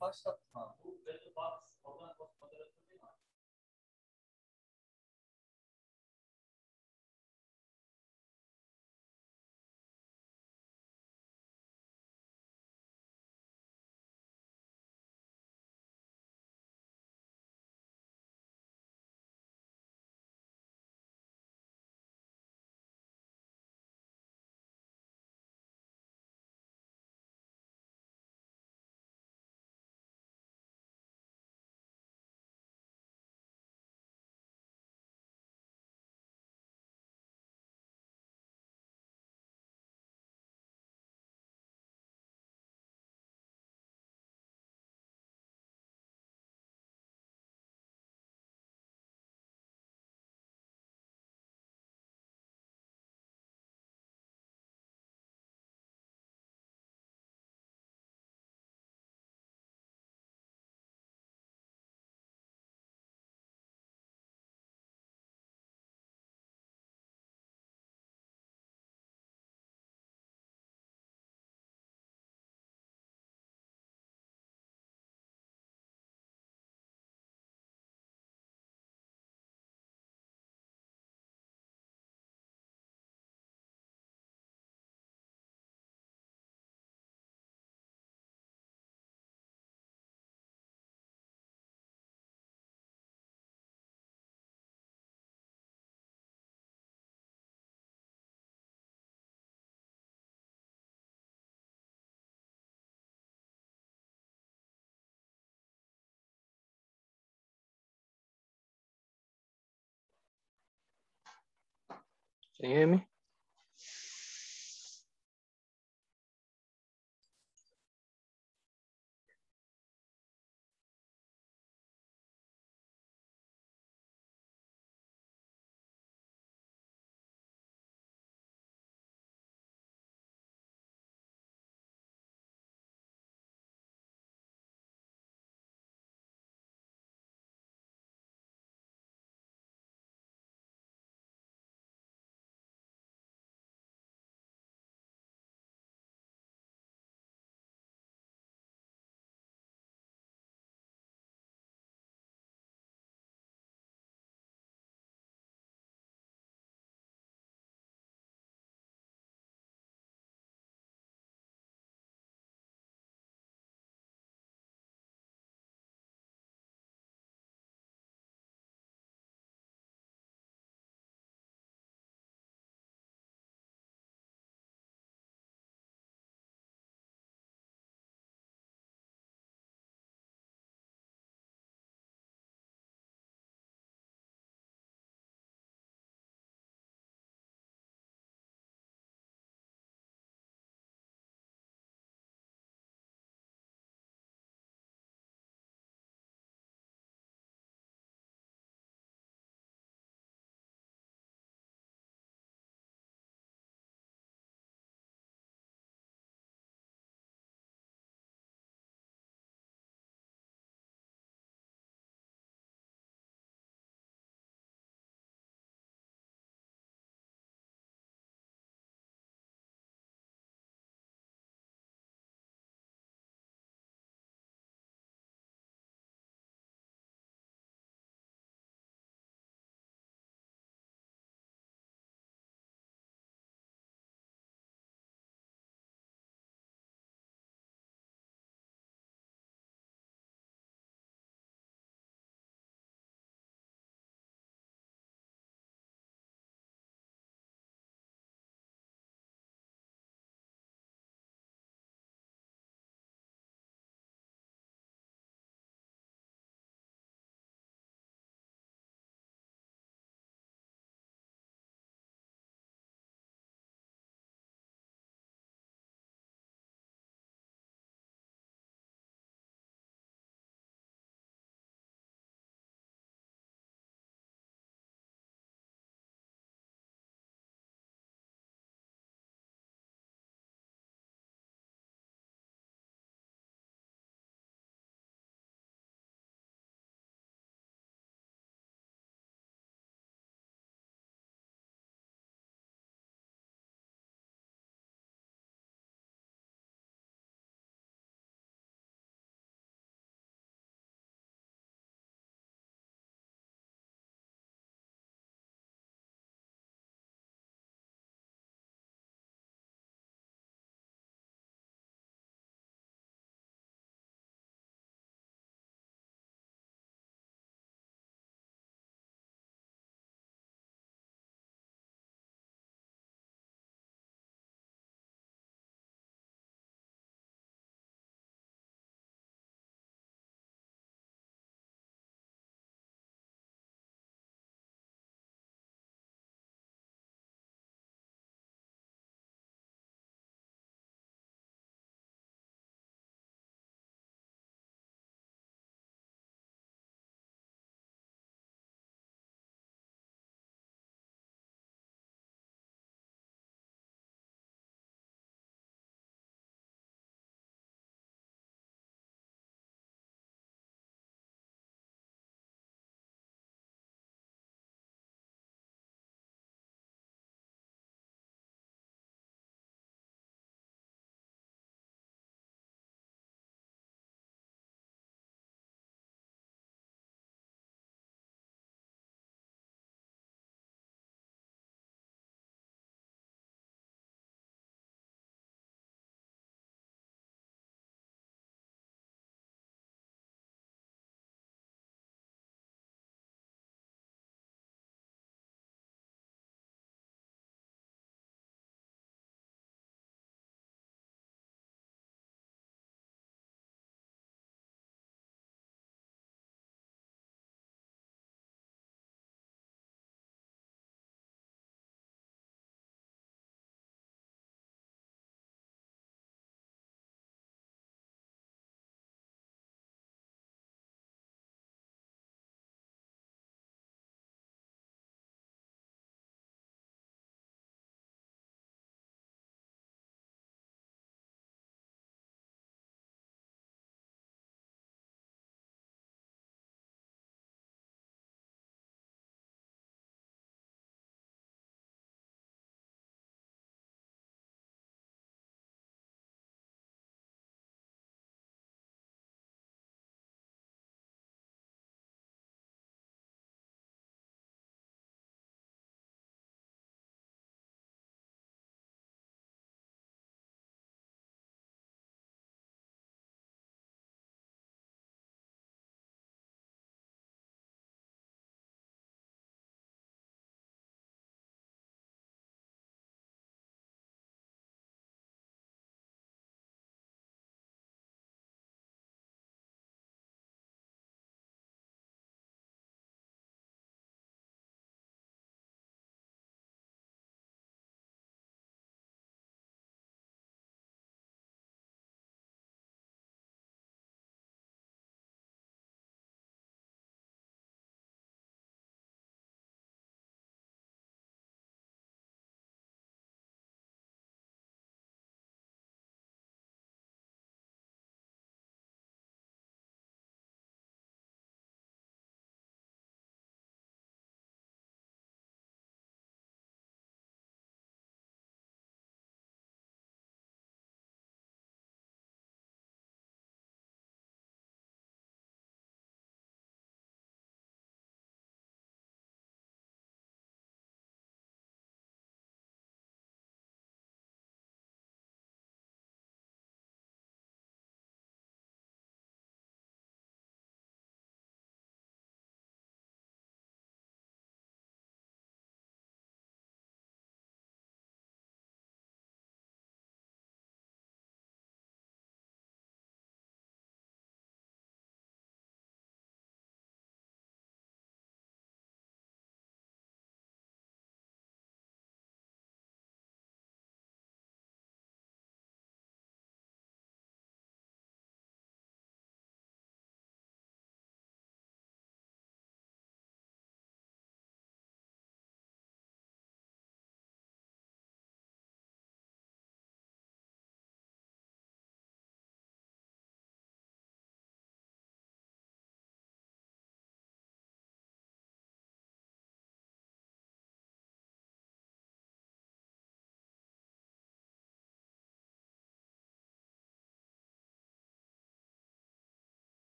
Başlattım abi. Bu belli box oradan moderatör değil mi? Can you hear me?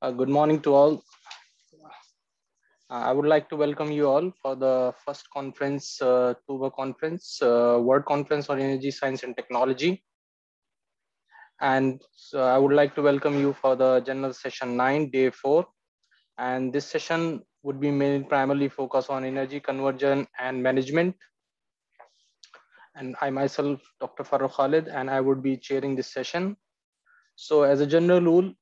Good morning to all. I would like to welcome you all for the first conference, TÜBA conference, World Conference on Energy, Science and Technology. And I would like to welcome you for the general session 9, day 4. And this session would be primarily focused on energy conversion and management. And I myself, Dr. Farooq Khalid, and I would be chairing this session. So as a general rule,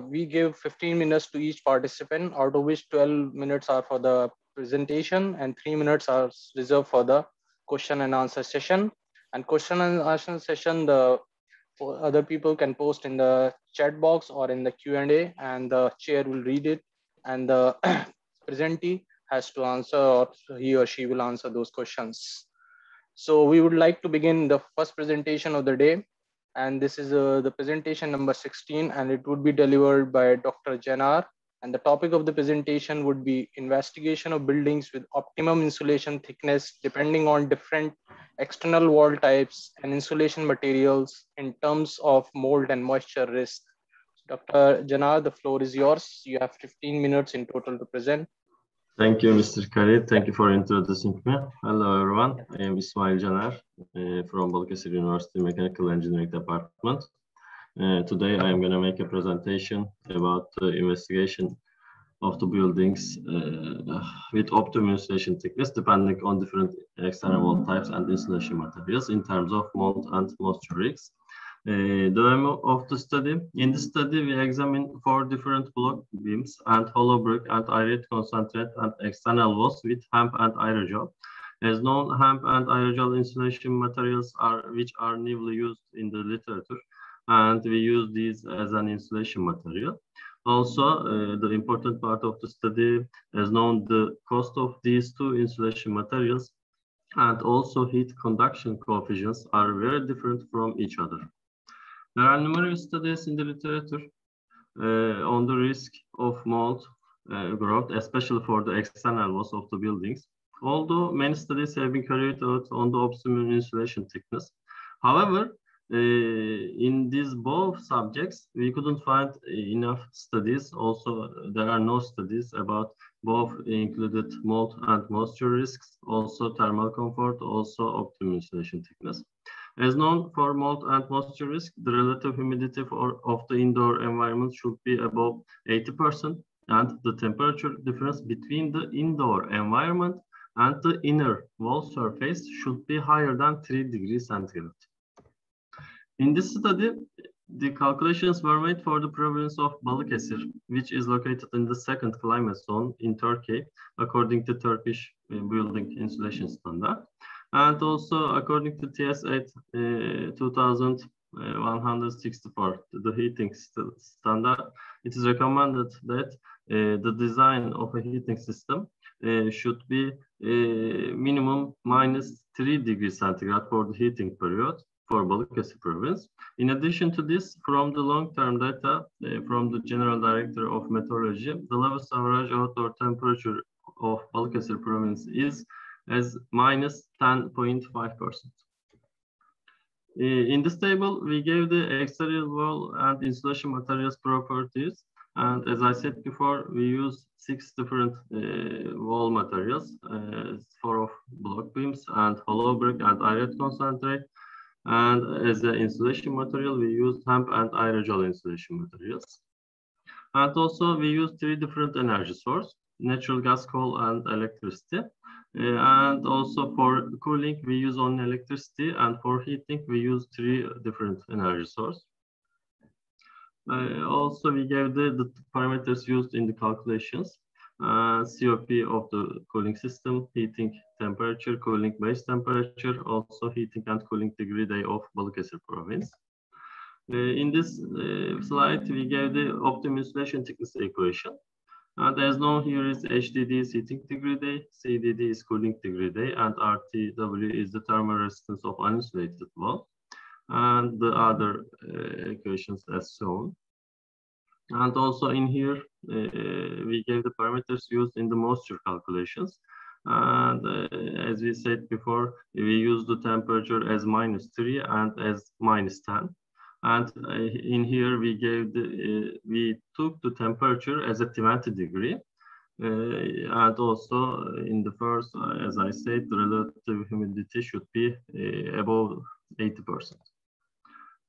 we give 15 minutes to each participant, out of which 12 minutes are for the presentation and 3 minutes are reserved for the question and answer session. And question and answer session, the other people can post in the chat box or in the Q&A, and the chair will read it, and the presentee has to answer, or he or she will answer those questions. So we would like to begin the first presentation of the day. And this is the presentation number 16, and it would be delivered by Dr. Janar. And the topic of the presentation would be investigation of buildings with optimum insulation thickness depending on different external wall types and insulation materials in terms of mold and moisture risk. Dr. Janar, the floor is yours. You have 15 minutes in total to present. Thank you, Mr. Khalid. Thank you for introducing me. Hello, everyone. I am Ismail Janar from Balıkesir University Mechanical Engineering Department. Today, I am going to make a presentation about the investigation of the buildings with optimum insulation thickness, depending on different external wall types and insulation materials in terms of mold and moisture risks. The aim of the study. In the study, we examine 4 different block beams and hollow brick and aerate concentrate and external walls with hemp and aerogel. As known, hemp and aerogel insulation materials which are newly used in the literature, and we use these as an insulation material. Also, the important part of the study, as known, the cost of these 2 insulation materials and also heat conduction coefficients are very different from each other. There are numerous studies in the literature on the risk of mold growth, especially for the external walls of the buildings. Although many studies have been carried out on the optimum insulation thickness. However, in these both subjects, we couldn't find enough studies. Also, there are no studies about both included mold and moisture risks, also thermal comfort, also optimum insulation thickness. As known, for mold and moisture risk, the relative humidity of the indoor environment should be above 80%, and the temperature difference between the indoor environment and the inner wall surface should be higher than 3 degrees centigrade. In this study, the calculations were made for the province of Balıkesir, which is located in the 2nd climate zone in Turkey, according to Turkish building insulation standard. And also, according to TS8 2164, the heating standard, it is recommended that the design of a heating system should be minimum -3 degrees centigrade for the heating period for Balıkesir province. In addition to this, from the long-term data from the General Director of Meteorology, the lowest average outdoor temperature of Balıkesir province is as -10.5%. In this table, we gave the exterior wall and insulation materials properties. And as I said before, we use 6 different wall materials, 4 of block beams and hollow brick and aerate concentrate. And as the insulation material, we use hemp and aerogel insulation materials. And also we use 3 different energy sources: natural gas, coal, and electricity. And also for cooling, we use only electricity, and for heating, we use 3 different energy sources. Also, we gave the parameters used in the calculations. COP of the cooling system, heating temperature, cooling base temperature, also heating and cooling degree day of Balıkesir province. In this slide, we gave the optimum insulation thickness equation. And as known, here is HDD is heating degree day, CDD is cooling degree day, and RTW is the thermal resistance of uninsulated wall, and the other equations as shown. And also in here, we gave the parameters used in the moisture calculations. And as we said before, we use the temperature as -3 and as -10. And in here we gave we took the temperature as a 20 degree. And also in the first, as I said, the relative humidity should be above 80%.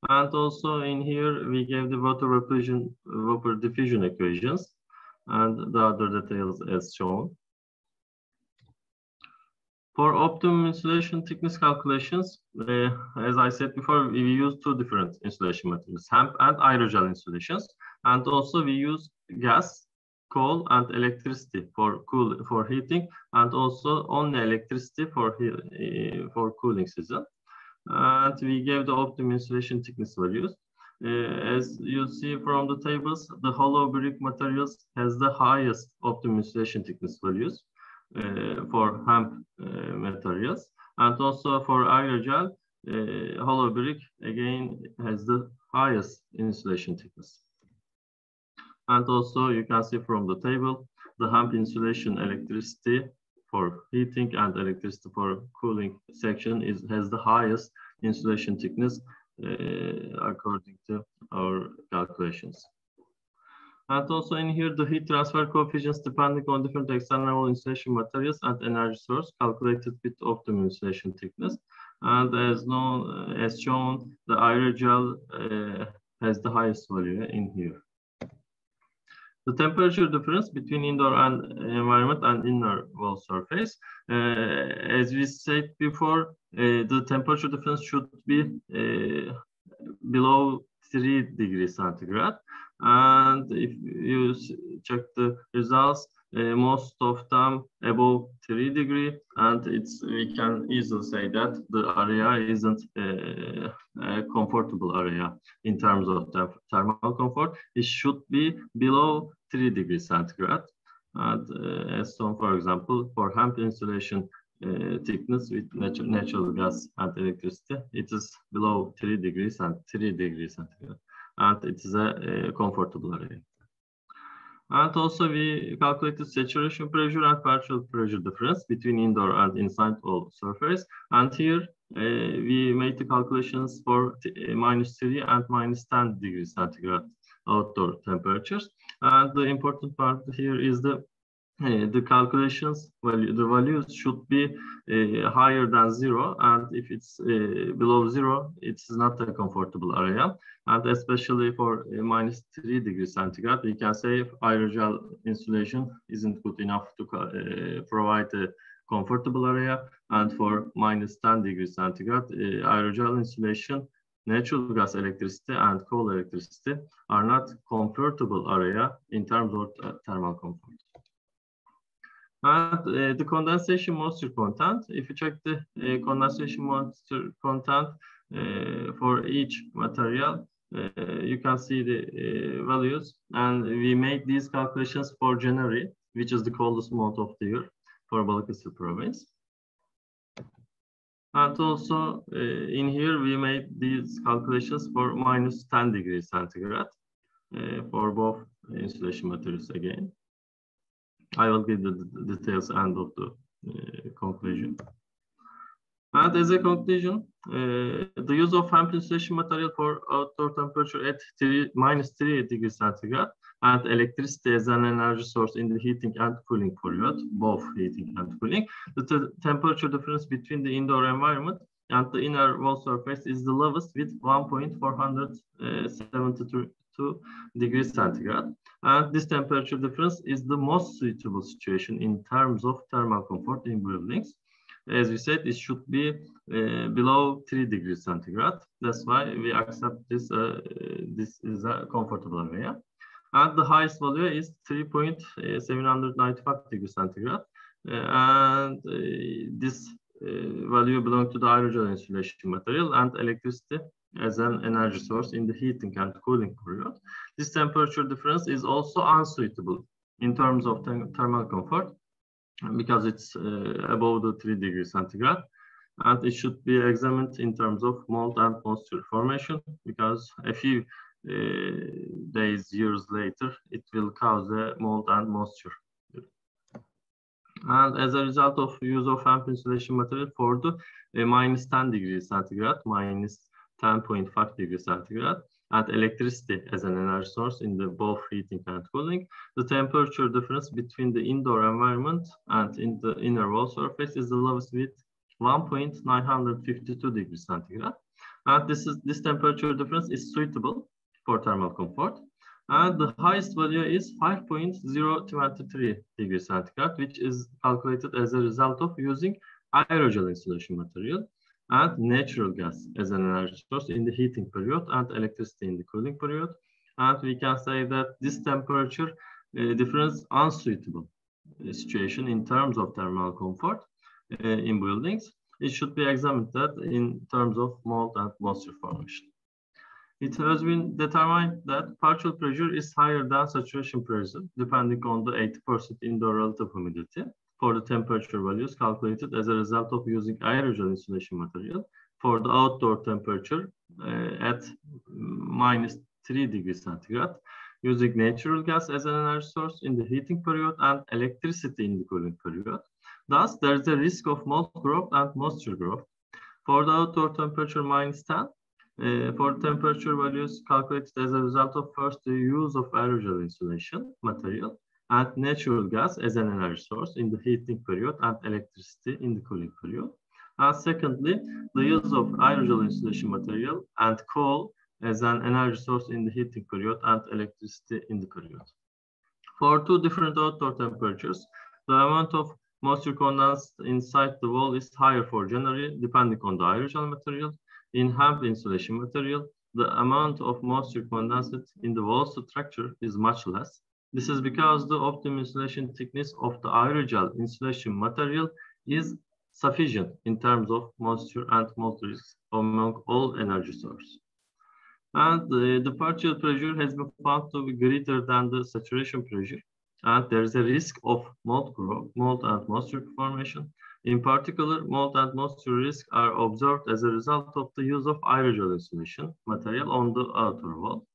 And also in here, we gave the vapor diffusion equations and the other details as shown. For optimum insulation thickness calculations, as I said before, we use two different insulation materials, hemp and aerogel insulations. And also we use gas, coal, and electricity for heating, and also only electricity for cooling season. And we gave the optimum insulation thickness values. As you see from the tables, the hollow brick materials has the highest optimum insulation thickness values for hemp materials, and also for aerogel, hollow brick again has the highest insulation thickness. And also you can see from the table, the hemp insulation electricity for heating and electricity for cooling section has the highest insulation thickness according to our calculations. And also in here, the heat transfer coefficients depending on different external insulation materials and energy source calculated with optimum insulation thickness. And as shown, the aerogel has the highest value in here. The temperature difference between indoor environment and inner wall surface, as we said before, the temperature difference should be below 3 degrees centigrade. And if you check the results, most of them above 3 degrees, and we can easily say that the area isn't a comfortable area in terms of the thermal comfort. It should be below 3 degrees centigrade. And as shown, for example, for hemp insulation thickness with natural gas and electricity, it is below 3 degrees centigrade. And it is a comfortable area. And also we calculated saturation pressure and partial pressure difference between indoor and inside wall surface. And here we made the calculations for -3 and -10 degrees centigrade outdoor temperatures. And the important part here is the calculations value. The values should be higher than 0, and if it's below 0, it's not a comfortable area. And especially for -3 degrees centigrade, we can say aerogel insulation isn't good enough to provide a comfortable area. And for -10 degrees centigrade, aerogel insulation, natural gas electricity, and coal electricity are not comfortable area in terms of thermal comfort. And the condensation moisture content, if you check the condensation moisture content for each material, you can see the values. And we made these calculations for January, which is the coldest month of the year for Balıkesir province. And also in here, we made these calculations for -10 degrees centigrade for both insulation materials again. I will give the details end of the conclusion. And as a conclusion, the use of hemp insulation material for outdoor temperature at -3 degrees centigrade and electricity as an energy source in the heating and cooling period, both heating and cooling, the temperature difference between the indoor environment and the inner wall surface is the lowest with 1.472 degrees centigrade. And this temperature difference is the most suitable situation in terms of thermal comfort in buildings. As we said, it should be below 3 degrees centigrade. That's why we accept this. This is a comfortable area. And the highest value is 3.795 degrees centigrade. And this value belongs to the aerogel insulation material and electricity as an energy source in the heating and cooling period. This temperature difference is also unsuitable in terms of thermal comfort because it's above the 3 degrees centigrade, and it should be examined in terms of mold and moisture formation because a few days, years later, it will cause a mold and moisture. And as a result of use of hemp insulation material for the -10 degrees centigrade, 10.5 degrees centigrade, and electricity as an energy source in the both heating and cooling, the temperature difference between the indoor environment and in the inner wall surface is the lowest with 1.952 degrees centigrade. And this temperature difference is suitable for thermal comfort. And the highest value is 5.023 degrees centigrade, which is calculated as a result of using aerogel insulation material and natural gas as an energy source in the heating period and electricity in the cooling period. And we can say that this temperature difference unsuitable situation in terms of thermal comfort in buildings. It should be examined that in terms of mold and moisture formation. It has been determined that partial pressure is higher than saturation pressure, depending on the 80% indoor relative humidity for the temperature values calculated as a result of using aerogel insulation material for the outdoor temperature at -3 degrees centigrade, using natural gas as an energy source in the heating period and electricity in the cooling period. Thus, there is a risk of mold growth and moisture growth. For the outdoor temperature -10, for temperature values calculated as a result of first the use of aerogel insulation material and natural gas as an energy source in the heating period and electricity in the cooling period. And secondly, the use of aerogel insulation material and coal as an energy source in the heating period and electricity in the period. For two different outdoor temperatures, the amount of moisture condensed inside the wall is higher for generally, depending on the aerogel material. In hemp insulation material, the amount of moisture condensed in the wall structure is much less. This is because the optimum insulation thickness of the aerogel insulation material is sufficient in terms of moisture and mold risk among all energy sources. And the partial pressure has been found to be greater than the saturation pressure, and there is a risk of mold growth, mold and moisture formation. In particular, mold and moisture risk are observed as a result of the use of aerogel insulation material on the outer wall.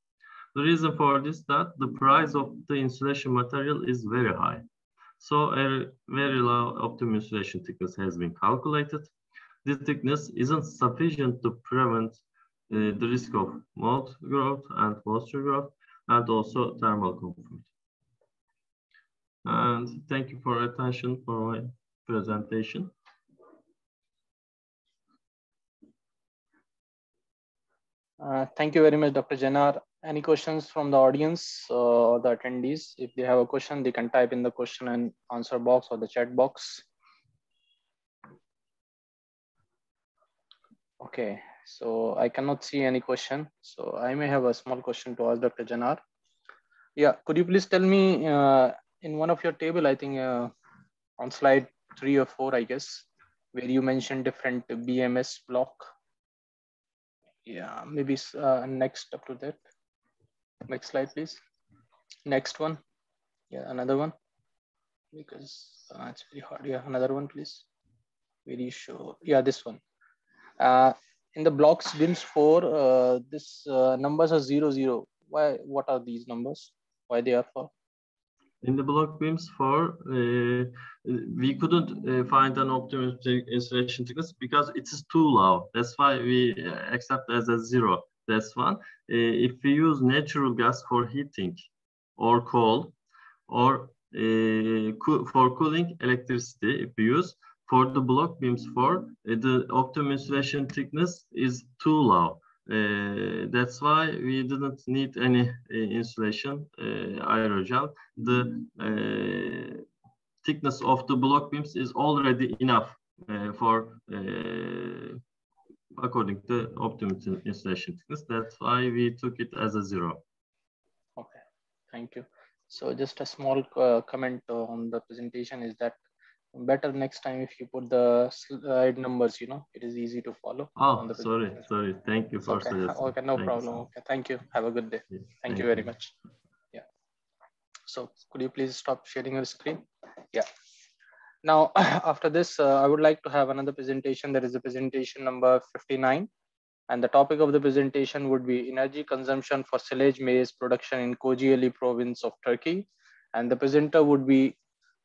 The reason for this is that the price of the insulation material is very high. So a very low optimum insulation thickness has been calculated. This thickness isn't sufficient to prevent the risk of mold growth and moisture growth and also thermal comfort. And thank you for your attention for my presentation. Thank you very much, Dr. Janar. Any questions from the audience or the attendees? If they have a question, they can type in the question and answer box or the chat box. Okay, so I cannot see any question. So I may have a small question to ask Dr. Janar. Yeah, could you please tell me in one of your table, I think on slide 3 or 4, I guess, where you mentioned different BMS block. Yeah, maybe next up to that. Next slide, please. Next one. Yeah, another one. Because it's very hard. Yeah, another one, please. Where you show, yeah, this one. In the blocks BIMS 4, this numbers are 0, 0. Why? What are these numbers? Why they are for? In the block BIMS 4, we couldn't find an optimum insulation thickness because it is too low. That's why we accept as a 0. That's one. If we use natural gas for heating or coal or for cooling electricity, if we use for the block BIMS 4, the optimum insulation thickness is too low. That's why we didn't need any insulation aerogel. The thickness of the block beams is already enough for according to optimum insulation thickness. That's why we took it as a 0. Okay, thank you. So just a small comment on the presentation is that better next time if you put the slide numbers, you know, it is easy to follow. Oh, sorry. Thank you for suggesting. Okay, no problem. Okay, thank you. Have a good day. Yes, thank you very much. Yeah. So could you please stop sharing your screen? Yeah. Now, after this, I would like to have another presentation. That is a presentation number 59. And the topic of the presentation would be energy consumption for silage maize production in Kocaeli province of Turkey. And the presenter would be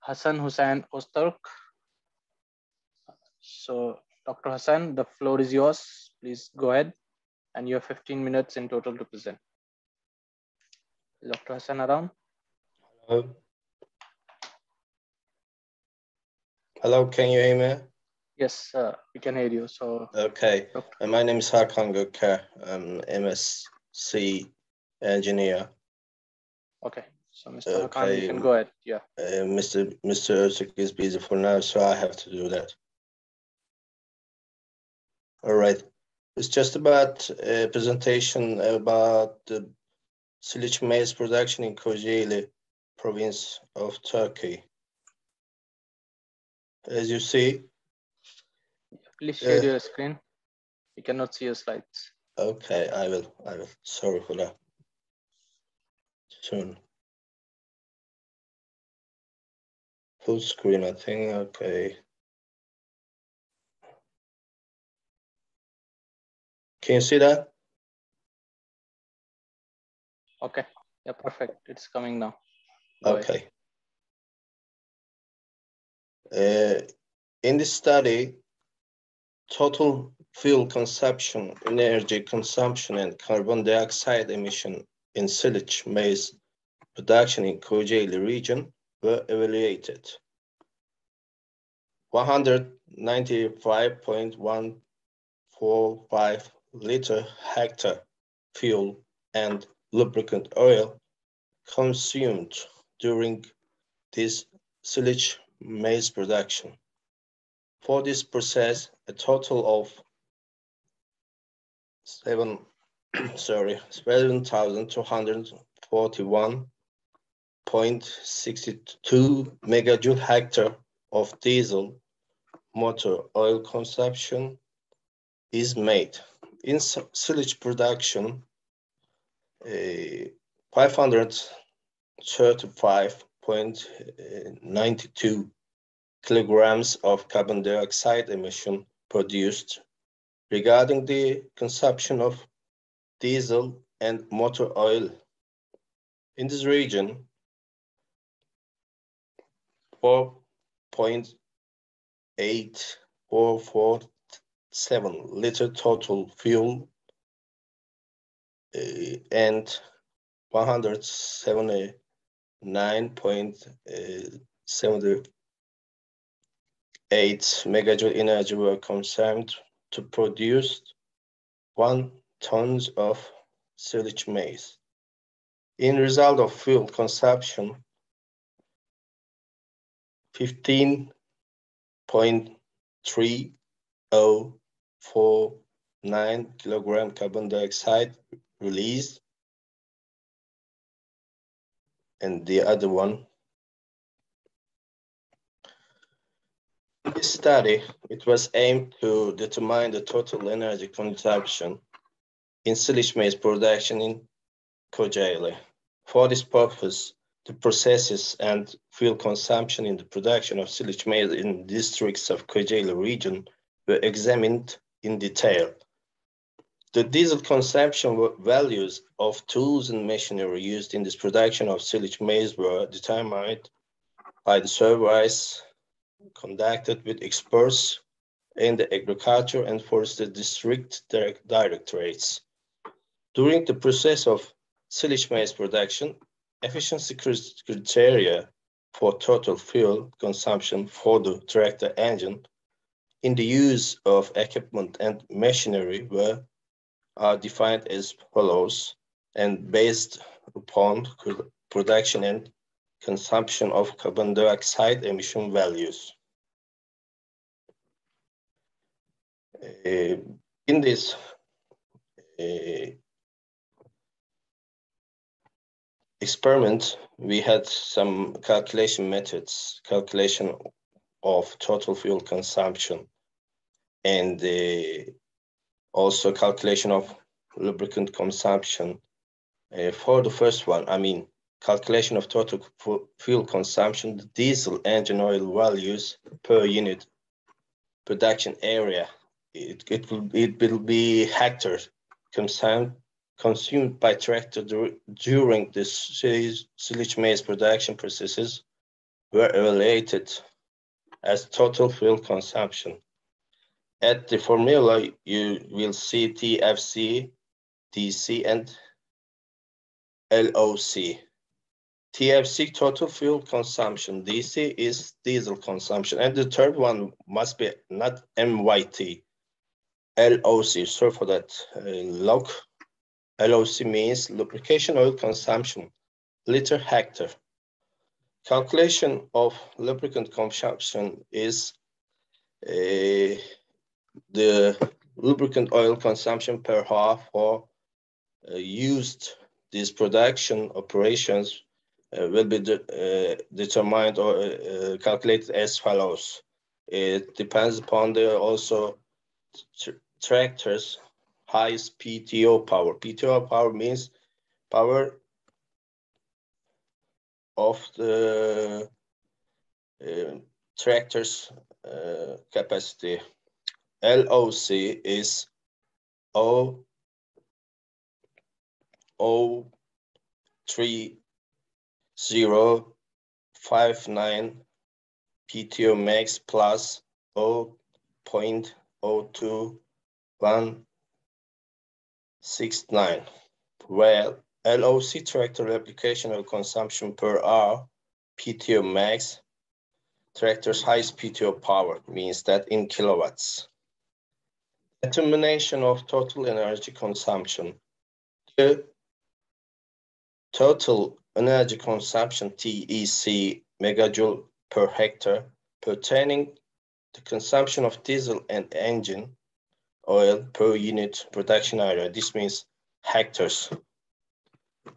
Hasan Hussein Öztürk. So, Dr. Hassan, the floor is yours. Please go ahead. and you have 15 minutes in total to present. Is Dr. Hassan around? Hello. Hello, can you hear me? Yes, we can hear you. So, okay. My name is Hakan Göker. I'm MSc engineer. Okay, so Mr. Hakan, you can go ahead. Yeah. Mr. Öztürk is busy for now, so I have to do that. All right. It's just about a presentation about the silage maize production in Kocaeli province of Turkey. As you see, please share your screen. We cannot see your slides. Okay, I will. Sorry for that. Soon. Full screen, I think. Okay. Can you see that? Okay. Yeah, perfect. It's coming now. Go okay. In this study, total fuel consumption, energy consumption, and carbon dioxide emission in silage maize production in Kocaeli region were evaluated. 195.145 liter hectare fuel and lubricant oil consumed during this silage maize production. For this process, a total of 7,241.62 megajoule hectare of diesel motor oil consumption is made. In silage production, 535.92 kilograms of carbon dioxide emission produced. Regarding the consumption of diesel and motor oil in this region, 4.8447 liter total fuel and 179.78 megajoule energy were consumed to produce 1 tons of silage maize. In result of fuel consumption, 15.3049 kilogram carbon dioxide released, and the other one. In this study, it was aimed to determine the total energy consumption in silage maize production in Kocaeli. For this purpose, the processes and fuel consumption in the production of silage maize in districts of Kocaeli region were examined in detail. The diesel consumption values of tools and machinery used in this production of silage maize were determined by the surveys conducted with experts in the agriculture and forestry district directorates. During the process of silage maize production, efficiency criteria for total fuel consumption for the tractor engine in the use of equipment and machinery are defined as follows and based upon production and consumption of carbon dioxide emission values. In this experiment, we had some calculation methods, calculation of total fuel consumption, and also calculation of lubricant consumption. For the first one, calculation of total fuel consumption, the diesel engine oil values per unit production area. It will be hectares consumed by tractor during the silage maize production processes were evaluated as total fuel consumption. At the formula, you will see TFC DC, and LOC. TFC, total fuel consumption. DC is diesel consumption. And the third one must be not MYT. LOC, sorry for that. LOC means lubrication oil consumption, liter hectare. Calculation of lubricant consumption is the lubricant oil consumption per hour for used. These production operations will be determined or calculated as follows. It depends upon the also tractors' highest PTO power. PTO power means power of the tractor's capacity. LOC is 0.3059 PTO max plus 0.02169, where LOC tractor application of consumption per hour PTO max, tractor's highest PTO power means that in kilowatts. Determination of total energy consumption. The total energy consumption, TEC, megajoule per hectare, pertaining to consumption of diesel and engine oil per unit production area. This means hectares.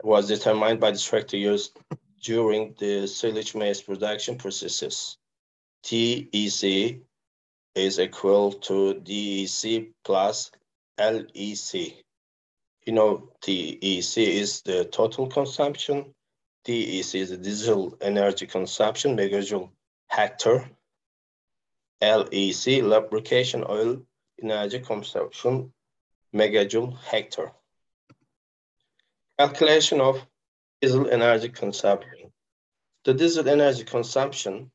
Was determined by the tractor used during the silage maize production processes. TEC is equal to DEC plus LEC. You know, TEC is the total consumption. DEC is the diesel energy consumption, megajoule hectare. LEC, lubrication oil energy consumption, megajoule hectare. Calculation of diesel energy consumption. The diesel energy consumption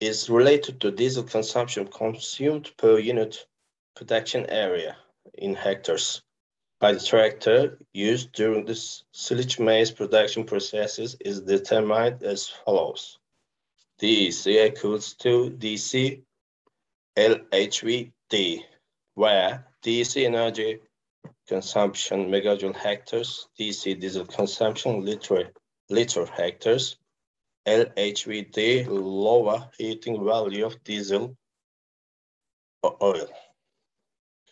is related to diesel consumption consumed per unit production area in hectares by the tractor used during the silage maize production processes is determined as follows. DEC equals to DC LHVD, where DEC energy consumption megajoule hectares, DC diesel consumption liter hectares, LHVD lower heating value of diesel oil.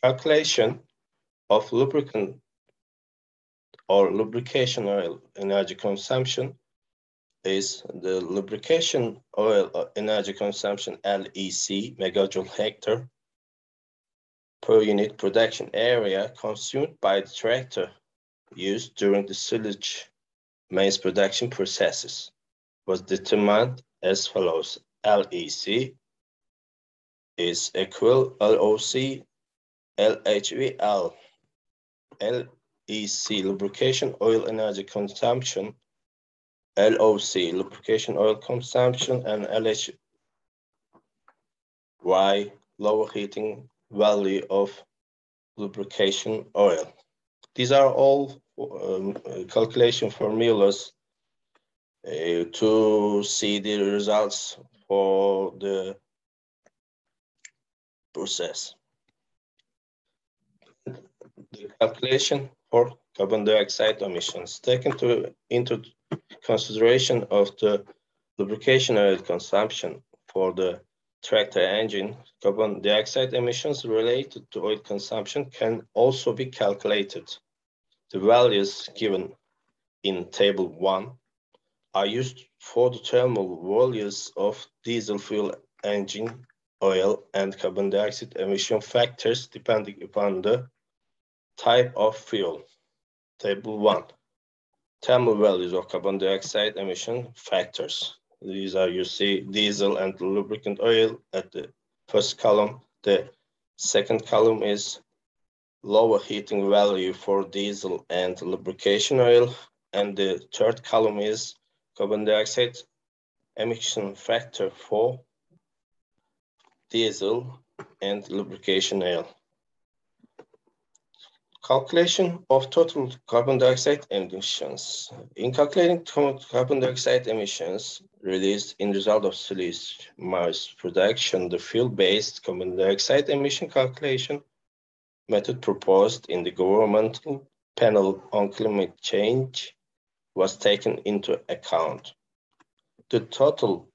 Calculation of lubricant or lubrication oil energy consumption is the lubrication oil energy consumption LEC megajoule hectare per unit production area consumed by the tractor used during the silage maize production processes was determined as follows. LEC is equal LOC LHVL. LEC lubrication oil energy consumption, LOC lubrication oil consumption, and LHY lower heating value of lubrication oil. These are all calculation formulas to see the results for the process. The calculation for carbon dioxide emissions taken into consideration of the lubrication oil consumption for the tractor engine, carbon dioxide emissions related to oil consumption can also be calculated. The values given in table 1 are used for the thermal values of diesel fuel engine oil and carbon dioxide emission factors depending upon the type of fuel. Table 1. Thermal values of carbon dioxide emission factors. These are, you see, diesel and lubricant oil at the first column. The second column is lower heating value for diesel and lubrication oil. And the third column is carbon dioxide emission factor for diesel and lubrication oil. Calculation of total carbon dioxide emissions. In calculating carbon dioxide emissions released in result of silice mass production, the field-based carbon dioxide emission calculation method proposed in the governmental panel on climate change was taken into account. The total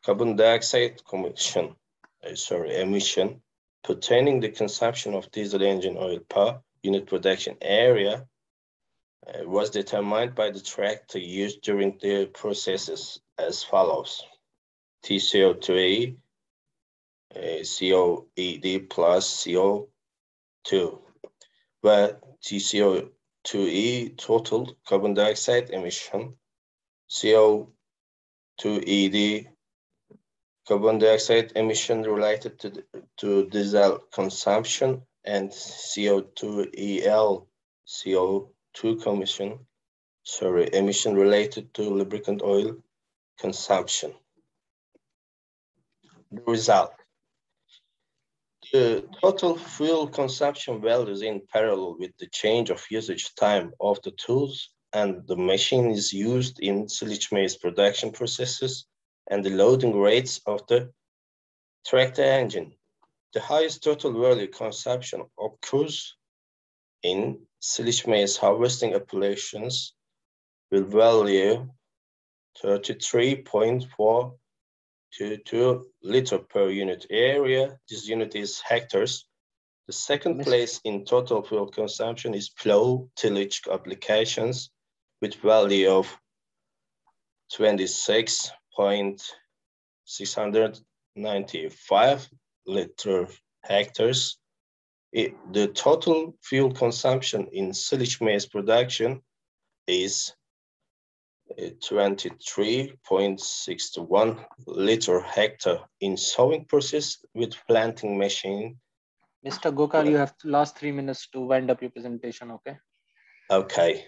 carbon dioxide emission pertaining the consumption of diesel engine oil per unit production area was determined by the tractor used during the processes as follows: TCO2e, COED plus CO2, where TCO2e total carbon dioxide emission, CO2ED carbon dioxide emission related to diesel consumption, and CO2EL, CO2 emission related to lubricant oil consumption. The result: the total fuel consumption values in parallel with the change of usage time of the tools and the machine is used in silage maize production processes and the loading rates of the tractor engine. The highest total value consumption occurs in silage maize harvesting operations with value 33.422 liter per unit area. This unit is hectares. The second place in total fuel consumption is plow tillage applications with value of 26.695 liter hectares. The total fuel consumption in silage maize production is 23.61 liter hectare in sowing process with planting machine. Mr. Gokar, you have the last 3 minutes to wind up your presentation, okay? Okay.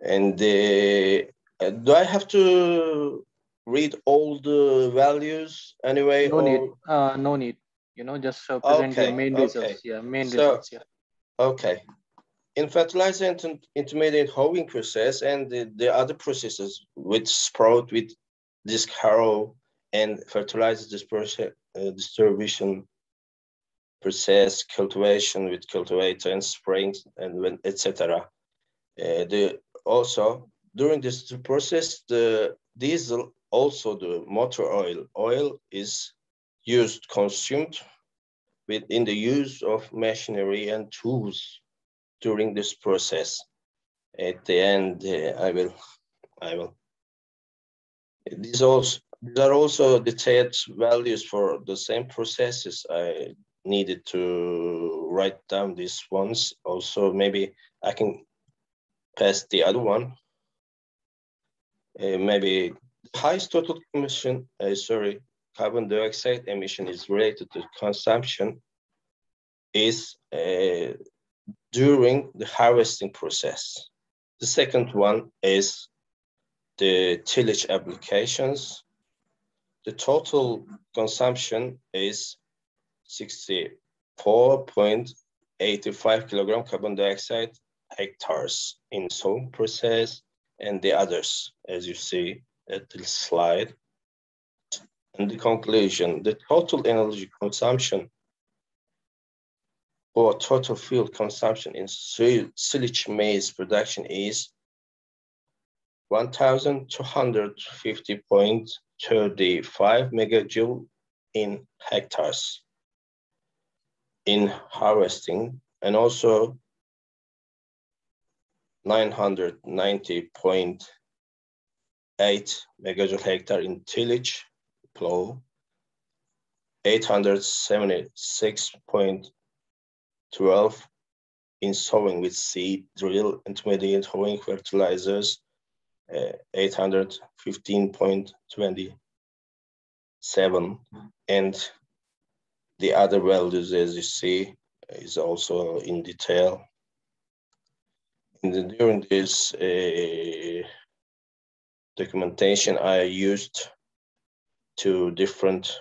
And do I have to read all the values anyway? No need. No need. You know, just present your main results. Yeah, results. Yeah. Okay. In fertilizer and intermediate hoeing process and the other processes with sprout, with disc harrow and fertilizer distribution process, cultivation with cultivator and springs and etc. Also during this process, the diesel, also the motor oil is consumed in the use of machinery and tools during this process. At the end, I will. These are also detailed values for the same processes. I needed to write down these ones. Also, maybe I can pass the other one. Maybe the highest total emission, carbon dioxide emission is related to consumption is during the harvesting process. The second one is the tillage applications. The total consumption is 64.85 kilogram carbon dioxide hectares in sowing process and the others, as you see at the slide. And the conclusion, the total energy consumption or total fuel consumption in silage maize production is 1,250.35 megajoule in hectares in harvesting, and also 990.8 megajoule hectare in tillage, plow, 876.12 in sowing with seed, drill, intermediate hoeing fertilizers, 815.27, and the other values, as you see, is also in detail. During this documentation, I used two different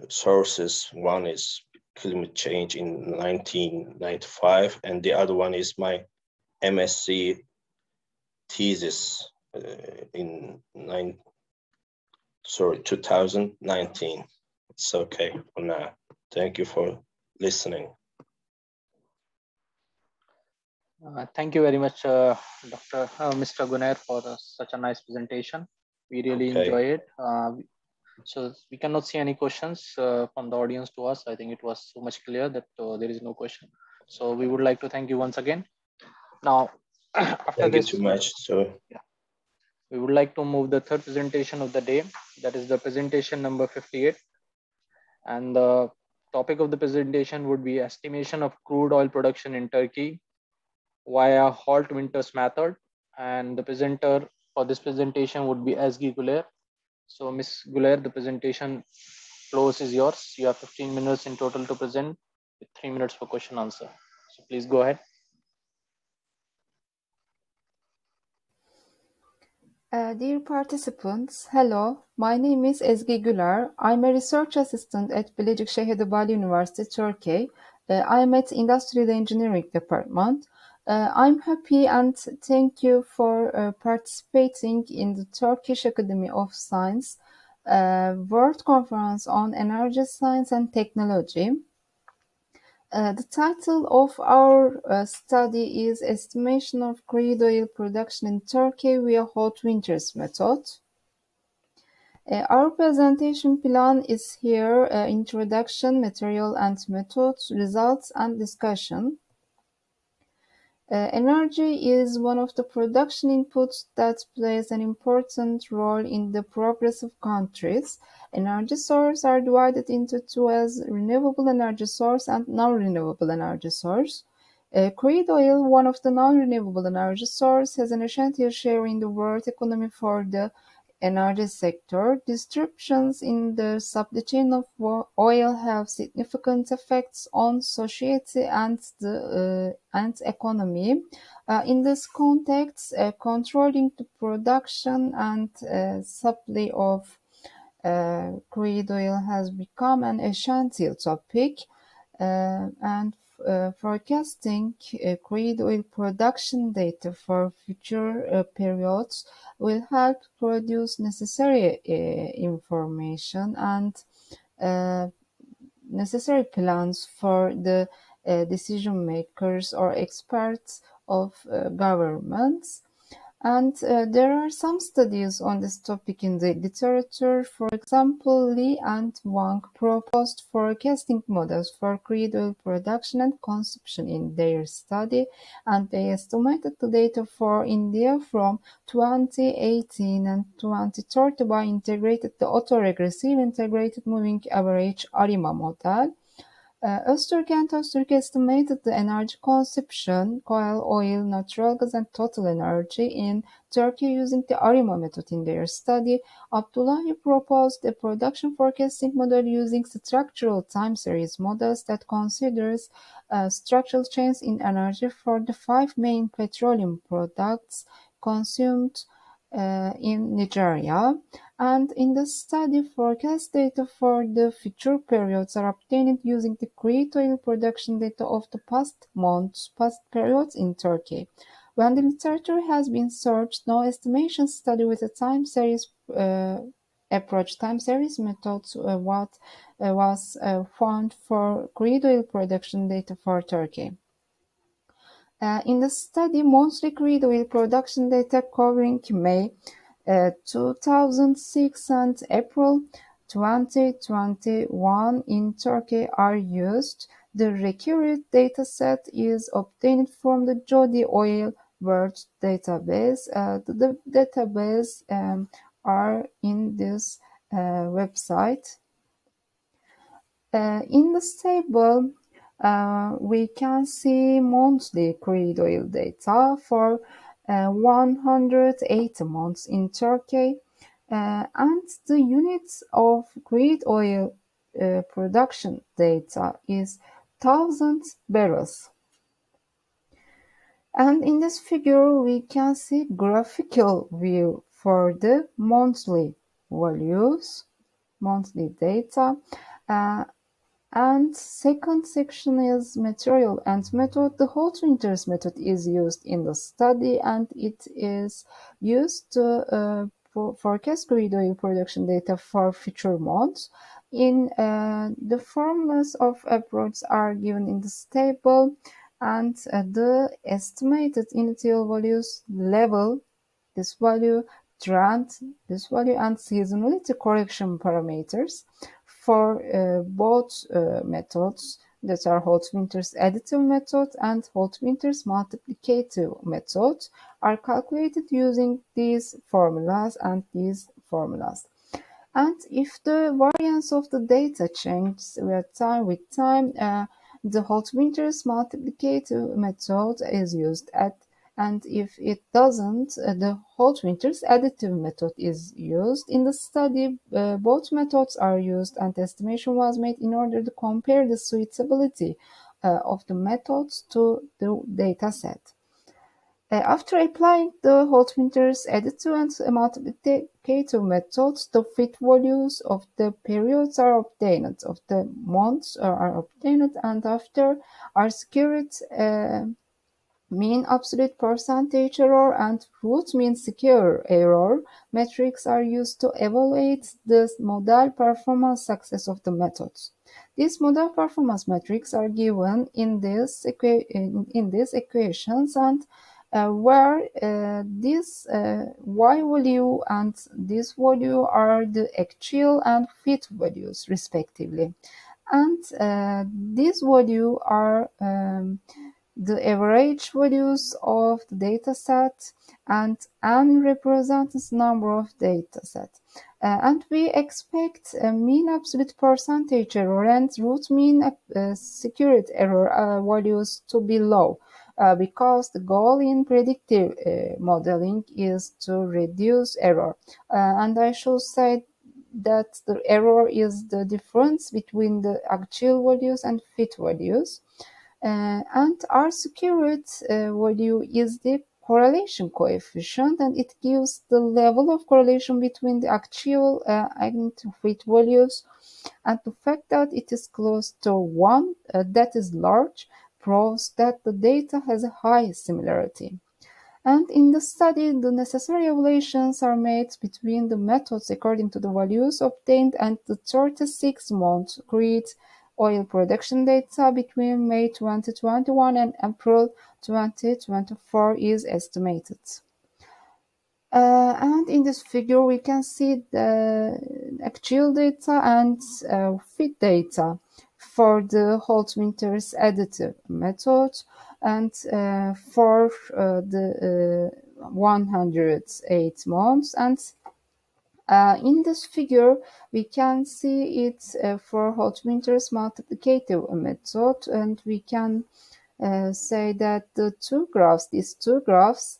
sources. One is climate change in 1995, and the other one is my MSc thesis in 2019. It's okay for now. Thank you for listening. Thank you very much, Mr. Gunair, for such a nice presentation. We really enjoy it. So we cannot see any questions from the audience to us. I think it was so much clear that there is no question. So we would like to thank you once again. Now, after this, too much. So yeah, we would like to move the third presentation of the day. That is the presentation number 58. And the topic of the presentation would be estimation of crude oil production in Turkey via hot winters method. And the presenter for this presentation would be Ezgi Güler. So Ms. Güler, the presentation floor is yours. You have 15 minutes in total to present with 3 minutes for question answer. So please go ahead. Dear participants, hello. My name is Ezgi Güler. I'm a research assistant at Bilecik University, Turkey. I'm at Industrial Engineering Department. I'm happy and thank you for participating in the Turkish Academy of Science World Conference on Energy Science and Technology. The title of our study is Estimation of Crude Oil Production in Turkey via Hot Winters Method. Our presentation plan is here, introduction, material and methods, results and discussion. Energy is one of the production inputs that plays an important role in the progress of countries. Energy sources are divided into two as renewable energy source and non-renewable energy source. Crude oil, one of the non-renewable energy sources, has an essential share in the world economy for the energy sector. Disruptions in the supply chain of oil have significant effects on society and the economy. In this context, controlling the production and supply of crude oil has become an essential topic, and forecasting crude oil production data for future periods will help produce necessary information and necessary plans for the decision makers or experts of governments. And there are some studies on this topic in the literature. For example, Lee and Wang proposed forecasting models for crude oil production and consumption in their study, and they estimated the data for India from 2018 and 2030 by integrated the autoregressive integrated moving average ARIMA model. Öztürk and Öztürk estimated the energy consumption, coal, oil, natural gas, and total energy in Turkey using the ARIMA method in their study. Abdullahi proposed a production forecasting model using structural time series models that considers structural change in energy for the 5 main petroleum products consumed in Nigeria. And in the study, forecast data for the future periods are obtained using the crude oil production data of the past months, past periods in Turkey. When the literature has been searched, no estimation study with a time series approach, time series methods was found for crude oil production data for Turkey. In the study, monthly crude oil production data covering May 2006 and April 2021 in Turkey are used. The required dataset is obtained from the Jodi Oil World database. The database are in this website. In this table, we can see monthly crude oil data for 180 months in Turkey, and the units of crude oil production data is 1,000 barrels. And in this figure, we can see graphical view for the monthly values, monthly data. And second section is material and method. The hot winters method is used in the study, and it is used to forecast crude oil production data for future months. In the formulas of approach are given in this table, and the estimated initial values level, this value, trend, this value, and seasonality correction parameters for both methods, that are hot winters additive method and hot winters multiplicative method, are calculated using these formulas and these formulas. And if the variance of the data changes with time, the hot winters multiplicative method is used and if it doesn't, the hot winters additive method is used. In the study, both methods are used, and estimation was made in order to compare the suitability of the methods to the data set. After applying the hot winters additive and multiplicative methods, the fit values of the periods are obtained, of the months are obtained, and after are secured mean absolute percentage error and root mean square error metrics are used to evaluate the model performance success of the methods. These model performance metrics are given in these equations, and where this y value and this value are the actual and fit values respectively, and these values are the average values of the dataset, and n represents number of dataset. And we expect a mean absolute percentage error and root mean security error values to be low, because the goal in predictive modeling is to reduce error. And I should say that the error is the difference between the actual values and fit values. And our secured value is the correlation coefficient, and it gives the level of correlation between the actual and fit values, and the fact that it is close to 1, that is large, proves that the data has a high similarity. And in the study, the necessary evaluations are made between the methods according to the values obtained, and the 36-month crude oil production data between May 2021 and April 2024 is estimated. And in this figure, we can see the actual data and fit data for the hot winters additive method, and for the 108 months. And in this figure, we can see it for hot winters multiplicative method, and we can say that these two graphs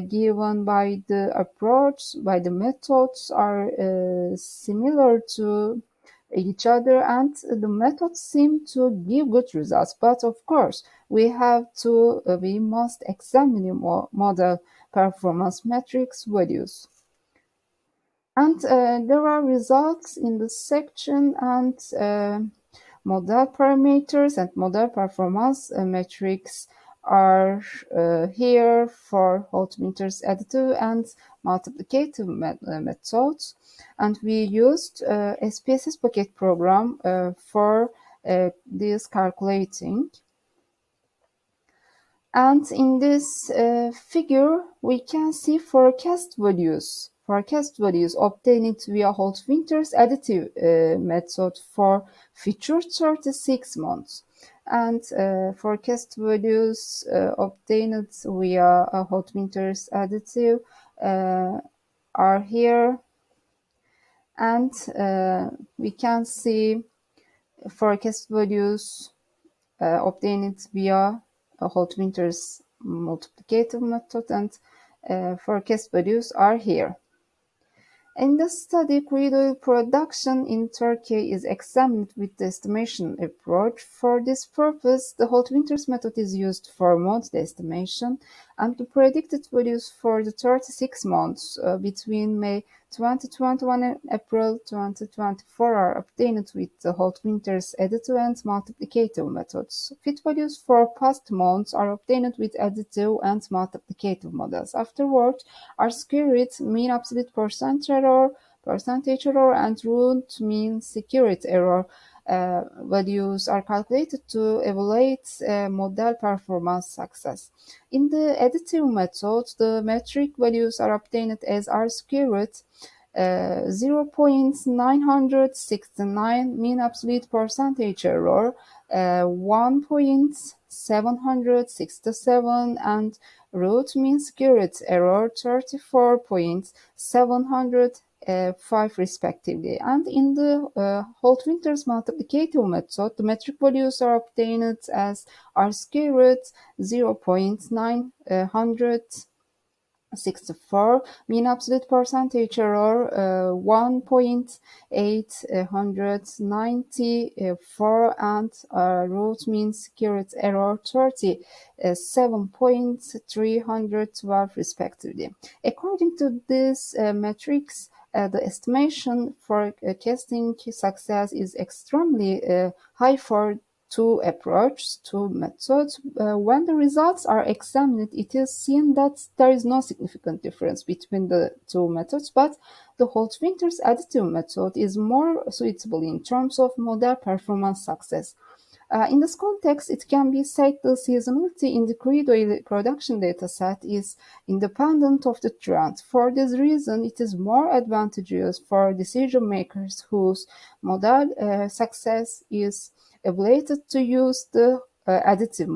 given by the approach, by the methods, are similar to each other, and the methods seem to give good results. But of course, we must examine model performance metrics values. And there are results in the section, and model parameters and model performance metrics are here for hot winters additive and multiplicative methods. And we used SPSS bucket program for this calculating. And in this figure, we can see forecast values obtained via hot winters additive method for future 36 months. And forecast values obtained via hot winters additive are here. And we can see forecast values obtained via hot winters multiplicative method, and forecast values are here. In the study, crude oil production in Turkey is examined with the estimation approach. For this purpose, the hot winters method is used for monthly estimation, and the predicted values for the 36 months between May 2021 and April 2024 are obtained with the Holt-Winters additive and multiplicative methods. Fit values for past months are obtained with additive and multiplicative models. Afterward, R-squared, mean absolute percentage error, and root mean security error values are calculated to evaluate model performance success. In the additive method, the metric values are obtained as R-squared, 0.969 mean absolute percentage error, 1.767, and root mean security error 34.705 respectively. And in the Holt-Winters multiplicative method, the metric values are obtained as R-squared, 0.964, mean absolute percentage error 1.894, and root mean security error 37.312 respectively. According to these metrics, the estimation for casting success is extremely high for two methods. When the results are examined, it is seen that there is no significant difference between the two methods, but the Holt-Winters additive method is more suitable in terms of model performance success. In this context, it can be said the seasonality in the crude oil production dataset is independent of the trend. For this reason, it is more advantageous for decision makers whose model success is evaluated to use the additive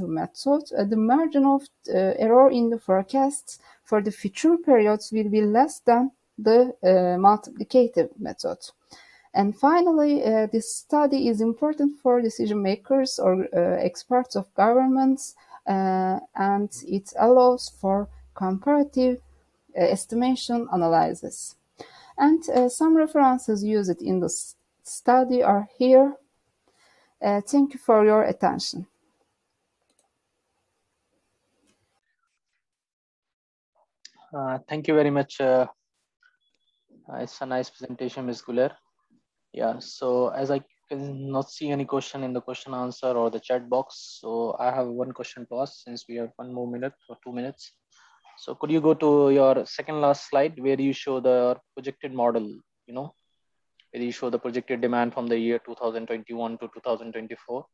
method. The margin of error in the forecasts for the future periods will be less than the multiplicative method. And finally, this study is important for decision makers or experts of governments, and it allows for comparative estimation analysis. And some references used in the study are here. Thank you for your attention. Thank you very much. It's a nice presentation, Ms. Guler. Yeah, so as I cannot see any question in the question answer or the chat box, so I have one question to ask since we have 1 more minute or 2 minutes. So could you go to your second last slide where you show the projected model, where you show the projected demand from the year 2021 to 2024.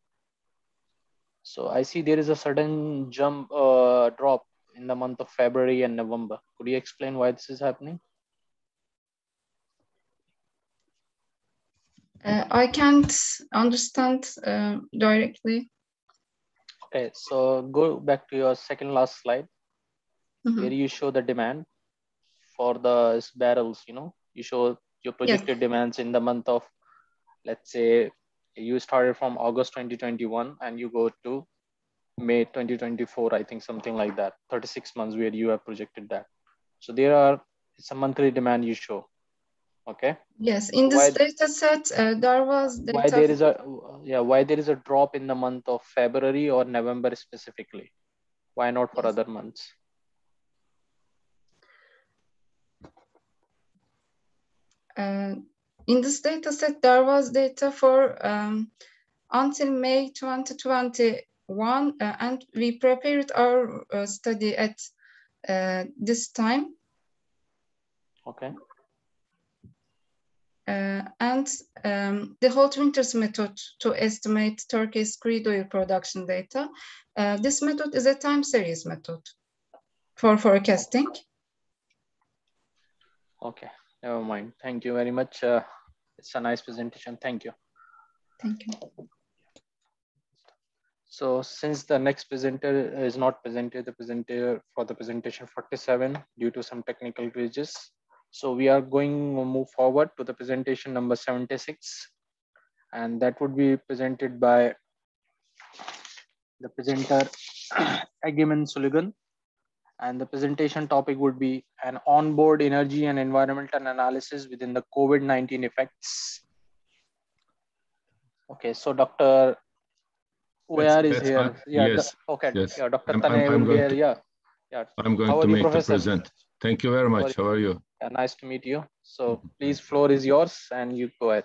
So I see there is a sudden jump drop in the month of February and November. Could you explain why this is happening? I can't understand directly. Okay, so go back to your second last slide where you show the demand for the barrels, you show your projected demands in the month of, let's say you started from August 2021 and you go to May 2024, I think something like that, 36 months where you have projected that. So it's a monthly demand you show. Okay. Yes, in this data set, there was data. Why there is a drop in the month of February or November specifically? Why not for other months? In this data set, there was data for until May 2021, and we prepared our study at this time. Okay. And the Holt-Winters method to estimate Turkey's crude oil production data. This method is a time series method for forecasting. Okay, never mind. Thank you very much. It's a nice presentation. Thank you. Thank you. So since the next presenter is not presented, the presenter for the presentation 47 due to some technical glitches. So we are going to move forward to the presentation number 76, and that would be presented by the presenter Egemen Suligan, and the presentation topic would be an onboard energy and environmental analysis within the COVID-19 effects. Okay, so Dr. Where is here? Yeah, yes. Okay. Yes. Yeah, Dr. I'm Tane will be here. to, Yeah. Yeah. I'm going How to are you, make the Professor? present. Thank you very much. How are you? Yeah, nice to meet you. So please, floor is yours and you go ahead.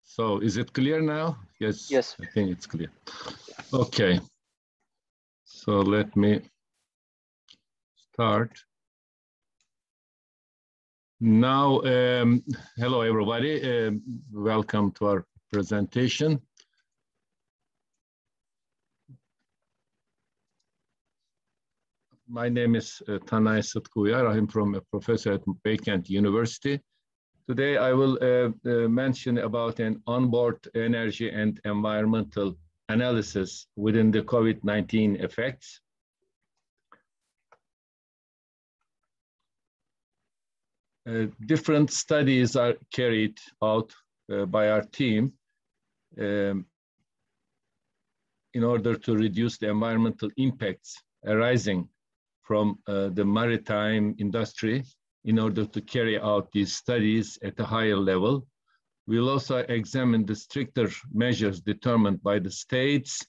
So is it clear now? Yes. Yes. I think it's clear. Okay. So let me start. Now, hello, everybody. Welcome to our presentation. My name is Tanay Sıtkıyar. I'm from a professor at Beykent University. Today, I will mention about an onboard energy and environmental analysis within the COVID-19 effects. Different studies are carried out by our team in order to reduce the environmental impacts arising from the maritime industry in order to carry out these studies at a higher level. We'll also examine the stricter measures determined by the states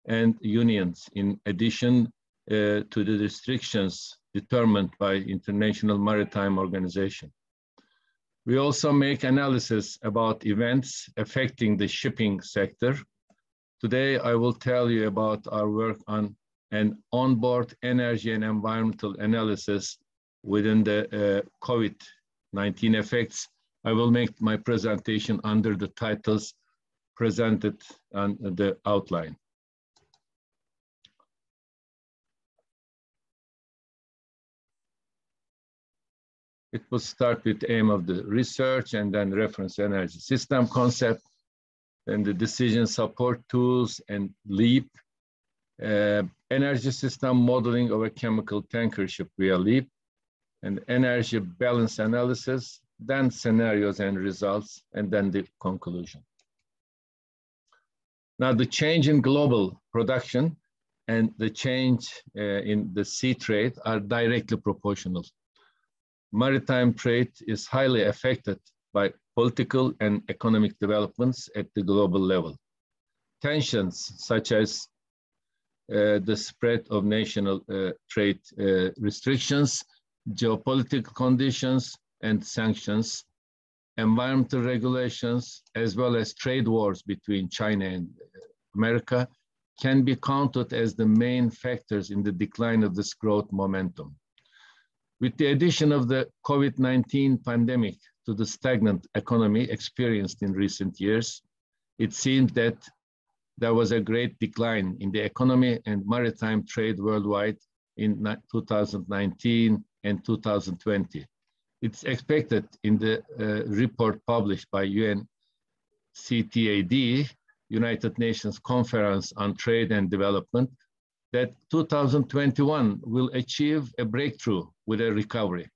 and unions in addition to the restrictions determined by International Maritime Organization. We also make analysis about events affecting the shipping sector. Today, I will tell you about our work on an onboard energy and environmental analysis within the COVID-19 effects. I will make my presentation under the titles presented on the outline. It will start with the aim of the research and then reference energy system concept, then the decision support tools and LEAP, energy system modeling of a chemical tanker ship via LEAP, and energy balance analysis, then scenarios and results, and then the conclusion. Now, the change in global production and the change in the sea trade are directly proportional. Maritime trade is highly affected by political and economic developments at the global level. Tensions such as the spread of national trade restrictions, geopolitical conditions and sanctions, environmental regulations, as well as trade wars between China and America can be counted as the main factors in the decline of this growth momentum. With the addition of the COVID-19 pandemic to the stagnant economy experienced in recent years, it seems that there was a great decline in the economy and maritime trade worldwide in 2019 and 2020. It's expected in the report published by UNCTAD, United Nations Conference on Trade and Development, that 2021 will achieve a breakthrough with a recovery.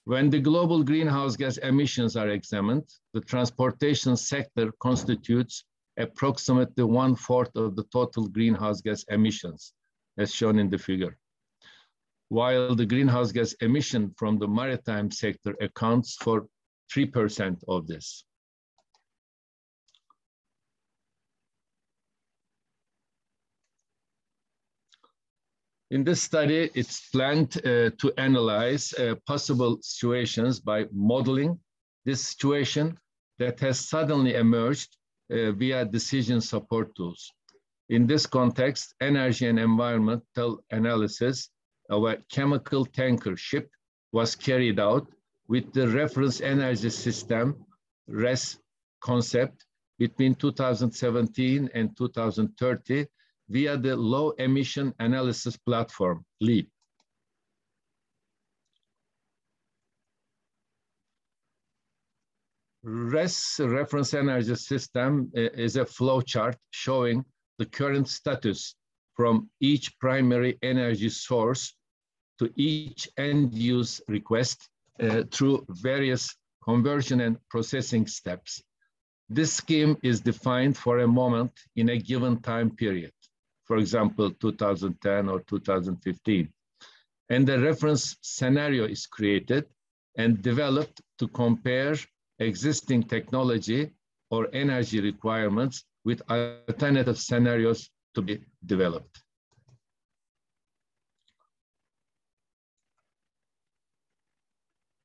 When the global greenhouse gas emissions are examined, the transportation sector constitutes approximately 1/4 of the total greenhouse gas emissions, as shown in the figure, while the greenhouse gas emission from the maritime sector accounts for 3% of this. In this study, it's planned to analyze possible situations by modeling this situation that has suddenly emerged via decision support tools. In this context, energy and environmental analysis of a chemical tanker ship was carried out with the reference energy system RES concept between 2017 and 2030 via the low emission analysis platform, LEAP. RES, reference energy system, is a flow chart showing the current status from each primary energy source to each end use request through various conversion and processing steps. This scheme is defined for a moment in a given time period, for example, 2010 or 2015. And the reference scenario is created and developed to compare existing technology or energy requirements with alternative scenarios to be developed.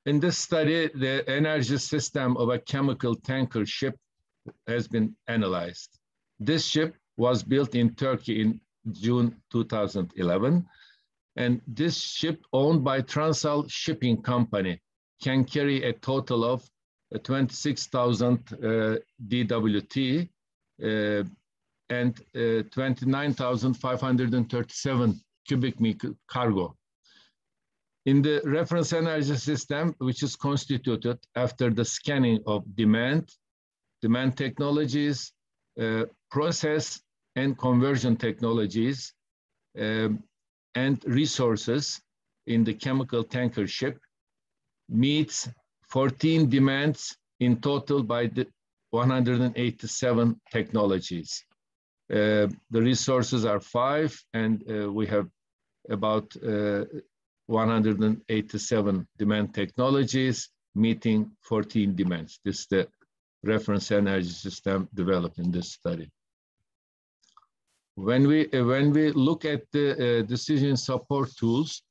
In this study, the energy system of a chemical tanker ship has been analyzed. This ship was built in Turkey in June 2011, and this ship, owned by Transal Shipping Company, can carry a total of 26,000 DWT and 29,537 cubic meter cargo. In the reference energy system, which is constituted after the scanning of demand technologies, process and conversion technologies, and resources in the chemical tanker ship, meets 14 demands in total by the 187 technologies. The resources are 5, and we have about 187 demand technologies meeting 14 demands. This is the reference energy system developed in this study. When we look at the decision support tools,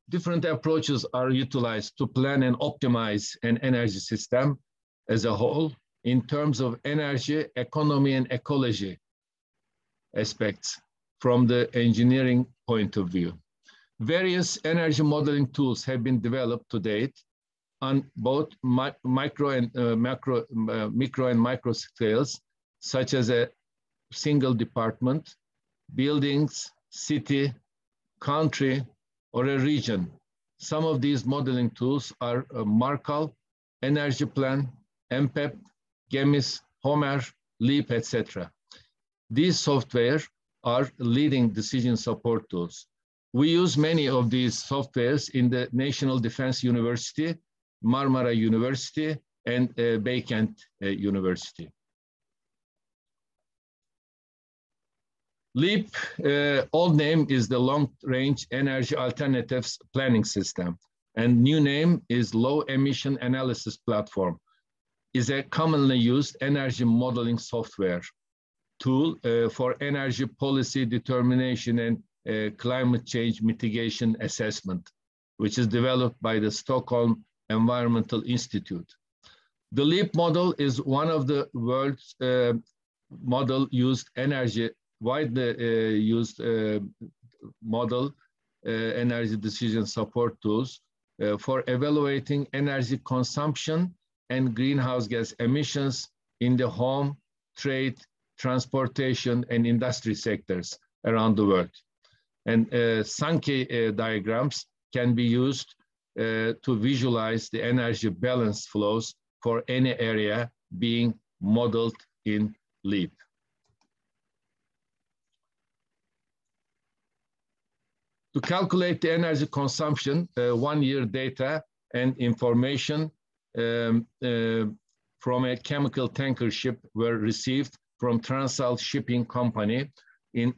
different approaches are utilized to plan and optimize an energy system as a whole in terms of energy, economy, and ecology aspects from the engineering point of view. Various energy modeling tools have been developed to date on both micro and macro scales, such as a single department, buildings, city, country, or a region. Some of these modeling tools are Markov, Energy Plan, MPEP, GEMIS, Homer, LEAP, etc. These software are leading decision support tools. We use many of these softwares in the National Defense University, Marmara University, and Beykent University. LEAP, old name is the Long Range Energy Alternatives Planning System, and new name is Low Emission Analysis Platform, is a commonly used energy modeling software tool for energy policy determination and climate change mitigation assessment, which is developed by the Stockholm Environmental Institute. The LEAP model is one of the world's widely used model energy decision support tools for evaluating energy consumption and greenhouse gas emissions in the home, trade, transportation, and industry sectors around the world. And Sankey diagrams can be used to visualize the energy balance flows for any area being modeled in LEAP. To calculate the energy consumption, 1 year data and information from a chemical tanker ship were received from Transal Shipping Company. In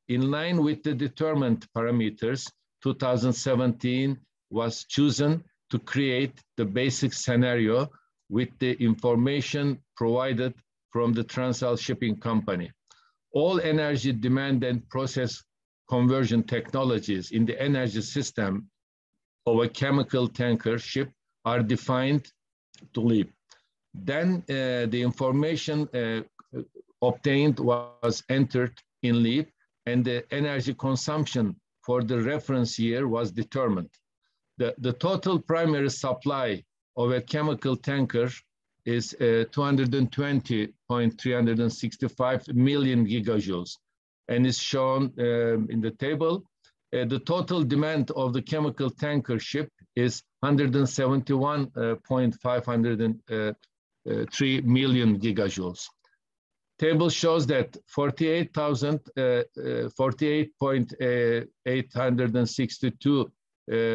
line with the determined parameters, 2017 was chosen to create the basic scenario with the information provided from the Transal Shipping Company. All energy demand and process conversion technologies in the energy system of a chemical tanker ship are defined to LEAP. Then the information obtained was entered in LEAP, and the energy consumption for the reference year was determined. The total primary supply of a chemical tanker is 220.365 million gigajoules, and is shown in the table. The total demand of the chemical tanker ship is 171.503 million gigajoules. Table shows that 48.862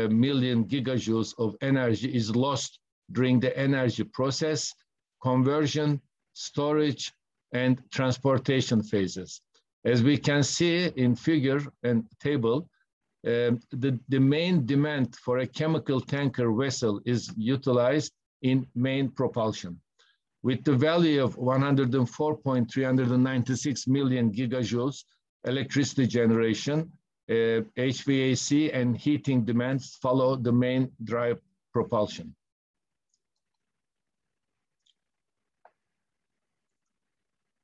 million gigajoules of energy is lost during the energy process, conversion, storage, and transportation phases. As we can see in figure and table, the main demand for a chemical tanker vessel is utilized in main propulsion. with the value of 104.396 million gigajoules electricity generation, HVAC and heating demands follow the main drive propulsion.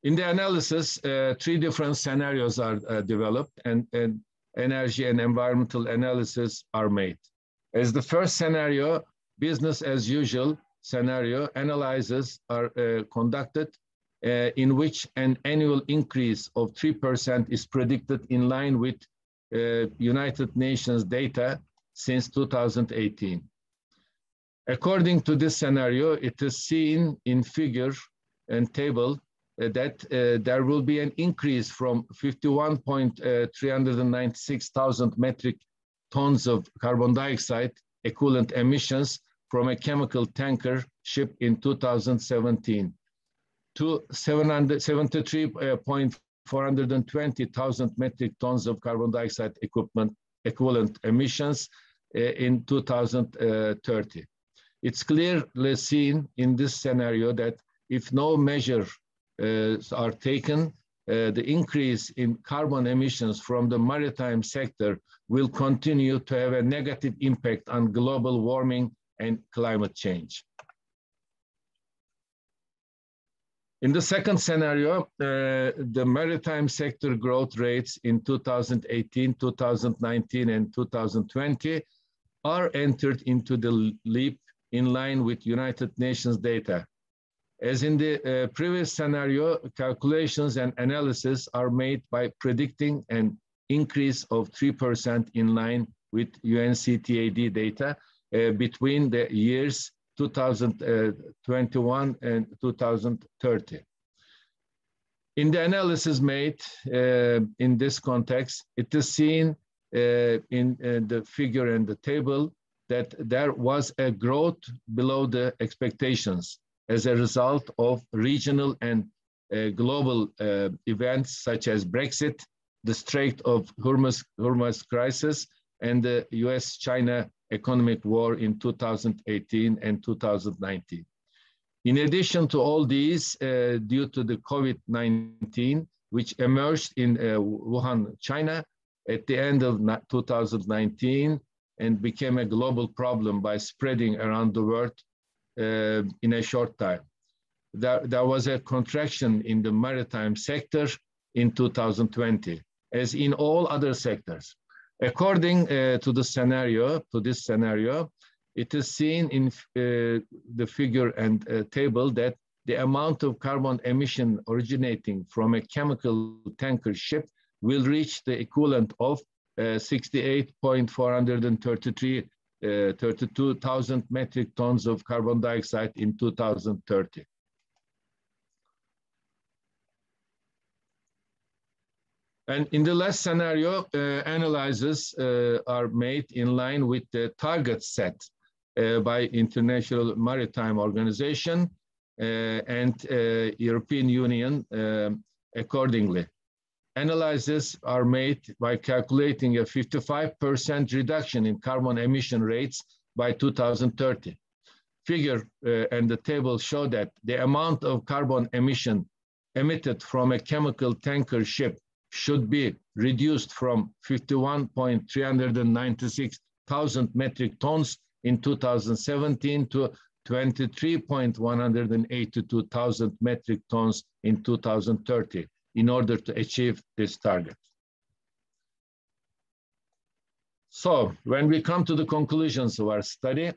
In the analysis, three different scenarios are developed and energy and environmental analysis are made. As the first scenario, business as usual scenario analyses are conducted in which an annual increase of 3% is predicted in line with United Nations data since 2018. According to this scenario, it is seen in figure and table that there will be an increase from 51.396 thousand metric tons of carbon dioxide equivalent emissions from a chemical tanker ship in 2017 to 73.420 thousand metric tons of carbon dioxide equivalent emissions in 2030. It's clearly seen in this scenario that if no measures are taken, the increase in carbon emissions from the maritime sector will continue to have a negative impact on global warming and climate change. In the second scenario, the maritime sector growth rates in 2018, 2019, and 2020 are entered into the leap in line with United Nations data. As in the previous scenario, calculations and analysis are made by predicting an increase of 3% in line with UNCTAD data between the years 2021 and 2030. In the analysis made in this context, it is seen in the figure and the table that there was a growth below the expectations as a result of regional and global events such as Brexit, the Strait of Hormuz crisis, and the US-China economic war in 2018 and 2019. In addition to all these, due to the COVID-19, which emerged in Wuhan, China, at the end of 2019 and became a global problem by spreading around the world in a short time. There was a contraction in the maritime sector in 2020, as in all other sectors. According to this scenario, it is seen in the figure and table that the amount of carbon emission originating from a chemical tanker ship will reach the equivalent of 32,000 metric tons of carbon dioxide in 2030. And in the last scenario, analyses are made in line with the targets set by International Maritime Organization and European Union accordingly. Analyses are made by calculating a 55% reduction in carbon emission rates by 2030. Figure and the table show that the amount of carbon emission emitted from a chemical tanker ship should be reduced from 51.396 thousand metric tons in 2017 to 23.182 thousand metric tons in 2030 in order to achieve this target. So when we come to the conclusions of our study,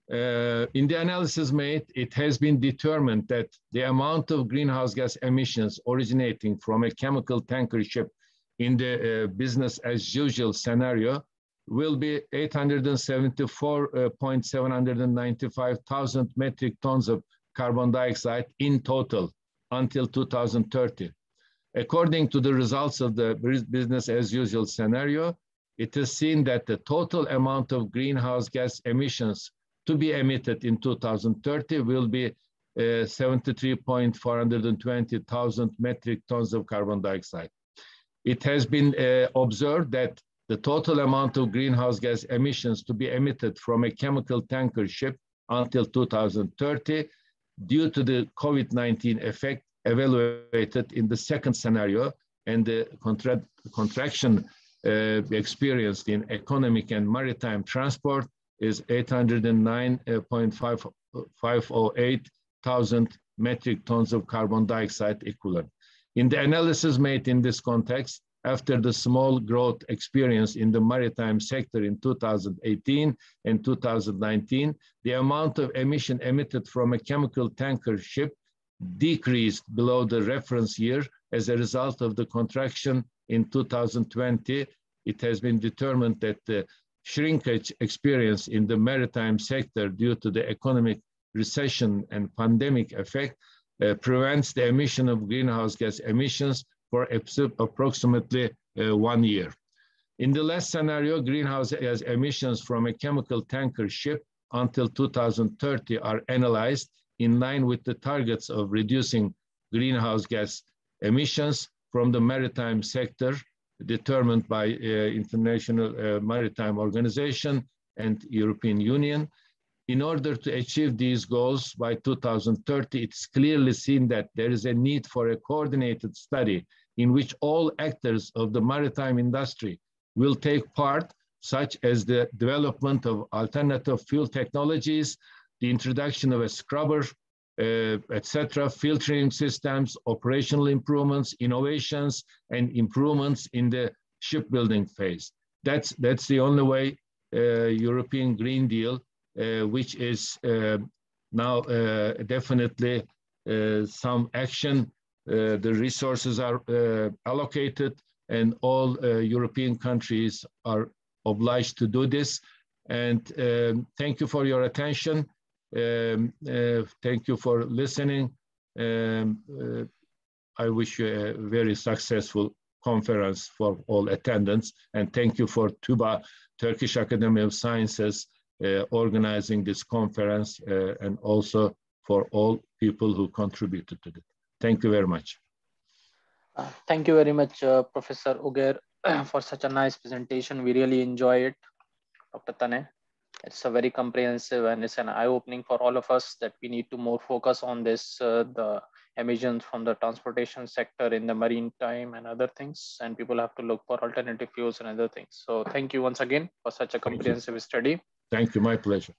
in the analysis made, it has been determined that the amount of greenhouse gas emissions originating from a chemical tanker ship in the business as usual scenario will be 874.795 thousand metric tons of carbon dioxide in total until 2030. According to the results of the business as usual scenario, it is seen that the total amount of greenhouse gas emissions to be emitted in 2030 will be 73.420 thousand metric tons of carbon dioxide. It has been observed that the total amount of greenhouse gas emissions to be emitted from a chemical tanker ship until 2030 due to the COVID-19 effect evaluated in the second scenario and the contraction experienced in economic and maritime transport is 809.508 thousand metric tons of carbon dioxide equivalent. In the analysis made in this context, after the small growth experienced in the maritime sector in 2018 and 2019, the amount of emission emitted from a chemical tanker ship decreased below the reference year as a result of the contraction in 2020. It has been determined that the shrinkage experienced in the maritime sector due to the economic recession and pandemic effect prevents the emission of greenhouse gas emissions for approximately 1 year. In the last scenario, greenhouse gas emissions from a chemical tanker ship until 2030 are analyzed in line with the targets of reducing greenhouse gas emissions from the maritime sector determined by International Maritime Organization and European Union. In order to achieve these goals by 2030, it's clearly seen that there is a need for a coordinated study in which all actors of the maritime industry will take part, such as the development of alternative fuel technologies, the introduction of a scrubber, etc., filtering systems, operational improvements, innovations, and improvements in the shipbuilding phase. That's the only way European Green Deal, which is now definitely some action. The resources are allocated and all European countries are obliged to do this. And thank you for your attention. Thank you for listening. I wish you a very successful conference for all attendants. And thank you for TÜBA, Turkish Academy of Sciences, organizing this conference and also for all people who contributed to it. Thank you very much. Thank you very much, Professor Uger, for such a nice presentation. We really enjoy it, Dr. Tane. It's a very comprehensive and it's an eye-opening for all of us that we need to more focus on this, the emissions from the transportation sector in the maritime and other things, and people have to look for alternative fuels and other things. So thank you once again for such a comprehensive study. Thank you, my pleasure.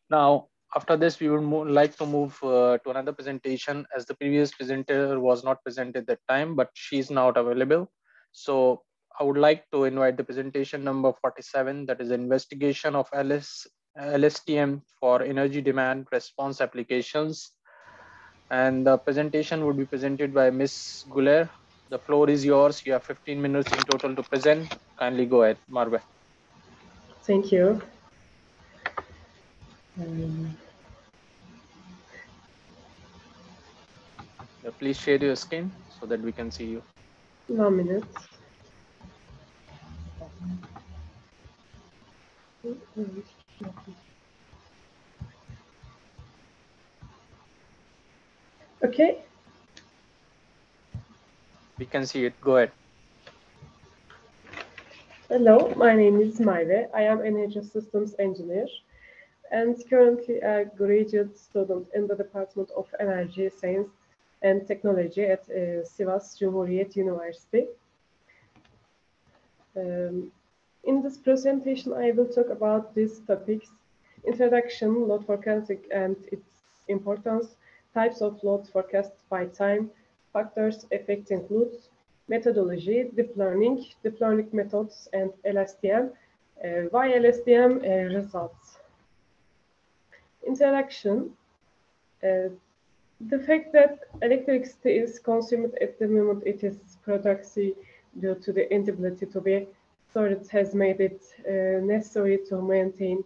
Now, after this, we would like to move to another presentation, as the previous presenter was not present at that time, but she's not available. So I would like to invite the presentation number 47, that is investigation of LSTM for energy demand response applications. And the presentation would be presented by Ms. Guler. The floor is yours. You have 15 minutes in total to present. Kindly go ahead, Marve. Thank you. Please share your screen so that we can see you. 1 minute. Okay. We can see it. Go ahead. Hello, my name is Mayve. I am Energy Systems Engineer and currently a graduate student in the Department of Energy Science and Technology at Sivas Cumhuriyet University. In this presentation, I will talk about these topics: introduction, load forecasting and its importance, types of load forecast by time, factors affecting loads, methodology, deep learning methods, and LSTM, why LSTM results. Introduction. The fact that electricity is consumed at the moment it is produced due to the inability to be stored has made it necessary to maintain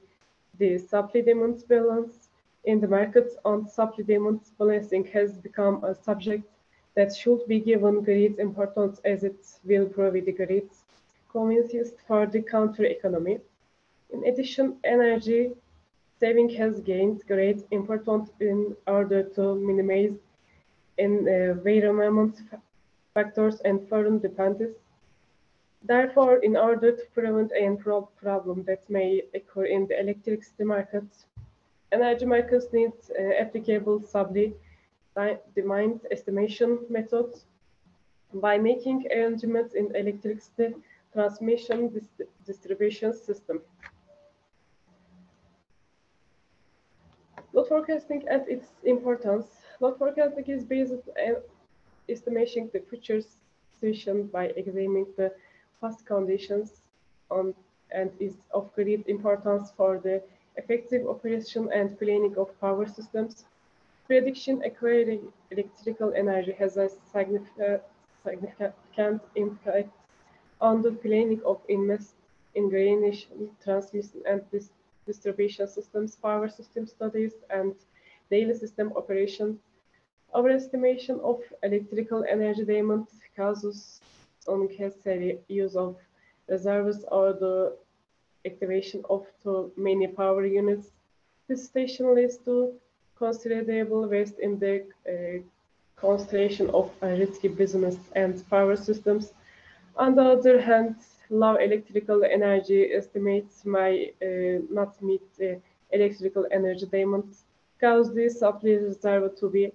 the supply-demand balance in the markets, and supply-demand balancing has become a subject that should be given great importance as it will provide great convenience for the country economy. In addition, energy saving has gained great importance in order to minimize environment factors and foreign dependence. Therefore, in order to prevent any problem that may occur in the electricity market, Energy markets need applicable supply-demand estimation methods by making arrangements in electricity transmission distribution system. Load forecasting and its importance. Load forecasting is based on estimating the future situation by examining the past conditions and is of great importance for the effective operation and planning of power systems. Prediction acquiring electrical energy has a significant impact on the planning of ingranation, transmission, and distribution systems, power system studies, and daily system operations. Overestimation of electrical energy demand causes unnecessary use of reserves or the activation of too many power units. This situation leads to considerable waste in the constellation of risky business and power systems. On the other hand, low electrical energy estimates may not meet the electrical energy demand, cause the supply reserve to be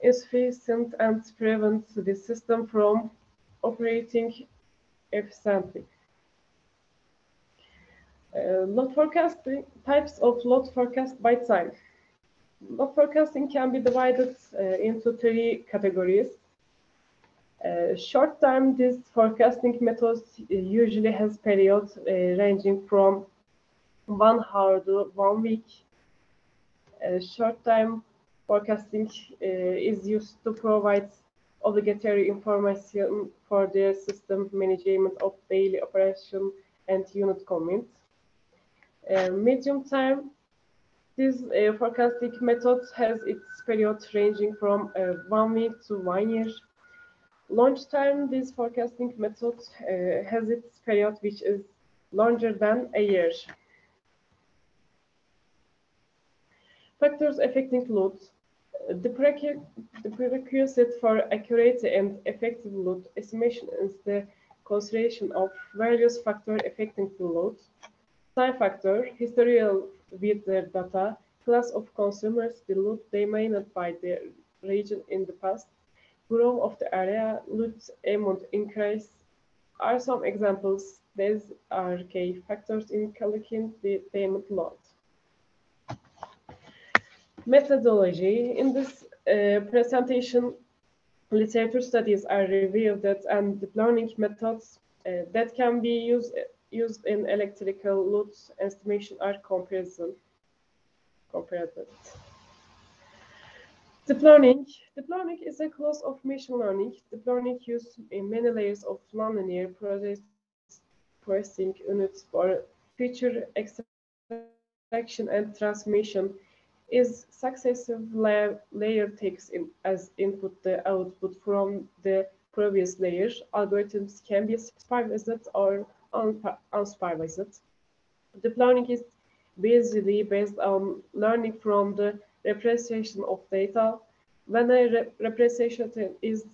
insufficient and prevent the system from operating efficiently. Load forecasting, types of load forecast by time. Load forecasting can be divided into three categories. Short-term, this forecasting method usually has periods ranging from 1 hour to 1 week. Short-term forecasting is used to provide obligatory information for the system management of daily operation and unit commits. Medium-term, this forecasting method has its period ranging from 1 week to 1 year. Long-term, this forecasting method has its period which is longer than a year. Factors affecting load. The prerequisite for accurate and effective load estimation is the consideration of various factors affecting the load. Time factor, historical with the data, class of consumers, the load demanded by the region in the past, growth of the area, load amount increase are some examples. These are key factors in calculating the payment load. Methodology. In this presentation, literature studies are reviewed and deep learning methods that can be used in electrical load estimation are compared. Deep learning. Deep learning is a class of machine learning. Deep learning uses many layers of nonlinear processing units for feature extraction and transmission. Is successive layer takes in as input the output from the previous layer. Algorithms can be supervised or unsupervised. Deep learning is basically based on learning from the representation of data. When a representation is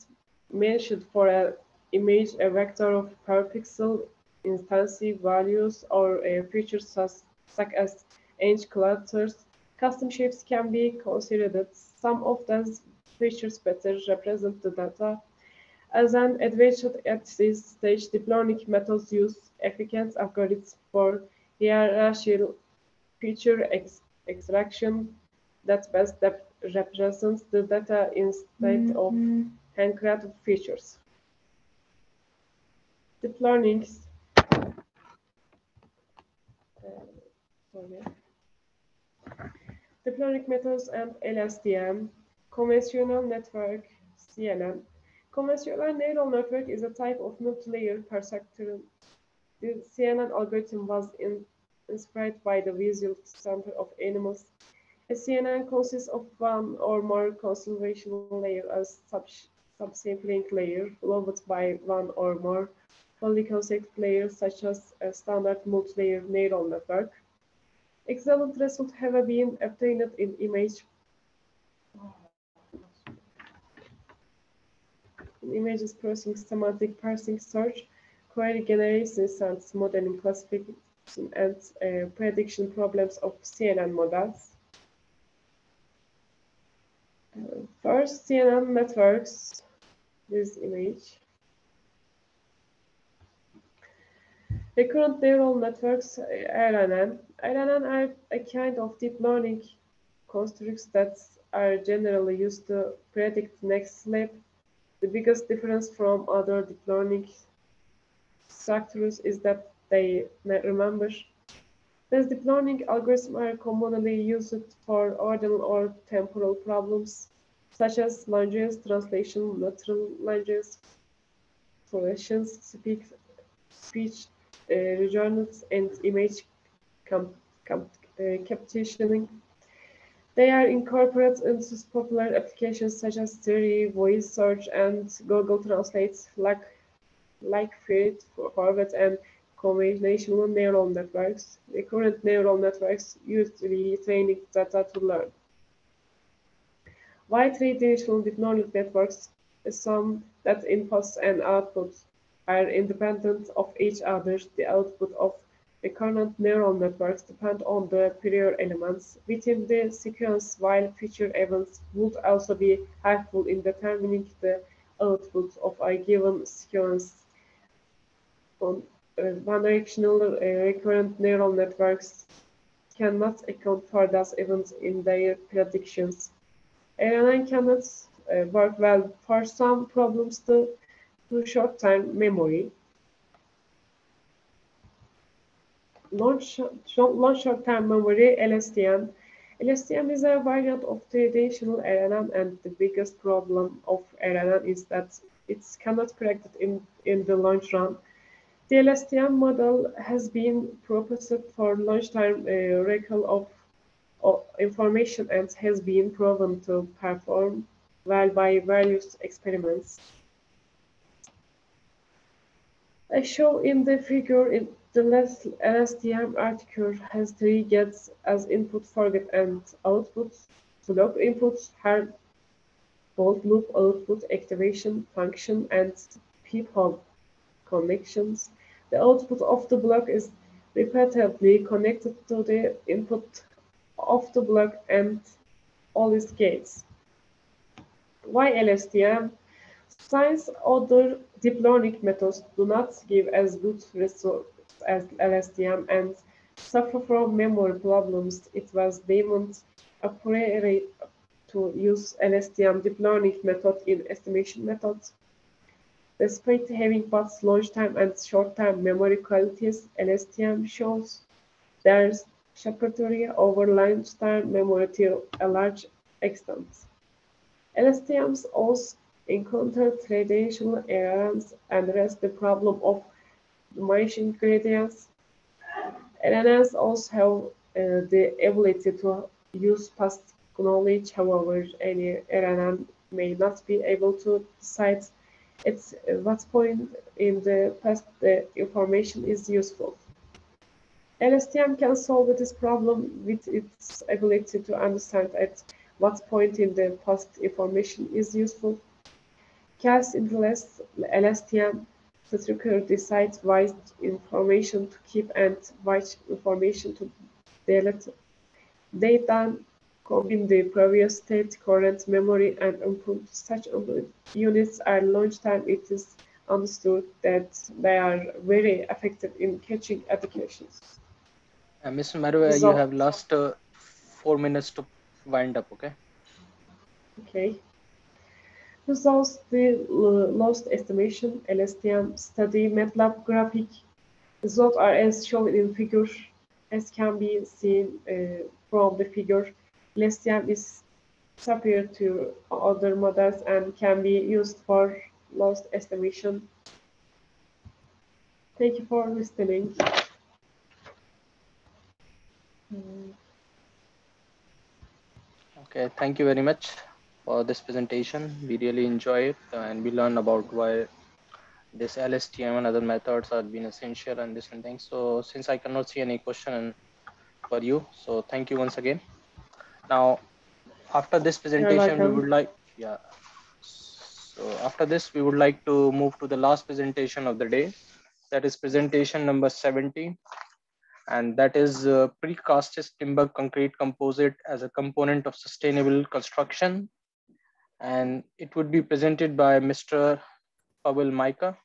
mentioned for an image, a vector of per pixel intensity values or features such as edge clusters, custom shapes can be considered. Some of those features better represent the data. As an advantage at this stage, deep learning methods use efficient algorithms for hierarchical feature extraction that best represents the data instead of handcrafted features. Deep learning. Deep learning methods and LSTM. Convolutional network, CNN. Convolutional neural network is a type of multi-layer perceptron. The CNN algorithm was inspired by the visual center of animals. A CNN consists of one or more convolutional layers as subsampling layer, followed by one or more fully consecutive layers, such as a standard multi-layer neural network. Excellent results have been obtained in image images processing, semantic parsing, search, query generation, science, modeling, classification, and prediction problems of CNN models. First, CNN networks, this image. Recurrent neural networks, RNN. RNN are a kind of deep learning constructs that are generally used to predict next sleep. The biggest difference from other deep learning structures is that they remember. These deep learning algorithms are commonly used for ordinal or temporal problems, such as languages, translation, natural languages, translations, speech regions, and image captioning. They are incorporated into popular applications such as Siri, voice search, and Google Translate, like feed forward and convolutional neural networks. Recurrent neural networks use training data to learn. Why three-dimensional deep learning networks assume that inputs and outputs are independent of each other. The output of recurrent neural networks depend on the prior elements within the sequence, while future events would also be helpful in determining the output of a given sequence. One-directional recurrent neural networks cannot account for those events in their predictions. RNN cannot work well for some problems due to short-term memory. Long-short-term memory, LSTM. LSTM is a variant of traditional RNN, and the biggest problem of RNN is that it cannot predict in the long run. The Lstm model has been proposed for long-term recall of information and has been proven to perform well by various experiments. As shown in the figure, the LSTM architecture has three gates as input, forget, and output. Block inputs have both loop output activation function and peephole connections. The output of the block is repeatedly connected to the input of the block and all its gates. Why LSTM? Since other deep learning methods do not give as good results as LSTM and suffer from memory problems, it was deemed appropriate to use LSTM deep learning method in estimation methods. Despite having both long-term and short-term memory qualities, LSTM shows their superiority over long-term memory to a large extent. LSTMs also encounter traditional errors and address the problem of diminishing gradients. RNNs also have the ability to use past knowledge. However, any RNN may not be able to decide at what point in the past the information is useful. LSTM can solve this problem with its ability to understand at what point in the past information is useful. Cast in the LSTM, the structure decides which information to keep and which information to delete. They then combine the previous state, current memory, and input. Such units are long-term. It is understood that they are very effective in catching applications. Mr. Marwa, you have last 4 minutes to wind up, okay? Okay. Results, the lost estimation, LSTM study, MATLAB graphic. Results are as shown in figure. As can be seen from the figure, LSTM is superior to other models and can be used for lost estimation. Thank you for listening. Okay, thank you very much for this presentation. We really enjoy it and we learn about why this LSTM and other methods are being essential and different things. So since I cannot see any question for you, so thank you once again. Now, after this presentation, we would like, so after this, we would like to move to the last presentation of the day. That is presentation number 70. And that is precast timber concrete composite as a component of sustainable construction. and it would be presented by Mr. Pavel Maika.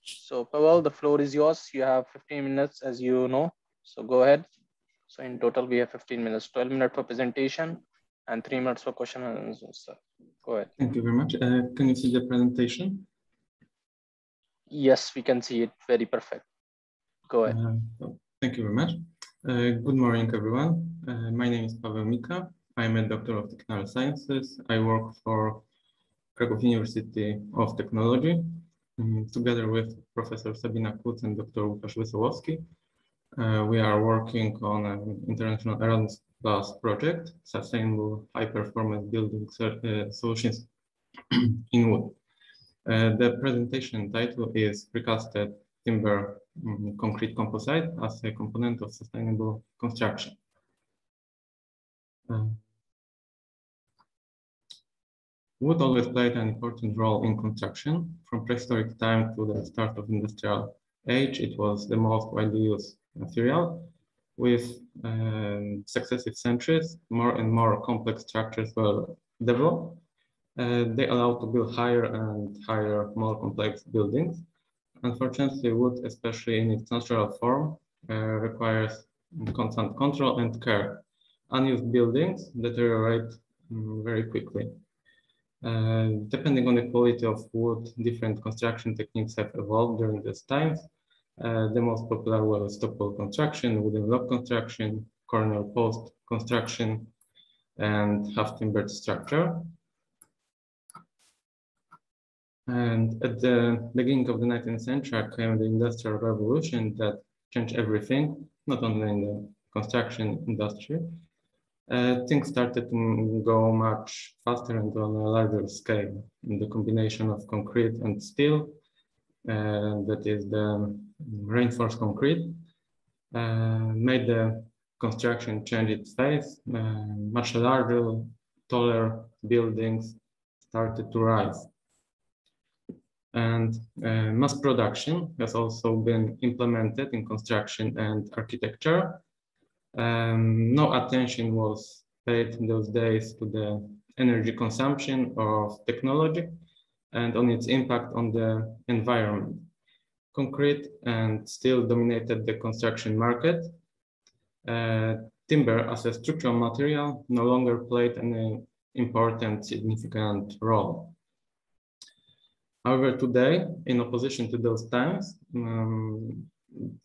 So Pavel, the floor is yours. You have 15 minutes, as you know, so go ahead. So in total, we have 15 minutes, 12 minutes for presentation and 3 minutes for question and answer. Go ahead. Thank you very much. Can you see the presentation? Yes, we can see it. Very perfect. Go ahead. Thank you very much. Good morning, everyone. My name is Pavel Mika. I'm a doctor of technical sciences. I work for Krakow University of Technology, together with Professor Sabina Kuc and Dr. Łukasz Wesołowski. We are working on an international Erasmus Plus project, sustainable high-performance building solutions in wood. The presentation title is Precasted Timber Concrete Composite as a component of sustainable construction. Wood always played an important role in construction. From prehistoric time to the start of industrial age, it was the most widely used material. With successive centuries, more and more complex structures were developed. They allow to build higher and higher, more complex buildings. Unfortunately, wood, especially in its natural form, requires constant control and care. Unused buildings deteriorate very quickly. Depending on the quality of wood, different construction techniques have evolved during this time. The most popular was stop-wall construction, wooden block construction, corner post construction, and half-timbered structure. And at the beginning of the 19th century came the Industrial Revolution that changed everything, not only in the construction industry. Things started to go much faster and on a larger scale. In the combination of concrete and steel, that is the reinforced concrete, made the construction change its phase. Much larger, taller buildings started to rise. And mass production has also been implemented in construction and architecture. No attention was paid in those days to the energy consumption of technology and on its impact on the environment. Concrete and steel dominated the construction market. Timber as a structural material no longer played an important, significant role. However, today, in opposition to those times,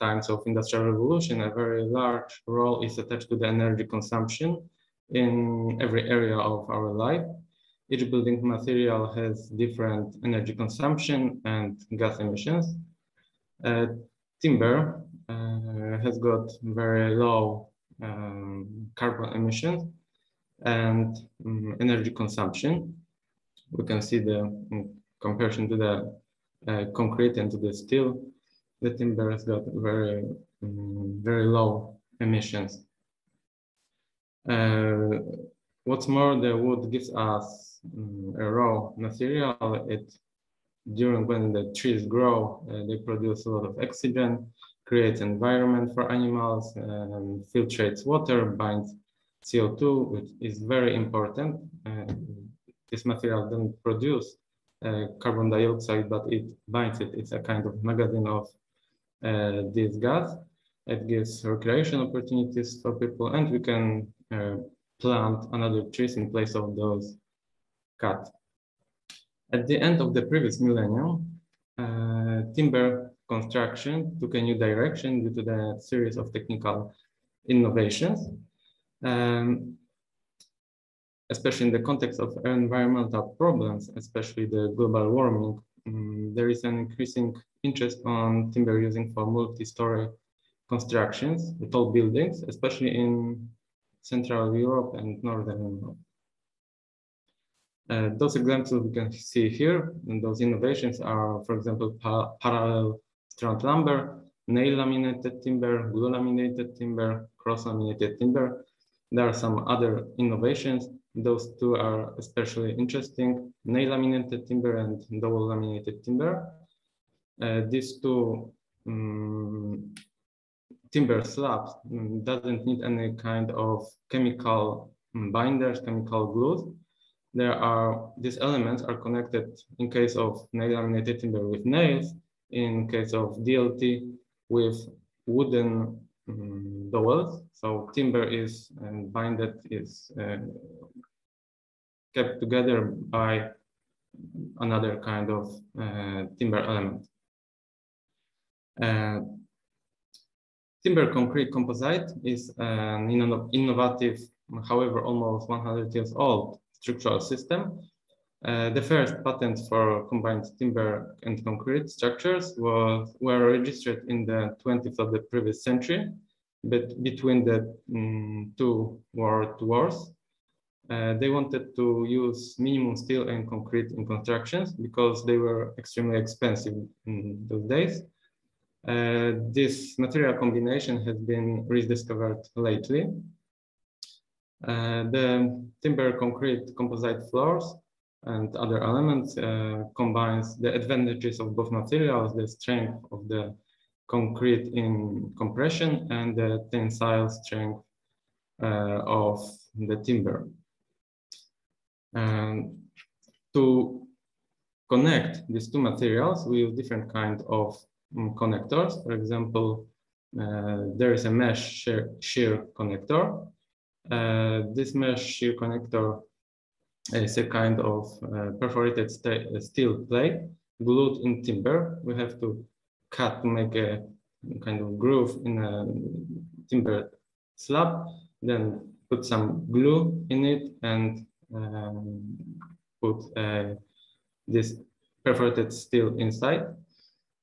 times of Industrial Revolution, a very large role is attached to the energy consumption in every area of our life. Each building material has different energy consumption and gas emissions. Timber has got very low carbon emissions and energy consumption. We can see the comparison to the concrete and to the steel, the timber has got very, very low emissions. What's more, the wood gives us a raw material. During when the trees grow, they produce a lot of oxygen, creates environment for animals, filtrates water, binds CO2, which is very important. This material doesn't produce carbon dioxide, but it binds it. It's a kind of magazine of this gas. It gives recreation opportunities for people, and we can plant another trees in place of those cut. At the end of the previous millennium, timber construction took a new direction due to the series of technical innovations. Especially in the context of environmental problems, especially the global warming, there is an increasing interest on timber using for multi-story constructions, tall buildings, especially in Central Europe and Northern Europe. Those examples we can see here, and those innovations are, for example, parallel strand lumber, nail laminated timber, glue laminated timber, cross laminated timber. There are some other innovations. Those two are especially interesting, nail laminated timber and double laminated timber. These two timber slabs doesn't need any kind of chemical binders, chemical glues. these elements are connected in case of nail-laminated timber with nails, in case of DLT with wooden dowels. So timber is kept together by another kind of timber element. Timber concrete composite is an innovative, however, almost 100 years old structural system. The first patents for combined timber and concrete structures were registered in the 20th of the previous century, but between the two world wars. They wanted to use minimum steel and concrete in constructions because they were extremely expensive in those days. This material combination has been rediscovered lately. The timber concrete composite floors and other elements combines the advantages of both materials, the strength of the concrete in compression and the tensile strength of the timber. To connect these two materials, we use different kinds of connectors. For example, there is a mesh shear connector. This mesh shear connector is a kind of perforated steel plate glued in timber. We have to cut to make a kind of groove in a timber slab, then put some glue in it and put this perforated steel inside,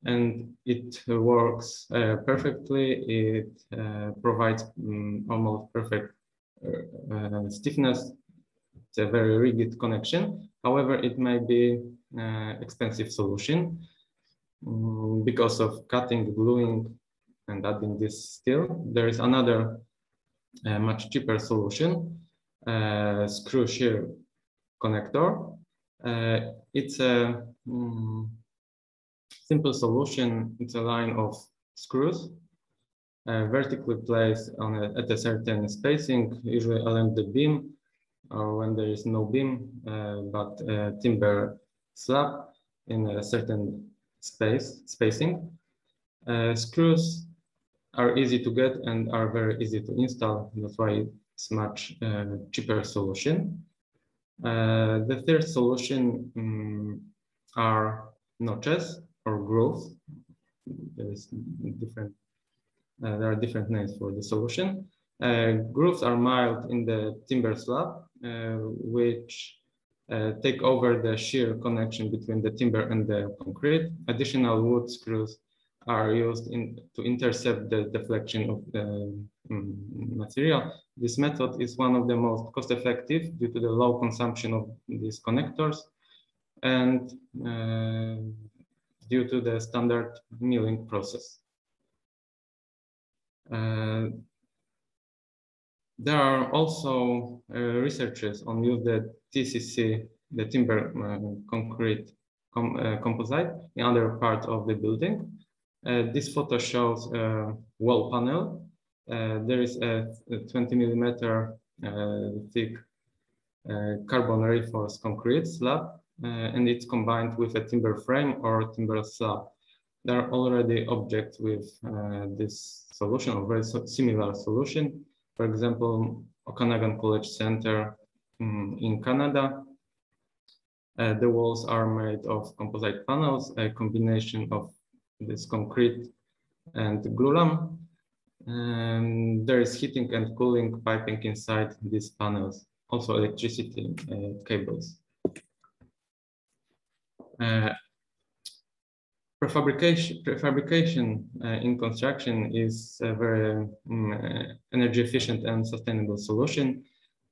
and it works perfectly. It provides almost perfect stiffness. It's a very rigid connection. However, it may be expensive solution because of cutting, gluing, and adding this steel. There is another much cheaper solution, screw shear connector. It's a simple solution. It's a line of screws vertically placed at a certain spacing, usually along the beam, or when there is no beam, but a timber slab in a certain spacing. Screws are easy to get and are very easy to install. That's why it's much cheaper solution. The third solution are notches or grooves. There are different names for the solution. Grooves are mild in the timber slab, which take over the shear connection between the timber and the concrete. Additional wood screws are used to intercept the deflection of the material. This method is one of the most cost-effective due to the low consumption of these connectors and due to the standard milling process. There are also researchers on use the TCC, the timber concrete composite, in other parts of the building. This photo shows a wall panel. There is a 20 millimeter thick carbon reinforced concrete slab, and it's combined with a timber frame or timber slab. There are already objects with this solution or very similar solution. For example, Okanagan College Center in Canada. The walls are made of composite panels, a combination of this concrete and glulam. There is heating and cooling piping inside these panels, also electricity cables. Prefabrication in construction is a very energy efficient and sustainable solution.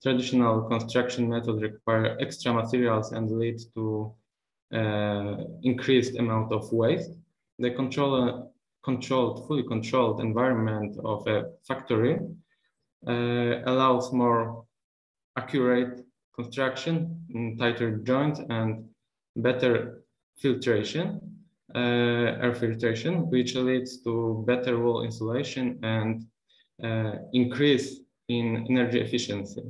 Traditional construction methods require extra materials and lead to increased amount of waste. The fully controlled environment of a factory allows more accurate construction, tighter joints, and better filtration, air filtration, which leads to better wall insulation and increase in energy efficiency.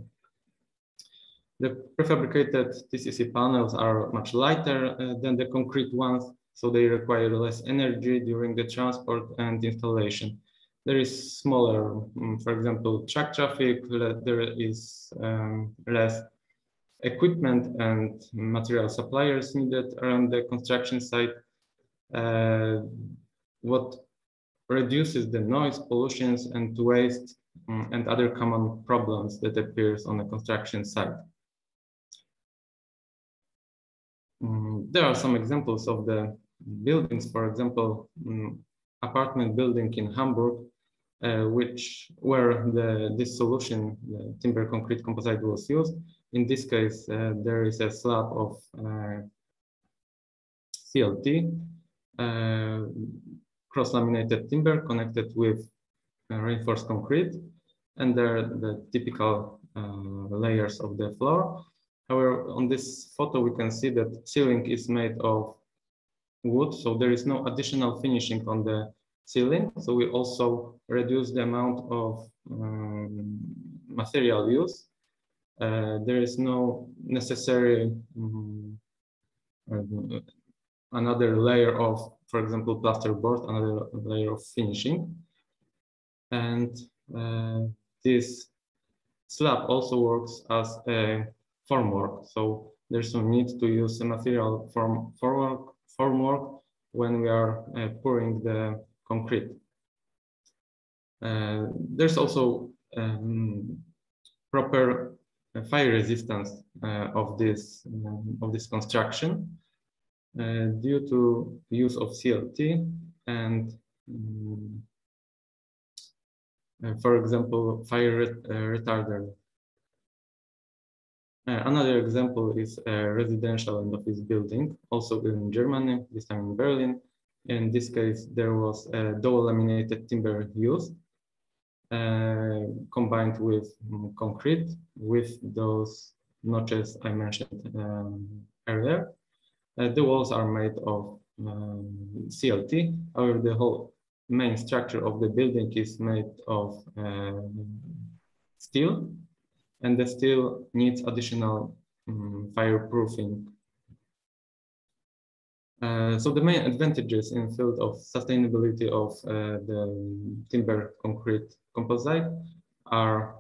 The prefabricated TCC panels are much lighter than the concrete ones, so they require less energy during the transport and installation. There is smaller, for example, truck traffic, there is less equipment and material suppliers needed around the construction site. What reduces the noise, pollutions, and waste and other common problems that appears on a construction site. There are some examples of the buildings, for example, apartment building in Hamburg, where this solution, the timber concrete composite, was used. In this case, there is a slab of CLT, cross-laminated timber connected with reinforced concrete, and there are the typical layers of the floor. However, on this photo, we can see that ceiling is made of wood, so there is no additional finishing on the ceiling. So we also reduce the amount of material use. There is no necessary another layer of, for example, plasterboard, another layer of finishing. And this slab also works as a formwork. So there's no need to use the material formwork when we are pouring the concrete. There's also proper fire resistance of this construction due to use of CLT and for example, fire retarder. Another example is a residential and office building, also in Germany, this time in Berlin. In this case, there was a double laminated timber used, combined with concrete, with those notches I mentioned earlier. The walls are made of CLT, however, the whole main structure of the building is made of steel, and the steel needs additional fireproofing. So the main advantages in the field of sustainability of the timber concrete composite are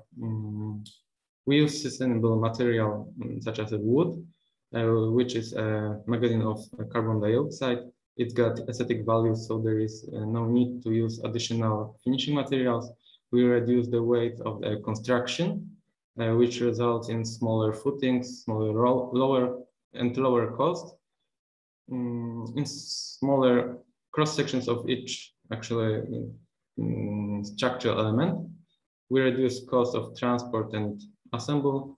we use sustainable material such as wood, which is a magazine of carbon dioxide. It's got aesthetic values, so there is no need to use additional finishing materials. We reduce the weight of the construction, which results in smaller footings, lower cost, in smaller cross sections of each actually structural element. We reduce cost of transport and assemble.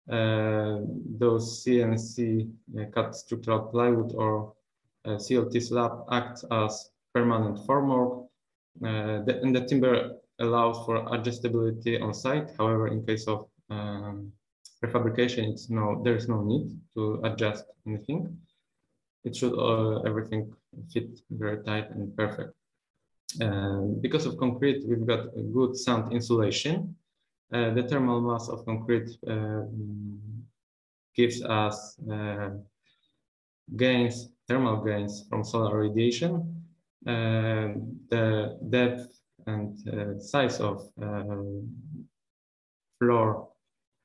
Those CNC cut structural plywood or CLT slab acts as permanent formwork, and the timber allows for adjustability on site. However, in case of prefabrication, there is no need to adjust anything. It should everything fit very tight and perfect. Because of concrete, we've got a good sound insulation. The thermal mass of concrete gives us thermal gains from solar radiation. The depth and size of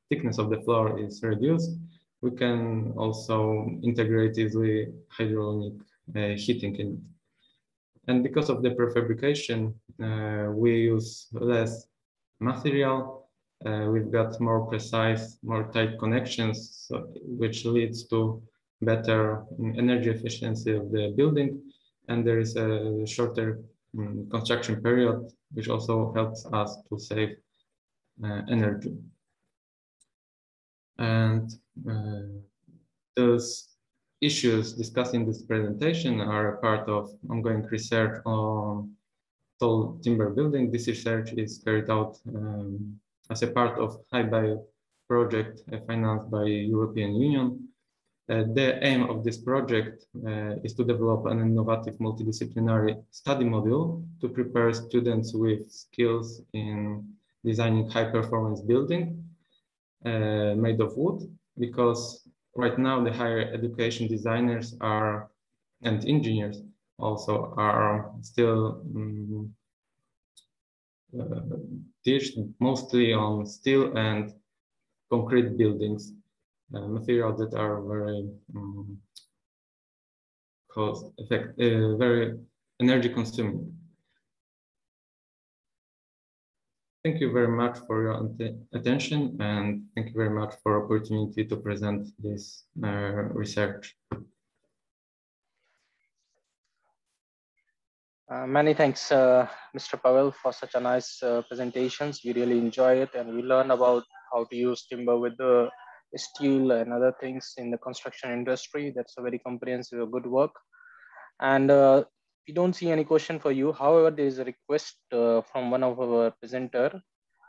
thickness of the floor is reduced. We can also integrate easily hydraulic heating in it. And because of the prefabrication, we use less material. We've got more precise, more tight connections, which leads to better energy efficiency of the building. And there is a shorter construction period, which also helps us to save energy. And those issues discussed in this presentation are a part of ongoing research on tall timber building. This research is carried out as a part of high-value project financed by European Union. The aim of this project is to develop an innovative multidisciplinary study module to prepare students with skills in designing high-performance building made of wood. because right now the higher education designers and engineers also are still teach mostly on steel and concrete buildings, materials that are very very energy consuming. Thank you very much for your attention, and thank you very much for opportunity to present this research. Many thanks, Mr. Pavel, for such a nice presentations. We really enjoy it, and we learn about how to use timber with the steel and other things in the construction industry. That's a very comprehensive, good work. And we don't see any question for you. However, there is a request from one of our presenter.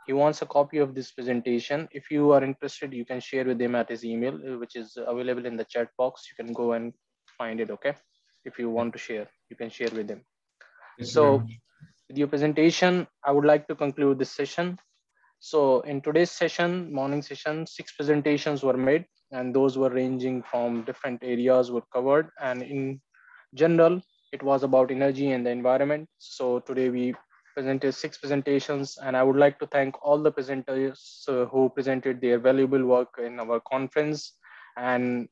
He wants a copy of this presentation. If you are interested, you can share with him at his email, which is available in the chat box. You can go and find it, okay? If you want to share, you can share with him. So with your presentation, I would like to conclude this session. So in today's session, morning session, 6 presentations were made, and those were ranging from different areas were covered. And in general, it was about energy and the environment. So today we presented 6 presentations, and I would like to thank all the presenters who presented their valuable work in our conference. And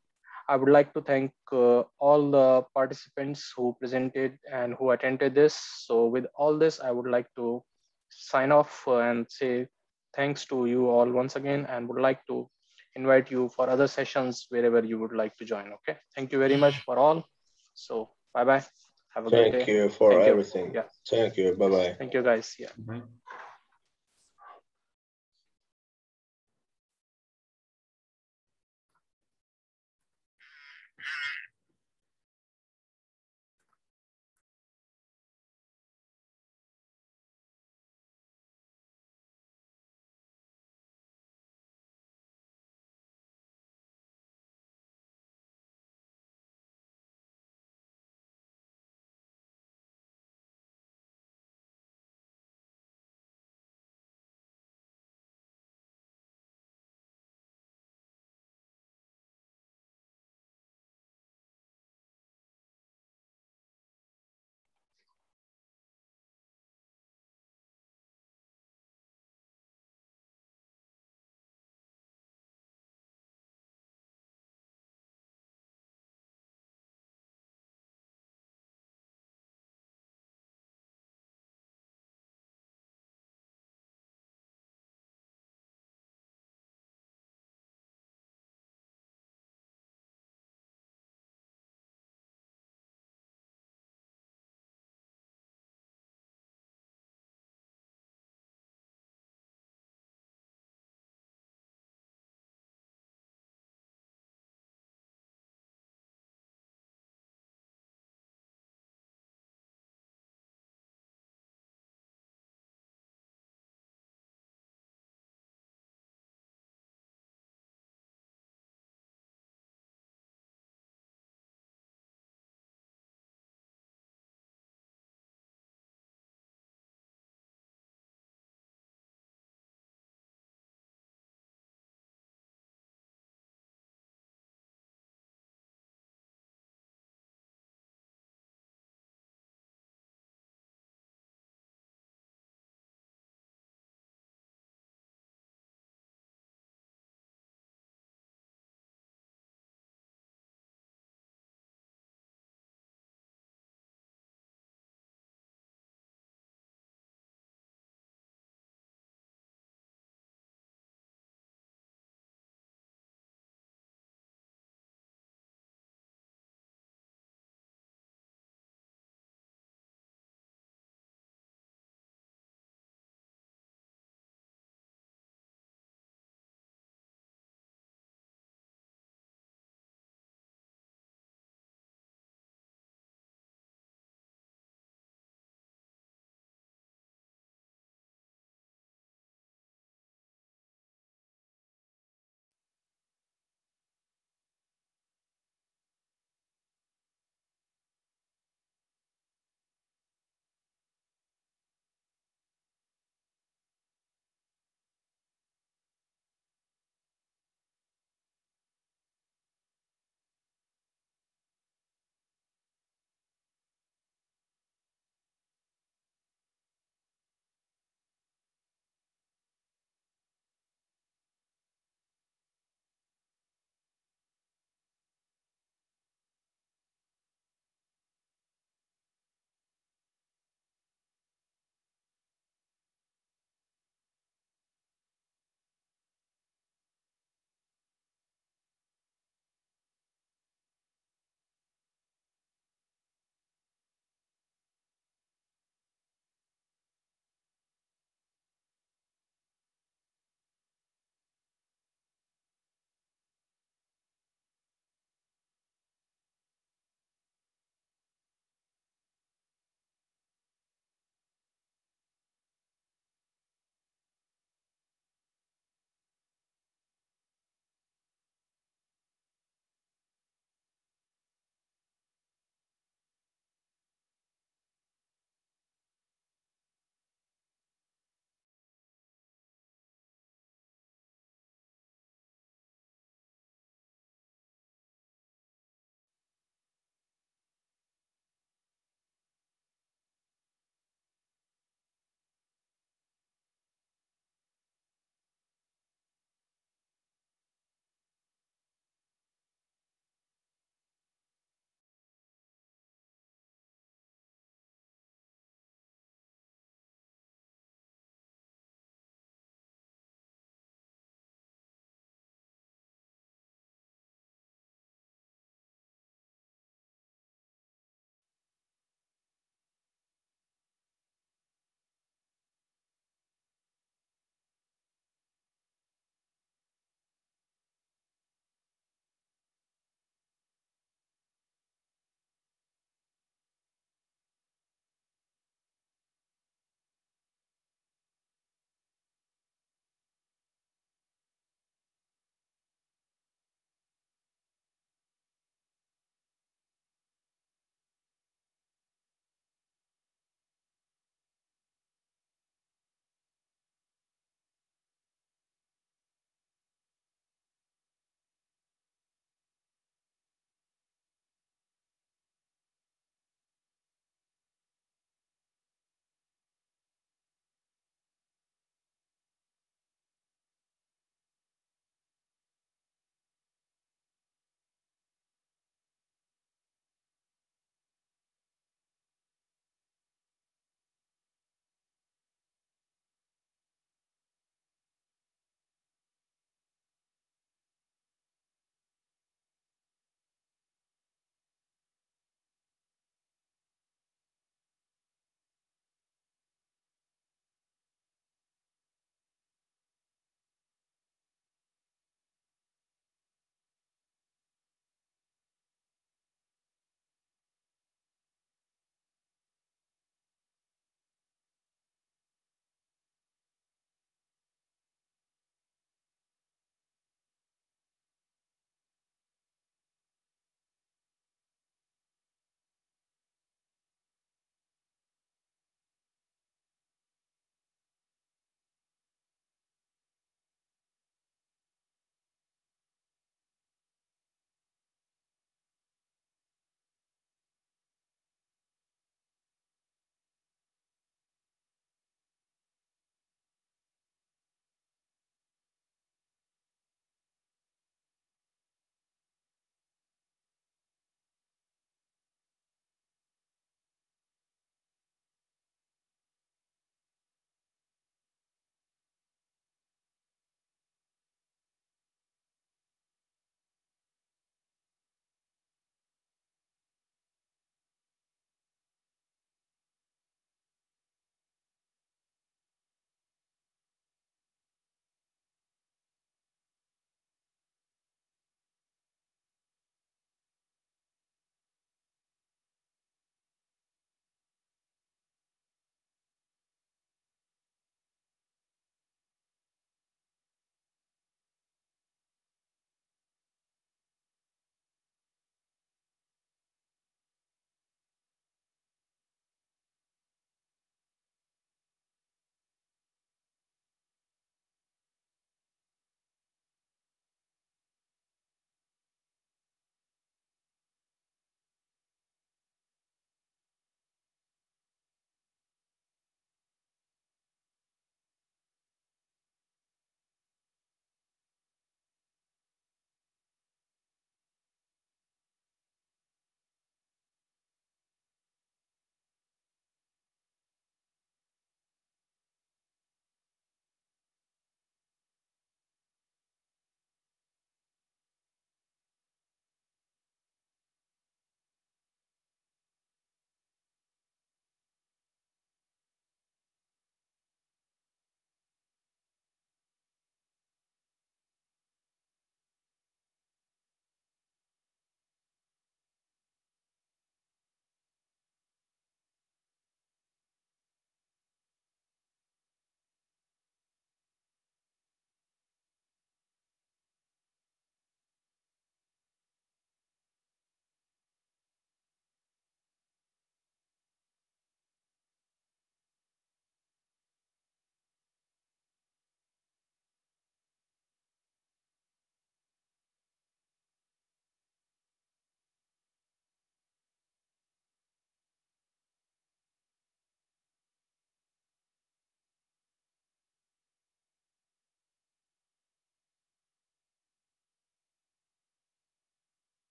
I would like to thank all the participants who presented and who attended this. So with all this, I would like to sign off and say thanks to you all once again, and would like to invite you for other sessions wherever you would like to join. Okay. Thank you very much for all. So bye-bye. Have a good day. Thank you for Thank everything. You. Yeah. Thank you. Bye-bye. Thank you, guys. Yeah. Bye.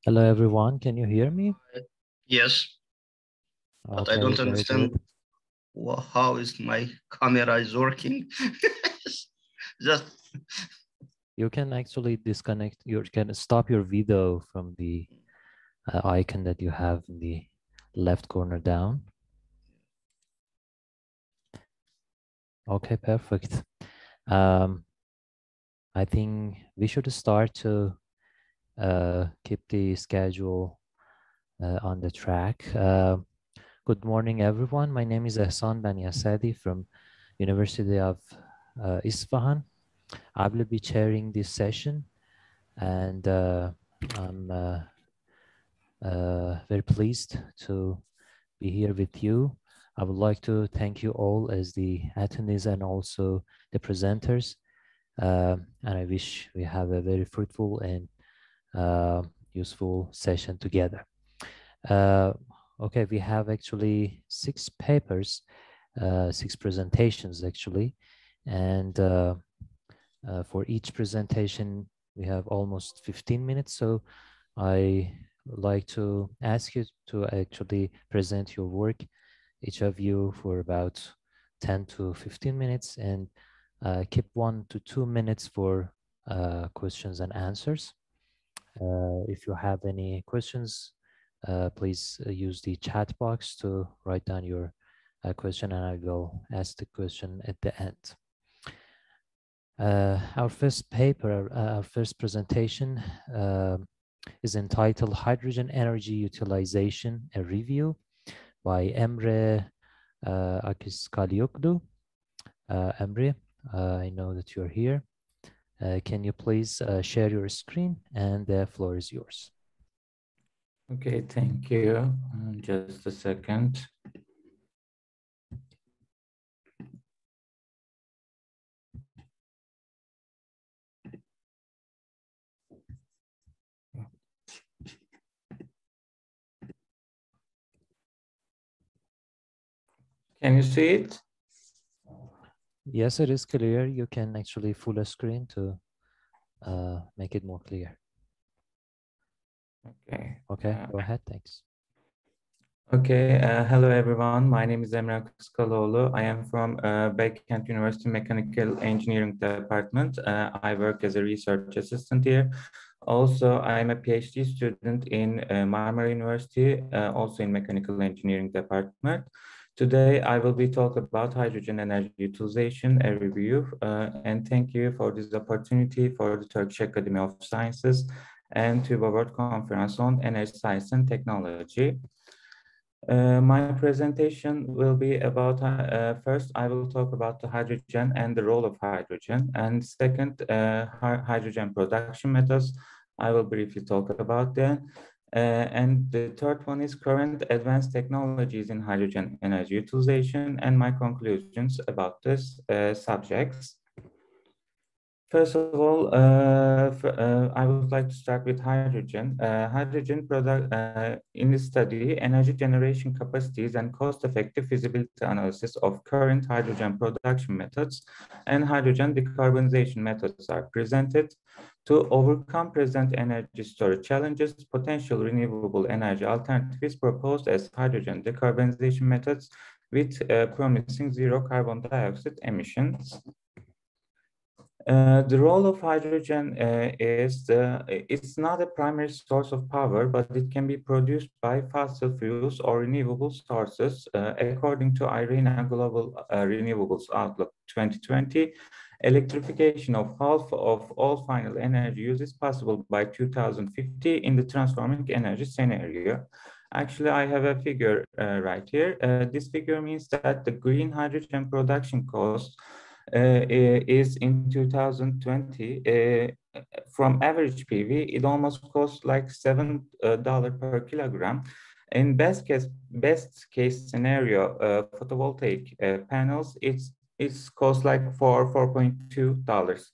Hello, everyone. Can you hear me? Yes, but Okay, I don't very understand good. how is my camera is working. Just You can actually disconnect. You can stop your video from the icon that you have in the left corner down. Okay, perfect. I think we should start to keep the schedule on the track. Good morning, everyone. My name is Ehsan Baniasadi from University of Isfahan. I will be chairing this session, and I'm very pleased to be here with you. I would like to thank you all as the attendees and also the presenters. And I wish we have a very fruitful and useful session together. Okay, we have actually 6 papers, 6 presentations actually, and for each presentation we have almost 15 minutes. So I would like to ask you to actually present your work, each of you, for about 10 to 15 minutes, and keep 1 to 2 minutes for questions and answers. If you have any questions, please use the chat box to write down your question, and I will ask the question at the end. Our first paper, our first presentation is entitled Hydrogen Energy Utilization, a Review by Emre Akiskalioglu. Emre, I know that you're here. Can you please share your screen, and the floor is yours. Okay, thank you. Just a second. Can you see it? Yes, it is clear. You can actually full screen to make it more clear. Okay. Okay, go ahead. Thanks. Okay. Hello, everyone. My name is Emre Akıskaloğlu. I am from Beykent University Mechanical Engineering Department. I work as a research assistant here. Also, I am a PhD student in Marmara University, also in Mechanical Engineering Department. Today, I will be talking about hydrogen energy utilization, a review, and thank you for this opportunity for the Turkish Academy of Sciences and TÜBA World Conference on Energy Science and Technology. My presentation will be about, first, I will talk about the hydrogen and the role of hydrogen, and second, hydrogen production methods. I will briefly talk about them. And the third one is current advanced technologies in hydrogen energy utilization and my conclusions about this subjects. First of all, I would like to start with hydrogen. Hydrogen product in this study, energy generation capacities and cost-effective feasibility analysis of current hydrogen production methods and hydrogen decarbonization methods are presented to overcome present energy storage challenges. Potential renewable energy alternatives proposed as hydrogen decarbonization methods with promising zero carbon dioxide emissions. The role of hydrogen is it's not a primary source of power, but it can be produced by fossil fuels or renewable sources. According to IRENA Global Renewables Outlook 2020, electrification of half of all final energy use is possible by 2050 in the transforming energy scenario. Actually, I have a figure right here. This figure means that the green hydrogen production cost is in 2020 from average PV, it almost costs like $7 per kilogram. In best case scenario, photovoltaic panels, it's cost like $4.2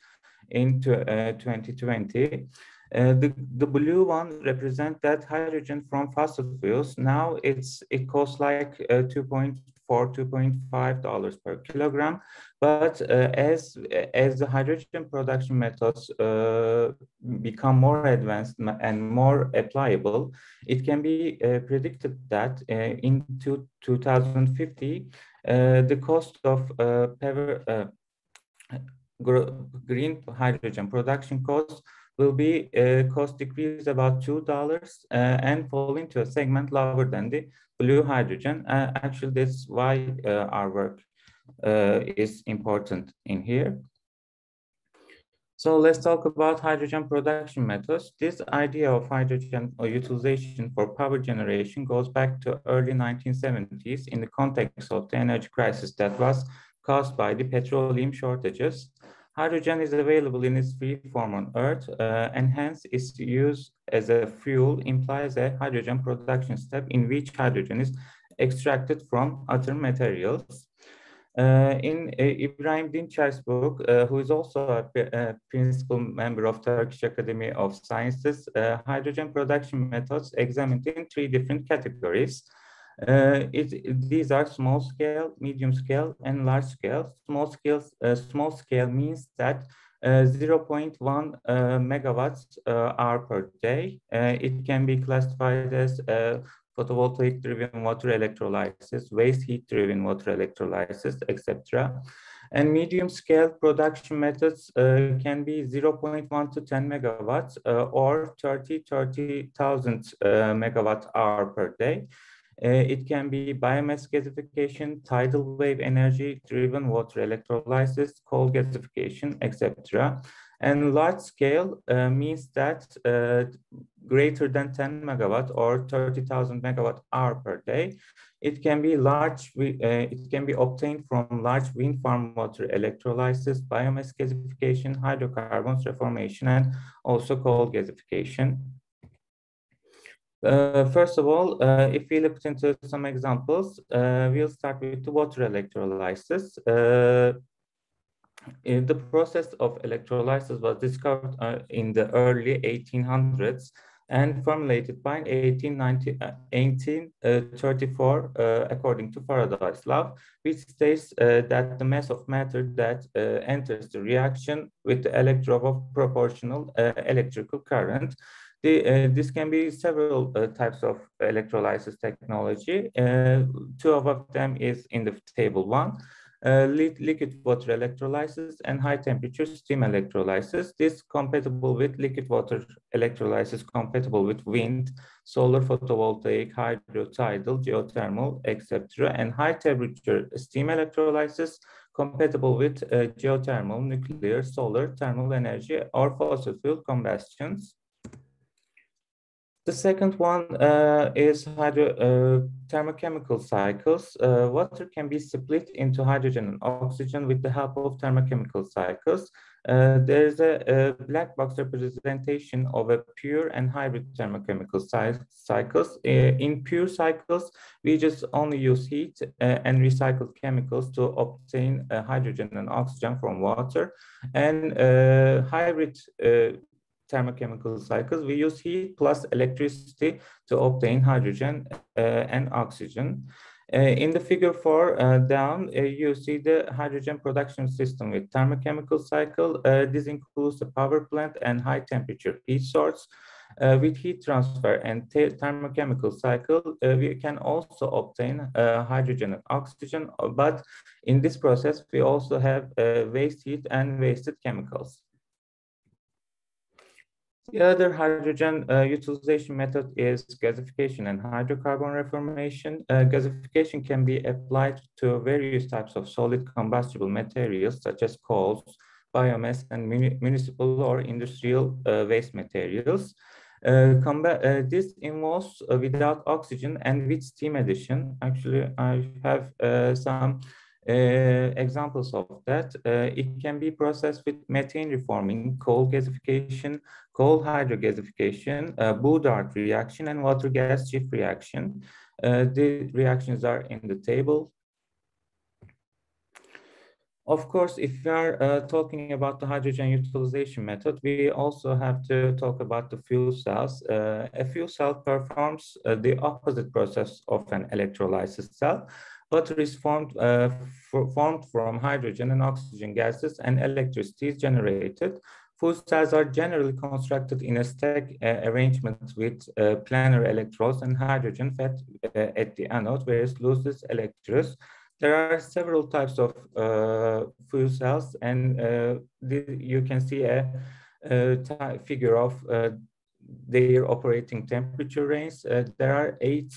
in 2020. The blue one represents that hydrogen from fossil fuels. Now it costs like $2.5 for $2.5 per kilogram. But as the hydrogen production methods become more advanced and more applicable, it can be predicted that in 2050, the cost of green hydrogen production costs will be cost decrease about $2 and fall into a segment lower than the blue hydrogen. Actually, that's why our work is important in here. So let's talk about hydrogen production methods. This idea of hydrogen utilization for power generation goes back to early 1970s in the context of the energy crisis that was caused by the petroleum shortages. Hydrogen is available in its free form on Earth, and hence its use as a fuel implies a hydrogen production step in which hydrogen is extracted from other materials. In Ibrahim Dinçer's book, who is also a principal member of Turkish Academy of Sciences, hydrogen production methods examined in 3 different categories. These are small scale, medium scale, and large scale. Small scale means that 0.1 megawatts hour per day. It can be classified as photovoltaic-driven water electrolysis, waste heat-driven water electrolysis, etc. And medium-scale production methods can be 0.1 to 10 megawatts or 30,000 megawatt hour per day. It can be biomass gasification, tidal wave energy-driven water electrolysis, coal gasification, etc. And large scale means that greater than 10 megawatt or 30,000 megawatt hour per day. It can be it can be obtained from large wind farm water electrolysis, biomass gasification, hydrocarbons reformation, and also coal gasification. First of all, if we look into some examples, we'll start with the water electrolysis. The process of electrolysis was discovered in the early 1800s and formulated by 1834 according to Faraday's law, which states that the mass of matter that enters the reaction with the electrode of proportional electrical current. This can be several types of electrolysis technology. 2 of them is in the table 1. Liquid water electrolysis and high temperature steam electrolysis. This compatible with liquid water electrolysis, compatible with wind, solar photovoltaic, hydro, tidal, geothermal, etc. And high temperature steam electrolysis compatible with geothermal, nuclear, solar, thermal energy, or fossil fuel combustions. The second one is thermochemical cycles. Water can be split into hydrogen and oxygen with the help of thermochemical cycles. There is a black box representation of a pure and hybrid thermochemical cycles. In pure cycles, we just only use heat and recycled chemicals to obtain hydrogen and oxygen from water. And hybrid thermochemical cycles, we use heat plus electricity to obtain hydrogen and oxygen. In the figure 4 down, you see the hydrogen production system with thermochemical cycle. This includes the power plant and high temperature heat source. With heat transfer and thermochemical cycle, we can also obtain hydrogen and oxygen, but in this process, we also have waste heat and wasted chemicals. The other hydrogen utilization method is gasification and hydrocarbon reformation. Gasification can be applied to various types of solid combustible materials such as coals, biomass, and municipal or industrial waste materials. This involves without oxygen and with steam addition. Actually, I have some examples of that. It can be processed with methane reforming, coal gasification, coal hydrogasification, Boudard reaction, and water gas Schiff reaction. The reactions are in the table. Of course, if we are talking about the hydrogen utilization method, we also have to talk about the fuel cells. A fuel cell performs the opposite process of an electrolysis cell. Water is formed from hydrogen and oxygen gases, and electricity is generated. Fuel cells are generally constructed in a stack arrangement with planar electrodes and hydrogen fed at the anode, whereas loses electrons. There are several types of fuel cells, and you can see a figure of their operating temperature range. There are eight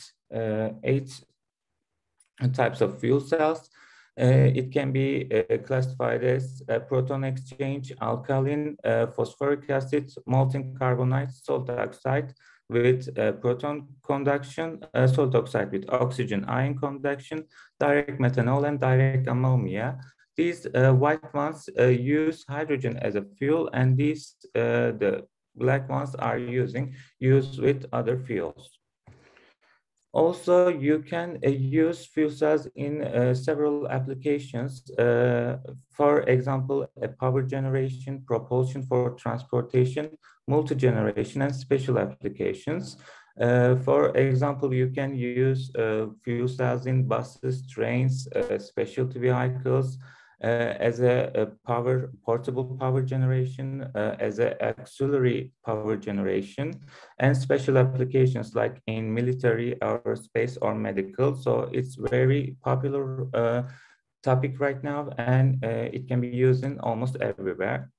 types of fuel cells. It can be classified as proton exchange, alkaline, phosphoric acid, molten carbonate, salt oxide with proton conduction, salt oxide with oxygen ion conduction, direct methanol, and direct ammonia. These white ones use hydrogen as a fuel, and these the black ones are used with other fuels. Also, you can use fuel cells in several applications. For example, power generation, propulsion for transportation, multi-generation, and special applications. For example, you can use fuel cells in buses, trains, specialty vehicles, as a portable power generation, as an auxiliary power generation, and special applications like in military, aerospace, or medical. So it's very popular topic right now, and it can be used in almost everywhere.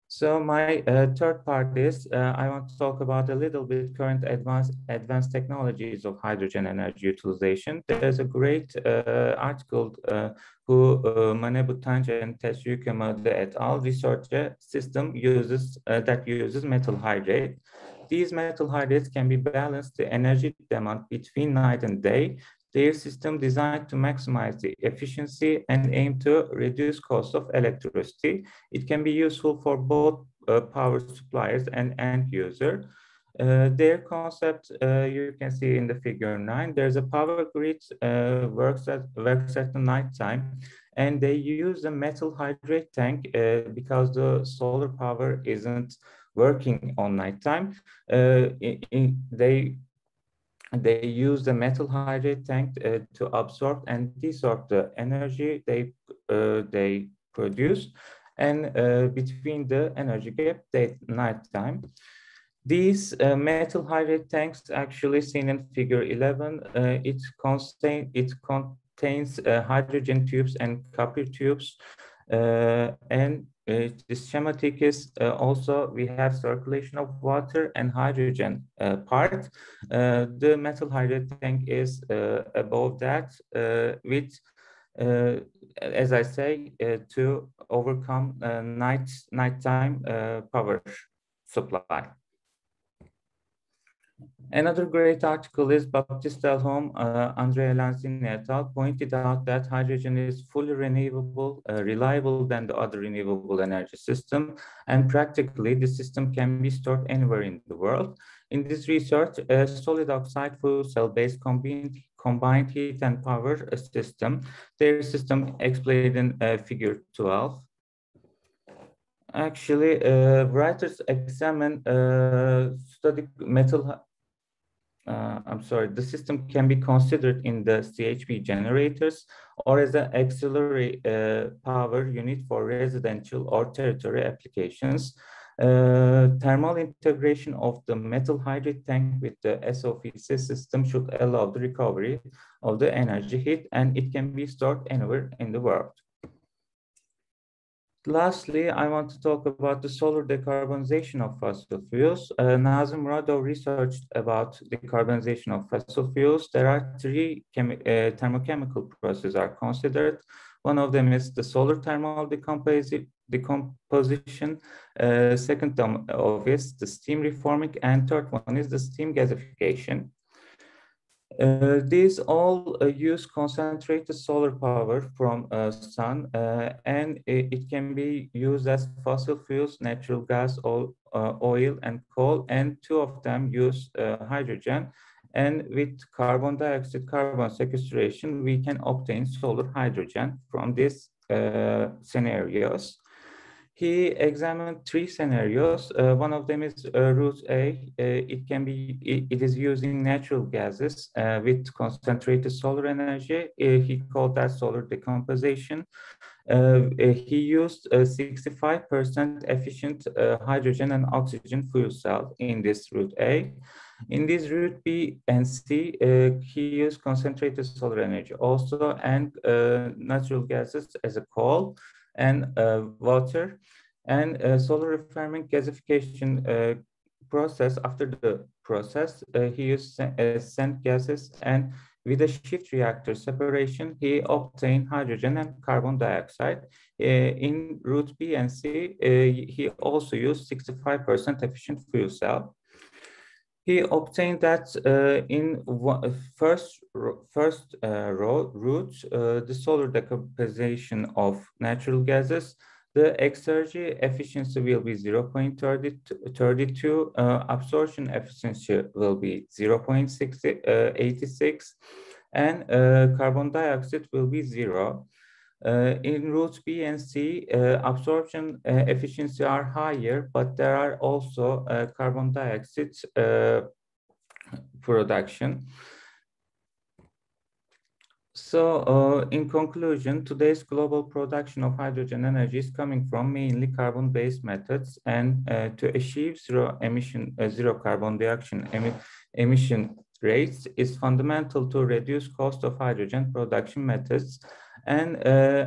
So my third part is I want to talk about a little bit current advanced technologies of hydrogen energy utilization. There's a great article who Manebu Tanja and Tetsuya Mode et al. Research a system that uses metal hydrate. These metal hydrates can be balanced the energy demand between night and day. Their system designed to maximize the efficiency and aim to reduce cost of electricity. It can be useful for both power suppliers and end user. Their concept you can see in the figure 9. There's a power grid works at the night time, and they use a metal hydrate tank because the solar power isn't working on night time. They use the metal hydrate tank to absorb and desorb the energy they produce, and between the energy gap, night time. These metal hydrate tanks, actually seen in figure 11, it contains hydrogen tubes and copper tubes, and the schematic is also we have circulation of water and hydrogen part. The metal hydrate tank is above that with, as I say, to overcome nighttime power supply. Another great article is Baptiste Delhomme, Andrea Lanzini et al. Pointed out that hydrogen is fully renewable, reliable than the other renewable energy system, and practically the system can be stored anywhere in the world. In this research, a solid oxide fuel cell-based combined heat and power system, their system explained in figure 12. Actually, writers examine study metal. The system can be considered in the CHP generators or as an auxiliary power unit for residential or territory applications. Thermal integration of the metal hydrate tank with the SOFC system should allow the recovery of the energy heat, and it can be stored anywhere in the world. Lastly, I want to talk about the solar decarbonization of fossil fuels. Nazım Muradov researched about decarbonization of fossil fuels. There are three thermochemical processes are considered. One of them is the solar thermal decomposition. Second of is the steam reforming, and third one is the steam gasification. These all use concentrated solar power from sun, and it can be used as fossil fuels, natural gas, oil, and coal, and two of them use hydrogen. And with carbon dioxide, carbon sequestration, we can obtain solar hydrogen from these scenarios. He examined three scenarios. One of them is route A. It is using natural gases with concentrated solar energy. He called that solar decomposition. He used 65% efficient hydrogen and oxygen fuel cell in this route A. In this route B and C, he used concentrated solar energy also and natural gases as a coal and water, and solar referment gasification process. After the process, he used sand gases, and with a shift reactor separation, he obtained hydrogen and carbon dioxide. In route B and C, he also used 65% efficient fuel cell. He obtained that in first route, the solar decomposition of natural gases, the exergy efficiency will be 0.32, absorption efficiency will be 0.86, and carbon dioxide will be 0. In routes B and C, absorption efficiency are higher, but there are also carbon dioxide production. So in conclusion, today's global production of hydrogen energy is coming from mainly carbon-based methods, and to achieve zero carbon dioxide emission rates is fundamental to reduce cost of hydrogen production methods. And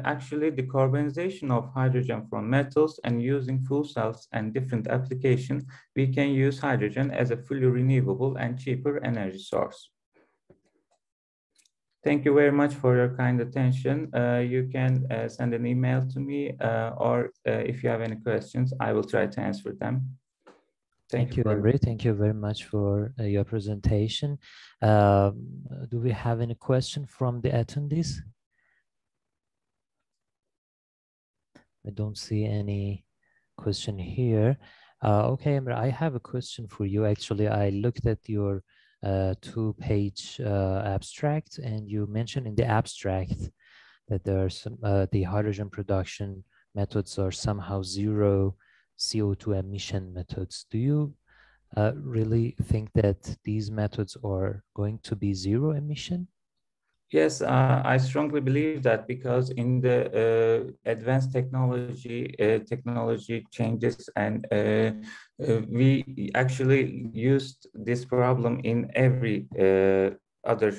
actually, decarbonization of hydrogen from metals and using fuel cells and different applications, we can use hydrogen as a fully renewable and cheaper energy source. Thank you very much for your kind attention. You can send an email to me, or if you have any questions, I will try to answer them. Thank you, Emre. Thank you very much for your presentation. Do we have any question from the attendees? I don't see any question here. Okay, Emre, I have a question for you. Actually, I looked at your two-page abstract, and you mentioned in the abstract that there are some the hydrogen production methods are somehow zero CO2 emission methods. Do you really think that these methods are going to be zero emission? Yes, I strongly believe that, because in the advanced technology changes, and we actually used this problem in every other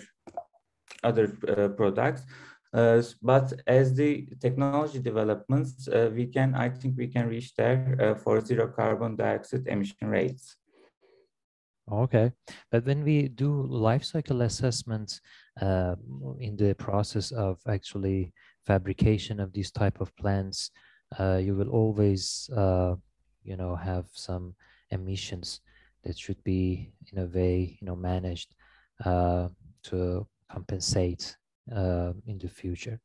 products. But as the technology developments, I think we can reach there for zero carbon dioxide emission rates. Okay, but when we do life cycle assessments in the process of actually fabrication of these type of plants, you will always, have some emissions that should be in a way, managed to compensate in the future.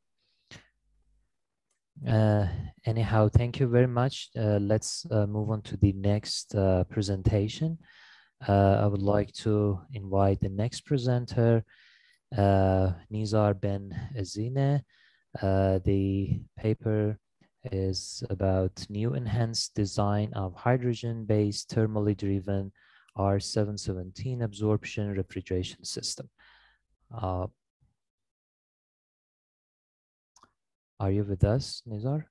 Anyhow, thank you very much. Let's move on to the next presentation. I would like to invite the next presenter, Nizar Ben Azine. The paper is about new enhanced design of hydrogen-based thermally driven R717 absorption refrigeration system. Are you with us, Nizar?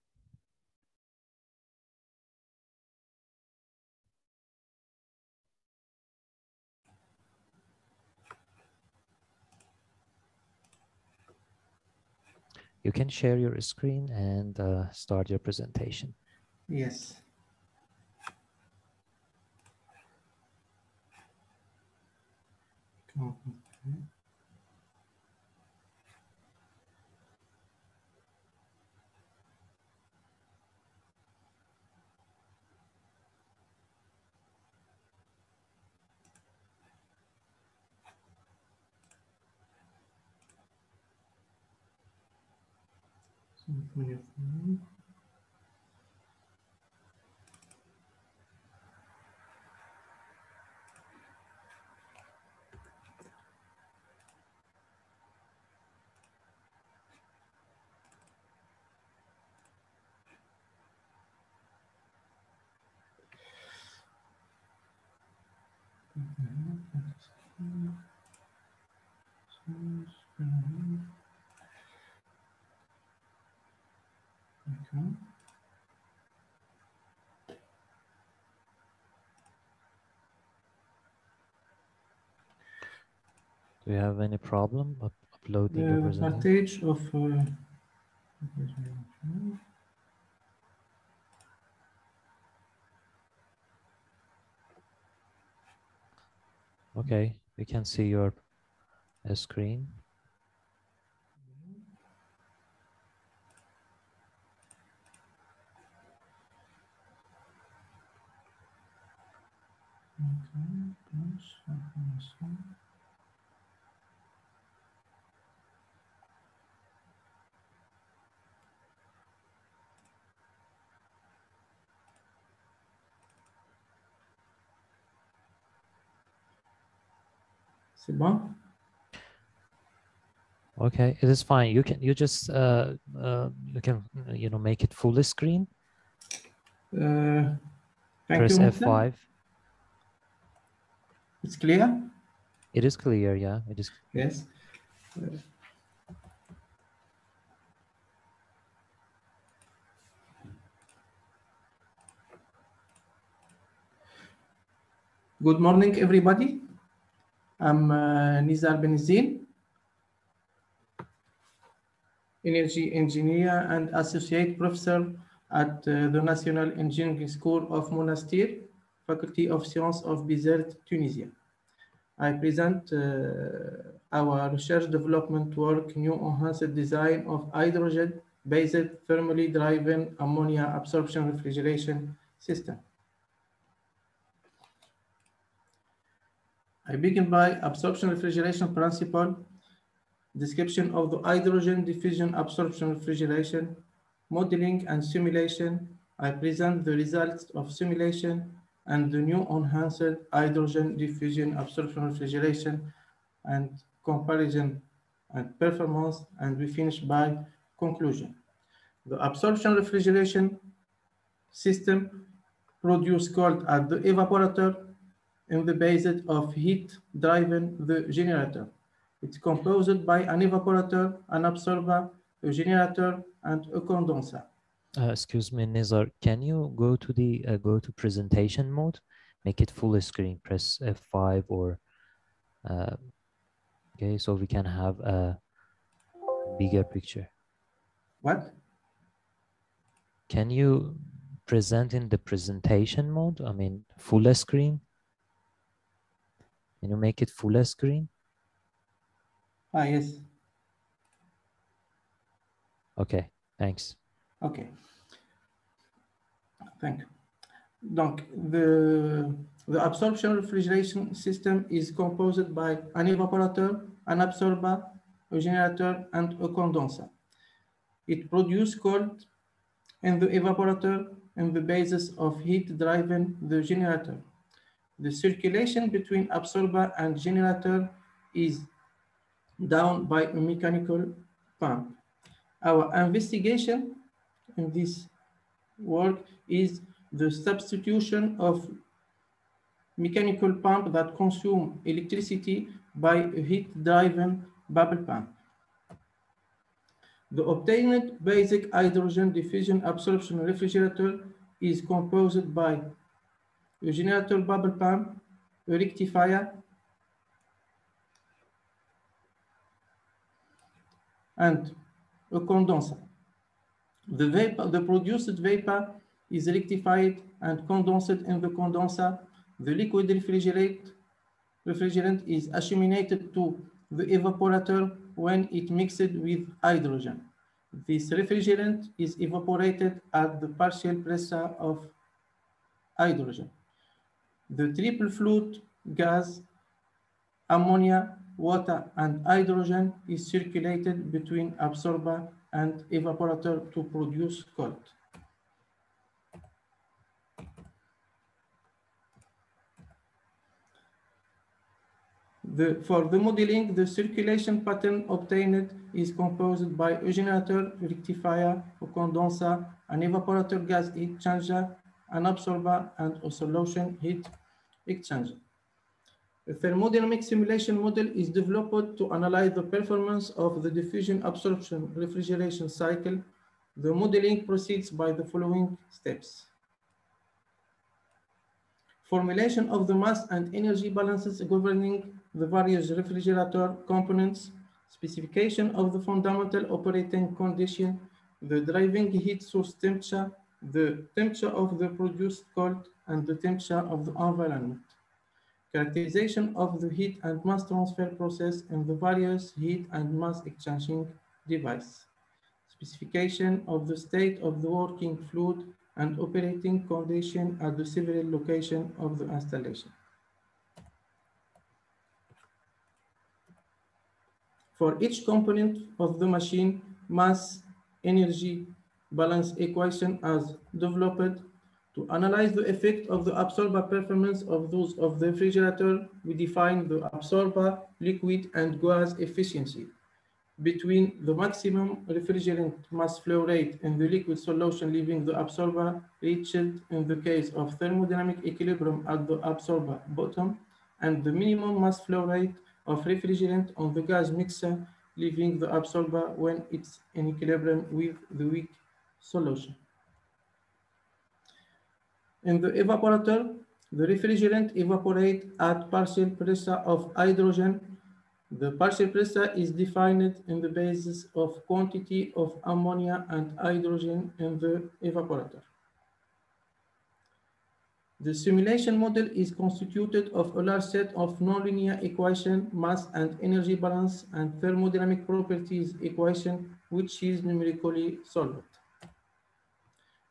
You can share your screen and start your presentation. Yes. Do you have any problem uploading The the presentation? advantage of Okay, we can see your screen. C'est bon? Okay, it is fine. You can just make it full screen. Thank Press you, F5. It's clear? It is clear, yeah. It is. Yes. Good morning, everybody. I'm Nizar Benazir, Energy Engineer and Associate Professor at the National Engineering School of Monastir, Faculty of Sciences of Bizerte, Tunisia. I present our research development work, new enhanced design of hydrogen-based thermally driven ammonia absorption refrigeration system. I begin by absorption refrigeration principle, description of the hydrogen diffusion absorption refrigeration, modeling and simulation. I present the results of simulation and the new enhanced hydrogen diffusion absorption refrigeration and comparison and performance, and we finish by conclusion. The absorption refrigeration system produces cold at the evaporator in the basis of heat driven the generator. It's composed by an evaporator, an absorber, a generator, and a condenser. Excuse me, Nizar, can you go to the go to presentation mode? Make it full screen, press F5 or okay, so we can have a bigger picture. What? Can you present in the presentation mode? I mean, full screen? Can you make it full screen? Ah, yes. Okay, thanks. Okay. Thank you. Donc, the absorption refrigeration system is composed by an evaporator, an absorber, a generator, and a condenser. It produces cold in the evaporator on the basis of heat driven the generator. The circulation between absorber and generator is done by a mechanical pump. Our investigation in this work is the substitution of mechanical pump that consume electricity by a heat-driven bubble pump. The obtained basic hydrogen diffusion absorption refrigerator is composed by a generator bubble pump, a rectifier, and a condenser. The produced vapor is rectified and condensed in the condenser. The liquid refrigerant is assimilated to the evaporator when it mixed with hydrogen. This refrigerant is evaporated at the partial pressure of hydrogen. The triple fluid gas, ammonia, water, and hydrogen is circulated between absorber and evaporator to produce cold. For the modeling, the circulation pattern obtained is composed by a generator, rectifier, a condenser, an evaporator gas exchanger, an absorber, and a solution heat exchanger. A thermodynamic simulation model is developed to analyze the performance of the diffusion absorption refrigeration cycle. The modeling proceeds by the following steps. Formulation of the mass and energy balances governing the various refrigerator components, specification of the fundamental operating condition, the driving heat source temperature, the temperature of the produced cold, and the temperature of the environment. Characterization of the heat and mass transfer process in the various heat and mass exchanging device. Specification of the state of the working fluid and operating condition at the several location of the installation. For each component of the machine, mass energy balance equation as developed. To analyze the effect of the absorber performance of those of the refrigerator, we define the absorber, liquid, and gas efficiency between the maximum refrigerant mass flow rate in the liquid solution leaving the absorber reached in the case of thermodynamic equilibrium at the absorber bottom, and the minimum mass flow rate of refrigerant on the gas mixer leaving the absorber when it's in equilibrium with the weak solution. In the evaporator, the refrigerant evaporates at partial pressure of hydrogen. The partial pressure is defined in the basis of quantity of ammonia and hydrogen in the evaporator. The simulation model is constituted of a large set of nonlinear equation, mass and energy balance, and thermodynamic properties equation, which is numerically solved.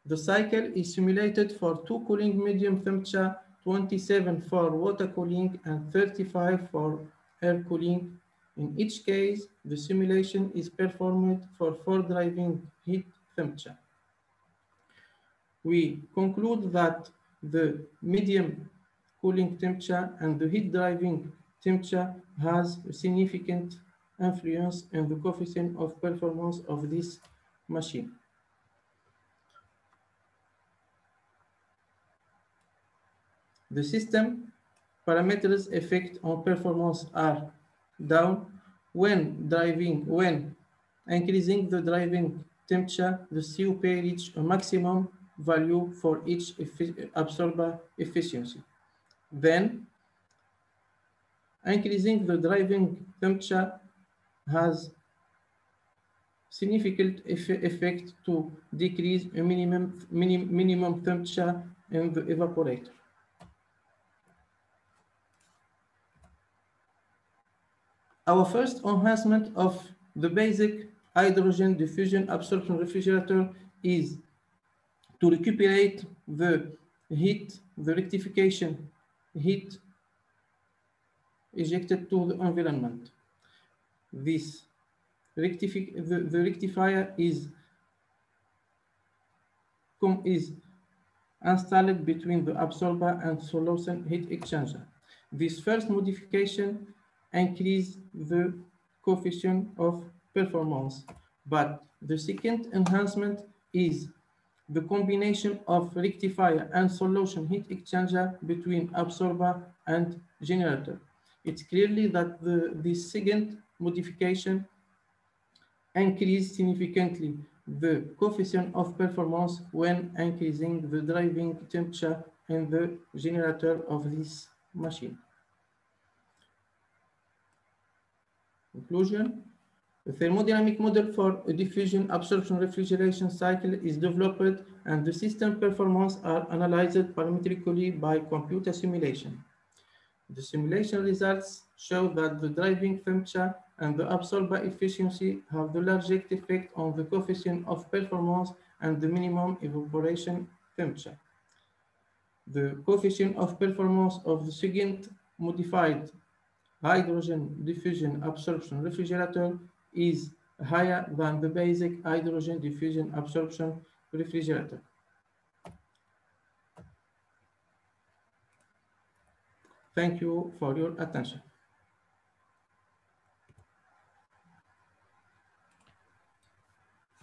The cycle is simulated for two cooling medium temperature, 27 for water cooling and 35 for air cooling. In each case, the simulation is performed for 4 driving heat temperature. We conclude that the medium cooling temperature and the heat driving temperature has a significant influence in the coefficient of performance of this machine. The system parameters effect on performance are down when increasing the driving temperature, the COP reach a maximum value for each absorber efficiency. Then increasing the driving temperature has significant effect to decrease a minimum temperature in the evaporator. Our first enhancement of the basic hydrogen diffusion absorption refrigerator is to recuperate the heat, the rectification heat ejected to the environment. This the rectifier is installed between the absorber and solution heat exchanger. This first modification increase the coefficient of performance, but the second enhancement is the combination of rectifier and solution heat exchanger between absorber and generator. It's clearly that this second modification increase significantly the coefficient of performance when increasing the driving temperature in the generator of this machine. Conclusion. The thermodynamic model for a diffusion absorption refrigeration cycle is developed and the system performance are analyzed parametrically by computer simulation. The simulation results show that the driving temperature and the absorber efficiency have the largest effect on the coefficient of performance and the minimum evaporation temperature. The coefficient of performance of the second modified hydrogen diffusion absorption refrigerator is higher than the basic hydrogen diffusion absorption refrigerator. Thank you for your attention.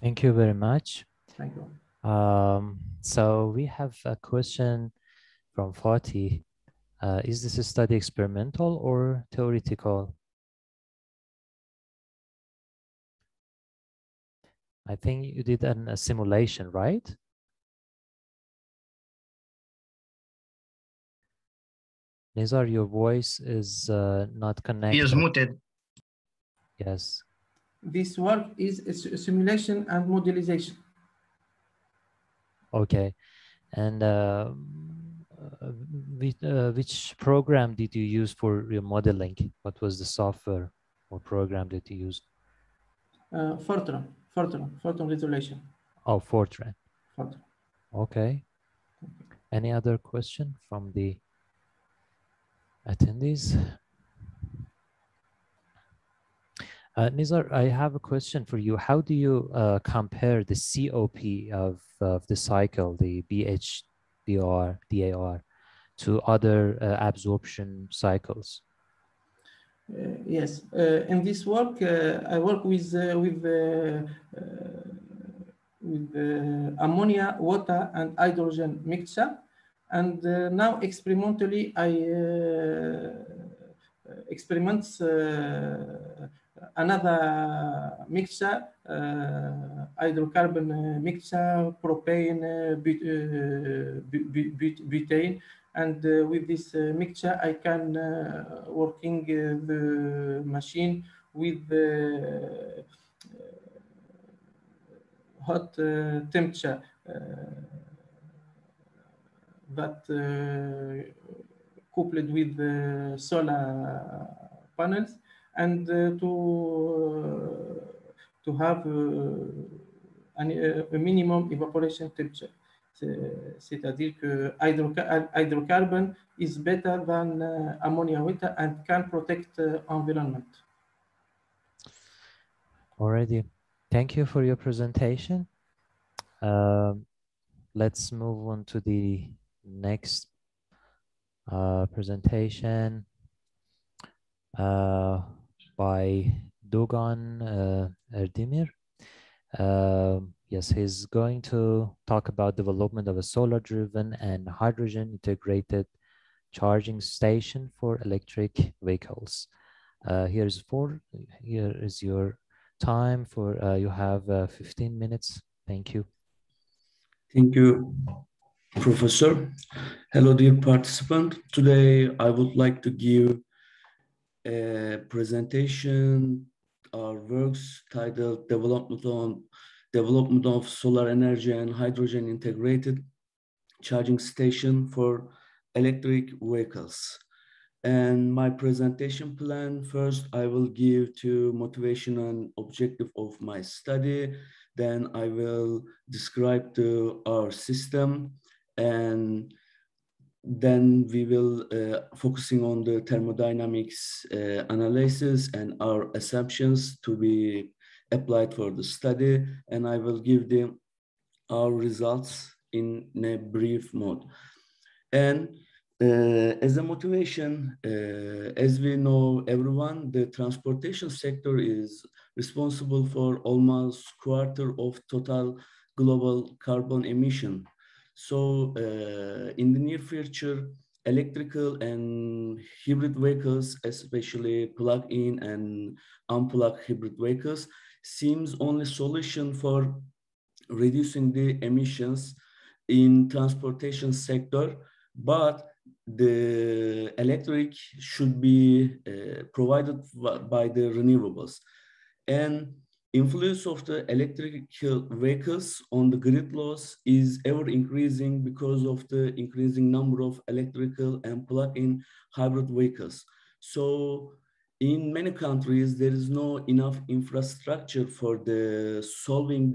Thank you very much. Thank you. So we have a question from Fatih. Is this a study experimental or theoretical? I think you did a simulation, right? Nizar, your voice is not connected. He is muted. Yes. This work is a simulation and modelization. Okay. And which program did you use for your modeling? What was the software or program that you used? Fortran resolution. Oh, Fortran. Fortran. Okay. Any other question from the attendees? Nizar, I have a question for you. How do you compare the COP of the cycle, the BHDR, DAR, to other absorption cycles? Yes, in this work, I work with ammonia, water, and hydrogen mixture, and now experimentally I experiment another mixture, hydrocarbon mixture, propane, butane, and with this mixture I can working the machine with hot temperature that coupled with the solar panels, and to have a minimum evaporation temperature. C'est-à-dire que hydrocarbon is better than ammonia water and can protect environment. Alrighty, thank you for your presentation. Let's move on to the next presentation by Dogan Erdemir. Yes, he's going to talk about development of a solar-driven and hydrogen-integrated charging station for electric vehicles. Here is your time for, you have 15 minutes. Thank you. Thank you, Professor. Hello, dear participant. Today, I would like to give a presentation, our works titled Development of Solar Energy and Hydrogen Integrated Charging Station for Electric Vehicles. And my presentation plan, first I will give to motivation and objective of my study. Then I will describe our system, and then we will focusing on the thermodynamics analysis and our assumptions to be applied for the study. And I will give them our results in a brief mode. And as a motivation, as we know, everyone, the transportation sector is responsible for almost a quarter of total global carbon emission. So in the near future, electrical and hybrid vehicles, especially plug-in and unplugged hybrid vehicles, seems only solution for reducing the emissions in transportation sector, but the electric should be provided by the renewables. And influence of the electrical vehicles on the grid loss is ever increasing because of the increasing number of electrical and plug-in hybrid vehicles. So in many countries, there is no enough infrastructure for solving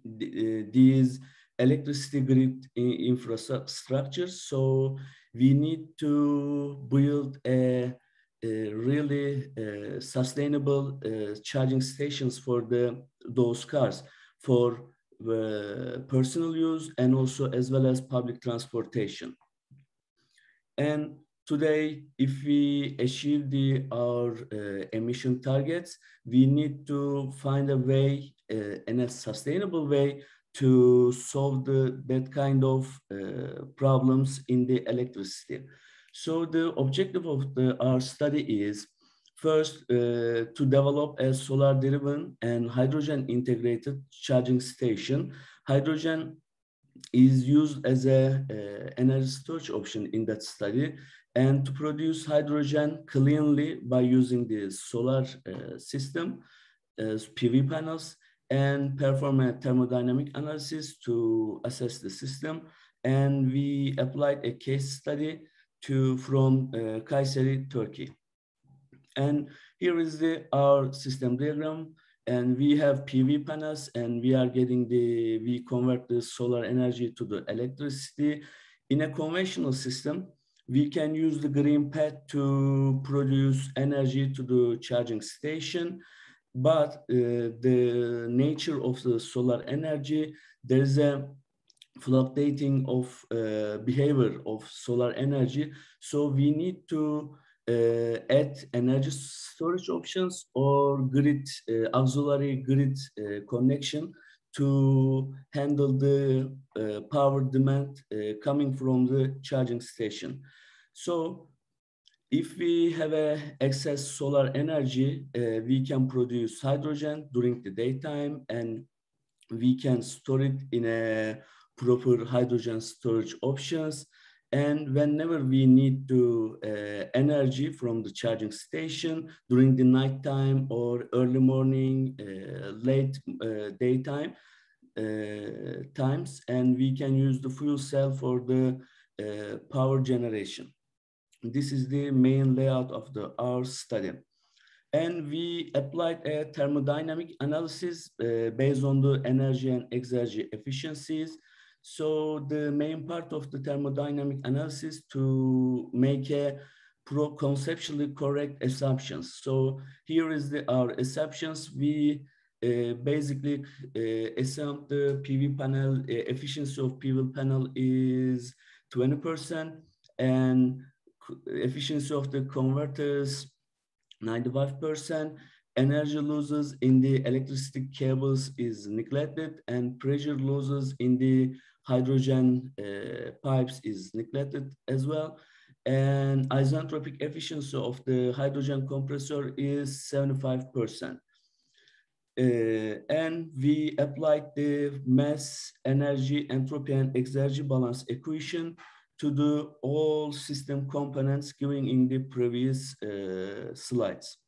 these electricity grid infrastructures. So we need to build a really sustainable charging stations for those cars for personal use and also as well as public transportation. And today, if we achieve our emission targets, we need to find a way, in a sustainable way, to solve that kind of problems in the electricity. So the objective of our study is first to develop a solar-driven and hydrogen-integrated charging station. Hydrogen is used as a energy storage option in that study, and to produce hydrogen cleanly by using the solar system, PV panels, and perform a thermodynamic analysis to assess the system. And we applied a case study from Kayseri, Turkey. And here is our system diagram. And we have PV panels, and we convert the solar energy to the electricity. In a conventional system, we can use the green path to produce energy to the charging station. But the nature of the solar energy, there is a fluctuating of behavior of solar energy. So we need to add energy storage options or grid auxiliary grid connection to handle the power demand coming from the charging station. So if we have excess solar energy, we can produce hydrogen during the daytime, and we can store it in a proper hydrogen storage options. And whenever we need to energy from the charging station during the nighttime or early morning, late daytime times, and we can use the fuel cell for the power generation. This is the main layout of our study. And we applied a thermodynamic analysis based on the energy and exergy efficiencies. So the main part of the thermodynamic analysis to make a conceptually correct assumptions. So here is our assumptions. We basically assume the PV panel efficiency of PV panel is 20%, and efficiency of the converters 95%. Energy losses in the electricity cables is neglected, and pressure losses in the hydrogen pipes is neglected as well. And isentropic efficiency of the hydrogen compressor is 75%. And we applied the mass, energy, entropy, and exergy balance equation to the all system components given in the previous slides.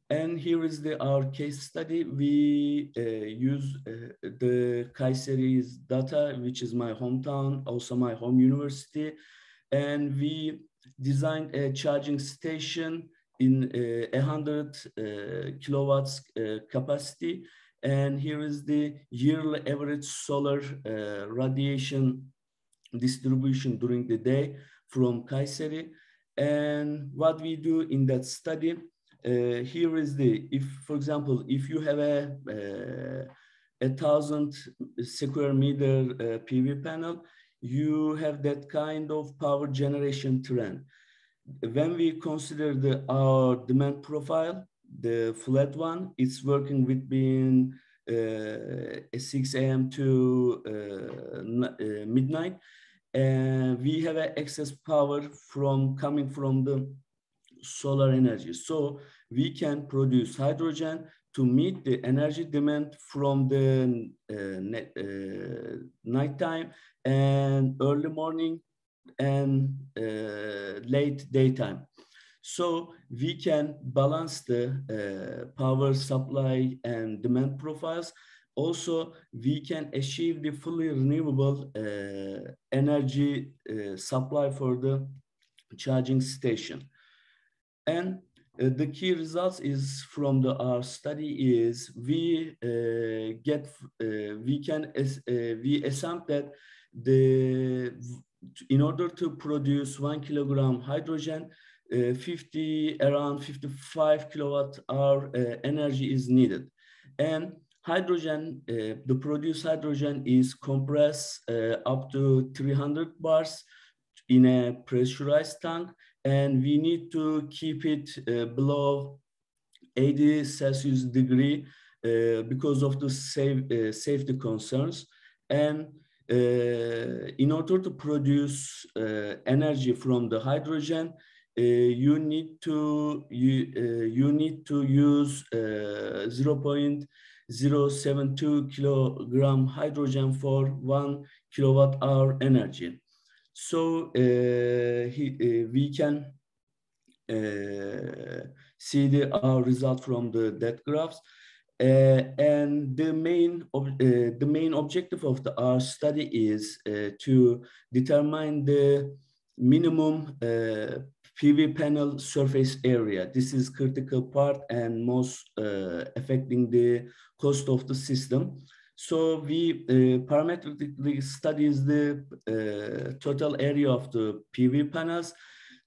And here is our case study. We use the Kayseri's data, which is my hometown, also my home university. And we designed a charging station in 100 kilowatts capacity. And here is the yearly average solar radiation distribution during the day from Kayseri. And what we do in that study, here is for example, if you have a 1,000 square meter PV panel, you have that kind of power generation trend. When we consider our demand profile, the flat one, it's working between 6 a.m. to midnight. And we have an excess power coming from the solar energy. So we can produce hydrogen to meet the energy demand from the nighttime and early morning and late daytime. So we can balance the power supply and demand profiles. Also, we can achieve the fully renewable energy supply for the charging station. And the key results is from our study is we assume that in order to produce 1 kilogram hydrogen, around 55 kilowatt hour energy is needed. And hydrogen, the produced hydrogen is compressed up to 300 bars in a pressurized tank, and we need to keep it below 80 Celsius degree because of the safety concerns. And In order to produce energy from the hydrogen, you need to use 0.072 kilogram hydrogen for 1 kilowatt hour energy. So we can see our result from that graphs. And the main objective of our study is to determine the minimum PV panel surface area. This is critical part and most affecting the cost of the system. So we parametrically studies the total area of the PV panels.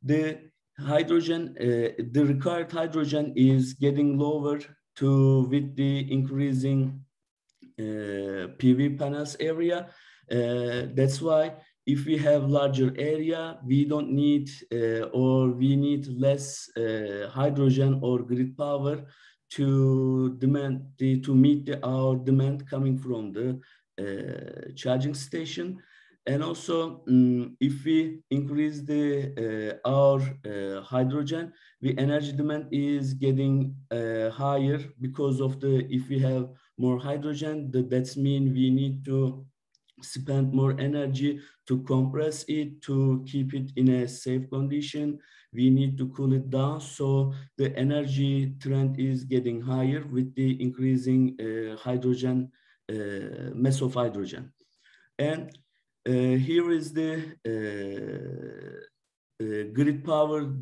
The hydrogen, the required hydrogen is getting lower with the increasing PV panels area. That's why if we have larger area, we don't need or we need less hydrogen or grid power to meet our demand coming from the charging station. And also, if we increase our hydrogen, the energy demand is getting higher because of if we have more hydrogen, that's mean we need to spend more energy to compress it, to keep it in a safe condition. We need to cool it down. So the energy trend is getting higher with the increasing hydrogen, mass of hydrogen. And here is the grid power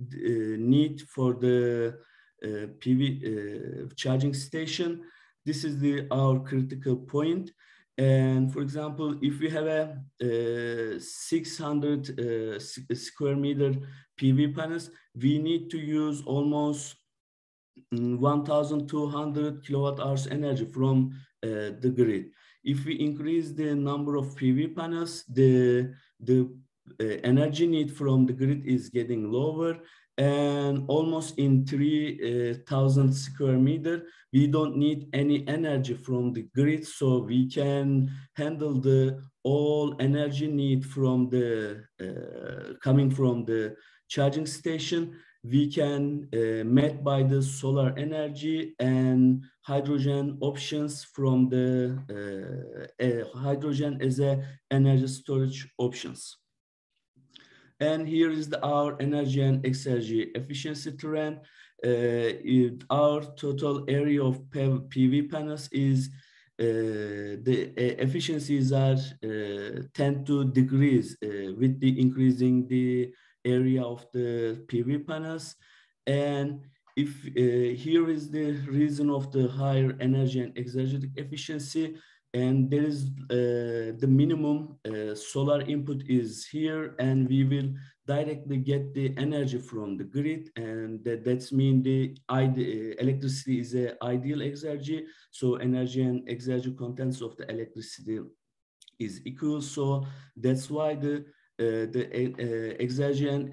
need for the PV charging station. This is our critical point. And for example, if we have a 600 square meter PV panels, we need to use almost 1,200 kilowatt hours energy from the grid. If we increase the number of PV panels, the energy need from the grid is getting lower, and almost in 3,000 square meter, we don't need any energy from the grid, so we can handle all energy need from coming from the charging station. We can met by the solar energy and hydrogen options from the hydrogen as energy storage options. And here is our energy and exergy efficiency trend. Our total area of PV panels is the efficiencies are tend to decrease with the increasing the area of the PV panels. And if here is the reason of the higher energy and exergetic efficiency, and there is the minimum solar input is here, and we will directly get the energy from the grid, and that's mean the electricity is an ideal exergy, so energy and exergy contents of the electricity is equal. So that's why the exergy and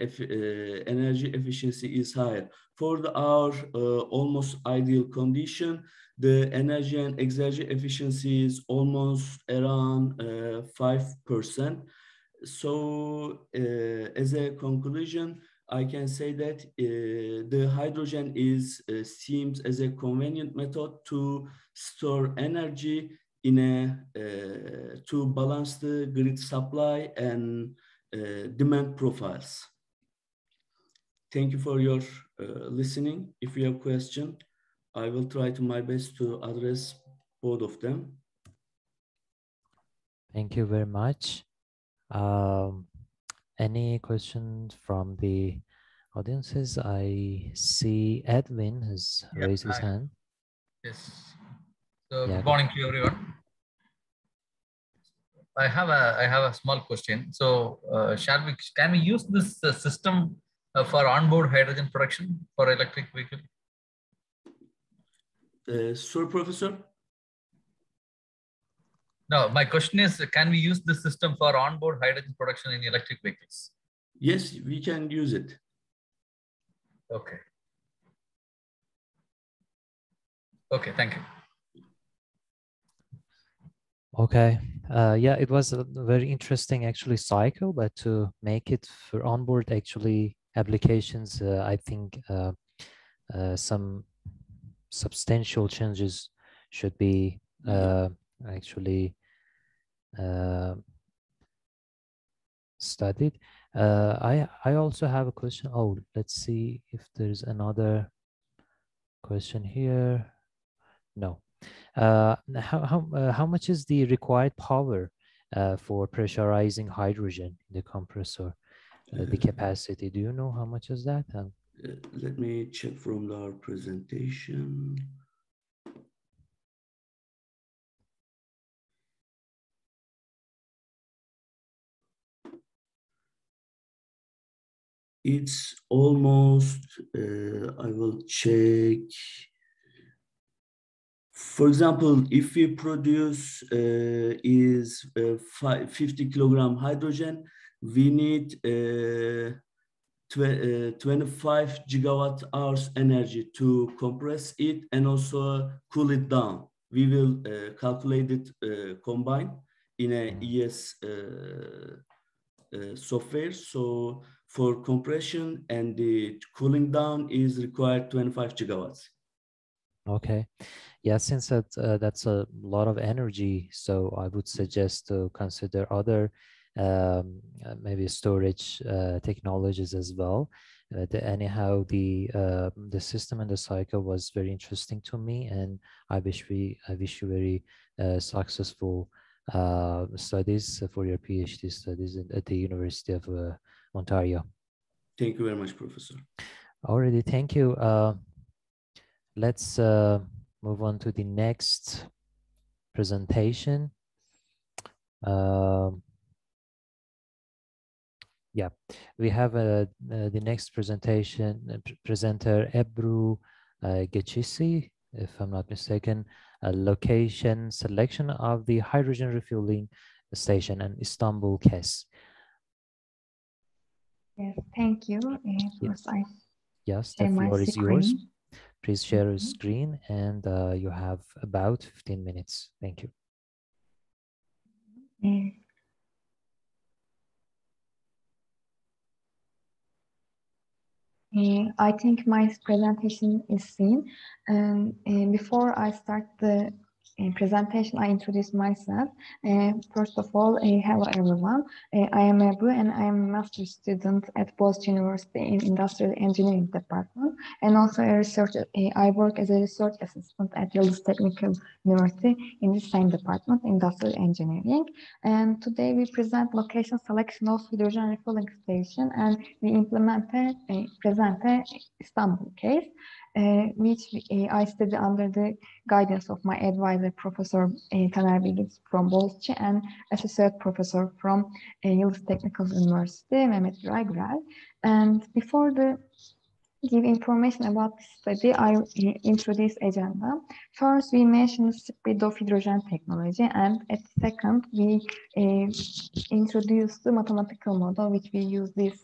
energy efficiency is higher. For our almost ideal condition, the energy and exergy efficiency is almost around 5%. So as a conclusion, I can say that the hydrogen seems as a convenient method to store energy to balance the grid supply and demand profiles. Thank you for your listening. If you have questions, I will try to my best to address both of them. Thank you very much. Any questions from the audiences? I see Edwin has raised his hand. Yes. So good morning to everyone. I have a small question. So can we use this system for onboard hydrogen production for electric vehicle? Sorry, Professor? No, my question is, can we use this system for onboard hydrogen production in electric vehicles? Yes, we can use it. Okay. Okay, thank you. Okay, yeah, it was a very interesting actually cycle, but to make it for onboard actually applications, I think some substantial changes should be actually studied. I also have a question. Oh, let's see if there's another question here. No. How much is the required power for pressurizing hydrogen in the compressor? The capacity, do you know how much is that? Let me check from our presentation. It's almost, I will check. For example, if we produce 50 kilogram hydrogen, we need 25 gigawatt hours energy to compress it and also cool it down. We will calculate it combined in a ES software. So for compression and the cooling down is required 25 gigawatts. Okay. Yeah, since that's a lot of energy, so I would suggest to consider other maybe storage technologies as well. Anyhow, the system and the cycle was very interesting to me, and I wish you very successful studies for your PhD studies at the University of Ontario. Thank you very much, Professor. Already, thank you. Let's move on to the next presentation. Yeah, we have the next presentation, presenter Ebru Geçisi, if I'm not mistaken, location selection of the hydrogen refueling station in Istanbul, KES. Yes, thank you. Yes, the floor is yours. Please share your screen, and you have about 15 minutes. Thank you. I think my presentation is seen. Before I start the presentation, I introduce myself. First of all, hello everyone. I am Ebru and I am a master's student at Boğaziçi University in Industrial Engineering Department, and also a researcher. I work as a research assistant at Yıldız Technical University in the same department, Industrial Engineering. And today we present location selection of hydrogen refueling station, and we present a Istanbul case. Which I study under the guidance of my advisor, Professor Taner Bilgis from Boğaziçi, and Associate Professor from Yıldız Technical University, Mehmet Güray. And before give information about this study, I introduce agenda. First, we mention the speed of hydrogen technology, and at the second, we introduce the mathematical model, which we use this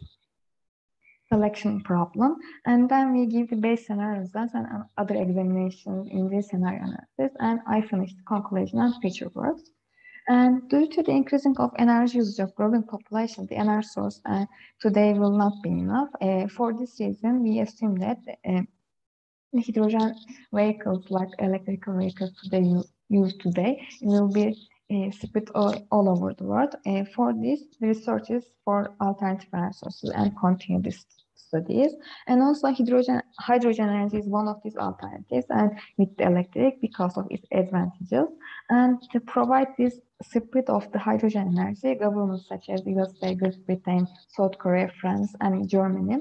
selection problem, and then we give the base scenario results and other examinations in this scenario analysis, and I finished conclusion and feature works. And due to the increasing of energy usage of growing population, the energy source today will not be enough. For this reason, we assume that the hydrogen vehicles, like electrical vehicles used today, will be spread all over the world. For this, the research is for alternative energy sources and continue this studies. And also hydrogen energy is one of these alternatives, and with the electric because of its advantages. And to provide this spread of the hydrogen energy, governments such as USA, Great Britain, South Korea, France, and Germany,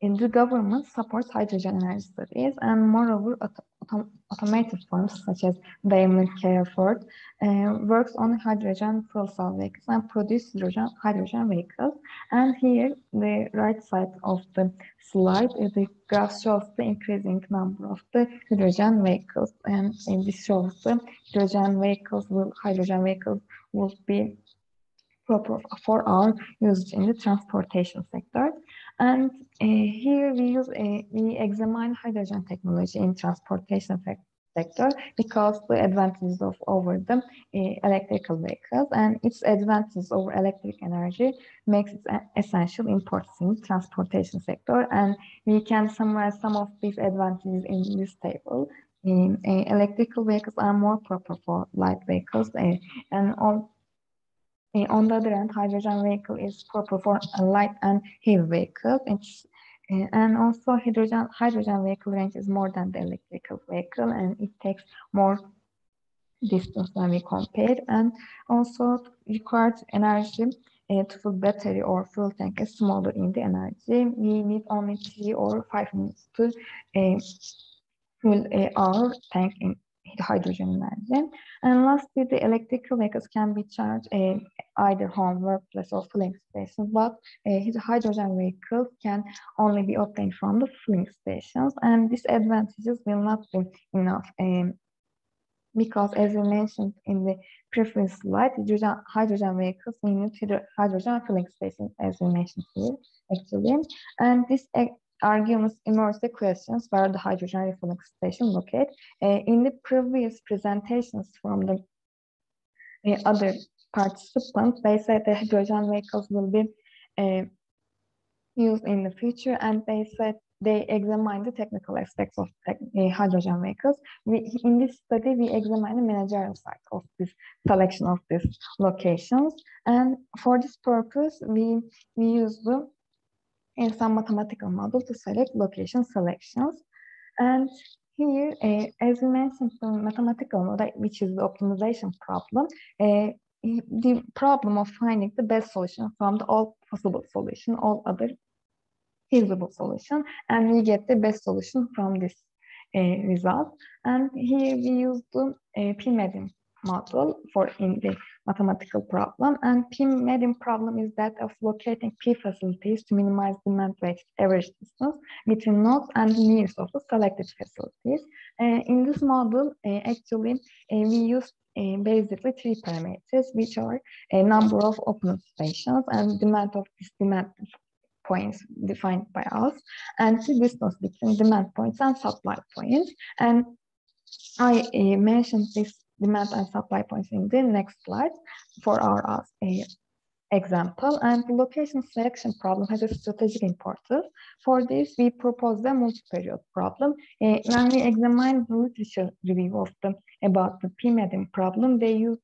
the government supports hydrogen energy studies, and moreover, automated firms such as Bilimler, Ford works on hydrogen fuel cell vehicles and produce hydrogen vehicles. And here, the right side of the slide, the graph shows the increasing number of the hydrogen vehicles, and this shows the hydrogen vehicles will be proper for our usage in the transportation sector. And here we examine hydrogen technology in transportation sector because the advantages of over the electrical vehicles and its advantages over electric energy makes it essential importance in transportation sector. And we can summarize some of these advantages in this table. Electrical vehicles are more proper for light vehicles, and on the other hand, hydrogen vehicle is proper for light and heavy vehicles. And also hydrogen vehicle range is more than the electrical vehicle, and it takes more distance when we compare. And also required energy to fill battery or fuel tank is smaller in the energy. We need only 3 or 5 minutes to full our tank in hydrogen energy. And lastly, the electrical vehicles can be charged either home, workplace, or filling stations, but hydrogen vehicles can only be obtained from the filling stations, and these advantages will not be enough because, as we mentioned in the previous slide, hydrogen vehicles we need hydrogen filling stations, as we mentioned here, actually, and this arguments emerge the questions where the hydrogen refilling station located. In the previous presentations from the other participants, they said the hydrogen vehicles will be used in the future, and they said they examined the technical aspects of hydrogen vehicles. In this study, we examined the managerial side of this selection of these locations, and for this purpose, we use the some mathematical model to select location selections. And here, as we mentioned, the mathematical model, which is the optimization problem, the problem of finding the best solution from all possible solution, all other feasible solution, and we get the best solution from this result. And here we use the P-medium model in the mathematical problem, and P-medium problem is that of locating P facilities to minimize demand-weighted average distance between nodes and the nearest of the selected facilities. In this model, actually, we use basically 3 parameters, which are a number of open stations and demand of this demand points defined by us, and the distance between demand points and supply points. And I mentioned this demand and supply points in the next slide for our example. And the location selection problem has a strategic importance. For this, we propose the multi-period problem. When we examine the literature review about the P-medium problem, they use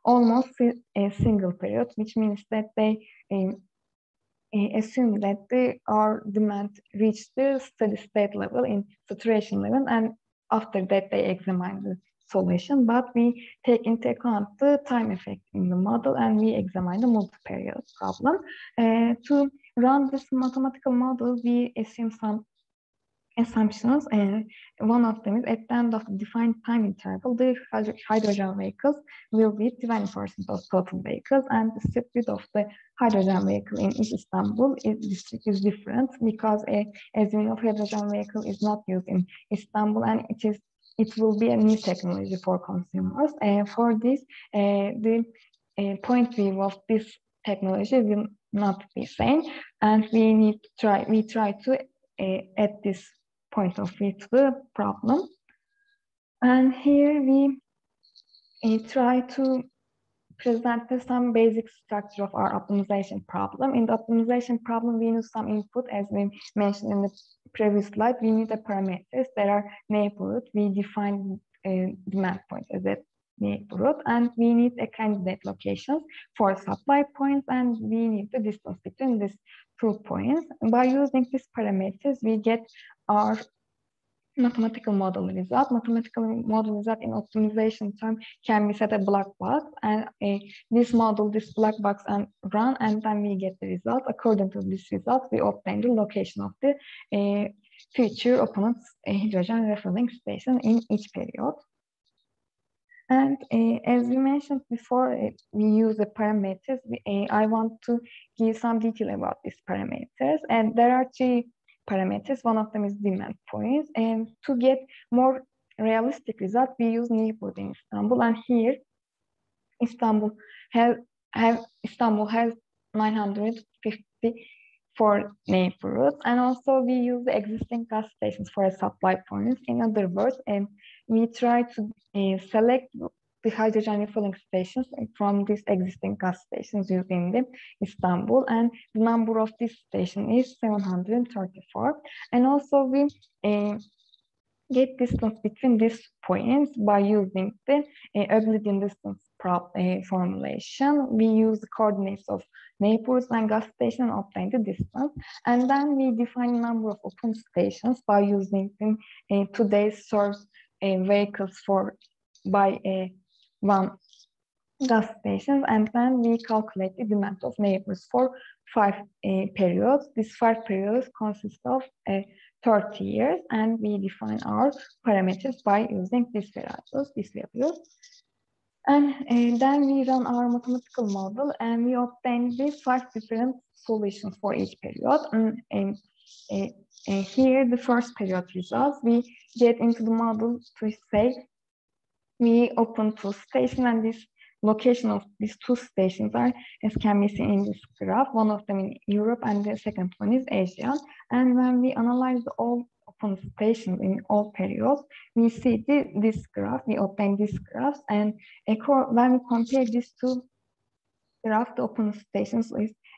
almost a single period, which means that they assume that our demand reached the steady state level in saturation level, and after that they examine the solution, but we take into account the time effect in the model, and we examine the multi-period problem. To run this mathematical model, we assume some assumptions, and one of them is at the end of the defined time interval, the hydrogen vehicles will be 20% of total vehicles, and the split of the hydrogen vehicle in each Istanbul district is different because, as you know, hydrogen vehicle is not used in Istanbul, and it will be a new technology for consumers. And for this, the point view of this technology will not be same, and we try to add this point of view to the problem. And here we try to present some basic structure of our optimization problem. In the optimization problem, we need some input, as we mentioned in the previous slide. We need the parameters that are neighborhood. We define demand points as a neighborhood, and we need a candidate locations for supply points, and we need the distance between these 2 points. By using these parameters, we get our mathematical model result. Mathematical model result in optimization term can be set a black box, and this black box and run, and then we get the result. According to this result, we obtain the location of the future opponent's hydrogen refilling station in each period. And as we mentioned before, we use the parameters. I want to give some detail about these parameters, and there are 3 parameters. One of them is demand points, and to get more realistic result, we use neighborhood in Istanbul, and here Istanbul has 954 neighborhoods, and also we use the existing gas stations for a supply points. In other words, we try to select the hydrogen refilling stations from these existing gas stations using the Istanbul, and the number of this station is 734. And also we get distance between these points by using the Euclidean distance formulation. We use the coordinates of neighbors and gas station and obtain the distance. And then we define the number of open stations by using today's source vehicles by one gas station. And then we calculate the demand of neighbors for 5 periods. These 5 periods consist of 30 years, and we define our parameters by using these values. And then we run our mathematical model, and we obtain these 5 different solutions for each period. And here, the first period results, we get into the model to say we open 2 stations, and this location of these 2 stations are, as can be seen in this graph, one of them in Europe and the second one is Asia. And when we analyze all open stations in all periods, we see this graph, we obtain this graph, and when we compare these 2 graphs, the open stations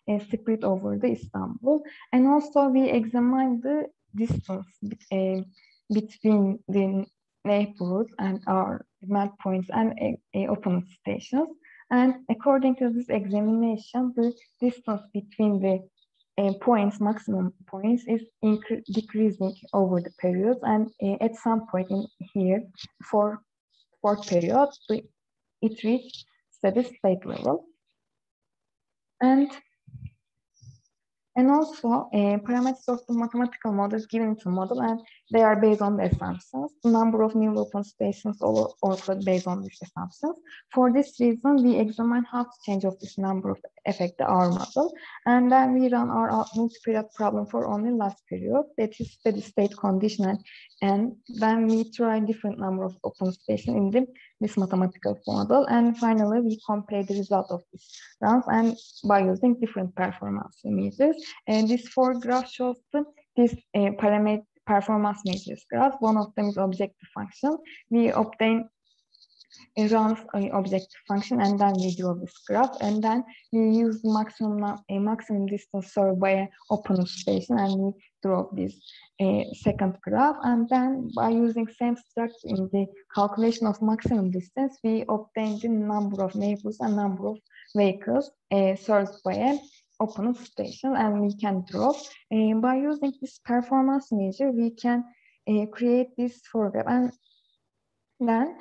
is spread over the Istanbul. And also we examine the distance between the neighborhoods and our demand points and open stations. And according to this examination, the distance between the points, maximum points, is decreasing over the periods. And at some point in here, for 4th period, it reached steady state level. And also parameters of the mathematical models given to model, and they are based on the assumptions. The number of new open stations also based on these assumptions. For this reason, we examine how the change of this number affect our model, and then we run our multi-period problem for only last period, that is steady state condition, and then we try different number of open stations in this mathematical model, and finally we compare the result of this runs and by using different performance measures. And this 4 graph shows this parameter performance measures graph. One of them is objective function. We obtain a runs objective function, and then we draw this graph, and then we use maximum distance served by an open station, and we draw this second graph. And then by using same structure in the calculation of maximum distance, we obtain the number of neighbors and number of vehicles served by an open station, and we can draw. By using this performance measure, we can create this program, and then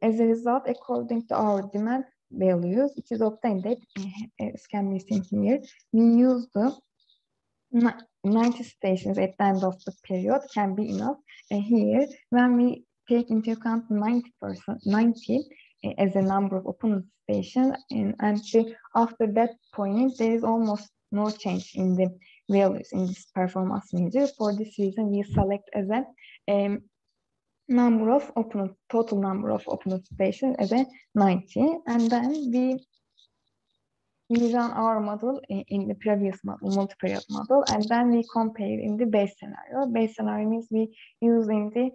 as a result, according to our demand values, it is obtained that, as can be seen here, we use the 90 stations at the end of the period can be enough. Here, when we take into account 90 as a number of open stations, and after that point, there is almost no change in the values in this performance measure. For this reason, we select as a total number of open stations as a 90, and then we run our model in the previous model, multi-period model, and then we compare in the base scenario. Base scenario means we use in the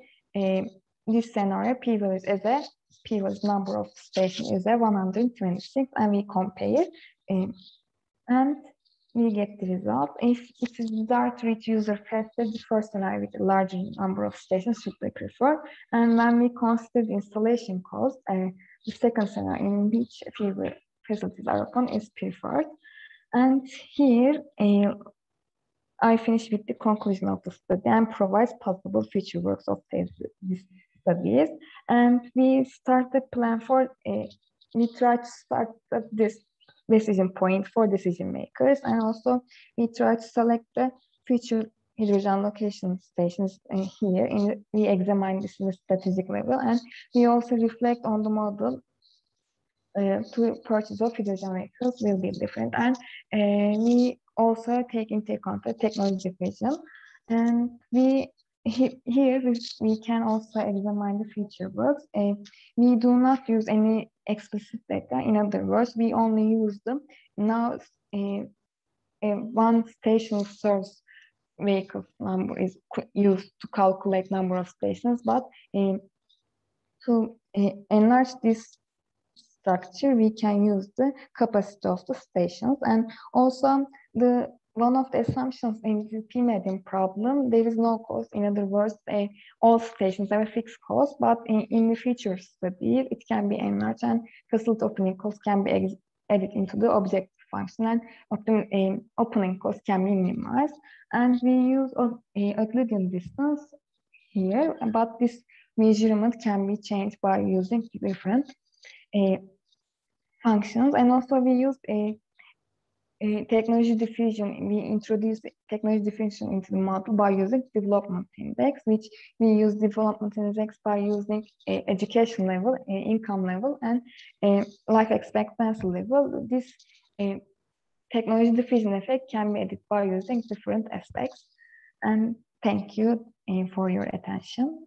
this scenario p-values as a p-values number of stations is a 126, and we compare and we get the result. If it is desired to reach user faster, the first scenario with a larger number of stations should be preferred. And when we consider the installation cost, the second scenario in which fewer facilities are open is preferred. And here, I finish with the conclusion of the study and provides possible future works of these studies. And we start the plan for, we try to start this decision point for decision makers, and also we try to select the future hydrogen location stations here. We examine this in the strategic level, and we also reflect on the model to purchase of hydrogen vehicles will be different, and we also take into account the technology vision, and here we can also examine the future works. We do not use any explicit data. In other words, we only use them now. One station serves vehicles number is used to calculate number of stations, but To enlarge this structure, we can use the capacity of the stations, and also one of the assumptions in the P-medium problem, there is no cost. In other words, all stations have a fixed cost, but in the future study, it can be enlarged and facility opening cost can be added into the objective function, and opening cost can be minimized. And we use Euclidean distance here, but this measurement can be changed by using different functions. And also we use technology diffusion. We introduce technology diffusion into the model by using development index, which we use development index by using education level, income level, and life expectancy level. This technology diffusion effect can be added by using different aspects. And thank you for your attention.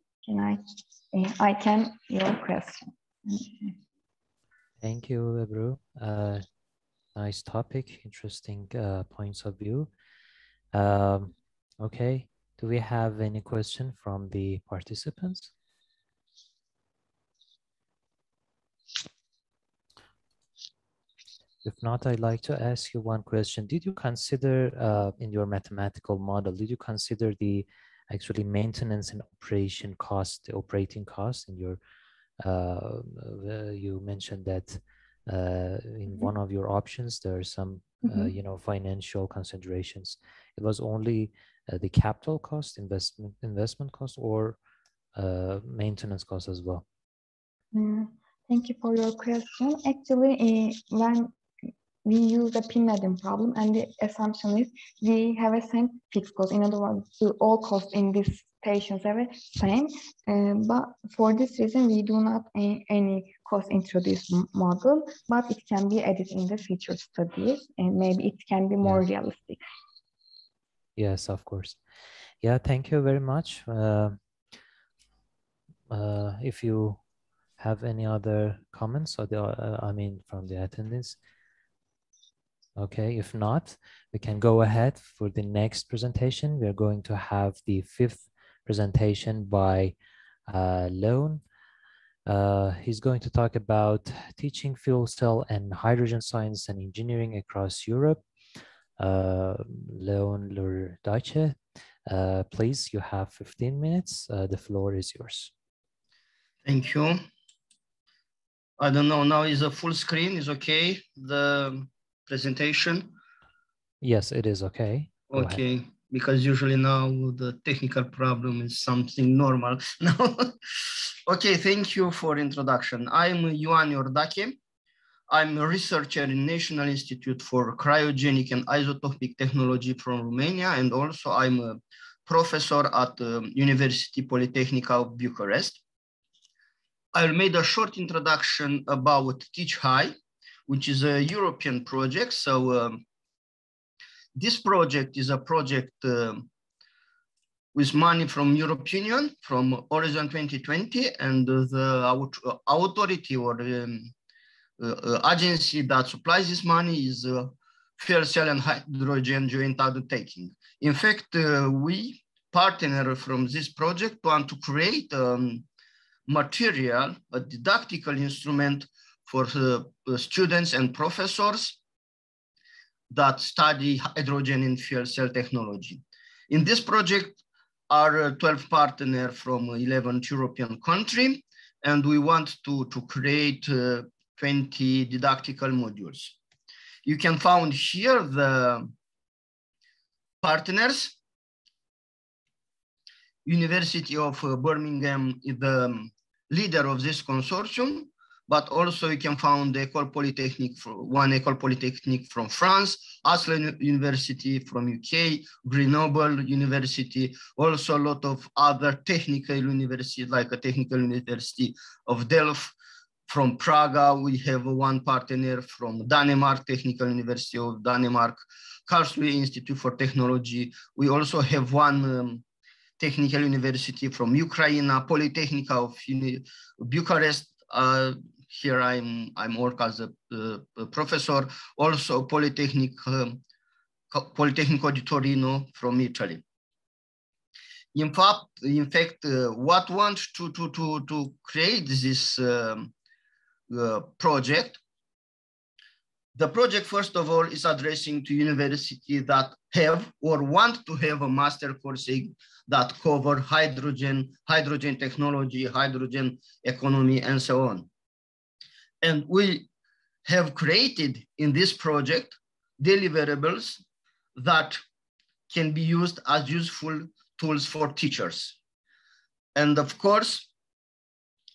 I can your question. Thank you, Ebru. Nice topic, interesting points of view. Okay, do we have any question from the participants? If not, I'd like to ask you one question. Did you consider in your mathematical model, did you consider the actually maintenance and operation cost, the operating cost in your, you mentioned that in one of your options, there are some, you know, financial considerations. It was only the capital cost, investment cost, or maintenance cost as well? Thank you for your question. Actually, when we use a P-medium problem, and the assumption is we have a same fixed cost. In other words, all costs in these stations are the same. But for this reason, we do not any cost introduced model, but it can be added in the future studies, and maybe it can be more realistic. Yes, of course. Yeah, thank you very much. If you have any other comments, or I mean, from the attendees. Okay, if not, we can go ahead for the next presentation. We are going to have the 5th presentation by Lone. He's going to talk about teaching fuel cell and hydrogen science and engineering across Europe. Leon Lurdaiche, please, you have 15 minutes. The floor is yours. Thank you. I don't know, now is a full screen, is okay, the presentation? Yes, it is okay. Go okay, ahead. Because usually now the technical problem is something normal. No. Okay, thank you for introduction. I'm Ioan Iordache. I'm a researcher in National Institute for Cryogenic and Isotopic Technology from Romania, and also I'm a professor at University Polytechnic of Bucharest. I'll make a short introduction about Teach High, which is a European project. So this project is a project with money from European Union, from Horizon 2020, and the authority or agency that supplies this money is Fuel Cell and Hydrogen Joint Undertaking. In fact, we partner from this project want to create material, a didactical instrument for students and professors that study hydrogen and fuel cell technology. In this project are 12 partners from 11 European countries, and we want to create 20 didactical modules. You can find here the partners. University of Birmingham is the leader of this consortium, but also you can find the École Polytechnique, one École Polytechnique from France, Aslan University from UK, Grenoble University, also a lot of other technical universities, like a Technical University of Delft. From Prague, we have one partner from Denmark, Technical University of Denmark, Karlsruhe Institute for Technology. We also have one Technical University from Ukraine, Polytechnic of Bucharest. Here I'm work as a professor. Also Polytechnic di Torino from Italy. In fact, what wants to create this project? The project, first of all, is addressing to universities that have or want to have a master course that cover hydrogen technology, hydrogen economy, and so on. And we have created in this project deliverables that can be used as useful tools for teachers. And of course,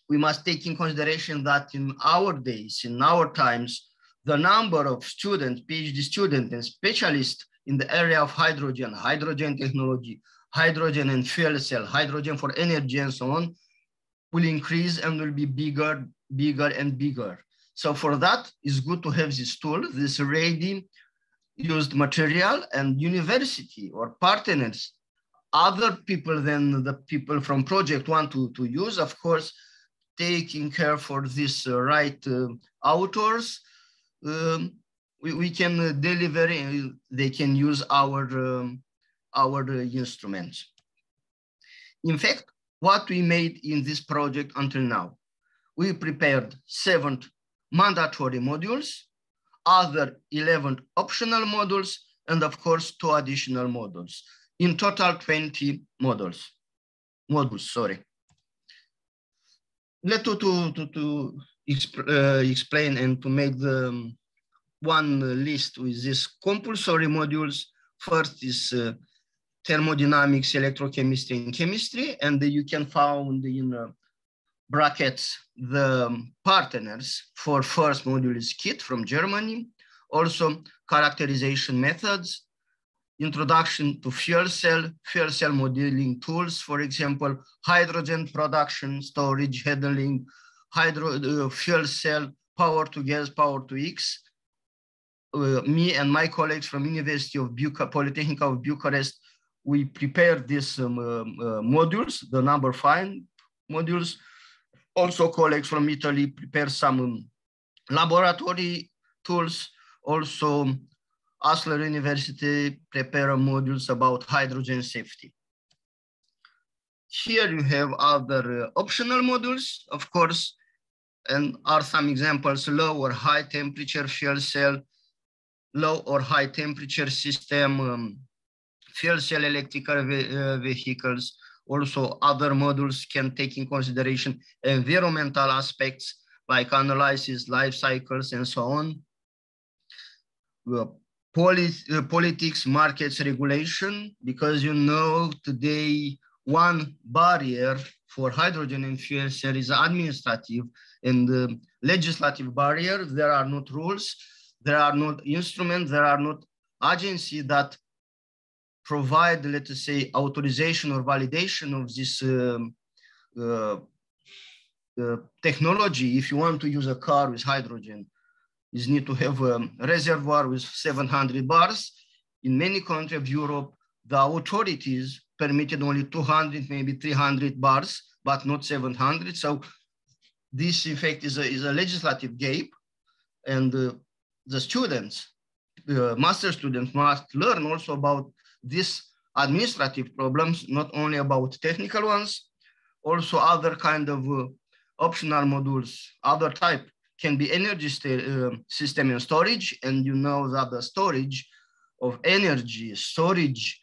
we must take in consideration that in our days, in our times, the number of students, PhD students and specialists in the area of hydrogen, hydrogen technology, hydrogen and fuel cell, hydrogen for energy and so on, will increase and will be bigger and bigger. So for that, it's good to have this tool, this ready used material, and university or partners, other people than the people from project want to use, of course, taking care for this right authors, we can deliver, they can use our instruments. In fact, what we made in this project until now, we prepared 7 mandatory modules, other 11 optional modules, and of course, 2 additional modules. In total, 20 modules, sorry. Let to explain and to make the one list with these compulsory modules. First is thermodynamics, electrochemistry, and chemistry, and you can find in brackets the partners for first module is KIT from Germany, also characterization methods, introduction to fuel cell modeling tools, for example, hydrogen production, storage, handling, fuel cell, power to gas, power to X. Me and my colleagues from University of Polytechnic of Bucharest, we prepared these modules, the number 5 modules. Also colleagues from Italy prepare some laboratory tools. Also Oslo University prepare modules about hydrogen safety. Here you have other optional modules, of course, and are some examples: low or high temperature fuel cell, low or high temperature system, fuel cell electrical vehicles. Also other modules can take in consideration environmental aspects like analysis, life cycles, and so on. Politics, markets, regulation, because you know today one barrier for hydrogen and fuel cell is administrative and legislative barrier. There are not rules, there are not instruments, there are not agencies that provide, let us say, authorization or validation of this technology. If you want to use a car with hydrogen, you need to have a reservoir with 700 bars. In many countries of Europe, the authorities permitted only 200, maybe 300 bars, but not 700. So this, in fact, is a legislative gap, and the students, master students, must learn also about these administrative problems, not only about technical ones, also other kind of optional modules, other type can be energy system and storage. And you know that the storage of energy, storage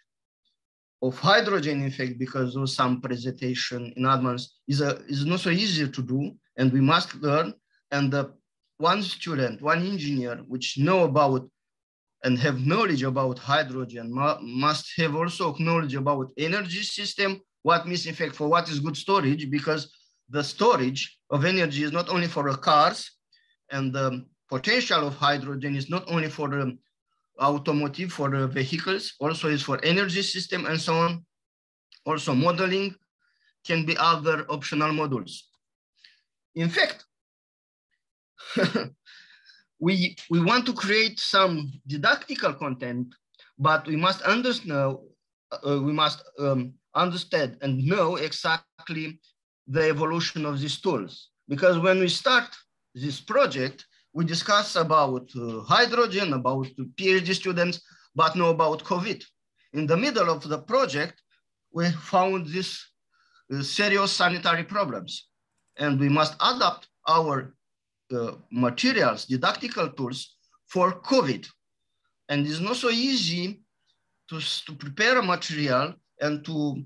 of hydrogen, in fact, because of some presentation in advance, is not so easy to do, and we must learn. And one student, one engineer, which know about and have knowledge about hydrogen must have also knowledge about energy system, what means in fact for what is good storage, because the storage of energy is not only for the cars, and the potential of hydrogen is not only for the automotive, for the vehicles, also is for energy system and so on. Also modeling can be other optional modules. In fact, we want to create some didactical content, but we must understand, understand and know exactly the evolution of these tools. Because when we start this project, we discuss about hydrogen, about PhD students, but not about COVID. In the middle of the project, we found this serious sanitary problems. And we must adapt our materials, didactical tools for COVID. And it's not so easy to prepare a material and to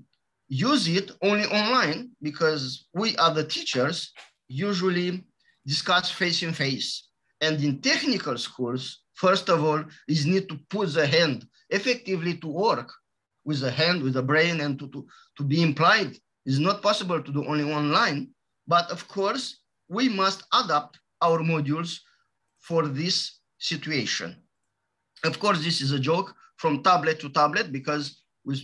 use it only online, because we other teachers usually discuss face-to-face. And in technical schools, first of all, is need to put the hand effectively to work with the hand, with the brain, and to be implied. It's not possible to do only online, but of course, we must adapt our modules for this situation. Of course, this is a joke from tablet to tablet, because with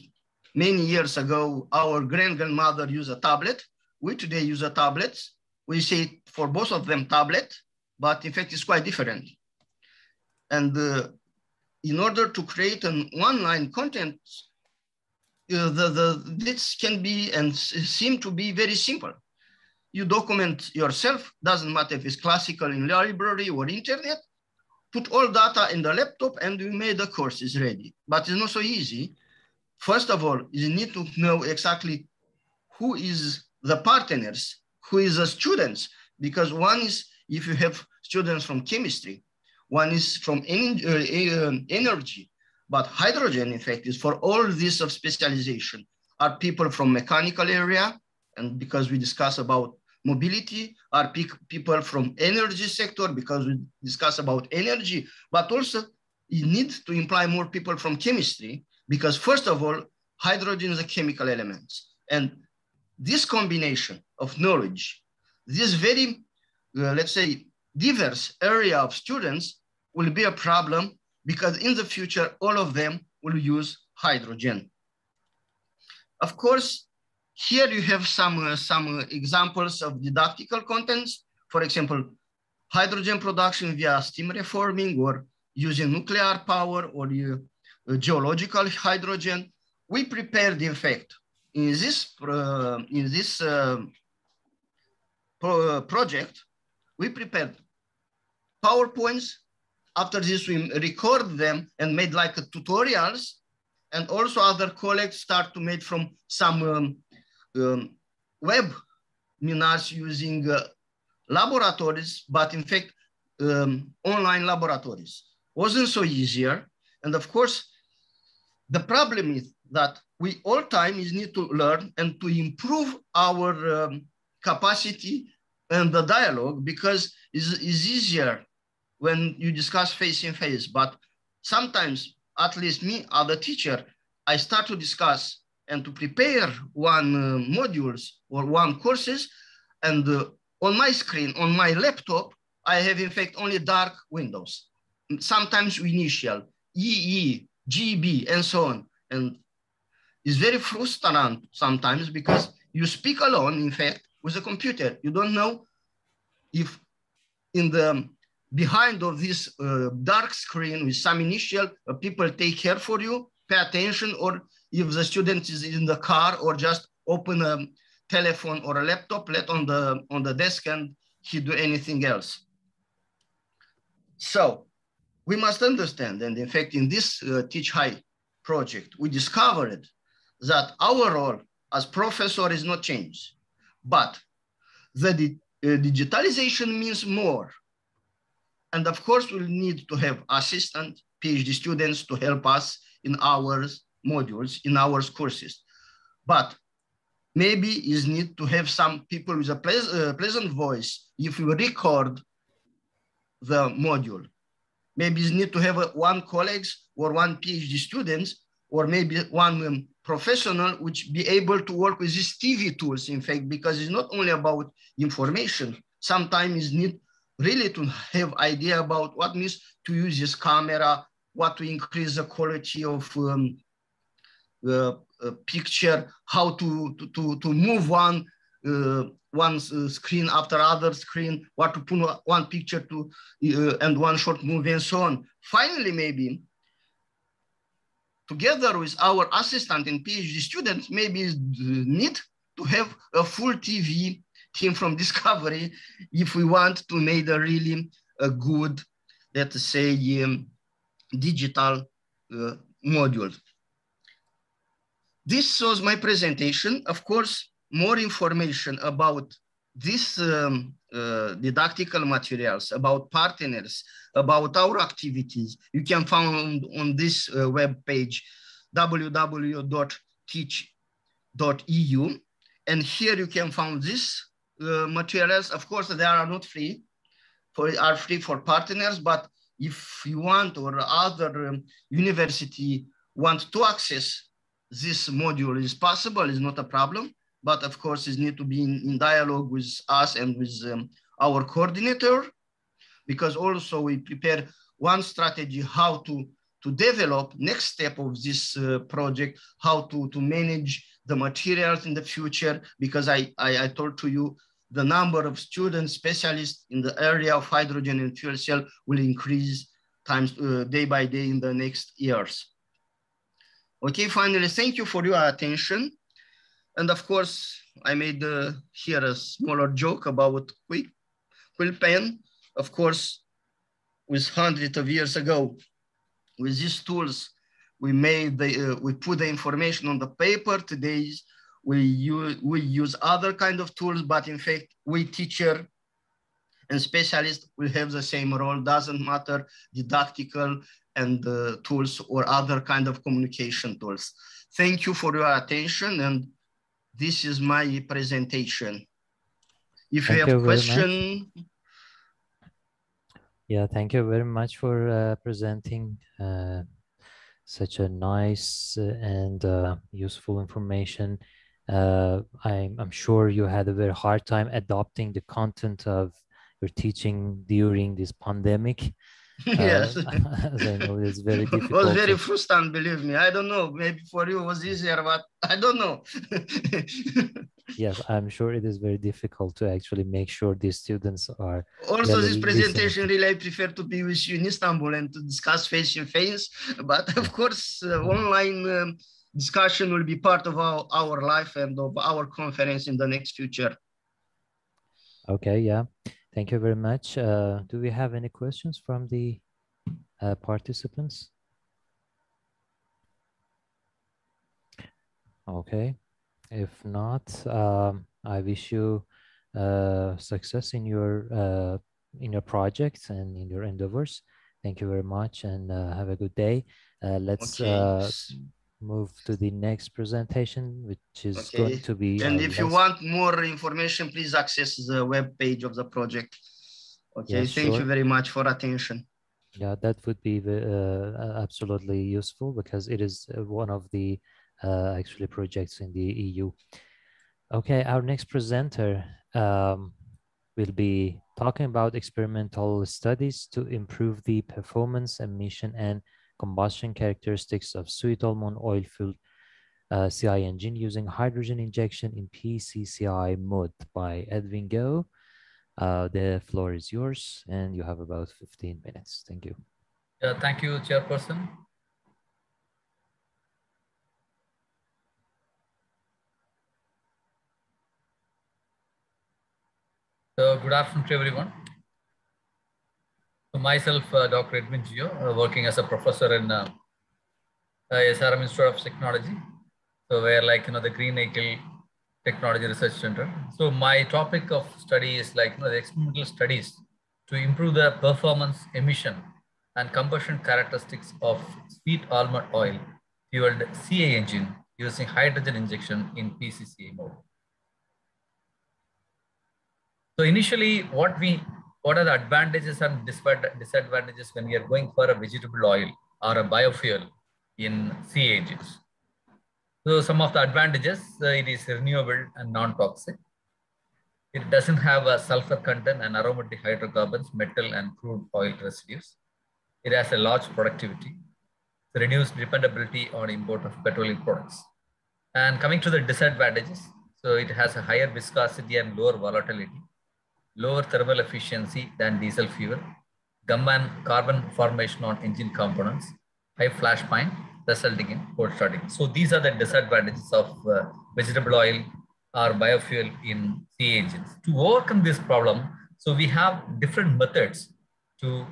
many years ago, our grandmother used a tablet. We today use a tablet. We say for both of them tablet, but in fact, it's quite different. And in order to create an online content, this can be and seem to be very simple. You document yourself, doesn't matter if it's classical in library or internet, put all data in the laptop and you made the course is ready. But it's not so easy. First of all, you need to know exactly who is the partners, who is the students, because one is, if you have students from chemistry, one is from energy, but hydrogen, in fact, is for all this of specialization, are people from mechanical area, and because we discuss about mobility, are people from energy sector, because we discuss about energy, but also you need to imply more people from chemistry, because first of all, hydrogen is a chemical element. And this combination of knowledge, this very, let's say, diverse area of students will be a problem, because in the future, all of them will use hydrogen. Of course, here you have some examples of didactical contents. For example, hydrogen production via steam reforming, or using nuclear power, or geological hydrogen. We prepared, in fact, in this project, we prepared PowerPoints. After this, we record them and made like tutorials, and also other colleagues start to make from some webinars using laboratories, but in fact, online laboratories. Wasn't so easier. And of course, the problem is that we all time is need to learn and to improve our capacity and the dialogue, because it's easier when you discuss face-to-face. But sometimes, at least me, as a teacher, I start to discuss and to prepare one modules or one courses, and on my screen, on my laptop, I have in fact only dark windows. Sometimes initial, EE, GB, and so on. And it's very frustrating sometimes, because you speak alone, in fact, with a computer. You don't know if in the behind of this dark screen with some initial, people take care for you, pay attention, or if the student is in the car, or just open a telephone or a laptop, let on the desk, and he do anything else. So we must understand, and in fact, in this Teach High project, we discovered that our role as professor is not changed, but the digitalization means more. And of course, we'll need to have assistant PhD students to help us in our modules, in our courses. But maybe is need to have some people with a pleasant voice if we record the module. Maybe you need to have one colleagues or one PhD students, or maybe one professional which be able to work with these TV tools, in fact, because it's not only about information. Sometimes you need really to have idea about what means to use this camera, what to increase the quality of picture, how to move one screen after other screen, what to put one picture to and one short movie, and so on. Finally, maybe together with our assistant and PhD students, maybe need to have a full TV team from Discovery if we want to make a really good, let's say, digital module. this was my presentation. Of course, more information about this didactical materials, about partners, about our activities, you can find on this web page, www.teach.eu. And here you can find this materials. Of course, they are not free, are free for partners, but if you want or other university want to access this module is possible, is not a problem. But of course, it needs to be in dialogue with us and with our coordinator, because also we prepare one strategy how to develop next step of this project, how to manage the materials in the future, because I told to you, the number of students, specialists in the area of hydrogen and fuel cell will increase times day by day in the next years. Okay, finally, thank you for your attention. And of course, I made here a smaller joke about quill pen. Of course, with hundreds of years ago, with these tools, we put the information on the paper. Today, we use other kind of tools, but in fact, we teacher and specialists will have the same role. Doesn't matter didactical and tools or other kind of communication tools. Thank you for your attention, and this is my presentation. If you have questions. Yeah, thank you very much for presenting such a nice and useful information. I'm sure you had a very hard time adopting the content of your teaching during this pandemic. Yes. As I know, it's very difficult. It was very frustrating, believe me. I don't know, maybe for you it was easier, but I don't know. Yes, I'm sure it is very difficult to actually make sure these students are also this presentation really I prefer to be with you in Istanbul and to discuss face to face, but of course online discussion will be part of our life and of our conference in the next future. Okay, yeah, thank you very much. Do we have any questions from the participants? Okay. If not, I wish you success in your projects and in your endeavors. Thank you very much, and have a good day. Let's move to the next presentation, which is going to be. And if you want more information, please access the web page of the project. Okay, yes, thank you very much for attention. Yeah, that would be absolutely useful, because it is one of the actually projects in the EU. Okay, our next presenter will be talking about experimental studies to improve the performance, emission, and combustion characteristics of sweet almond oil-fueled CI engine using hydrogen injection in PCCI mode by Edwin Go. The floor is yours, and you have about 15 minutes. Thank you. Thank you, Chairperson. So good afternoon to everyone. So myself, Dr. Edwin Gio, working as a professor in SRM Institute of Technology. So we're like, the Green Eagle Technology Research Center. So my topic of study is like, the experimental studies to improve the performance, emission, and combustion characteristics of sweet almond oil fueled CI engine using hydrogen injection in PCCI mode. So initially, what are the advantages and disadvantages when we are going for a vegetable oil or a biofuel in CI engines? So some of the advantages, it is renewable and non-toxic. It doesn't have a sulfur content and aromatic hydrocarbons, metal and crude oil residues. It has a large productivity, reduced dependability on import of petroleum products. And coming to the disadvantages, so it has a higher viscosity and lower volatility, lower thermal efficiency than diesel fuel, gum and carbon formation on engine components, high flash point, resulting in cold starting. So these are the disadvantages of vegetable oil or biofuel in CI engines. To overcome this problem, so we have different methods to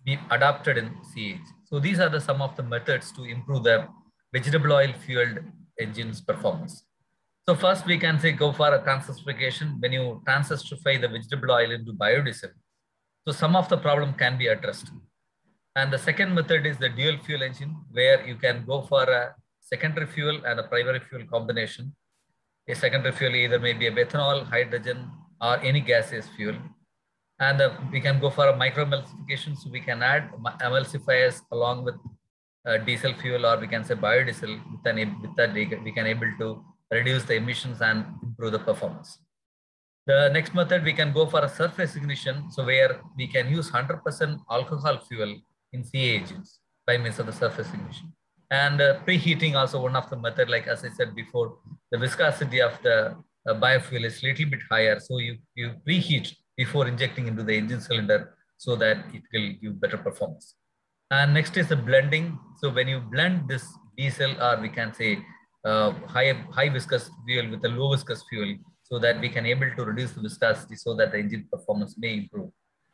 be adopted in CI engines. So these are some of the methods to improve the vegetable oil fueled engine's performance. So first we can say go for a transesterification. When you transesterify the vegetable oil into biodiesel, so some of the problem can be addressed. And the second method is the dual fuel engine, where you can go for a secondary fuel and a primary fuel combination. A secondary fuel either may be a methanol, hydrogen, or any gaseous fuel. And we can go for a microemulsification, so we can add emulsifiers along with diesel fuel, or we can say biodiesel. With that we can able to reduce the emissions and improve the performance. The next method, we can go for a surface ignition, so where we can use 100% alcohol fuel in CA engines by means of the surface ignition. And preheating also one of the method, like as I said before, the viscosity of the biofuel is a little bit higher. So you preheat before injecting into the engine cylinder so that it will give better performance. And next is the blending. So when you blend this diesel, or we can say high viscous fuel with a low viscous fuel, so that we can able to reduce the viscosity so that the engine performance may improve.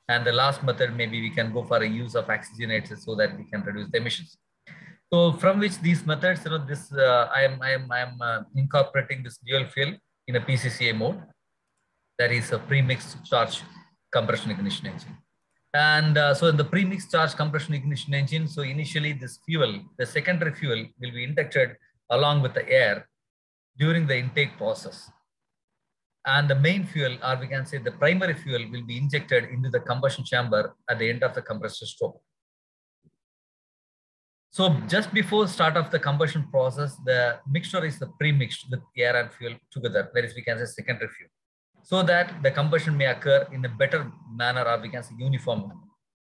And the last method, maybe we can go for a use of oxygenators so that we can reduce the emissions. So from which these methods, this I am incorporating this dual fuel in a PCCA mode, that is a premixed charge compression ignition engine. And so in the premixed charge compression ignition engine, so initially this fuel, the secondary fuel, will be injected along with the air during the intake process. And the main fuel, or we can say the primary fuel, will be injected into the combustion chamber at the end of the compressor stroke. So just before start of the combustion process, the mixture is the pre-mixed with air and fuel together, whereas we can say secondary fuel, so that the combustion may occur in a better manner, or we can say uniform manner,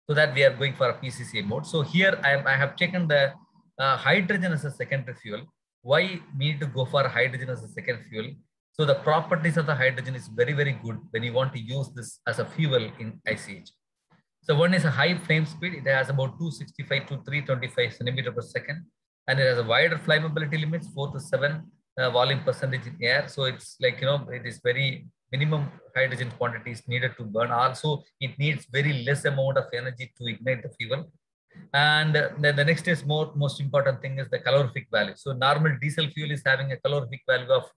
so that we are going for a PCCA mode. So here I have taken the hydrogen as a secondary fuel. Why we need to go for hydrogen as a second fuel? So the properties of the hydrogen is very, very good when you want to use this as a fuel in ICH. So one is a high flame speed. It has about 265 to 325 centimeter per second. And it has a wider flammability limits, 4 to 7 volume percentage in air. So it's like, it is very minimum hydrogen quantities needed to burn. Also, it needs very less amount of energy to ignite the fuel. And then the next is most important thing is the calorific value. So normal diesel fuel is having a calorific value of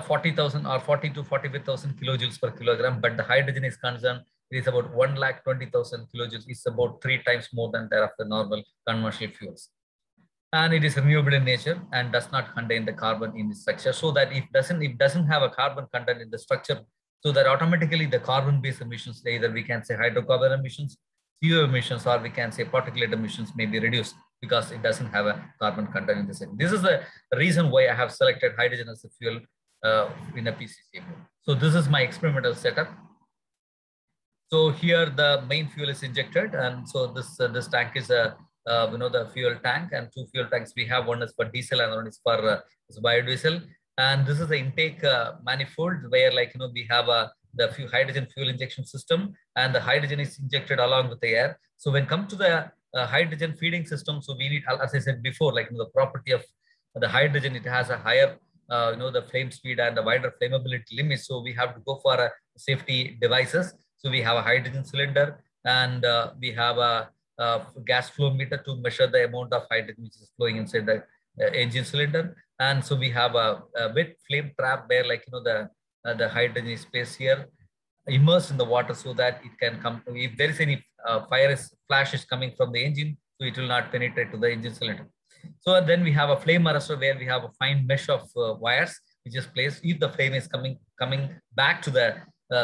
40,000 or 40 to 45,000 kilojoules per kilogram, but the hydrogen is concerned, it is about 120,000 kilojoules. It's about 3 times more than that of the normal conventional fuels. And it is renewable in nature and does not contain the carbon in the structure, so that it doesn't have a carbon content in the structure, so that automatically the carbon-based emissions, either we can say hydrocarbon emissions, CO emissions, or we can say particulate emissions, may be reduced because it doesn't have a carbon content in the system. This is the reason why I have selected hydrogen as a fuel in a PCCA mode. So this is my experimental setup. So here the main fuel is injected, and so this tank is a the fuel tank, and 2 fuel tanks we have. One is for diesel and one is for biodiesel. And this is the intake manifold, where we have the hydrogen fuel injection system, and the hydrogen is injected along with the air. So when come to the hydrogen feeding system, so we need, as I said before, the property of the hydrogen, it has a higher the flame speed and the wider flammability limits. So we have to go for safety devices. So we have a hydrogen cylinder, and we have a gas flow meter to measure the amount of hydrogen which is flowing inside the engine cylinder. And so we have a wet flame trap, where the hydrogen is placed here, immersed in the water, so that it can come. If there is any flash is coming from the engine, so it will not penetrate to the engine cylinder. So then we have a flame arrestor, where we have a fine mesh of wires which is placed. If the flame is coming back to the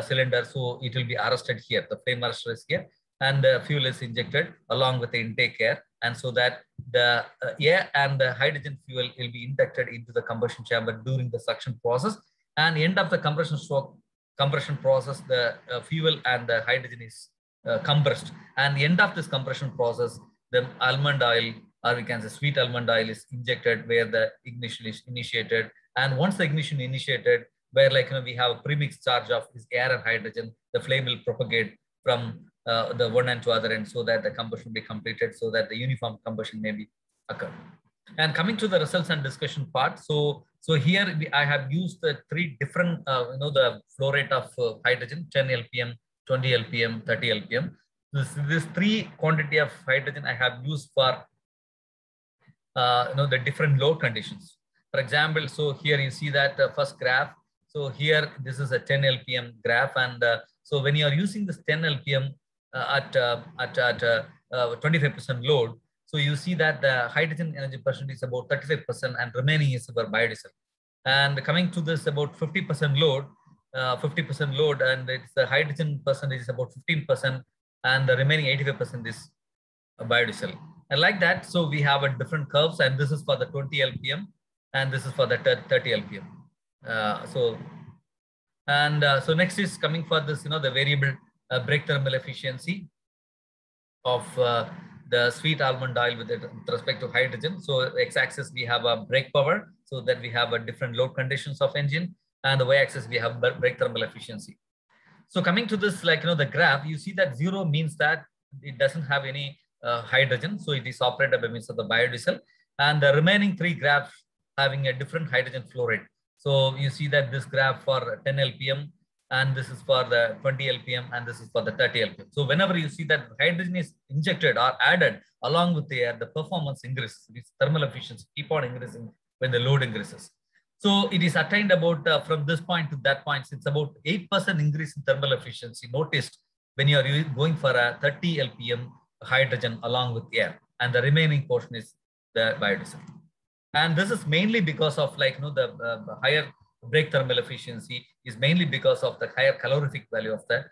cylinder, so it will be arrested here. The flame arrestor is here, and the fuel is injected along with the intake air, and so that the air and the hydrogen fuel will be injected into the combustion chamber during the suction process. And end of the compression process, the fuel and the hydrogen is compressed. And the end of this compression process, the almond oil, or we can say sweet almond oil, is injected, where the ignition is initiated. And once the ignition initiated, where we have a premixed charge of this air and hydrogen, the flame will propagate from the one end to other end, so that the combustion will be completed, so that the uniform combustion may be occur. And coming to the results and discussion part, so here I have used the 3 different the flow rate of hydrogen: 10 LPM, 20 LPM, 30 LPM. This 3 quantity of hydrogen I have used for the different load conditions. For example, so here you see that first graph. So here, this is a 10 LPM graph. And so when you are using this 10 LPM at 25% load, so you see that the hydrogen energy percent is about 35% and remaining is for biodiesel. And coming to this about 50% load, and it's the hydrogen percentage is about 15% and the remaining 85% is biodiesel. And like that, so we have a different curves, and this is for the 20 LPM and this is for the 30 LPM. So next is coming for this, the variable break thermal efficiency of the sweet almond oil with respect to hydrogen. So x-axis we have a brake power, so that we have a different load conditions of engine, and the y-axis we have brake thermal efficiency. So coming to this, the graph, you see that 0 means that it doesn't have any hydrogen, so it is operated by means of the biodiesel, and the remaining 3 graphs having a different hydrogen flow rate. So you see that this graph for 10 LPM, and this is for the 20 LPM, and this is for the 30 LPM. So whenever you see that hydrogen is injected or added along with the air, the performance increases. This thermal efficiency keep on increasing when the load increases. So it is attained about from this point to that point, it's about 8% increase in thermal efficiency noticed when you are going for a 30 LPM hydrogen along with air, and the remaining portion is the biodiesel. And this is mainly because of the higher brake thermal efficiency is mainly because of the higher calorific value of the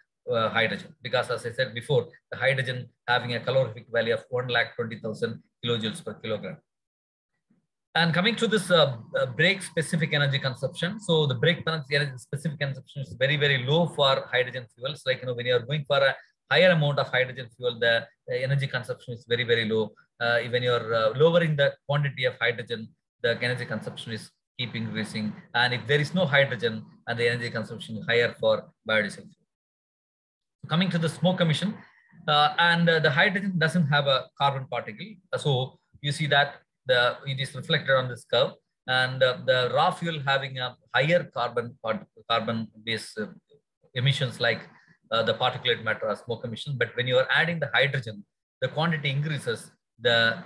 hydrogen. Because as I said before, the hydrogen having a calorific value of 120,000 kilojoules per kilogram. And coming to this brake specific energy consumption. So the brake energy specific consumption is very, very low for hydrogen fuels. When you are going for a higher amount of hydrogen fuel, the energy consumption is very, very low. When you are lowering the quantity of hydrogen, the energy consumption is keep increasing. And if there is no hydrogen, and the energy consumption is higher for biodiesel fuel. Coming to the smoke emission, the hydrogen doesn't have a carbon particle. So you see that it is reflected on this curve, and the raw fuel having a higher carbon-based emissions like the particulate matter or smoke emission. But when you are adding the hydrogen, the quantity increases, the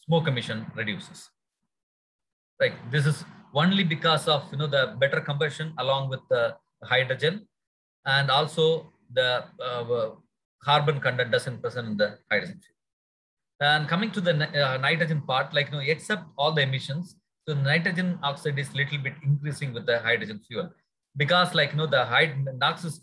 smoke emission reduces. Right. This is only because of the better combustion along with the hydrogen, and also the carbon content doesn't present in the hydrogen fuel. And coming to the nitrogen part, except all the emissions, so the nitrogen oxide is little bit increasing with the hydrogen fuel, because the NOx is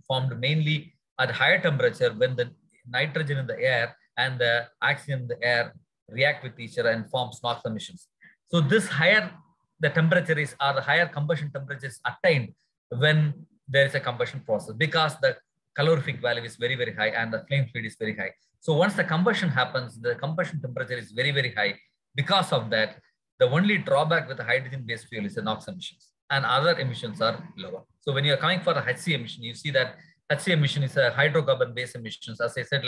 formed mainly at higher temperature when the nitrogen in the air and the oxygen in the air react with each other and forms NOx emissions. So this higher the temperature is, or the higher combustion temperature is attained when there is a combustion process, because the calorific value is very, very high and the flame speed is very high. So once the combustion happens, the combustion temperature is very, very high. Because of that, the only drawback with the hydrogen-based fuel is the NOx emissions, and other emissions are lower. So when you're coming for the HC emission, you see that HC emission is a hydrocarbon-based emissions. As I said,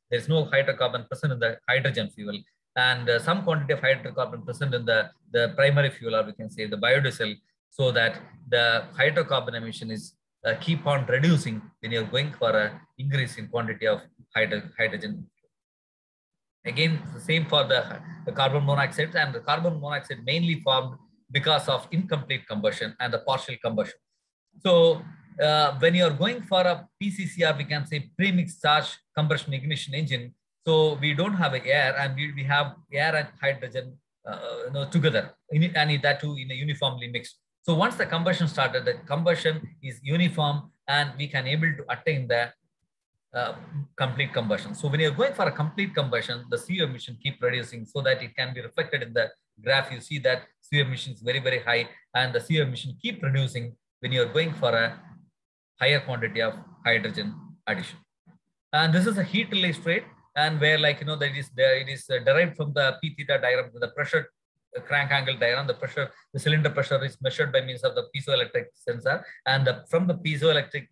there's no hydrocarbon present in the hydrogen fuel, and some quantity of hydrocarbon present in the primary fuel, or we can say the biodiesel, so that the hydrocarbon emission is keep on reducing when you're going for an increase in quantity of hydrogen. Again, the same for the carbon monoxide, and the carbon monoxide mainly formed because of incomplete combustion and the partial combustion. So when you are going for a PCCR, we can say premixed charge combustion ignition engine. So we don't have air, and we have air and hydrogen together, and that too in a uniformly mixed. So once the combustion started, the combustion is uniform, and we can able to attain the complete combustion. So when you're going for a complete combustion, the CO emission keep reducing, so that it can be reflected in the graph. You see that CO emission is very, very high, and the CO emission keep reducing when you're going for a higher quantity of hydrogen addition. And this is a heat release rate, and where that it is derived from the P theta diagram, the pressure crank angle diagram. The cylinder pressure is measured by means of the piezoelectric sensor, and from the piezoelectric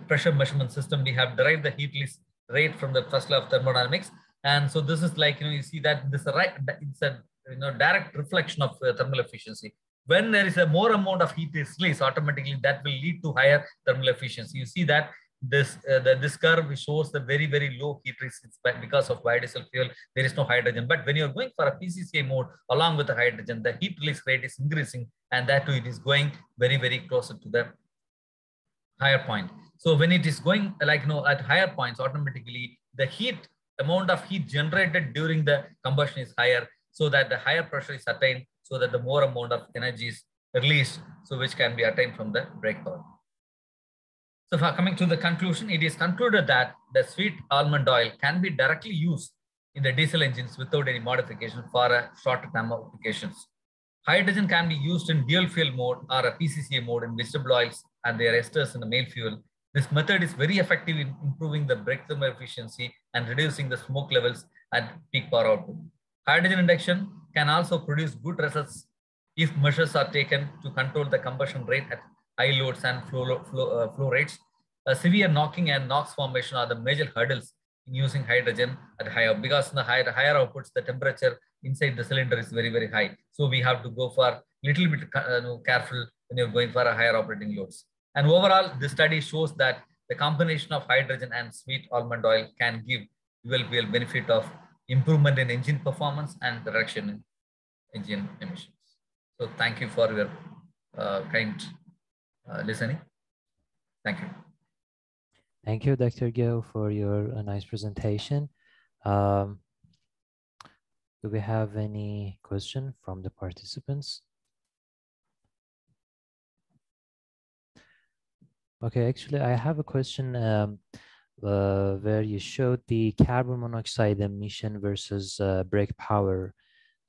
pressure measurement system, we have derived the heat release rate from the first law of thermodynamics. And so this is you see that this it's a direct reflection of thermal efficiency. When there is a more amount of heat is released, automatically that will lead to higher thermal efficiency. You see that this curve shows the very low heat resistance because of biodiesel fuel. There is no hydrogen. But when you're going for a PCCA mode along with the hydrogen, the heat release rate is increasing, and that too it is going very closer to the higher point. So when it is going like at higher points, automatically the amount of heat generated during the combustion is higher, so that the higher pressure is attained, so that the more amount of energy is released, so which can be attained from the brake power. So for coming to the conclusion, it is concluded that the sweet almond oil can be directly used in the diesel engines without any modification for a shorter term applications. Hydrogen can be used in dual fuel mode or a PCCA mode in vegetable oils and their esters in the male fuel. This method is very effective in improving the brake thermal efficiency and reducing the smoke levels at peak power output. Hydrogen induction can also produce good results if measures are taken to control the combustion rate at high loads and flow rates. Severe knocking and NOx formation are the major hurdles in using hydrogen at higher, because in the higher outputs, the temperature inside the cylinder is very high. So we have to go for little bit careful when you're going for a higher operating loads. And overall, this study shows that the combination of hydrogen and sweet almond oil can give dual fuel benefit of improvement in engine performance and reduction in engine emissions. So thank you for your kind listening. Thank you. Thank you, Dr. Gill, for your nice presentation. Do we have any question from the participants? Okay, actually, I have a question where you showed the carbon monoxide emission versus brake power.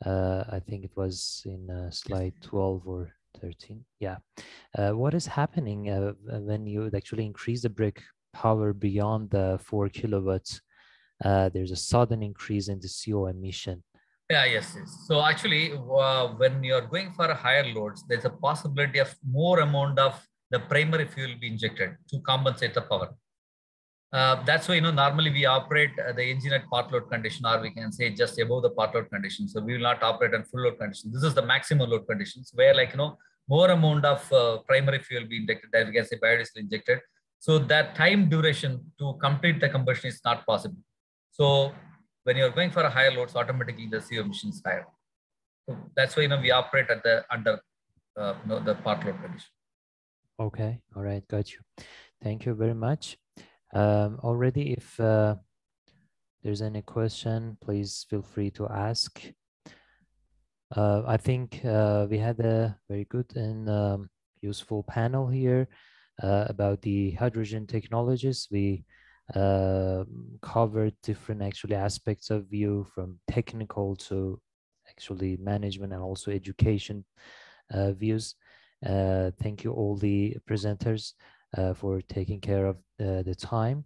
I think it was in slide 12 or 13. Yeah. What is happening when you actually increase the brake power beyond the 4 kilowatts? There's a sudden increase in the CO emission. Yeah, yes. So actually, when you're going for higher loads, there's a possibility of more amount of the primary fuel be injected to compensate the power. That's why, normally we operate the engine at part load condition, or we can say just above the part load condition. So we will not operate on full load condition. This is the maximum load conditions where more amount of primary fuel be injected, that we can say biodiesel injected. So that time duration to complete the combustion is not possible. So when you're going for a higher loads, automatically the CO emission is higher. So that's why we operate at the under the part load condition. Okay, all right, got you. Thank you very much. Already, if there's any question, please feel free to ask. I think we had a very good and useful panel here about the hydrogen technologies. We covered different aspects of view, from technical to actually management and also education views. Thank you all the presenters for taking care of the time.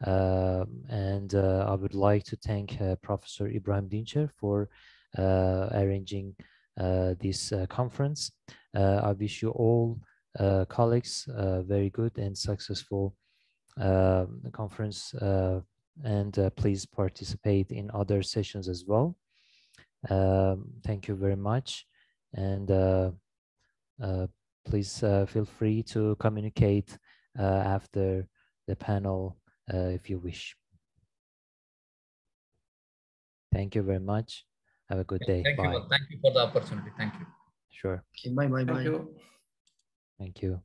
And I would like to thank Professor Ibrahim Dinçer for arranging this conference. I wish you all colleagues very good and successful conference, and please participate in other sessions as well. Thank you very much, and please feel free to communicate after the panel if you wish. Thank you very much. Have a good day. Thank Bye. you. Thank you for the opportunity. Thank you. Sure. Okay, bye. Thank you. Thank you.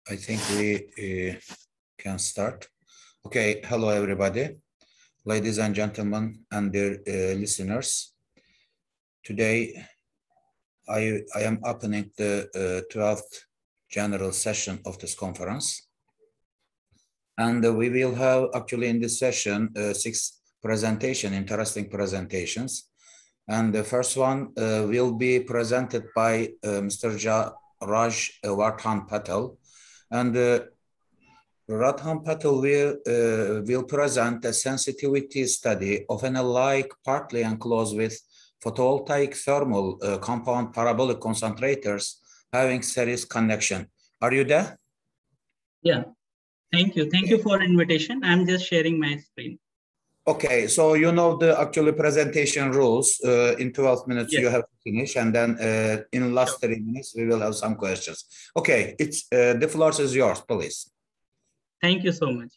I think we can start. Okay, hello everybody, ladies and gentlemen and dear listeners. Today I am opening the 12th general session of this conference. And we will have actually in this session 6 interesting presentations. And the first one will be presented by Mr. Raj Vardhan Patel. And Vardhan Patel will present a sensitivity study of an alike partly enclosed with photovoltaic thermal compound parabolic concentrators having series connection. Are you there? Yeah, thank you. Thank you for invitation. I'm just sharing my screen. Okay, so you know the actual presentation rules. In 12 minutes yes. You have to finish, and then in last 3 minutes we will have some questions. Okay, it's the floor is yours, please. Thank you so much.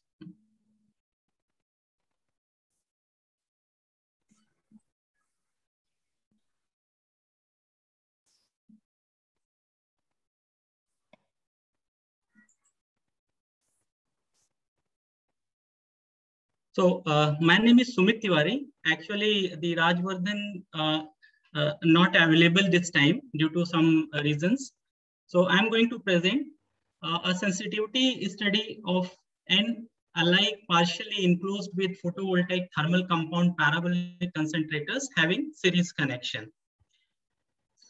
So my name is Sumit Tiwari. Actually, the Rajvardhan not available this time due to some reasons. So I'm going to present a sensitivity study of an alike partially enclosed with photovoltaic thermal compound parabolic concentrators having series connection.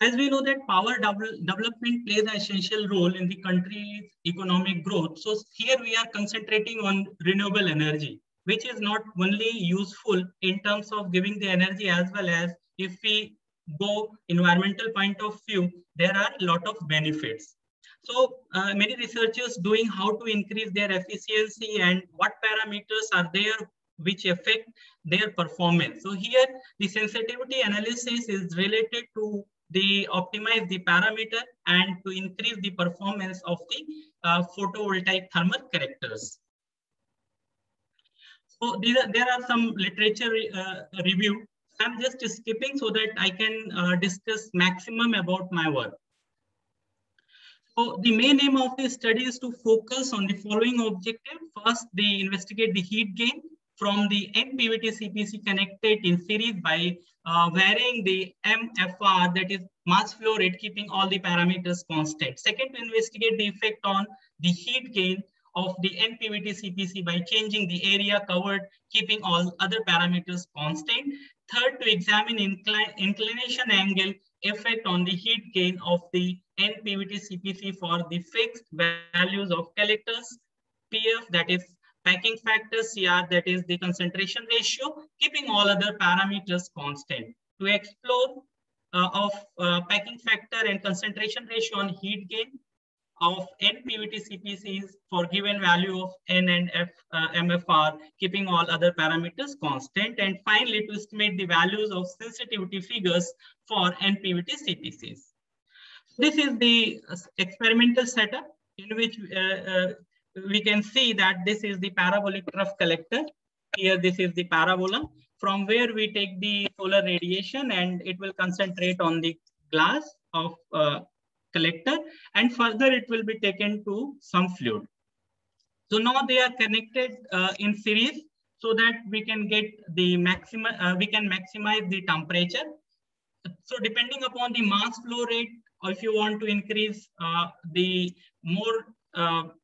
As we know that power development plays an essential role in the country's economic growth. So here we are concentrating on renewable energy, which is not only useful in terms of giving the energy, as well as if we go environmental point of view, there are a lot of benefits. So many researchers doing how to increase their efficiency and what parameters are there which affect their performance. So here the sensitivity analysis is related to optimize the parameter and to increase the performance of the photovoltaic thermal characters. So there are some literature review. I'm just skipping so that I can discuss maximum about my work. So the main aim of this study is to focus on the following objective. First, they investigate the heat gain from the NPVT CPC connected in series by varying the MFR, that is mass flow rate, keeping all the parameters constant. Second, to investigate the effect on the heat gain of the NPVT CPC by changing the area covered, keeping all other parameters constant. Third, to examine inclination angle effect on the heat gain of the NPVT CPC for the fixed values of collectors, PF, that is packing factor, CR, that is the concentration ratio, keeping all other parameters constant. To explore of packing factor and concentration ratio on heat gain of NPVT CPCs for given value of N and F MFR, keeping all other parameters constant. And finally, to estimate the values of sensitivity figures for NPVT CPCs. This is the experimental setup in which we can see that this is the parabolic trough collector. Here, this is the parabola from where we take the solar radiation and it will concentrate on the glass of collector, and further it will be taken to some fluid. So now they are connected in series so that we can get the maximum, we can maximize the temperature. So depending upon the mass flow rate, or if you want to increase the more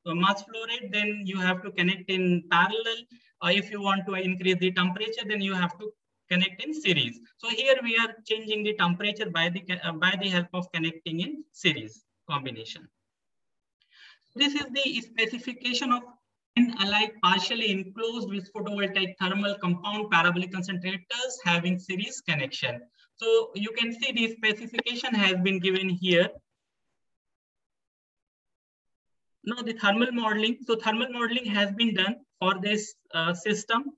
mass flow rate, then you have to connect in parallel. If you want to increase the temperature, then you have to connect in series. So here we are changing the temperature by the help of connecting in series combination. This is the specification of an alike partially enclosed with photovoltaic thermal compound parabolic concentrators having series connection. So you can see the specification has been given here. Now the thermal modeling. So thermal modeling has been done for this system.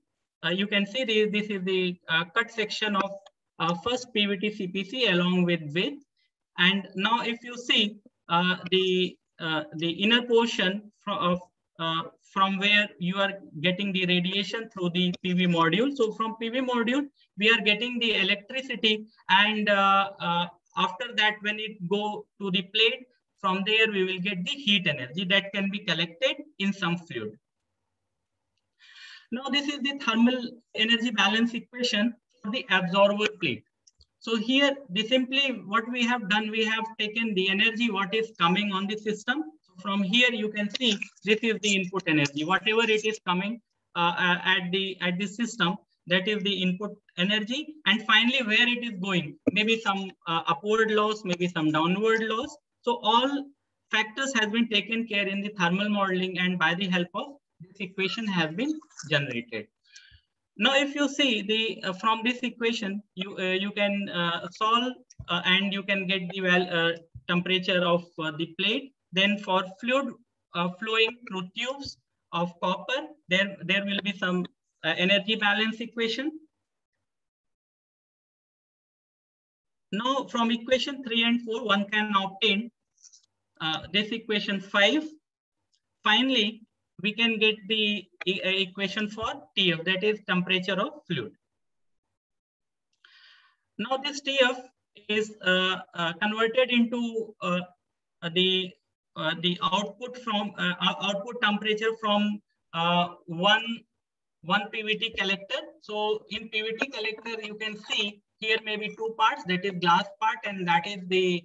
You can see this is the cut section of first PVT CPC along with width. And now if you see the inner portion from where you are getting the radiation through the PV module. So from PV module, we are getting the electricity, and after that, when it go to the plate, From there, we will get the heat energy that can be collected in some fluid. Now, this is the thermal energy balance equation for the absorber plate. So here, simply what we have done, we have taken the energy what is coming on the system. So from here, you can see this is the input energy. Whatever it is coming at the system, that is the input energy. And finally, where it is going, maybe some upward loss, maybe some downward loss. So all factors has been taken care in the thermal modeling, and by the help of this equation has been generated. Now, if you see the from this equation, you can solve and you can get the temperature of the plate. Then for fluid flowing through tubes of copper, there will be some energy balance equation. Now, from equation 3 and 4, one can obtain this equation 5. Finally, we can get the equation for TF, that is temperature of fluid. Now, this TF is converted into the output from output temperature from one PVT collector. So in PVT collector, you can see here maybe two parts, that is glass part and that is the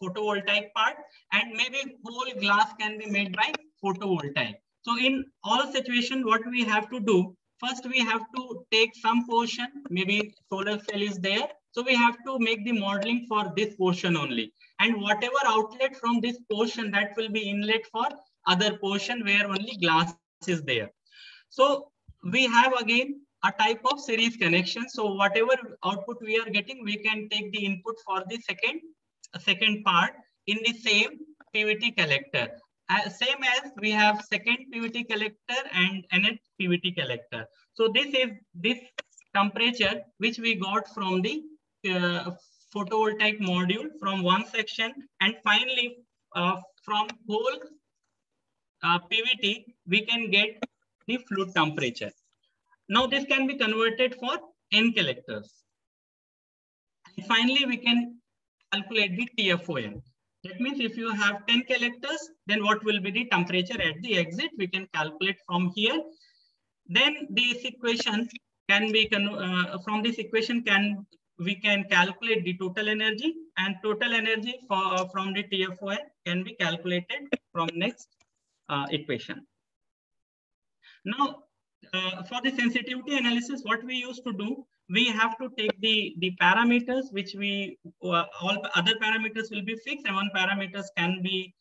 photovoltaic part, and maybe whole glass can be made by photovoltaic. So in all situations, what we have to do, first we have to take some portion, maybe solar cell is there. So we have to make the modeling for this portion only. And whatever outlet from this portion, that will be inlet for other portion where only glass is there. So we have again a type of series connection. So whatever output we are getting, we can take the input for the second part in the same PVT collector. Same as we have second PVT collector and nth PVT collector. So this is this temperature which we got from the photovoltaic module from one section, and finally from whole PVT we can get the fluid temperature. Now this can be converted for n collectors. And finally, we can calculate the TFON. That means if you have 10 collectors, then what will be the temperature at the exit? We can calculate from here. Then this equation can be, from this equation we can calculate the total energy, and total energy from the TFON can be calculated from next equation. Now, for the sensitivity analysis, what we used to do, we have to take the parameters which we, all other parameters will be fixed and one parameters can be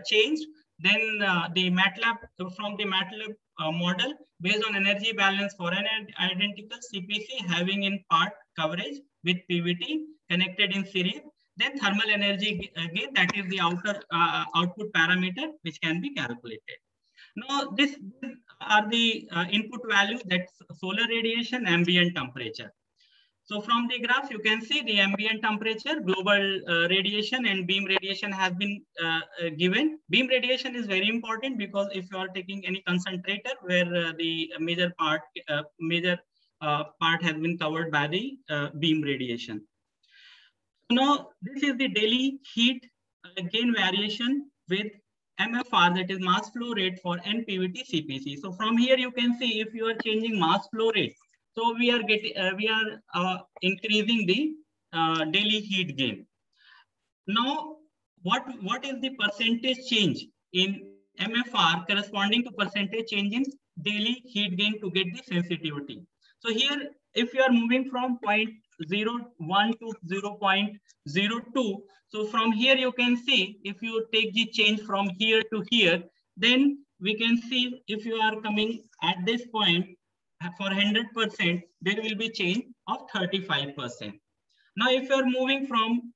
changed. Then the MATLAB, from the MATLAB model based on energy balance for an identical CPC having in part coverage with PVT connected in series. Then thermal energy again, that is the outer output parameter which can be calculated. Now, these are the input values, that's solar radiation, ambient temperature. So from the graph, you can see the ambient temperature, global radiation and beam radiation has been given. Beam radiation is very important because if you are taking any concentrator where the major part has been covered by the beam radiation. Now, this is the daily heat gain variation with MFR, that is mass flow rate for NPVT CPC. So from here you can see if you are changing mass flow rate, so we are getting increasing the daily heat gain. Now, what is the percentage change in MFR corresponding to percentage change in daily heat gain to get the sensitivity? So here, if you are moving from 0.01 to 0.02, so from here you can see if you take the change from here to here, then we can see if you are coming at this point for 100%, there will be change of 35%. Now, if you are moving from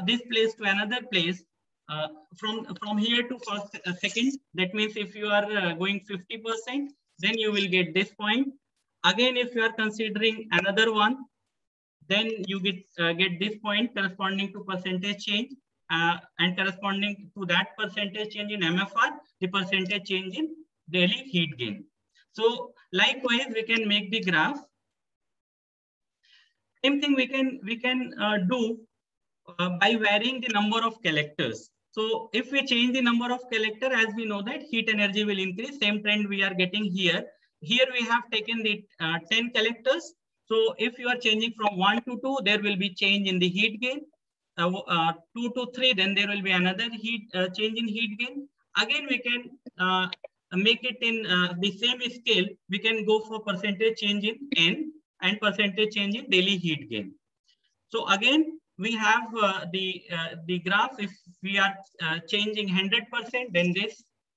this place to another place, from here to second, that means if you are going 50%, then you will get this point. Again, if you are considering another one, then you get this point corresponding to percentage change and corresponding to that percentage change in MFR, the percentage change in daily heat gain. So likewise, we can make the graph. Same thing we can do by varying the number of collectors. So if we change the number of collector, as we know that heat energy will increase, same trend we are getting here. Here we have taken the 10 collectors. So if you are changing from 1 to 2, there will be change in the heat gain. 2 to 3, then there will be another change in heat gain. Again, we can make it in the same scale. We can go for percentage change in N and percentage change in daily heat gain. So again, we have the graph. If we are changing 100%, then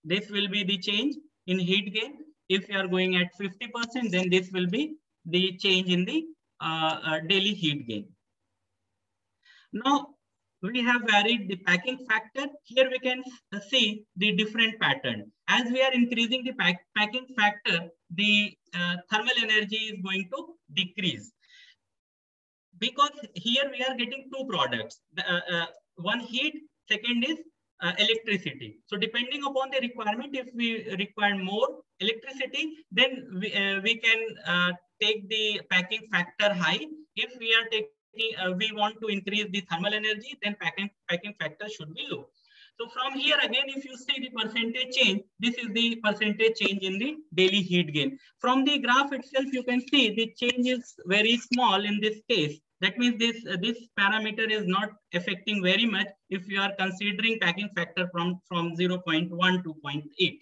this will be the change in heat gain. If we are going at 50%, then this will be the change in the daily heat gain. Now, we have varied the packing factor. Here we can see the different pattern. As we are increasing the packing factor, the thermal energy is going to decrease. Because here we are getting two products. One heat, second is electricity. So depending upon the requirement, if we require more electricity, then we can take the packing factor high. If we are taking we want to increase the thermal energy, then packing factor should be low. So from here again, if you see the percentage change, this is the percentage change in the daily heat gain. From the graph itself, you can see the change is very small in this case. That means this parameter is not affecting very much if you are considering packing factor from 0.1 to 0.8.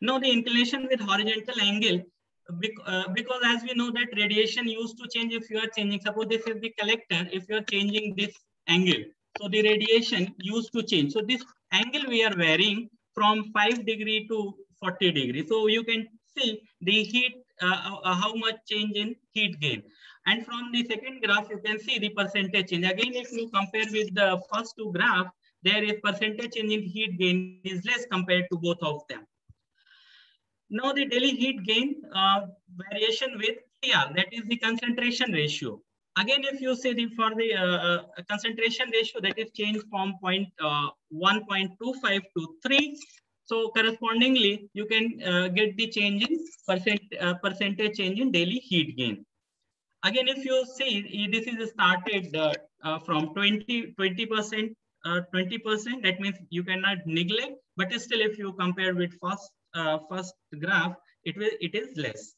Now the inclination with horizontal angle, because as we know that radiation used to change if you are changing, suppose this is the collector, if you are changing this angle, so the radiation used to change. So this angle we are varying from 5 degree to 40 degree. So you can see the heat, how much change in heat gain. And from the second graph, you can see the percentage change. Again, if you compare with the first two graphs, there is percentage change in heat gain is less compared to both of them. Now the daily heat gain variation with CR, that is the concentration ratio. Again, if you see for the concentration ratio, that is changed from 1.25 to 3. So correspondingly, you can get the change in percentage change in daily heat gain. Again, if you see, this is started from 20%, that means you cannot neglect, but still if you compare with first graph, it is less.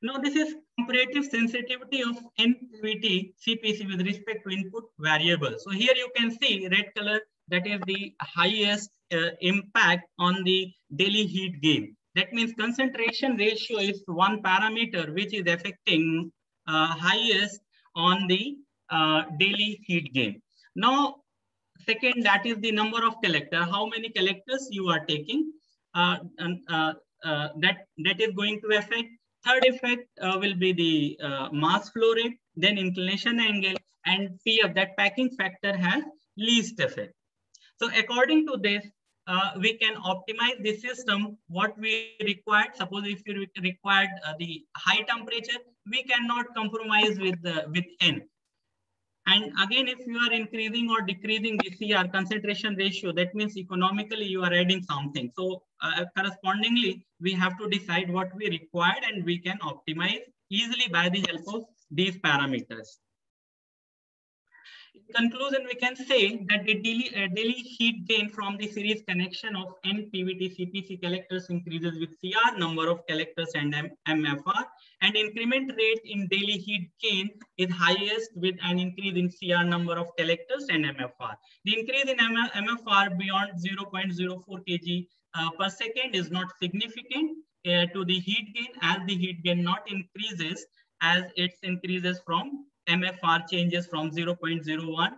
Now this is comparative sensitivity of NPVT CPC with respect to input variable. So here you can see red color, that is the highest impact on the daily heat gain. That means concentration ratio is one parameter which is affecting highest on the daily heat gain. Now, second, that is the number of collector, how many collectors you are taking, that is going to affect. Third effect will be the mass flow rate, then inclination angle, and PF, that packing factor has least effect. So according to this, we can optimize the system what we required. Suppose if you required the high temperature, we cannot compromise with N. And again, if you are increasing or decreasing the CR concentration ratio, that means economically you are adding something. So correspondingly, we have to decide what we required and we can optimize easily by the help of these parameters. In conclusion, we can say that the daily heat gain from the series connection of NPVT CPC collectors increases with CR number of collectors and MFR, and increment rate in daily heat gain is highest with an increase in CR number of collectors and MFR. The increase in MFR beyond 0.04 kg per second is not significant to the heat gain, as the heat gain not increases as it increases from MFR changes from 0.01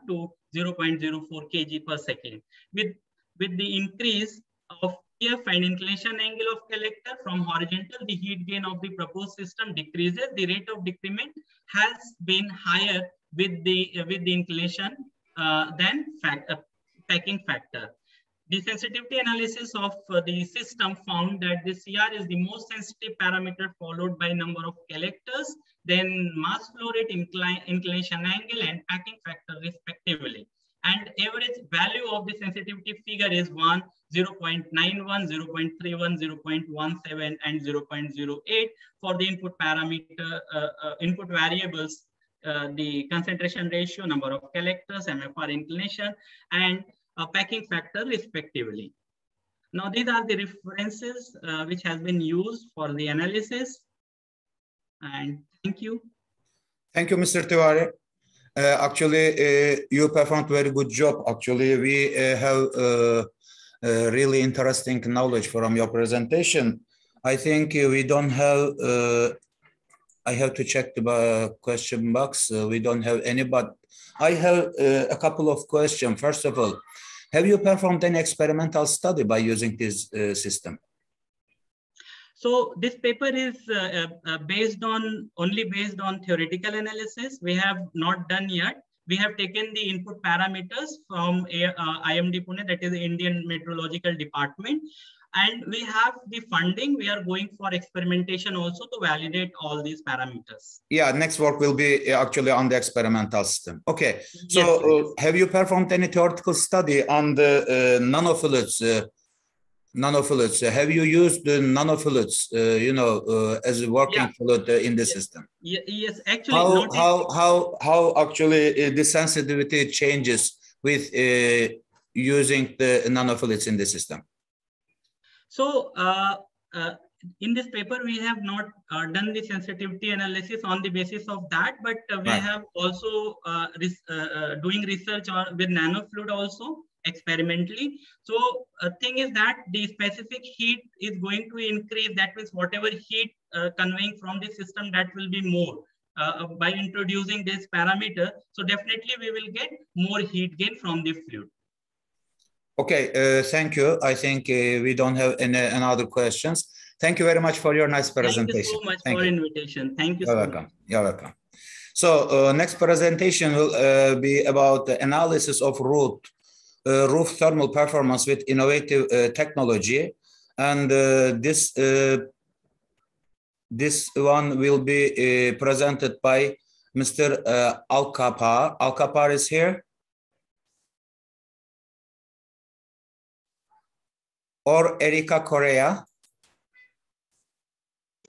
to 0.04 kg per second. With the increase of PF and inclination angle of collector from horizontal, the heat gain of the proposed system decreases. The rate of decrement has been higher with the inclination than packing factor. The sensitivity analysis of the system found that the CR is the most sensitive parameter, followed by number of collectors, then mass flow rate, inclination angle, and packing factor respectively. And average value of the sensitivity figure is 1, 0.91, 0.31, 0.17, and 0.08 for the input parameter, input variables the concentration ratio, number of collectors, MFR inclination, and packing factor respectively. Now, these are the references which has been used for the analysis. And thank you. Thank you, Mr. Tiwari. Actually, you performed very good job. Actually, we have really interesting knowledge from your presentation. I think we don't have, I have to check the question box. We don't have any, but I have a couple of questions. First of all, have you performed any experimental study by using this system? So this paper is only based on theoretical analysis. We have not done yet. We have taken the input parameters from IMD Pune, that is the Indian Meteorological Department. And we have the funding. We are going for experimentation also to validate all these parameters. Yeah, next work will be actually on the experimental system. Okay, so yes, have you performed any theoretical study on the nanofluids? Have you used the nanofluids, as a working fluid in the system? Yes, actually. How actually the sensitivity changes with using the nanofluids in the system? So in this paper, we have not done the sensitivity analysis on the basis of that, but we have also doing research with nanofluid also experimentally. So thing is that the specific heat is going to increase. That means whatever heat conveying from the system, that will be more by introducing this parameter. So definitely we will get more heat gain from the fluid. Okay, thank you. I think we don't have any other questions. Thank you very much for your nice presentation. Thank you so much for invitation. Thank you. You're welcome. You're welcome. So next presentation will be about the analysis of roof thermal performance with innovative technology, and this one will be presented by Mr. Alkapar. Alkapar is here. Or Erika Correa.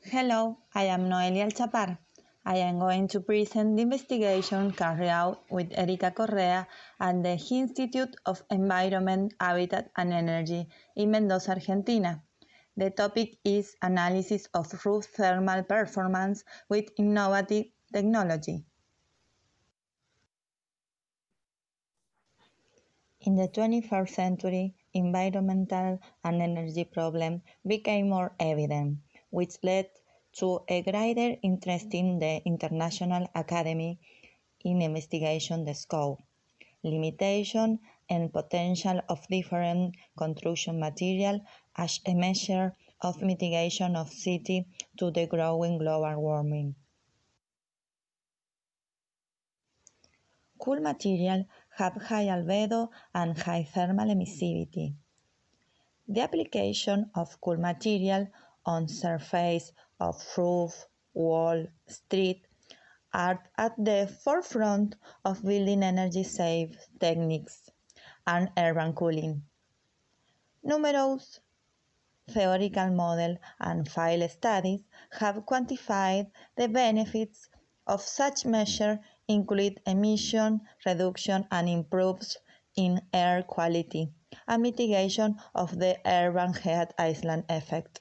Hello, I am Noelia Alchapar. I am going to present the investigation carried out with Erika Correa at the Institute of Environment, Habitat and Energy in Mendoza, Argentina. The topic is analysis of roof thermal performance with innovative technology. In the 21st century, environmental and energy problems became more evident, which led to a greater interest in the International Academy in investigation the scope, limitation, and potential of different construction material as a measure of mitigation of city to the growing global warming. Cool material have high albedo and high thermal emissivity. The application of cool material on surface of roof, wall, street are at the forefront of building energy-safe techniques and urban cooling. Numerous theoretical models and field studies have quantified the benefits of such measures, include emission reduction and improves in air quality and mitigation of the urban heat island effect.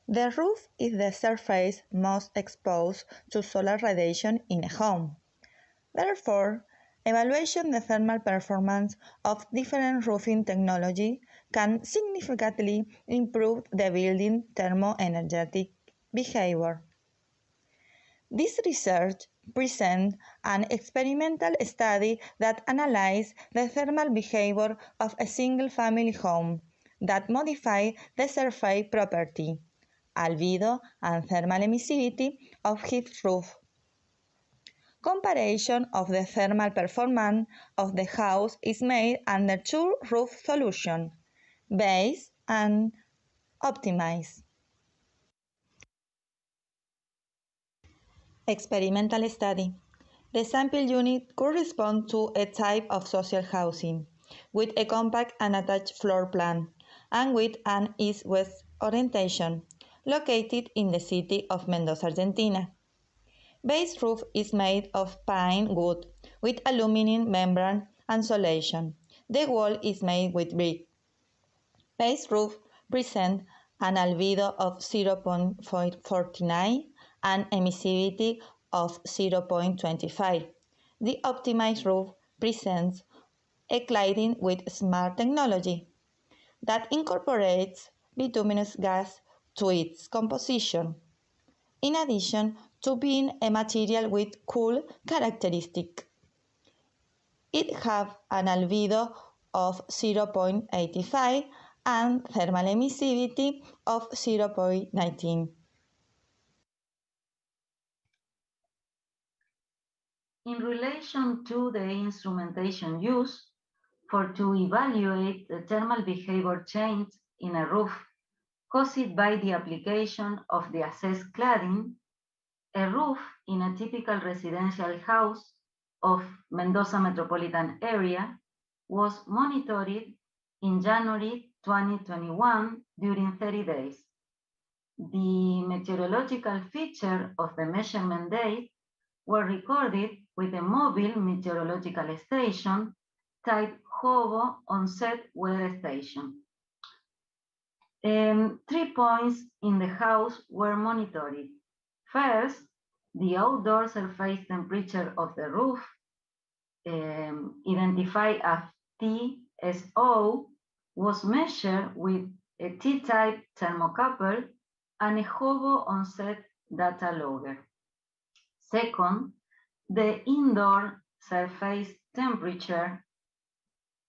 The roof is the surface most exposed to solar radiation in a home. Therefore, evaluation the thermal performance of different roofing technology can significantly improve the building thermoenergetic behavior. This research presents an experimental study that analyzes the thermal behavior of a single-family home that modifies the surface property, albedo and thermal emissivity of its roof. Comparison of the thermal performance of the house is made under two roof solutions, base and optimize. Experimental study. The sample unit corresponds to a type of social housing with a compact and attached floor plan and with an east-west orientation, located in the city of Mendoza, Argentina. Base roof is made of pine wood with aluminum membrane insulation. The wall is made with brick. Base roof presents an albedo of 0.49 and emissivity of 0.25. The optimized roof presents a cladding with smart technology that incorporates bituminous gas to its composition, in addition to being a material with cool characteristics. It has an albedo of 0.85 and thermal emissivity of 0.19. In relation to the instrumentation used to evaluate the thermal behavior change in a roof caused by the application of the assessed cladding, a roof in a typical residential house of Mendoza metropolitan area was monitored in January 2021 during 30 days. The meteorological features of the measurement date were recorded with a mobile meteorological station type hobo on-set weather station. 3 points in the house were monitored. First, the outdoor surface temperature of the roof, identified as TSO, was measured with a T-type thermocouple and a hobo on-set data logger. Second, the indoor surface temperature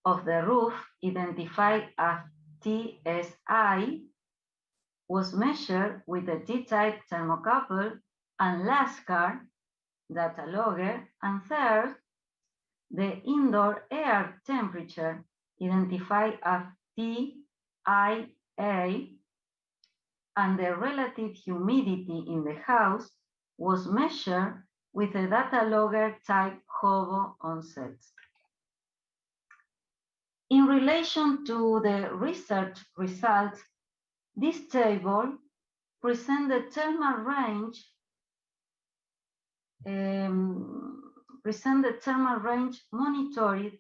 of the roof, identified as TSI, was measured with a T-type thermocouple and LASCAR data logger. And third, the indoor air temperature, identified as TIA, and the relative humidity in the house was measured with a data logger type hobo on-set. In relation to the research results, this table presents the thermal range monitored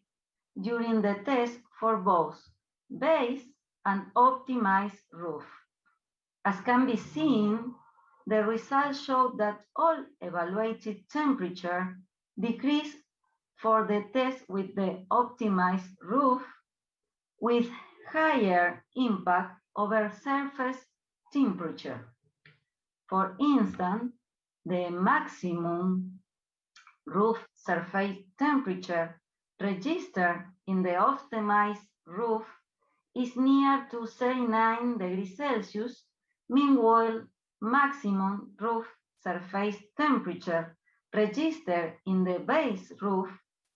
during the test for both base and optimized roof. As can be seen, the results show that all evaluated temperature decreased for the test with the optimized roof, with higher impact over surface temperature. For instance, the maximum roof surface temperature registered in the optimized roof is near to 39 degrees Celsius. Meanwhile, maximum roof surface temperature registered in the base roof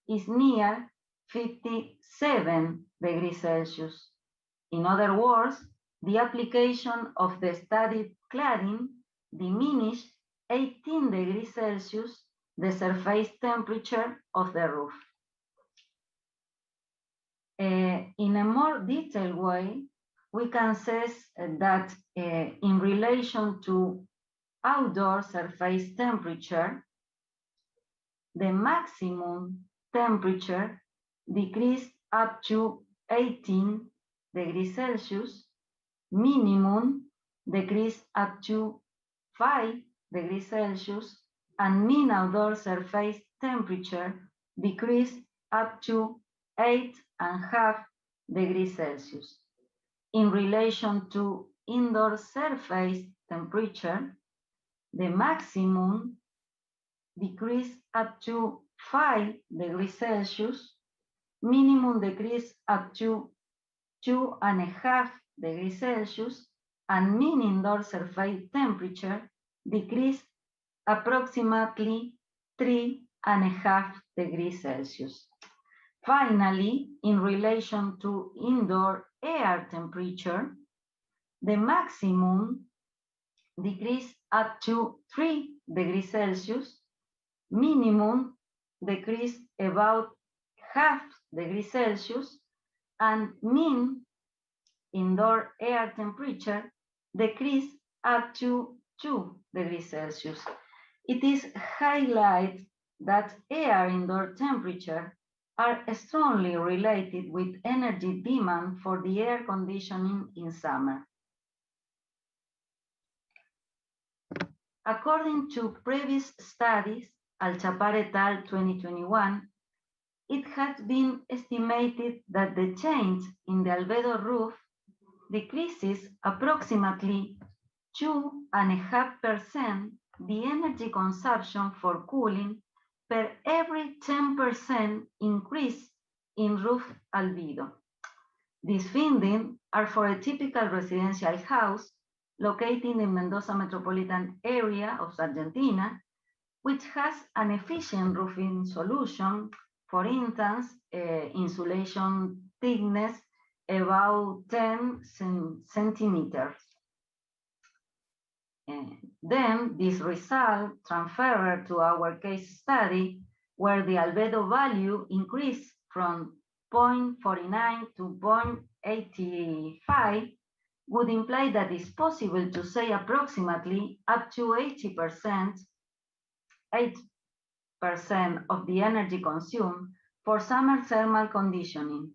is near 57 degrees Celsius. In other words, the application of the studied cladding diminished 18 degrees Celsius the surface temperature of the roof. In a more detailed way, we can say that in relation to outdoor surface temperature, the maximum temperature decreased up to 18 degrees Celsius, minimum decreased up to 5 degrees Celsius, and mean outdoor surface temperature decreased up to 8.5 degrees Celsius. In relation to indoor surface temperature, the maximum decreased up to 5 degrees Celsius, minimum decreased up to 2.5 degrees Celsius, and mean indoor surface temperature decreased approximately 3.5 degrees Celsius. Finally, in relation to indoor air temperature, the maximum decreased up to 3 degrees Celsius, minimum decreased about half degrees Celsius, and mean indoor air temperature decreased up to 2 degrees Celsius. It is highlighted that air indoor temperature are strongly related with energy demand for the air conditioning in summer. According to previous studies, Al-Chapar et al. 2021, it has been estimated that the change in the albedo roof decreases approximately 2.5% the energy consumption for cooling per every 10% increase in roof albedo. These findings are for a typical residential house located in Mendoza metropolitan area of Argentina, which has an efficient roofing solution, for instance, insulation thickness about 10 centimeters. Then this result transferred to our case study, where the albedo value increased from 0.49 to 0.85, would imply that it's possible to save approximately up to 8% of the energy consumed for summer thermal conditioning,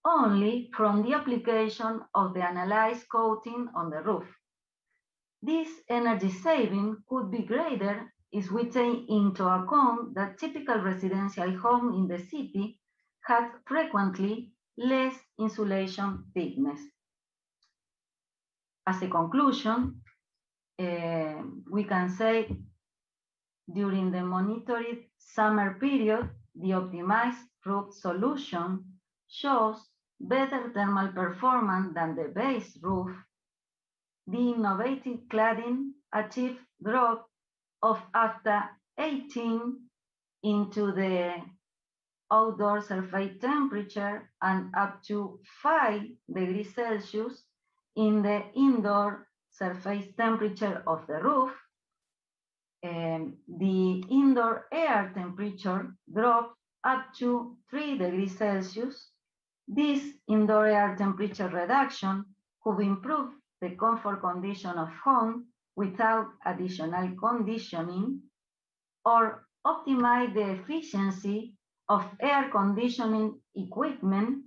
only from the application of the analyzed coating on the roof. This energy saving could be greater if we take into account that typical residential home in the city has frequently less insulation thickness. As a conclusion, we can say during the monitored summer period, the optimized roof solution shows better thermal performance than the base roof. The innovative cladding achieved drop of after 18 into the outdoor surface temperature and up to 5 degrees Celsius in the indoor surface temperature of the roof. The indoor air temperature dropped up to 3 degrees Celsius. This indoor air temperature reduction could improve the comfort condition of home without additional conditioning, or optimize the efficiency of air conditioning equipment,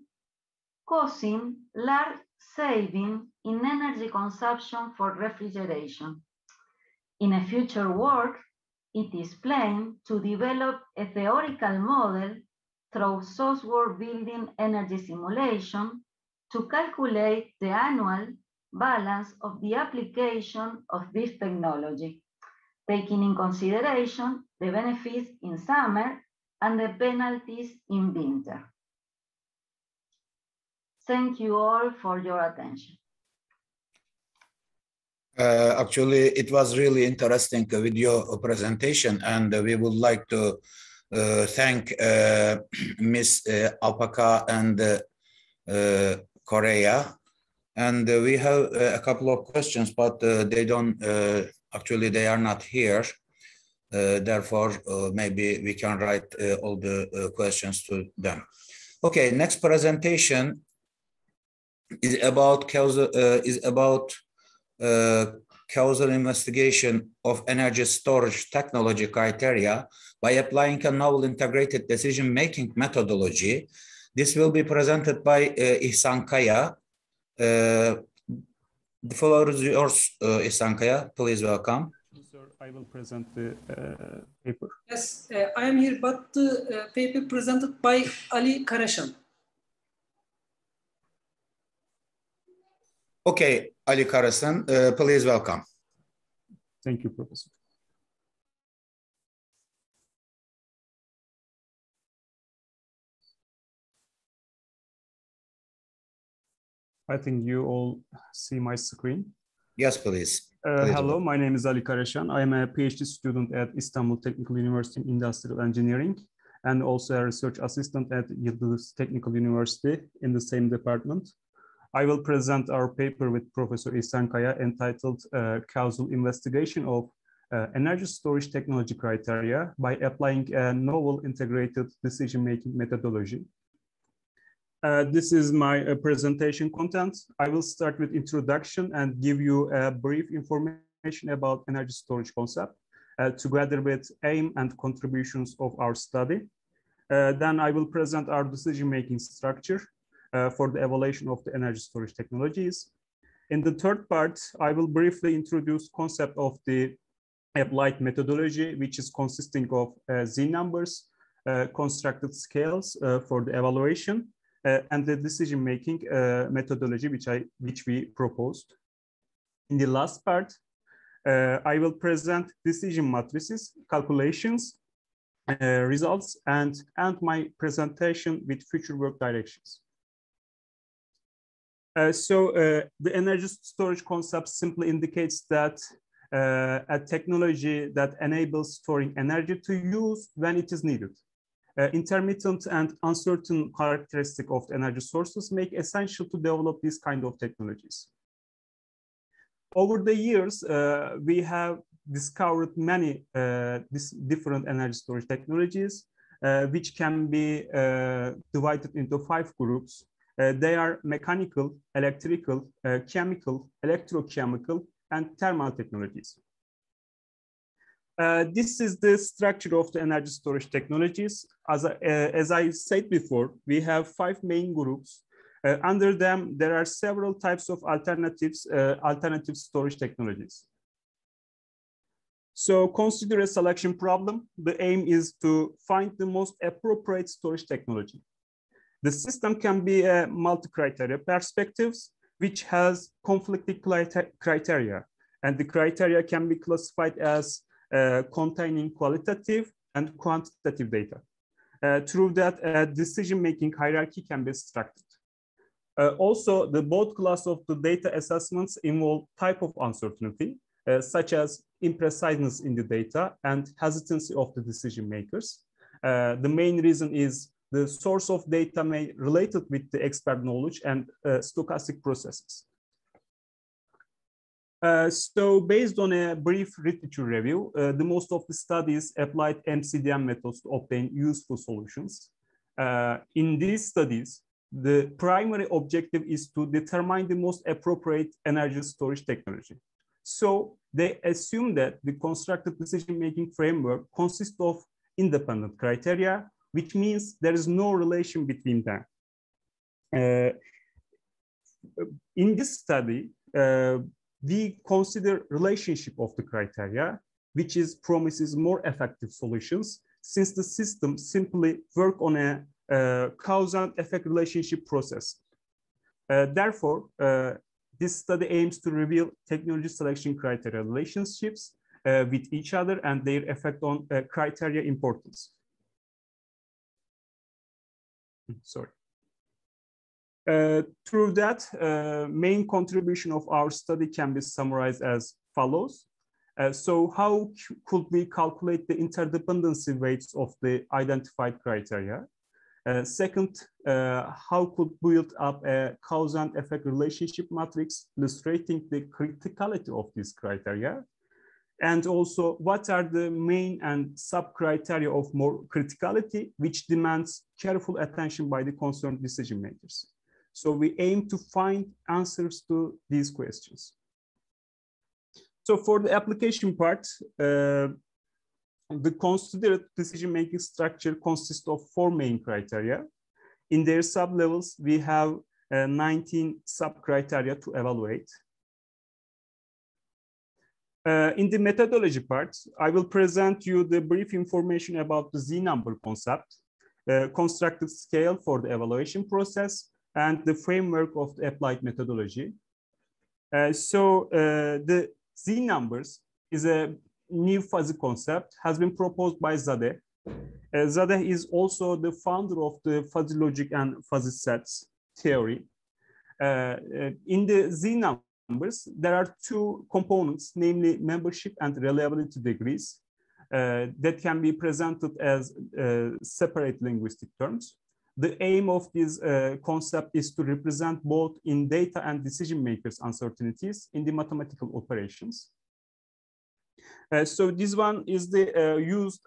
causing large saving in energy consumption for refrigeration. In a future work, it is planned to develop a theoretical model through software building energy simulation to calculate the annual balance of the application of this technology, taking in consideration the benefits in summer and the penalties in winter. Thank you all for your attention. Actually, it was really interesting video presentation, and we would like to thank Ms. Alpaca and Correa. And we have a couple of questions, but they don't, actually they are not here. Therefore, maybe we can write all the questions to them. Okay, next presentation is about causal investigation of energy storage technology criteria by applying a novel integrated decision-making methodology. This will be presented by İhsan Kaya. The floor is yours, İhsan Kaya. Please welcome. Sir, I will present the paper. Yes, I am here, but the paper presented by Ali Karashan. Okay, Ali Karasan, please welcome. Thank you, Professor. I think you all see my screen. Yes, please. Hello, my name is Ali Karashan. I am a PhD student at Istanbul Technical University in Industrial Engineering and also a research assistant at Yıldız Technical University in the same department. I will present our paper with Professor İhsan Kaya entitled Causal Investigation of Energy Storage Technology Criteria by Applying a Novel Integrated Decision-Making Methodology. This is my presentation content. I will start with introduction and give you a brief information about energy storage concept, together with aim and contributions of our study. Then I will present our decision-making structure for the evaluation of the energy storage technologies. In the third part, I will briefly introduce concept of the applied methodology, which is consisting of Z numbers, constructed scales for the evaluation, and the decision-making methodology which we proposed. In the last part, I will present decision matrices, calculations, results, and my presentation with future work directions. The energy storage concept simply indicates that a technology that enables storing energy to use when it is needed. Intermittent and uncertain characteristics of the energy sources make it essential to develop these kind of technologies. Over the years, we have discovered many different energy storage technologies, which can be divided into 5 groups. They are mechanical, electrical, chemical, electrochemical, and thermal technologies. This is the structure of the energy storage technologies. As I said before, we have 5 main groups. Under them, there are several types of alternative storage technologies. So consider a selection problem. The aim is to find the most appropriate storage technology. The system can be a multi-criteria perspectives, which has conflicting criteria. And the criteria can be classified as containing qualitative and quantitative data. Through that, a decision-making hierarchy can be extracted. Also, the both class of the data assessments involve type of uncertainty, such as impreciseness in the data and hesitancy of the decision makers. The main reason is the source of data may relate it with the expert knowledge and stochastic processes. So based on a brief literature review, the most of the studies applied MCDM methods to obtain useful solutions. In these studies, the primary objective is to determine the most appropriate energy storage technology. So they assume that the constructed decision-making framework consists of independent criteria, which means there is no relation between them. In this study, we consider relationship of the criteria, which promises more effective solutions, since the system simply work on a cause and effect relationship process. Therefore, this study aims to reveal technology selection criteria relationships with each other and their effect on criteria importance. Sorry. Through that, main contribution of our study can be summarized as follows. So how could we calculate the interdependency weights of the identified criteria? Second, how could build up a cause and effect relationship matrix illustrating the criticality of these criteria? And also, what are the main and sub-criteria of more criticality, which demands careful attention by the concerned decision makers? So we aim to find answers to these questions. So for the application part, the considered decision-making structure consists of 4 main criteria. In their sub-levels, we have 19 sub-criteria to evaluate. In the methodology part, I will present you the brief information about the Z-number concept, constructed scale for the evaluation process, and the framework of the applied methodology. The Z-numbers is a new fuzzy concept, has been proposed by Zadeh. Zadeh is also the founder of the fuzzy logic and fuzzy sets theory. In the Z-numbers, there are 2 components, namely membership and reliability degrees, that can be presented as separate linguistic terms. The aim of this concept is to represent both in data and decision makers uncertainties in the mathematical operations. So this one is the used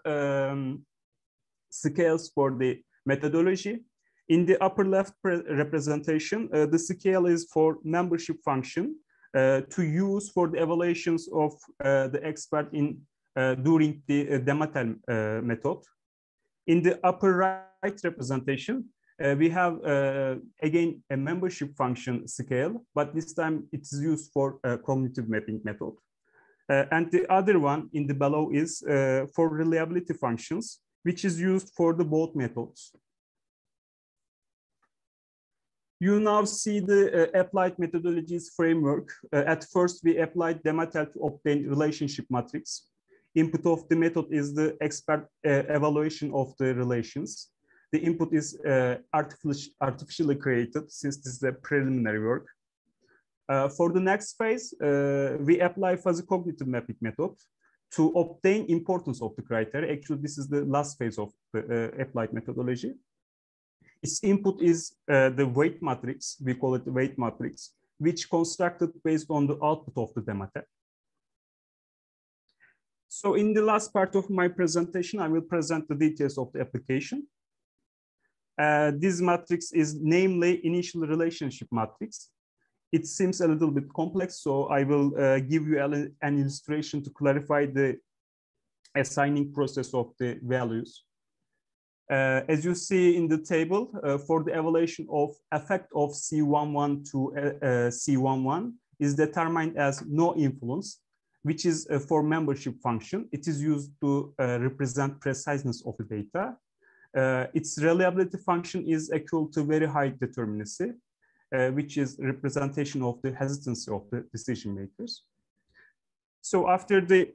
scales for the methodology. In the upper left representation, the scale is for membership function to use for the evaluations of the expert in during the Demetel method. In the upper right representation, we have again a membership function scale, but this time it's used for cognitive mapping method. And the other one in the below is for reliability functions, which is used for the both methods. You now see the applied methodologies framework. At first, we applied Demetel to obtain relationship matrix. Input of the method is the expert evaluation of the relations. The input is artificially created, since this is the preliminary work. For the next phase, we apply fuzzy cognitive mapping method to obtain importance of the criteria. Actually, this is the last phase of the applied methodology. Its input is the weight matrix, we call it the weight matrix, which constructed based on the output of the Demetel. So in the last part of my presentation, I will present the details of the application. This matrix is namely initial relationship matrix. It seems a little bit complex, so I will give you an illustration to clarify the assigning process of the values. As you see in the table, for the evaluation of effect of C11 to C11 is determined as no influence, which is for membership function. It is used to represent preciseness of the data. Its reliability function is equal to very high determinacy, which is representation of the hesitancy of the decision makers. So after the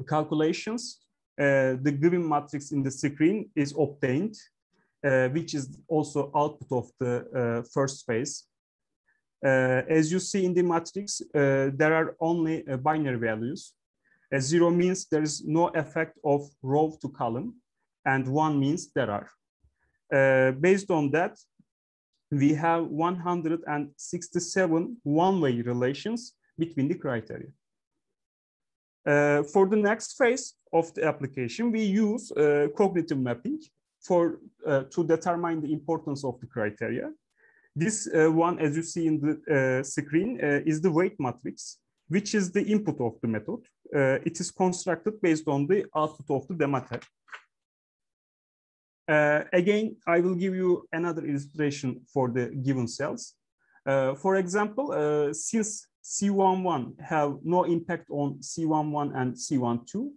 calculations, the given matrix in the screen is obtained, which is also output of the first phase. As you see in the matrix, there are only binary values. 0 means there is no effect of row to column, and 1 means there are. Based on that, we have 167 one-way relations between the criteria. For the next phase of the application, we use cognitive mapping to determine the importance of the criteria. This one, as you see in the screen, is the weight matrix, which is the input of the method. It is constructed based on the output of the Demetel. Again, I will give you another illustration for the given cells. For example, since C11 have no impact on C11 and C12,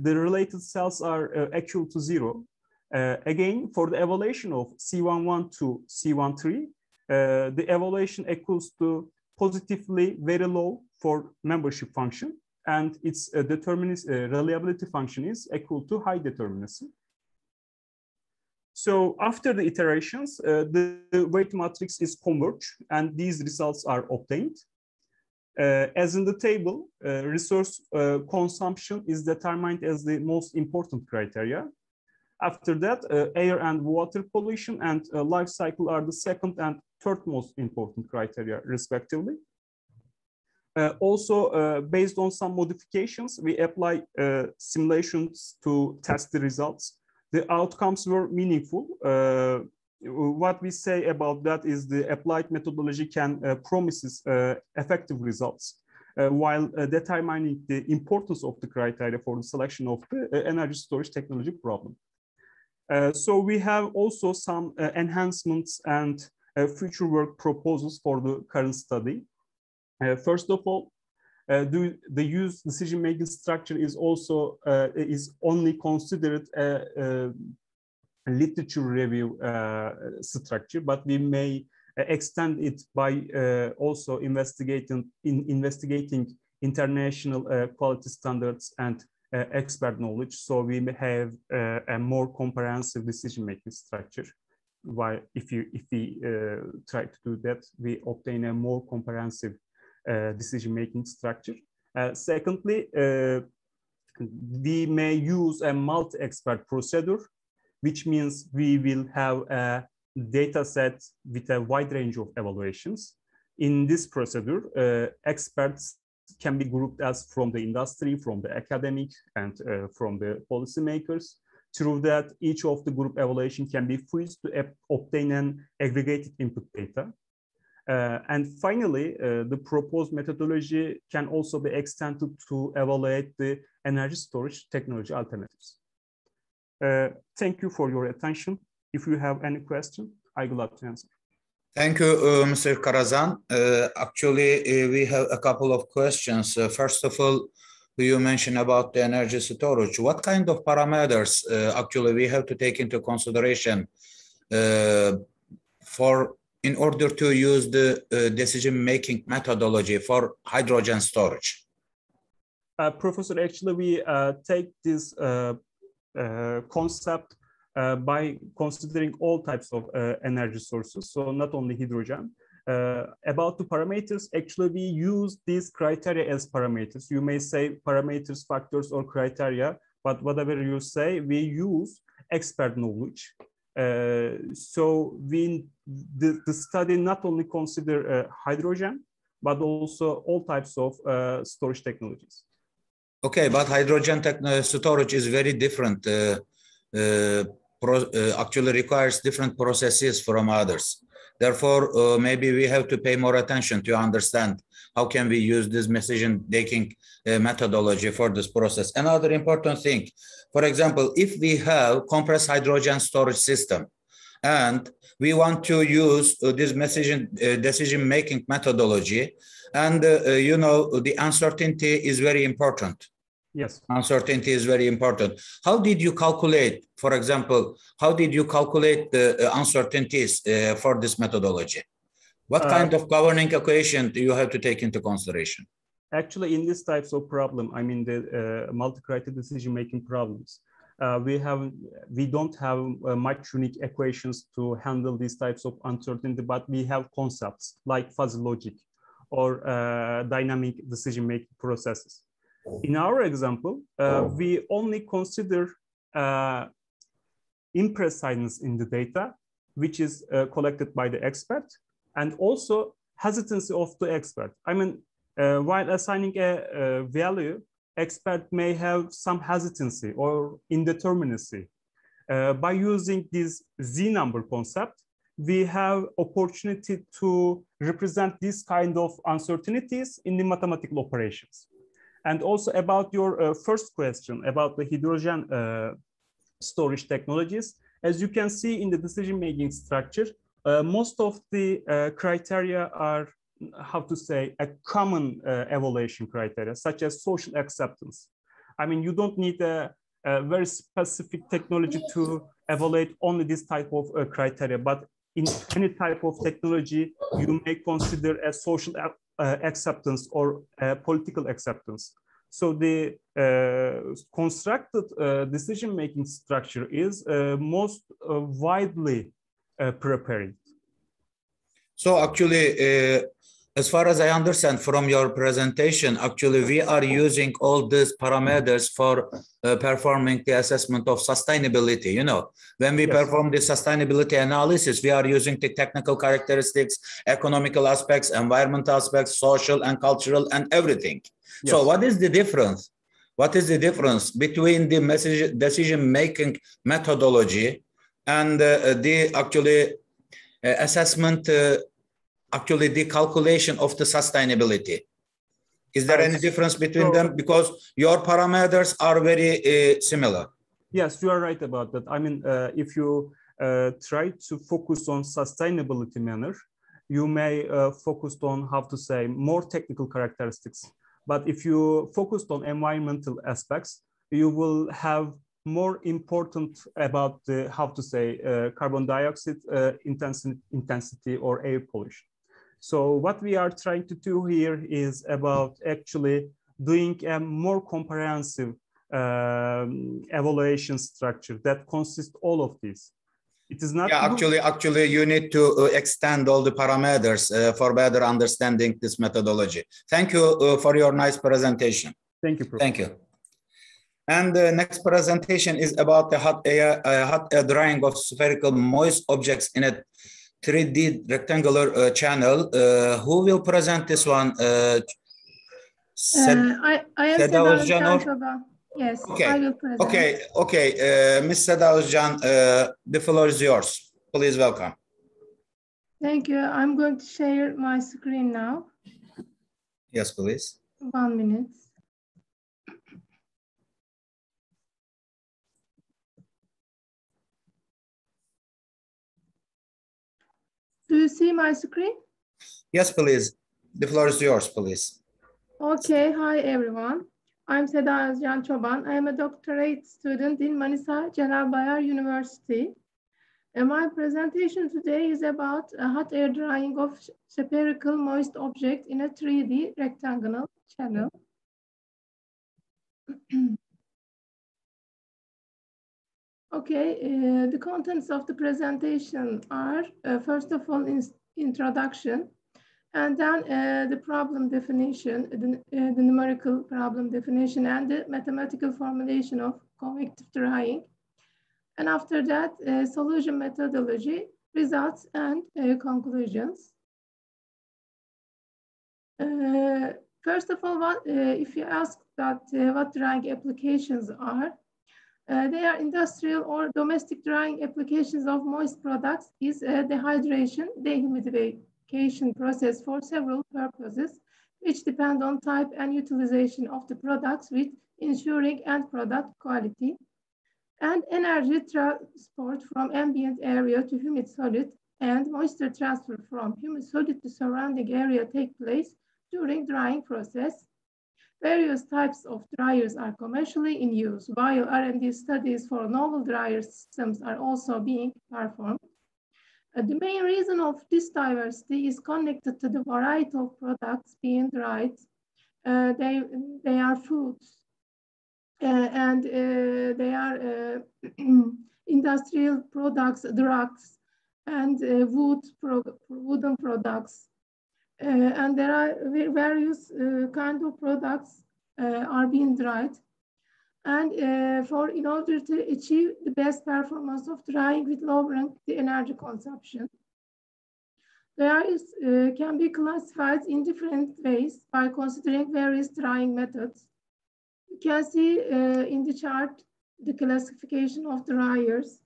the related cells are equal to 0. Again, for the evaluation of C11 to C13, the evaluation equals to positively very low for membership function, and its reliability function is equal to high determinacy. So after the iterations, the weight matrix is converged, and these results are obtained. As in the table, resource consumption is determined as the most important criteria. After that, air and water pollution and life cycle are the second and third most important criteria, respectively. Also, based on some modifications, we apply simulations to test the results. The outcomes were meaningful. What we say about that is the applied methodology can promises effective results while determining the importance of the criteria for the selection of the energy storage technology problem. So we have also some enhancements and future work proposals for the current study. First of all, the use decision-making structure is also only considered a literature review structure, but we may extend it by also investigating international quality standards and expert knowledge. So we may have a more comprehensive decision-making structure. While if we try to do that, we obtain a more comprehensive decision-making structure. Secondly, we may use a multi-expert procedure, which means we will have a data set with a wide range of evaluations. In this procedure, experts can be grouped as from the industry, from the academic, and from the policymakers Through that, each of the group evaluation can be fused to obtain an aggregated input data. And finally, the proposed methodology can also be extended to evaluate the energy storage technology alternatives. Thank you for your attention. If you have any question, I would love to answer. Thank you, Mr. Karazan. Actually, we have a couple of questions. First of all, you mentioned about the energy storage. What kind of parameters actually we have to take into consideration in order to use the decision-making methodology for hydrogen storage? Professor, actually, we take this concept by considering all types of energy sources, so not only hydrogen. About the parameters, actually, we use these criteria as parameters. You may say parameters, factors, or criteria, but whatever you say, we use expert knowledge. So the study not only consider hydrogen, but also all types of storage technologies. Okay, but hydrogen storage is very different. Actually requires different processes from others. Therefore, maybe we have to pay more attention to understand how can we use this decision-making methodology for this process. Another important thing, for example, if we have compressed hydrogen storage system and we want to use this decision-making methodology, and you know, the uncertainty is very important. Yes. Uncertainty is very important. How did you calculate, for example, how did you calculate the uncertainties for this methodology? What kind of governing equation do you have to take into consideration? Actually, in these types of problem, I mean the multi-criteria decision-making problems, we don't have much unique equations to handle these types of uncertainty, but we have concepts like fuzzy logic or dynamic decision-making processes. In our example, we only consider impreciseness in the data, which is collected by the expert, and also hesitancy of the expert. I mean, while assigning a value, expert may have some hesitancy or indeterminacy. By using this Z number concept, we have opportunity to represent this kind of uncertainties in the mathematical operations. And also about your first question about the hydrogen storage technologies, as you can see in the decision-making structure, most of the criteria are, how to say, a common evaluation criteria, such as social acceptance. I mean, you don't need a very specific technology to evaluate only this type of criteria, but in any type of technology, you may consider a social acceptance or political acceptance. So the constructed decision-making structure is most widely prepared. So actually, as far as I understand from your presentation, actually we are using all these parameters for performing the assessment of sustainability. You know, when we perform the sustainability analysis, we are using the technical characteristics, economical aspects, environmental aspects, social and cultural and everything. Yes. So what is the difference? What is the difference between the decision-making methodology and the actually assessment, actually the calculation of the sustainability? Is there any difference between them? Because your parameters are very similar. Yes, you are right about that. I mean, if you try to focus on sustainability manner, you may focus on, how to say, more technical characteristics. But if you focused on environmental aspects, you will have more important about the, how to say, carbon dioxide intensity or air pollution. So what we are trying to do here is about actually doing a more comprehensive evaluation structure that consists all of these. It is not. Yeah, actually, you need to extend all the parameters for better understanding this methodology. Thank you for your nice presentation. Thank you, Professor. Thank you. And the next presentation is about the hot air drying of spherical moist objects in a 3D rectangular channel. Who will present this one? I am Seda Özcanor. Yes, Okay. I will present. Okay. Ms. Seda Özcan, the floor is yours. Please welcome. Thank you. I'm going to share my screen now. Yes, please. 1 minute. Do you see my screen? Yes, please. The floor is yours, please. Okay. Hi, everyone. I'm Seda Özcan Çoban. I am a doctorate student in Manisa Celal Bayar University. And my presentation today is about a hot air drying of spherical moist object in a 3D rectangular channel. Okay, the contents of the presentation are, first of all, introduction, and then the problem definition, the numerical problem definition, and the mathematical formulation of convective drying. And after that, solution methodology, results, and conclusions. First of all, if you ask that what drying applications are, they are industrial or domestic drying applications of moist products is dehydration, dehumidification process for several purposes, which depend on type and utilization of the products with ensuring end product quality, and energy transport from ambient area to humid solid and moisture transfer from humid solid to surrounding area take place during drying process. Various types of dryers are commercially in use, while R&D studies for novel dryer systems are also being performed. The main reason of this diversity is connected to the variety of products being dried. They are foods, and they are industrial products, drugs, and wooden products. And there are various kinds of products are being dried. And in order to achieve the best performance of drying with lowering the energy consumption, dryers can be classified in different ways by considering various drying methods. You can see in the chart the classification of dryers.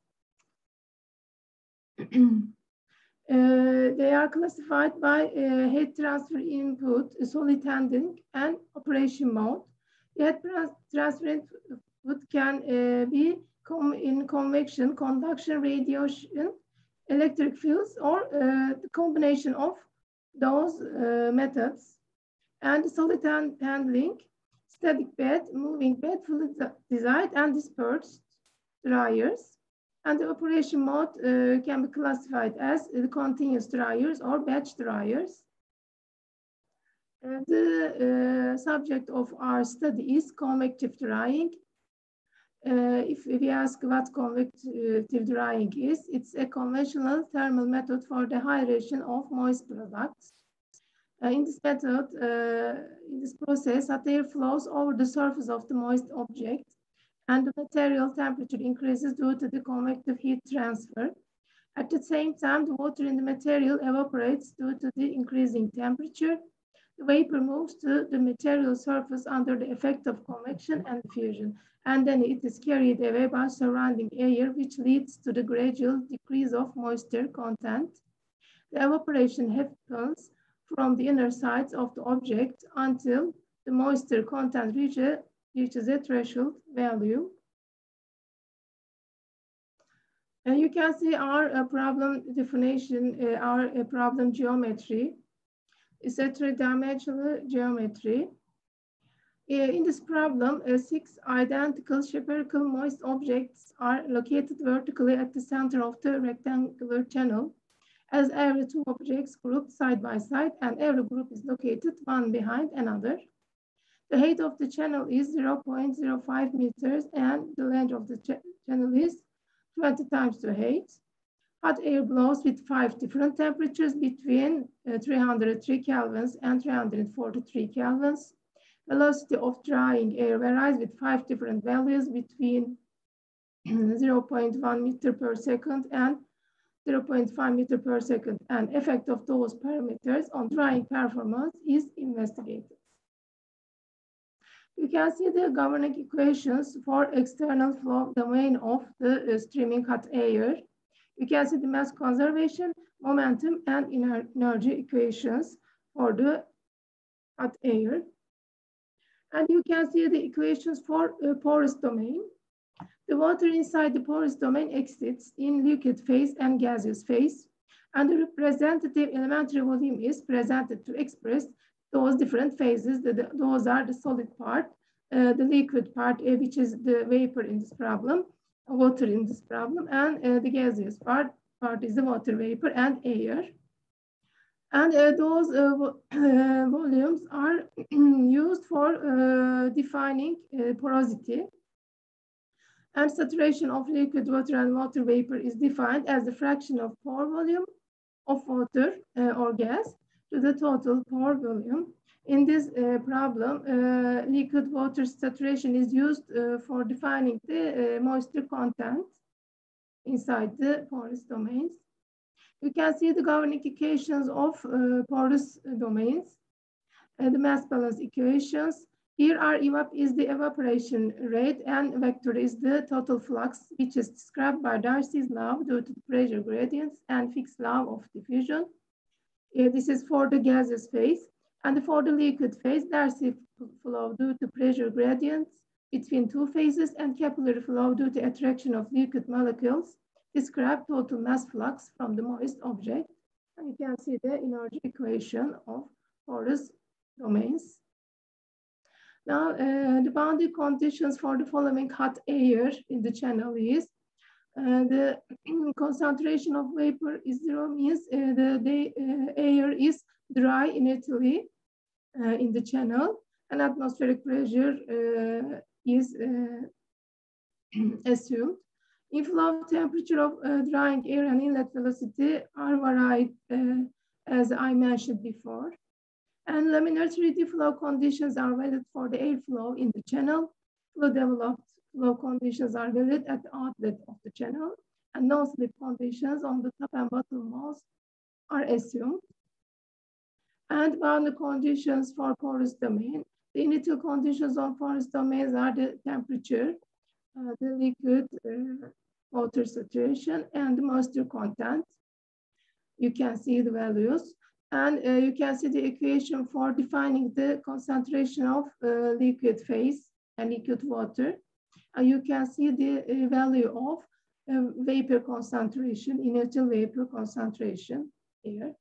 They are classified by heat transfer input, solid handling, and operation mode. The heat transfer input can be in convection, conduction, radiation, electric fields, or the combination of those methods. And solid handling, static bed, moving bed, fluidized and dispersed dryers. And the operation mode can be classified as the continuous dryers or batch dryers. The subject of our study is convective drying. If we ask what convective drying is, it's a conventional thermal method for dehydration of moist products. In this method, in this process, hot air flows over the surface of the moist object, and the material temperature increases due to the convective heat transfer. At the same time, the water in the material evaporates due to the increasing temperature. The vapor moves to the material surface under the effect of convection and diffusion, and then it is carried away by surrounding air, which leads to the gradual decrease of moisture content. The evaporation happens from the inner sides of the object until the moisture content reaches a threshold value. And you can see our problem definition, our problem geometry. It's a three-dimensional geometry. In this problem, 6 identical spherical moist objects are located vertically at the center of the rectangular channel, as every 2 objects grouped side by side, and every group is located one behind another. The height of the channel is 0.05 meters, and the length of the channel is 20 times the height. Hot air blows with 5 different temperatures between 303 kelvins and 343 kelvins. Velocity of drying air varies with 5 different values between 0.1 meter per second and 0.5 meter per second, and effect of those parameters on drying performance is investigated. You can see the governing equations for external flow domain of the streaming hot air. You can see the mass conservation, momentum, and energy equations for the hot air. And you can see the equations for porous domain. The water inside the porous domain exists in liquid phase and gaseous phase, and the representative elementary volume is presented to express those different phases. Those are the solid part, the liquid part, which is the vapor in this problem, water in this problem, and the gaseous part is the water vapor and air. And those volumes are used for defining porosity. And saturation of liquid water and water vapor is defined as the fraction of pore volume of water or gas to the total pore volume. In this problem, liquid water saturation is used for defining the moisture content inside the porous domains. You can see the governing equations of porous domains, the mass balance equations. Here evap is the evaporation rate and vector is the total flux, which is described by Darcy's law due to the pressure gradients and Fick's law of diffusion. This is for the gaseous phase. And for the liquid phase, Darcy flow due to pressure gradients between two phases and capillary flow due to attraction of liquid molecules describe total mass flux from the moist object. And you can see the energy equation of porous domains. Now, the boundary conditions for the following hot air in the channel is the concentration of vapor is 0, means the air is dry initially in the channel, and atmospheric pressure is assumed. Inflow temperature of drying air and inlet velocity are varied as I mentioned before. And laminar 3D flow conditions are valid for the airflow in the channel. Flow developed flow conditions are valid at the outlet of the channel, and no slip conditions on the top and bottom walls are assumed. And boundary conditions for porous domain. The initial conditions on porous domains are the temperature, the liquid water saturation, and the moisture content. You can see the values. And you can see the equation for defining the concentration of liquid phase and liquid water. And you can see the value of vapor concentration, initial vapor concentration here.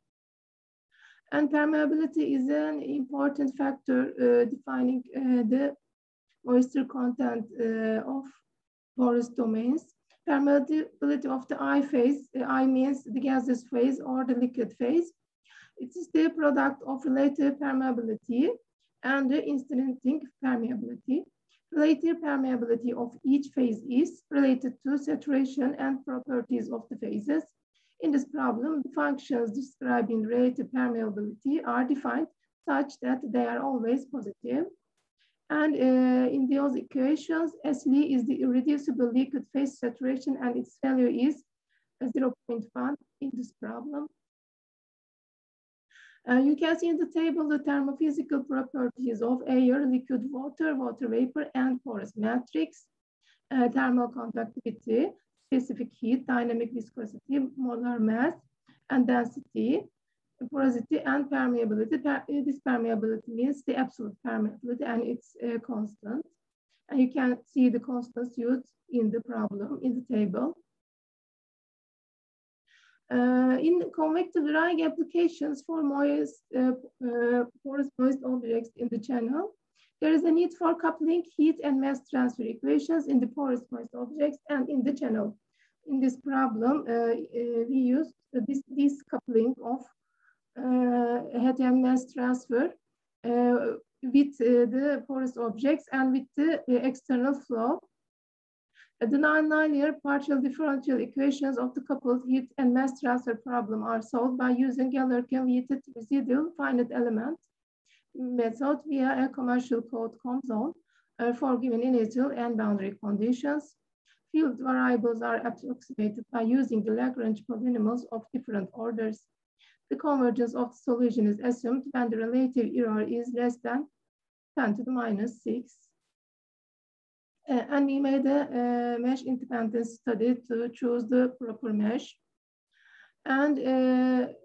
And permeability is an important factor defining the moisture content of porous domains. Permeability of the I phase, I means the gaseous phase or the liquid phase. It is the product of relative permeability and the intrinsic permeability. Relative permeability of each phase is related to saturation and properties of the phases. In this problem, the functions describing relative permeability are defined such that they are always positive. And in those equations, SL is the irreducible liquid phase saturation and its value is 0.1 in this problem. You can see in the table the thermophysical properties of air, liquid water, water vapor, and porous matrix, thermal conductivity, specific heat, dynamic viscosity, molar mass, and density, porosity, and permeability. This permeability means the absolute permeability, and it's constant. And you can see the constants used in the problem, in the table. In convective drying applications for moist, porous moist objects in the channel, there is a need for coupling heat and mass transfer equations in the porous moist objects and in the channel. In this problem, we use this coupling of heat and mass transfer with the porous objects and with the external flow. The non-linear partial differential equations of the coupled heat and mass transfer problem are solved by using Galerkin-weighted residual finite element method via a commercial code zone for given initial and boundary conditions. Field variables are approximated by using the Lagrange polynomials of different orders. The convergence of the solution is assumed when the relative error is less than 10 to the minus 6. And we made a mesh independence study to choose the proper mesh. And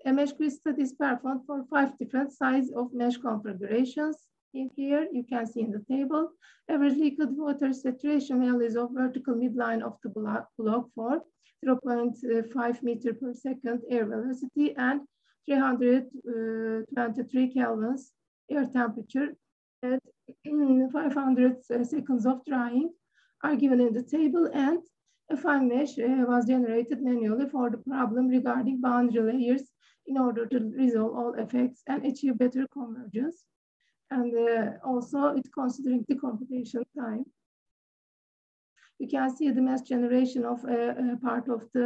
a mesh grid study is performed for 5 different sizes of mesh configurations. In here, you can see in the table, average liquid water saturation values of vertical midline of the block for 0.5 meter per second air velocity and 323 kelvins air temperature at 500 seconds of drying are given in the table, and a fine mesh was generated manually for the problem regarding boundary layers in order to resolve all effects and achieve better convergence. And also it's considering the computation time. You can see the mesh generation of a part of the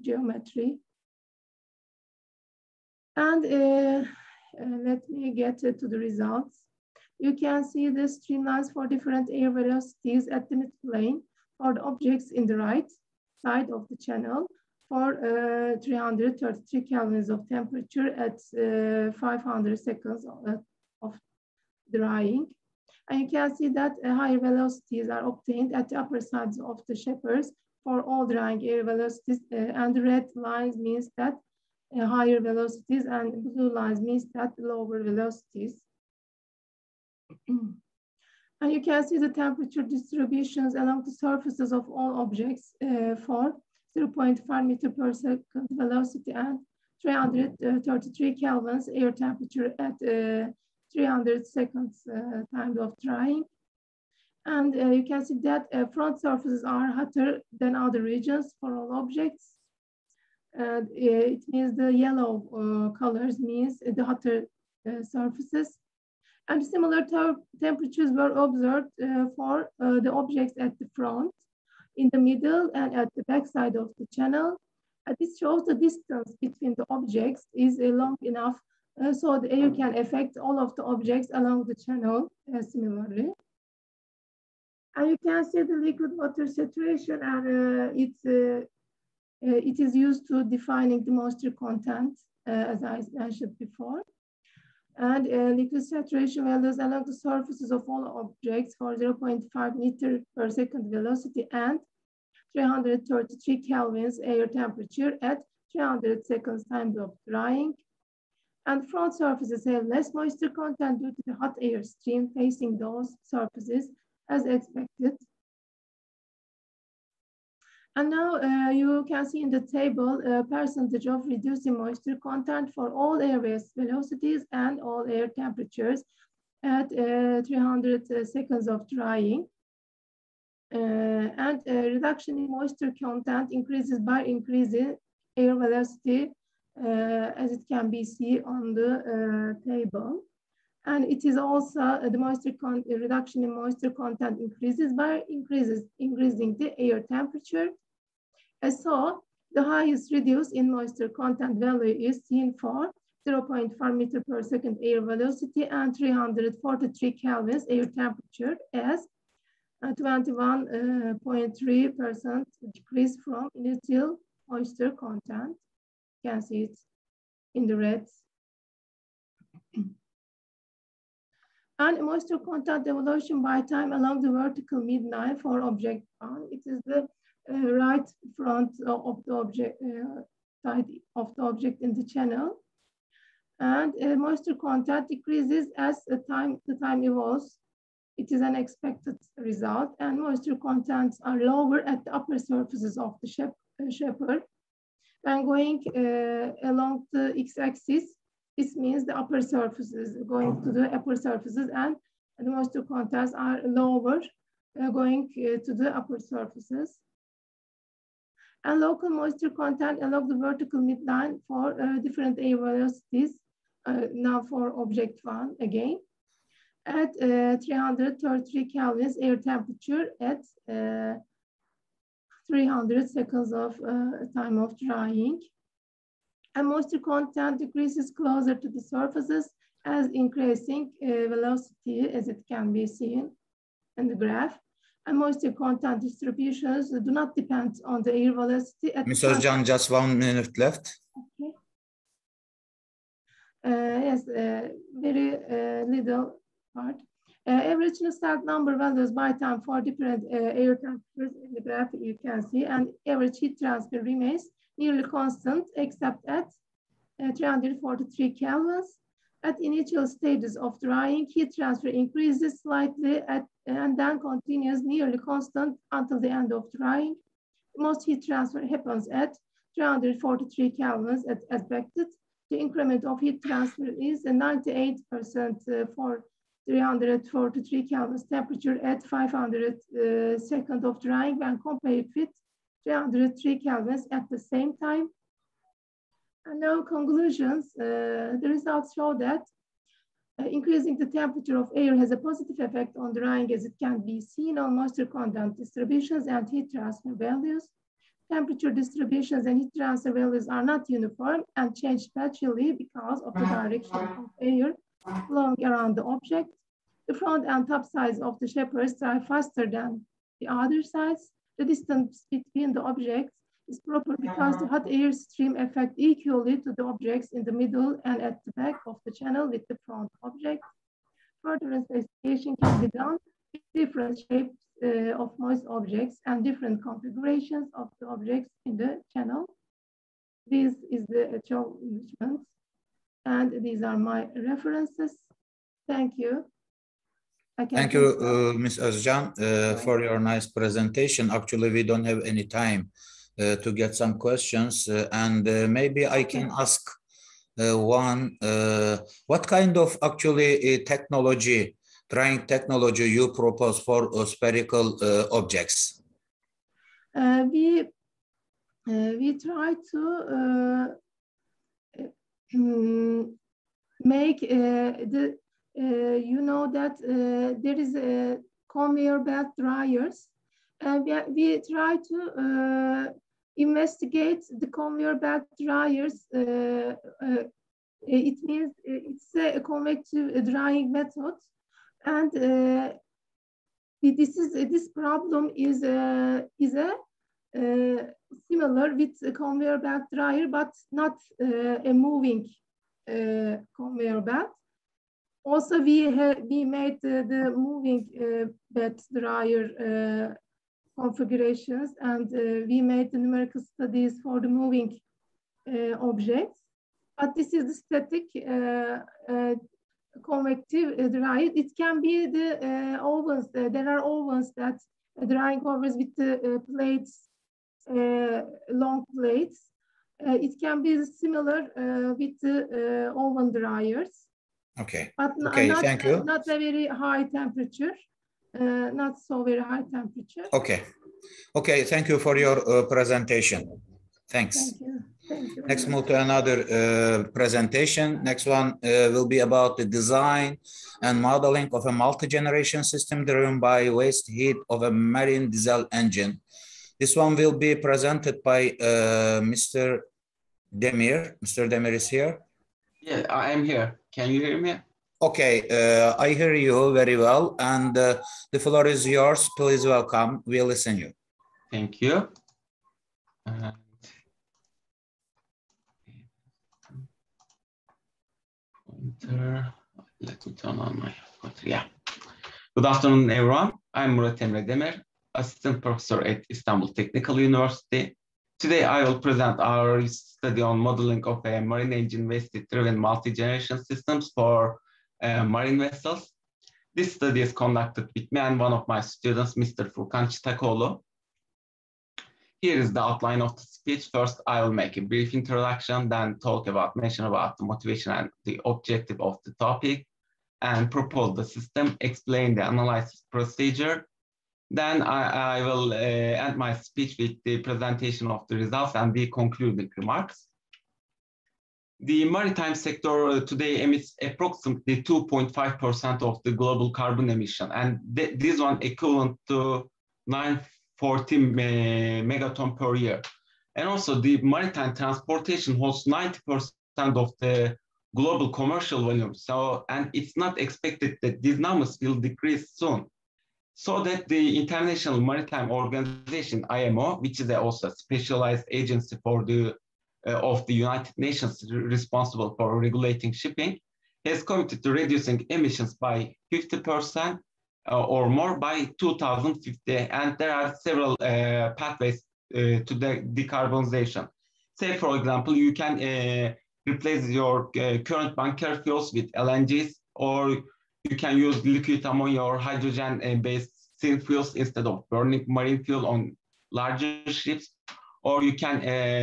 geometry. And let me get to the results. You can see the streamlines for different air velocities at the midplane for the objects in the right side of the channel for 333 kelvins of temperature at 500 seconds of drying. And you can see that higher velocities are obtained at the upper sides of the shapers for all drying air velocities, and the red lines means that higher velocities and blue lines means that lower velocities. And you can see the temperature distributions along the surfaces of all objects for 0.5 meter per second velocity and 333 kelvins air temperature at 300 seconds time of drying. And you can see that front surfaces are hotter than other regions for all objects. It means the yellow colors means the hotter surfaces. And similar temperatures were observed for the objects at the front, in the middle, and at the back side of the channel. This shows the distance between the objects is long enough so the air can affect all of the objects along the channel similarly. And you can see the liquid water saturation, and it is used to defining the moisture content, as I mentioned before. And liquid saturation values along the surfaces of all objects for 0.5 meter per second velocity and 333 kelvins air temperature at 300 seconds time of drying. And front surfaces have less moisture content due to the hot air stream facing those surfaces as expected. And now you can see in the table a percentage of reducing moisture content for all airways velocities and all air temperatures at 300 seconds of drying. And reduction in moisture content increases by increasing air velocity, as it can be seen on the table. And it is also the moisture reduction in moisture content increases by increasing the air temperature. And so the highest reduce in moisture content value is seen for 0.5 meter per second air velocity and 343 kelvins air temperature as 21.3% decrease from initial moisture content. You can see it in the red. And moisture content evolution by time along the vertical midline for object 1. It is the right front of the object, side of the object in the channel. And moisture content decreases as the time evolves. It is an expected result, and moisture contents are lower at the upper surfaces of the shaper. When going along the x-axis, this means the upper surfaces going to the upper surfaces, and the moisture contents are lower going to the upper surfaces. And local moisture content along the vertical midline for different air velocities, now for object 1 again, at 333 kelvins air temperature at 300 seconds of time of drying. And moisture content decreases closer to the surfaces as increasing velocity, as it can be seen in the graph. And moisture content distributions do not depend on the air velocity. Ms. Özcan, just 1 minute left. Okay. Yes, very little part. Average Nusselt number values by time for different air temperatures in the graph you can see, and average heat transfer remains nearly constant except at 343 kelvins. At initial stages of drying, heat transfer increases slightly and then continues nearly constant until the end of drying. Most heat transfer happens at 343 kelvins as expected. The increment of heat transfer is 98% for 343 kelvins temperature at 500 seconds of drying when compared with 303 kelvins at the same time. And now conclusions. The results show that increasing the temperature of air has a positive effect on drying, as it can be seen on moisture content distributions and heat transfer values. Temperature distributions and heat transfer values are not uniform and change spatially because of the direction of air flowing around the object. The front and top sides of the shapers dry faster than the other sides. The distance between the objects is proper because the hot air stream affects equally to the objects in the middle and at the back of the channel with the front object. Further investigation can be done with different shapes of moist objects and different configurations of the objects in the channel. This is the achievements, and these are my references. Thank you. Thank you, Ms. Özcan, for your nice presentation. Actually, we don't have any time to get some questions, and maybe I can ask one. What kind of actually technology, drying technology, you propose for spherical objects? We try to make the you know that there is a conveyor belt dryers, and we try to investigate the conveyor belt dryers. It means it's a convective drying method, and this problem is similar with a conveyor belt dryer, but not a moving conveyor belt. Also, we made the moving bed dryer configurations, and we made the numerical studies for the moving objects. But this is the static convective dryer. It can be the ovens. There are ovens that drying ovens with the plates, long plates. It can be similar with the oven dryers. Okay. But Thank you. Not a very high temperature, not so very high temperature. Okay. Thank you for your presentation. Thanks. Thank you. Thank you. Next, move to another presentation. Next one will be about the design and modeling of a multi-generation system driven by waste heat of a marine diesel engine. This one will be presented by Mr. Demir. Mr. Demir is here. Yeah, I am here. Can you hear me? Okay, I hear you very well, and the floor is yours. Please welcome. We'll listen to you. Thank you. Let me turn on my computer. Yeah. Good afternoon, everyone. I'm Maritime Demir, assistant professor at Istanbul Technical University. Today, I will present our study on modeling of a marine engine waste-driven multi-generation systems for marine vessels. This study is conducted with me and one of my students, Mr. Furkan Çitakoğlu. Here is the outline of the speech. First, I will make a brief introduction, then mention about the motivation and the objective of the topic, and propose the system, explain the analysis procedure. Then I will end my speech with the presentation of the results and the concluding remarks. The maritime sector today emits approximately 2.5% of the global carbon emission, and this one equivalent to 940 megaton per year. And also the maritime transportation holds 90% of the global commercial volume. So, and it's not expected that these numbers will decrease soon. So that the International Maritime Organization, IMO, which is also a specialized agency for of the United Nations responsible for regulating shipping, has committed to reducing emissions by 50% or more by 2050. And there are several pathways to the decarbonization. Say, for example, you can replace your current bunker fuels with LNGs, or you can use liquid ammonia or hydrogen-based fuels instead of burning marine fuel on larger ships, or you can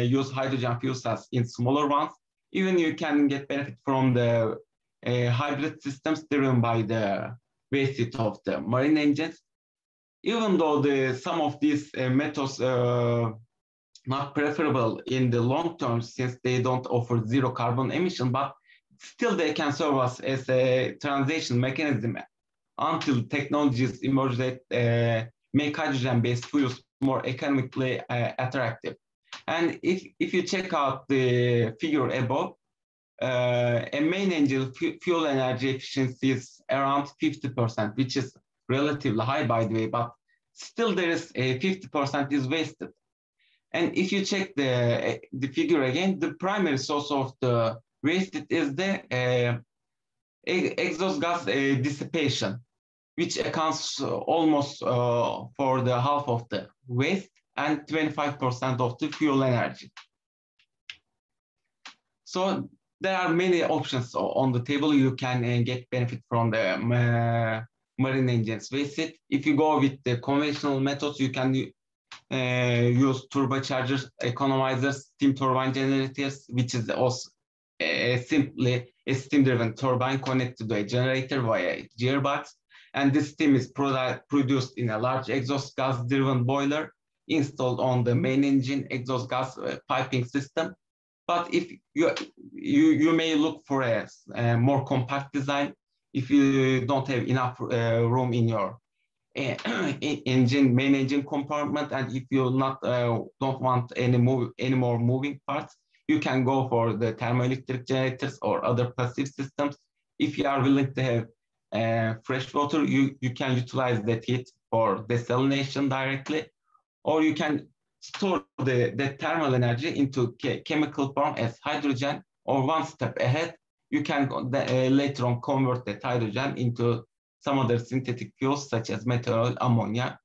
use hydrogen fuel cells in smaller ones. Even you can get benefit from the hybrid systems driven by the waste heat of the marine engines. Even though some of these methods not preferable in the long term since they don't offer zero carbon emission, but still they can serve us as a transition mechanism until technologies emerge that make hydrogen-based fuels more economically attractive. And if you check out the figure above, a main engine fuel energy efficiency is around 50%, which is relatively high, by the way, but still there is a 50% is wasted. And if you check the figure again, the primary source of the waste is the exhaust gas dissipation, which accounts almost for the half of the waste and 25% of the fuel energy. So there are many options on the table. You can get benefit from the marine engines waste heat. If you go with the conventional methods, you can use turbochargers, economizers, steam turbine generators, which is also simply a steam-driven turbine connected to a generator via a gearbox. And this steam is produced in a large exhaust gas-driven boiler installed on the main engine exhaust gas piping system. But if you may look for a more compact design if you don't have enough room in your main engine compartment, and if you don't want any more moving parts, you can go for the thermoelectric generators or other passive systems. If you are willing to have fresh water, you can utilize that heat for desalination directly, or you can store the thermal energy into chemical form as hydrogen, or one step ahead, you can later on convert that hydrogen into some other synthetic fuels such as methanol, ammonia,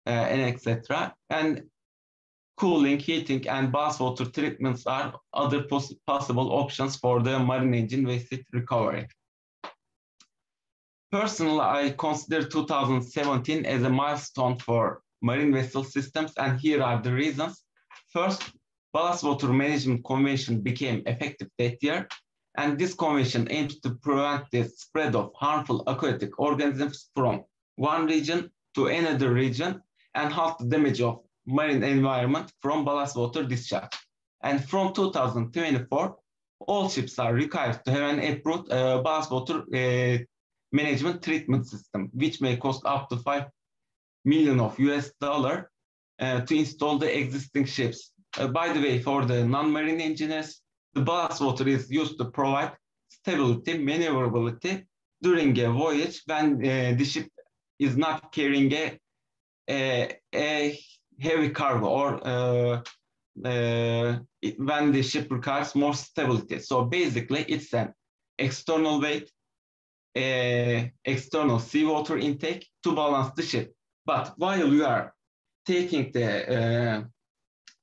and etc. And cooling, heating, and ballast water treatments are other possible options for the marine engine waste heat recovery. Personally, I consider 2017 as a milestone for marine vessel systems, and here are the reasons. First, Ballast Water Management Convention became effective that year, and this convention aims to prevent the spread of harmful aquatic organisms from one region to another region and halt the damage of marine environment from ballast water discharge. And from 2024, all ships are required to have an approved ballast water management treatment system, which may cost up to $5 million to install the existing ships. By the way, for the non-marine engineers, the ballast water is used to provide stability, maneuverability during a voyage when the ship is not carrying a heavy cargo, or when the ship requires more stability. So basically, it's an external weight, external seawater intake to balance the ship. But while you are taking the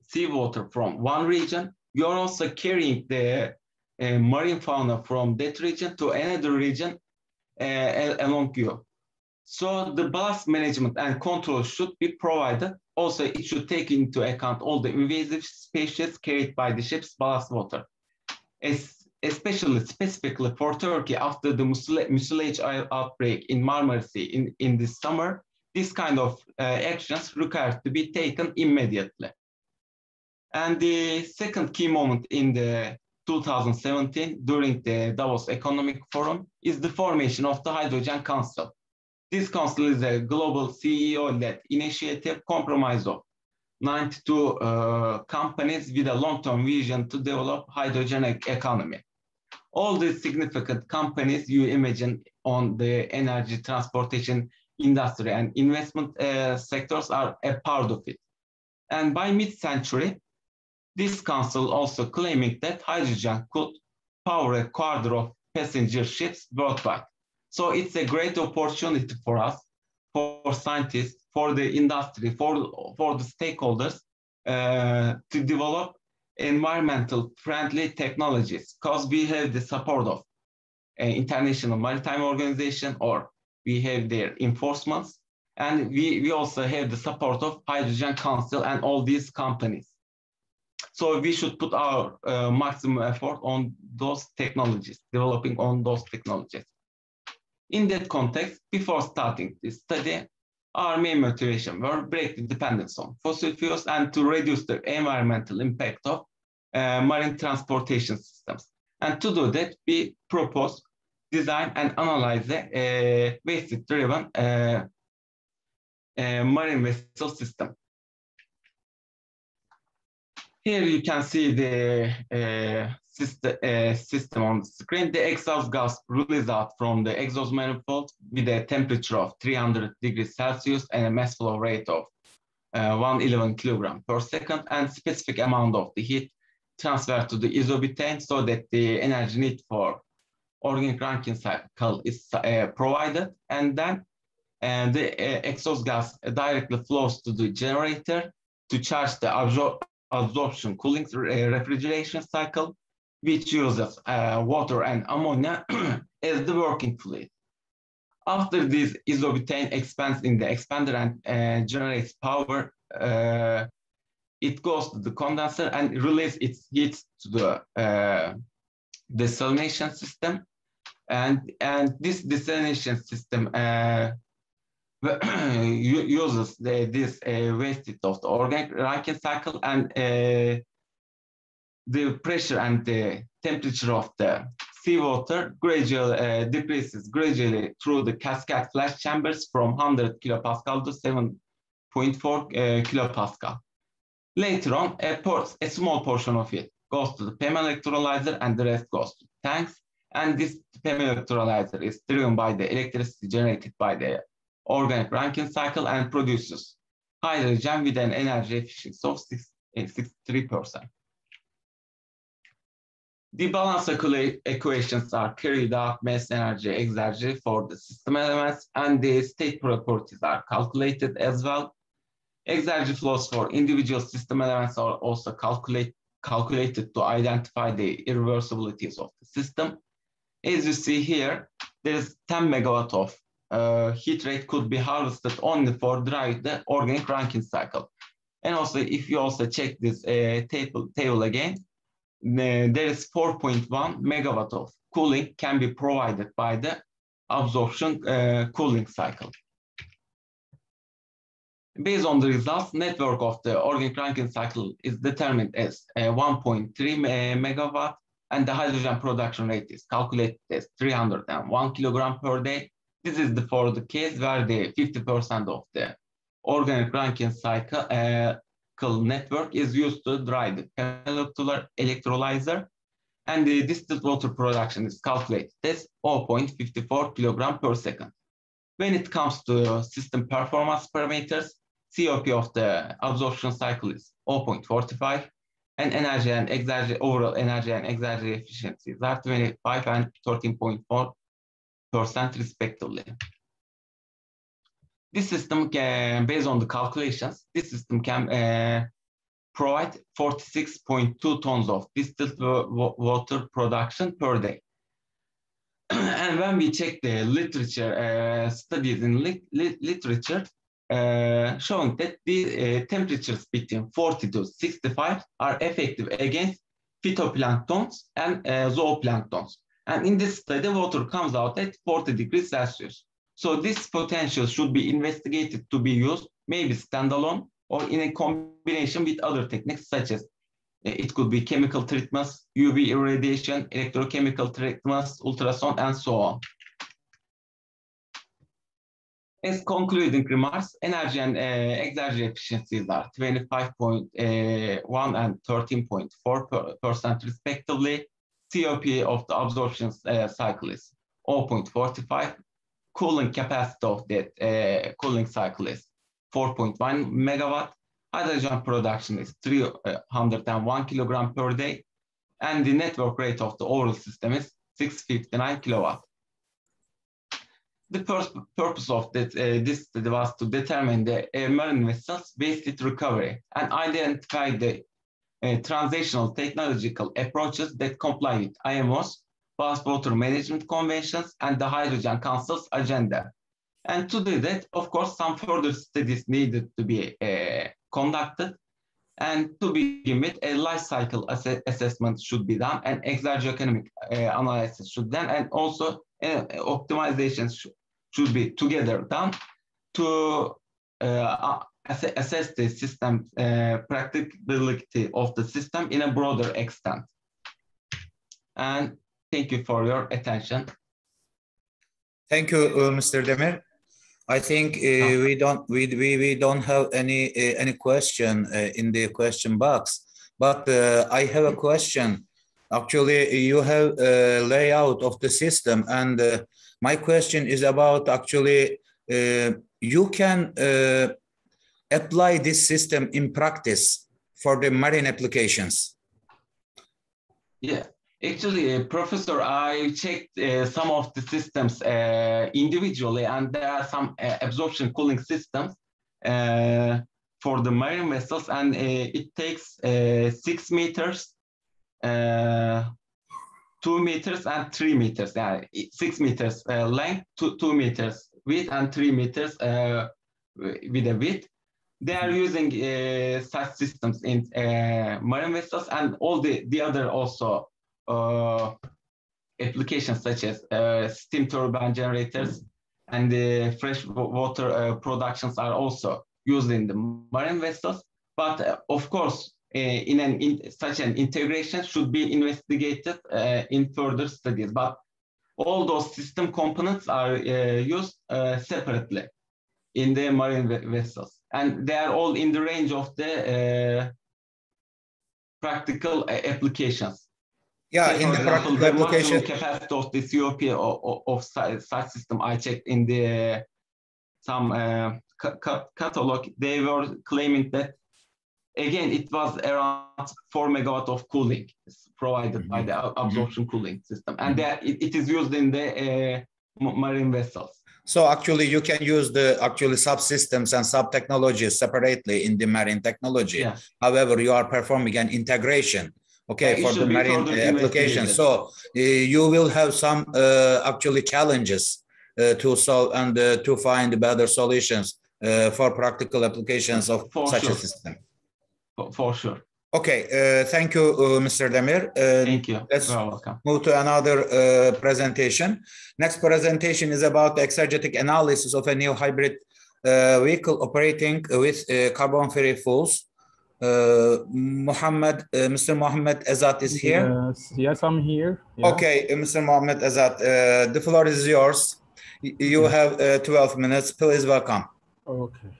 seawater from one region, you're also carrying the marine fauna from that region to another region along you. So the ballast management and control should be provided. Also, it should take into account all the invasive species carried by the ship's ballast water. Specifically for Turkey, after the mucilage outbreak in Marmara Sea in this summer, this kind of actions required to be taken immediately. And the second key moment in the 2017 during the Davos Economic Forum is the formation of the Hydrogen Council. This council is a global CEO-led initiative comprised of 92 companies with a long-term vision to develop hydrogen economy. All these significant companies you imagine on the energy, transportation, industry, and investment sectors are a part of it. And by mid-century, this council also claiming that hydrogen could power a quarter of passenger ships worldwide. So it's a great opportunity for us, for scientists, for the industry, for the stakeholders to develop environmental friendly technologies, because we have the support of International Maritime Organization, or we have their enforcements, and we also have the support of Hydrogen Council and all these companies. So we should put our maximum effort on those technologies, developing on those technologies. In that context, before starting this study, our main motivation were break the dependence on fossil fuels and to reduce the environmental impact of marine transportation systems. And to do that, we propose, design, and analyze the waste-driven marine vessel system. Here you can see the system on the screen. The exhaust gas released out from the exhaust manifold with a temperature of 300 degrees Celsius and a mass flow rate of 111 kilogram per second, and specific amount of the heat transferred to the isobutane so that the energy need for organic Rankine cycle is provided, and then the exhaust gas directly flows to the generator to charge the absorption cooling refrigeration cycle, which uses water and ammonia as the working fluid. After this isobutane expands in the expander and generates power, it goes to the condenser and releases its heat to the desalination system. And this desalination system uses this waste heat of the organic Rankine cycle, and the pressure and the temperature of the seawater gradually decreases gradually through the cascade flash chambers from 100 kilopascal to 7.4 kilopascal. Later on, a small portion of it goes to the PEM electrolyzer and the rest goes to tanks. And this PEM electrolyzer is driven by the electricity generated by the organic Rankine cycle and produces hydrogen with an energy efficiency of 63%. The balance equations are carried out mass energy exergy for the system elements, and the state properties are calculated as well. Exergy flows for individual system elements are also calculated to identify the irreversibilities of the system. As you see here, there is 10 megawatt of heat rate could be harvested only for drive the organic Rankine cycle. And also, if you also check this table again, there is 4.1 megawatt of cooling can be provided by the absorption cooling cycle. Based on the results, network of the organic Rankine cycle is determined as 1.3 megawatt, and the hydrogen production rate is calculated as 301 kilogram per day. This is for the case where the 50% of the organic Rankine cycle network is used to dry the electrolyzer, and the distilled water production is calculated as 0.54 kilogram per second. When it comes to system performance parameters, COP of the absorption cycle is 0.45, and energy and exergy, overall energy and exergy efficiencies are 25 and 13.4% respectively. This system can, based on the calculations, this system can provide 46.2 tons of distilled water production per day. And when we check the literature, studies in literature, showing that the temperatures between 40 to 65 are effective against phytoplanktons and zooplanktons. And in this study, water comes out at 40 degrees Celsius. So this potential should be investigated to be used, maybe standalone or in a combination with other techniques, such as it could be chemical treatments, UV irradiation, electrochemical treatments, ultrasound, and so on. As concluding remarks, energy and exergy efficiencies are 25.1 and 13.4% respectively. COP of the absorption cycle is 0.45. Cooling capacity of that cooling cycle is 4.1 megawatt. Hydrogen production is 301 kilogram per day. And the network rate of the overall system is 659 kilowatt. The first purpose of this study was to determine the marine vessels waste heat recovery and identify the transitional technological approaches that comply with IMO's ballast water management conventions and the Hydrogen Council's agenda. And to do that, of course, some further studies needed to be conducted. And to begin with, a life cycle assessment should be done, and exergoeconomic analysis should be done, and also optimization should be together done to assess the system practicability of the system in a broader extent. And thank you for your attention. Thank you, Mr. Demir. I think we don't have any question in the question box, but I have a question. Actually, you have a layout of the system, and my question is about actually you can apply this system in practice for the marine applications. Yeah. Actually, Professor, I checked some of the systems individually, and there are some absorption cooling systems for the marine vessels, and it takes 6 meters, 2 meters, and 3 meters. 6 meters length, 2 meters width, and 3 meters with a width. They are using such systems in marine vessels, and all the other also applications such as steam turbine generators and the fresh water productions are also used in the marine vessels. But of course, such an integration should be investigated in further studies. But all those system components are used separately in the marine vessels, and they are all in the range of the practical applications. Yeah, in the practical application, the capacity of the COP of such system I checked in the some catalog, they were claiming that again it was around 4 megawatt of cooling provided by the absorption cooling system, and it is used in the marine vessels. So actually, you can use the subsystems and sub-technologies separately in the marine technology. Yeah. However, you are performing an integration. Okay, for the marine applications. So you will have some actually challenges to solve and to find better solutions for practical applications of such a system. For sure. Okay, thank you, Mr. Demir. Thank you. Let's move to another presentation. Next presentation is about the exergetic analysis of a new hybrid vehicle operating with carbon-free fuels. Mr. Mohammed Azat is here. Yes, I'm here. Yeah. Okay, Mr. Mohammed Azat, the floor is yours. You have 12 minutes. Please welcome. Okay.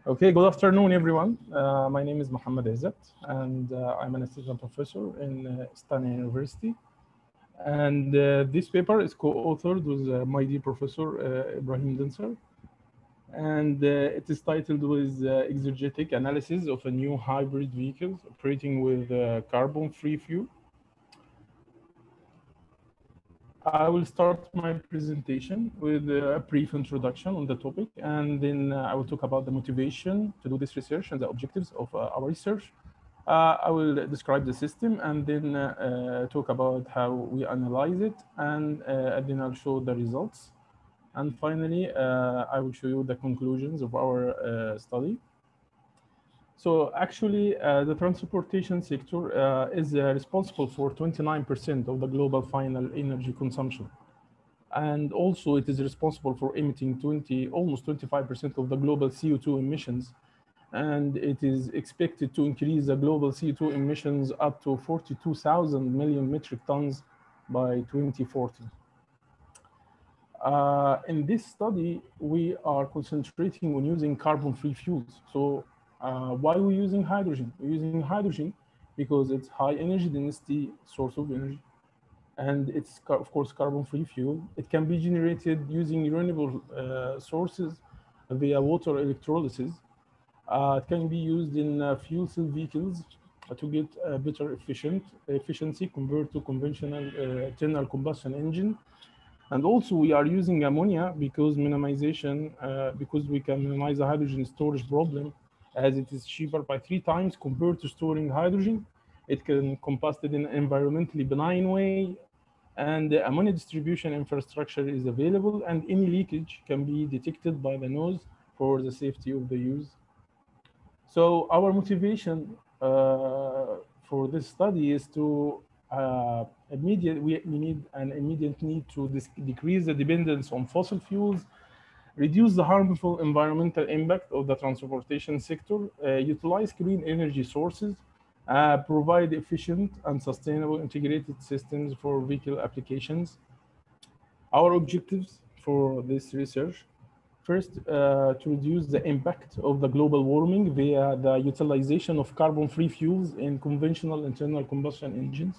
Okay, good afternoon, everyone. My name is Mohammed Azat, and I'm an assistant professor in Astana University. And this paper is co-authored with my dear professor, Ibrahim Dinsar. And it is titled with exergetic analysis of a new hybrid vehicle operating with carbon-free fuel. I will start my presentation with a brief introduction on the topic, and then I will talk about the motivation to do this research and the objectives of our research. I will describe the system and then talk about how we analyze it, and then I'll show the results. And finally, I will show you the conclusions of our study. So actually, the transportation sector is responsible for 29% of the global final energy consumption. And also it is responsible for emitting almost 25% of the global CO2 emissions. And it is expected to increase the global CO2 emissions up to 42,000 million metric tons by 2040. In this study, we are concentrating on using carbon-free fuels. So why are we using hydrogen? We're using hydrogen because it's high energy density source of energy. and it's of course carbon-free fuel. It can be generated using renewable sources via water electrolysis. It can be used in fuel cell vehicles to get better efficiency compared to conventional internal combustion engine. And also we are using ammonia because because we can minimize the hydrogen storage problem, as it is cheaper by 3 times compared to storing hydrogen. It can combust it in an environmentally benign way, and the ammonia distribution infrastructure is available, and any leakage can be detected by the nose for the safety of the use. So our motivation for this study is to we need an immediate need to decrease the dependence on fossil fuels, reduce the harmful environmental impact of the transportation sector, utilize clean energy sources, provide efficient and sustainable integrated systems for vehicle applications. Our objectives for this research: first, to reduce the impact of the global warming via the utilization of carbon-free fuels in conventional internal combustion engines,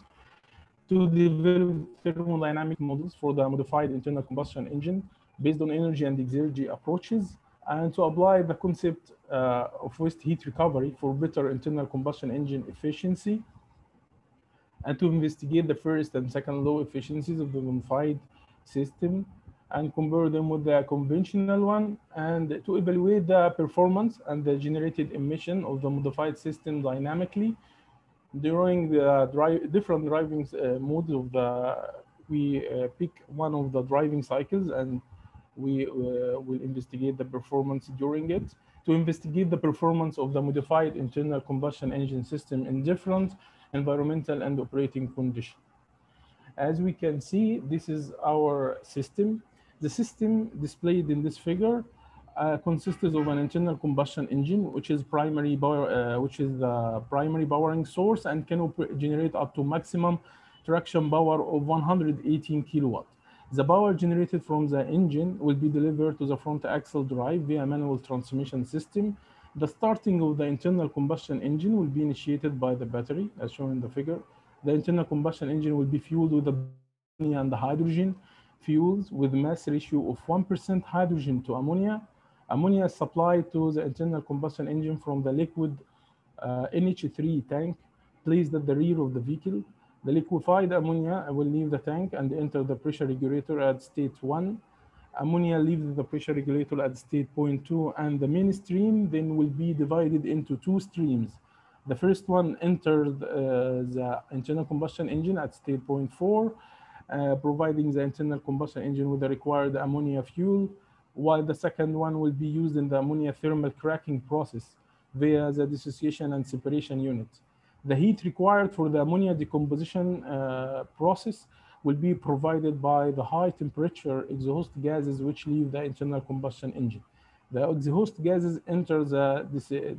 to develop thermodynamic models for the modified internal combustion engine based on energy and exergy approaches, and to apply the concept of waste heat recovery for better internal combustion engine efficiency, and to investigate the first and second law efficiencies of the modified system and compare them with the conventional one, and to evaluate the performance and the generated emission of the modified system dynamically during the different driving modes of the. We pick one of the driving cycles, and we will investigate the performance during it, to investigate the performance of the modified internal combustion engine system in different environmental and operating conditions. As we can see, this is our system. The system displayed in this figure consists of an internal combustion engine, which is primary power, which is the primary powering source, and can generate up to maximum traction power of 118 kilowatt. The power generated from the engine will be delivered to the front axle drive via manual transmission system. The starting of the internal combustion engine will be initiated by the battery, as shown in the figure. The internal combustion engine will be fueled with the ammonia and the hydrogen fuels with mass ratio of 1% hydrogen to ammonia. Ammonia is supplied to the internal combustion engine from the liquid NH3 tank placed at the rear of the vehicle. The liquefied ammonia will leave the tank and enter the pressure regulator at state 1. Ammonia leaves the pressure regulator at state point 2, and the main stream then will be divided into 2 streams. The first one enters the internal combustion engine at state point 4, providing the internal combustion engine with the required ammonia fuel, while the second one will be used in the ammonia thermal cracking process via the dissociation and separation unit. The heat required for the ammonia decomposition process will be provided by the high temperature exhaust gases which leave the internal combustion engine. The exhaust gases enter the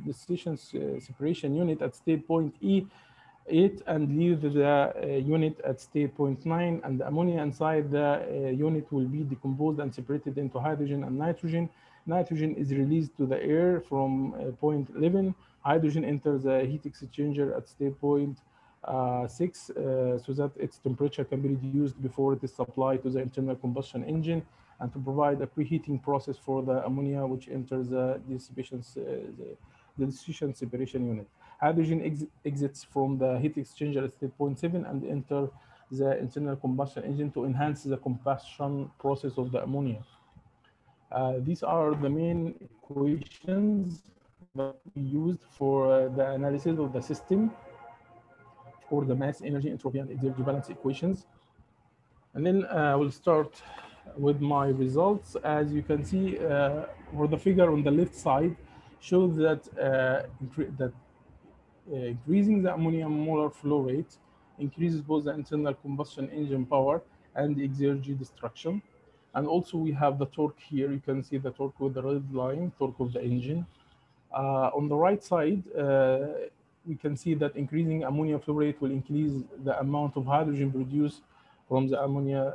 dissociation separation unit at state point E8 and leave the unit at state point 9, and the ammonia inside the unit will be decomposed and separated into hydrogen and nitrogen. Nitrogen is released to the air from point 11. Hydrogen enters the heat exchanger at state point 6 so that its temperature can be reduced before it is supplied to the internal combustion engine, and to provide a preheating process for the ammonia which enters the dissociation separation unit. Hydrogen exits from the heat exchanger at state point 7 and enter the internal combustion engine to enhance the combustion process of the ammonia. These are the main equations that we used for the analysis of the system for the mass, energy, entropy, and exergy balance equations. And then we'll start with my results. As you can see, for the figure on the left side shows that increasing the ammonia molar flow rate increases both the internal combustion engine power and the exergy destruction. And also we have the torque here. You can see the torque with the red line, torque of the engine. On the right side, we can see that increasing ammonia flow rate will increase the amount of hydrogen produced from the ammonia,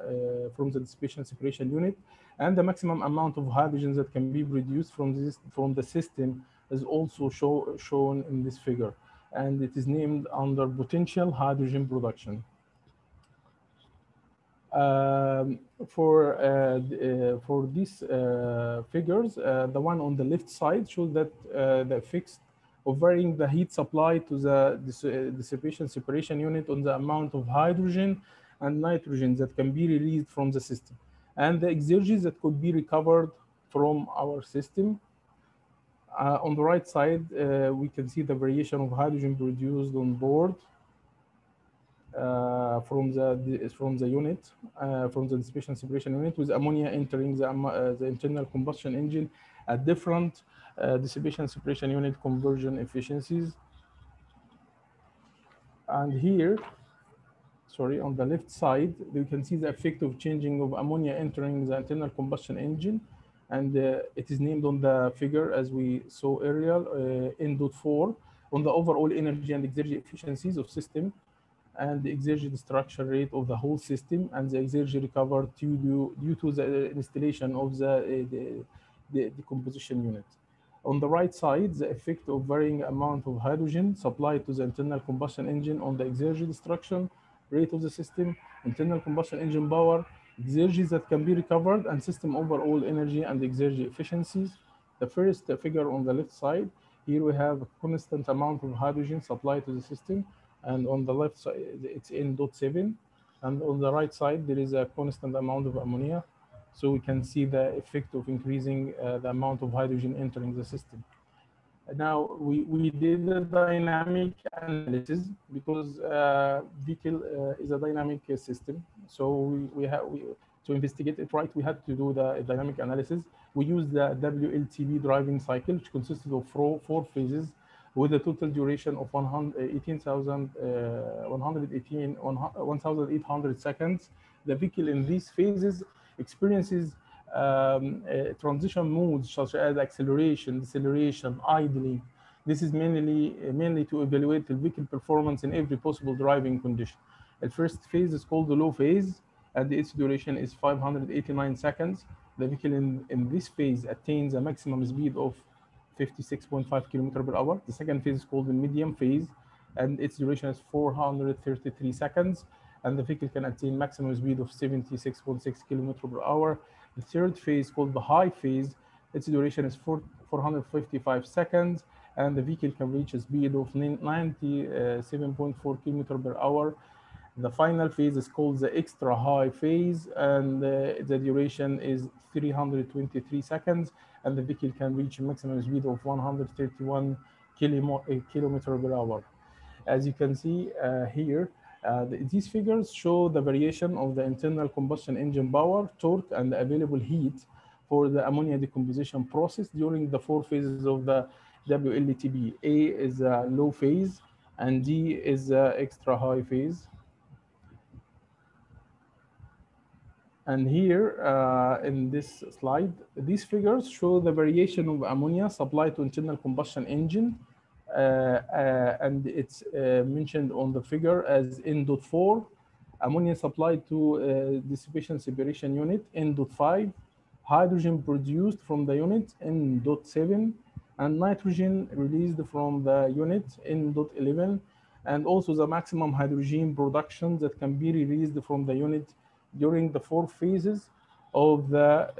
from the dissipation separation unit, and the maximum amount of hydrogen that can be produced from the system is also shown in this figure, and it is named under potential hydrogen production. For these figures, the one on the left side shows that the effects of varying the heat supply to the dissipation separation unit on the amount of hydrogen and nitrogen that can be released from the system, and the exergies that could be recovered from our system. On the right side, we can see the variation of hydrogen produced on board from the unit, from the dissipation separation unit, with ammonia entering the internal combustion engine at different dissipation separation unit conversion efficiencies. And here, sorry, on the left side, you can see the effect of changing of ammonia entering the internal combustion engine, and it is named on the figure as we saw earlier, N.4, on the overall energy and exergy efficiencies of system, and the exergy destruction rate of the whole system, and the exergy recovered due to the installation of the decomposition unit. On the right side, the effect of varying amount of hydrogen supplied to the internal combustion engine on the exergy destruction rate of the system, internal combustion engine power, exergies that can be recovered, and system overall energy and exergy efficiencies. The first figure on the left side, here we have a constant amount of hydrogen supplied to the system, and on the left side, it's N.7, and on the right side, there is a constant amount of ammonia. So we can see the effect of increasing the amount of hydrogen entering the system. Now, we did a dynamic analysis because vehicle is a dynamic system. So to investigate it right, we had to do the dynamic analysis. We used the WLTP driving cycle, which consisted of four phases with a total duration of 1,800 seconds. The vehicle in these phases experiences transition modes such as acceleration, deceleration, idling. This is mainly to evaluate the vehicle performance in every possible driving condition. The first phase is called the low phase, and its duration is 589 seconds. The vehicle in this phase attains a maximum speed of 56.5 km/h. The second phase is called the medium phase, and its duration is 433 seconds. And the vehicle can attain maximum speed of 76.6 km/h. The third phase, called the high phase, its duration is 455 seconds, and the vehicle can reach a speed of 97.4 km/h. The final phase is called the extra high phase, and the duration is 323 seconds, and the vehicle can reach a maximum speed of 131 km/h. As you can see here, these figures show the variation of the internal combustion engine power, torque, and the available heat for the ammonia decomposition process during the four phases of the WLTP. A is a low phase, and D is a extra high phase. And here in this slide, these figures show the variation of ammonia supplied to internal combustion engine, and it's mentioned on the figure as N.4, ammonia supplied to dissipation separation unit, N.5, hydrogen produced from the unit, N.7, and nitrogen released from the unit, N.11, and also the maximum hydrogen production that can be released from the unit during the four phases of the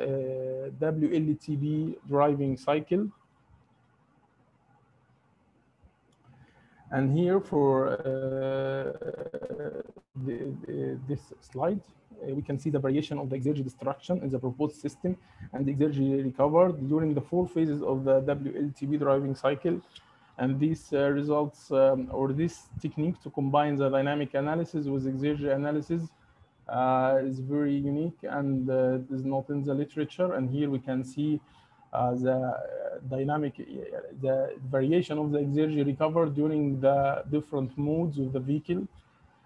WLTP driving cycle. And here for this slide, we can see the variation of the exergy destruction in the proposed system and the exergy recovered during the four phases of the WLTP driving cycle. And these results, or this technique to combine the dynamic analysis with exergy analysis is very unique, and is not in the literature. And here we can see the variation of the exergy recovered during the different modes of the vehicle,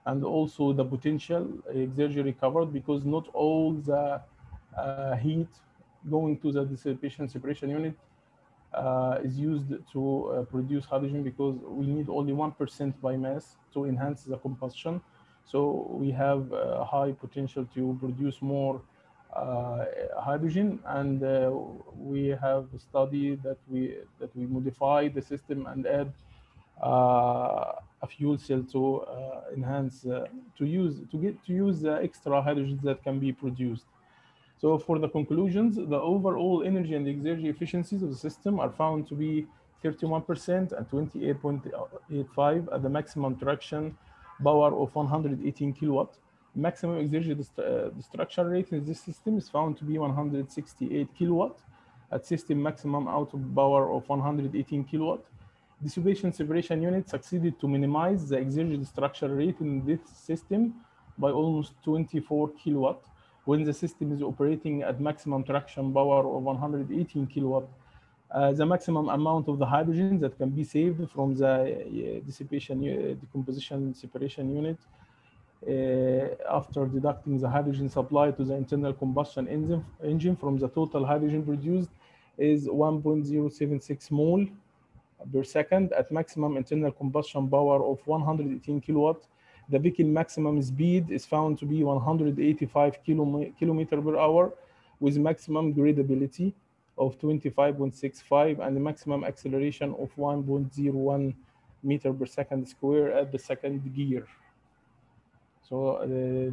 and also the potential exergy recovered, because not all the heat going to the dissipation separation unit is used to produce hydrogen, because we need only 1% by mass to enhance the combustion. So we have a high potential to produce more hydrogen, and we have studied that we modify the system and add a fuel cell to enhance to use extra hydrogens that can be produced. So for the conclusions, the overall energy and exergy efficiencies of the system are found to be 31% and 28.85 at the maximum traction power of 118 kilowatt. Maximum exergy destruction rate in this system is found to be 168 kilowatt at system maximum output power of 118 kilowatt. Dissipation separation unit succeeded to minimize the exergy destruction rate in this system by almost 24 kilowatt when the system is operating at maximum traction power of 118 kilowatt. The maximum amount of the hydrogen that can be saved from the decomposition separation unit after deducting the hydrogen supply to the internal combustion engine from the total hydrogen produced is 1.076 mole per second at maximum internal combustion power of 118 kilowatt. The vehicle maximum speed is found to be 185 kilometer per hour with maximum gradability of 25.65 and the maximum acceleration of 1.01 meter per second square at the second gear. So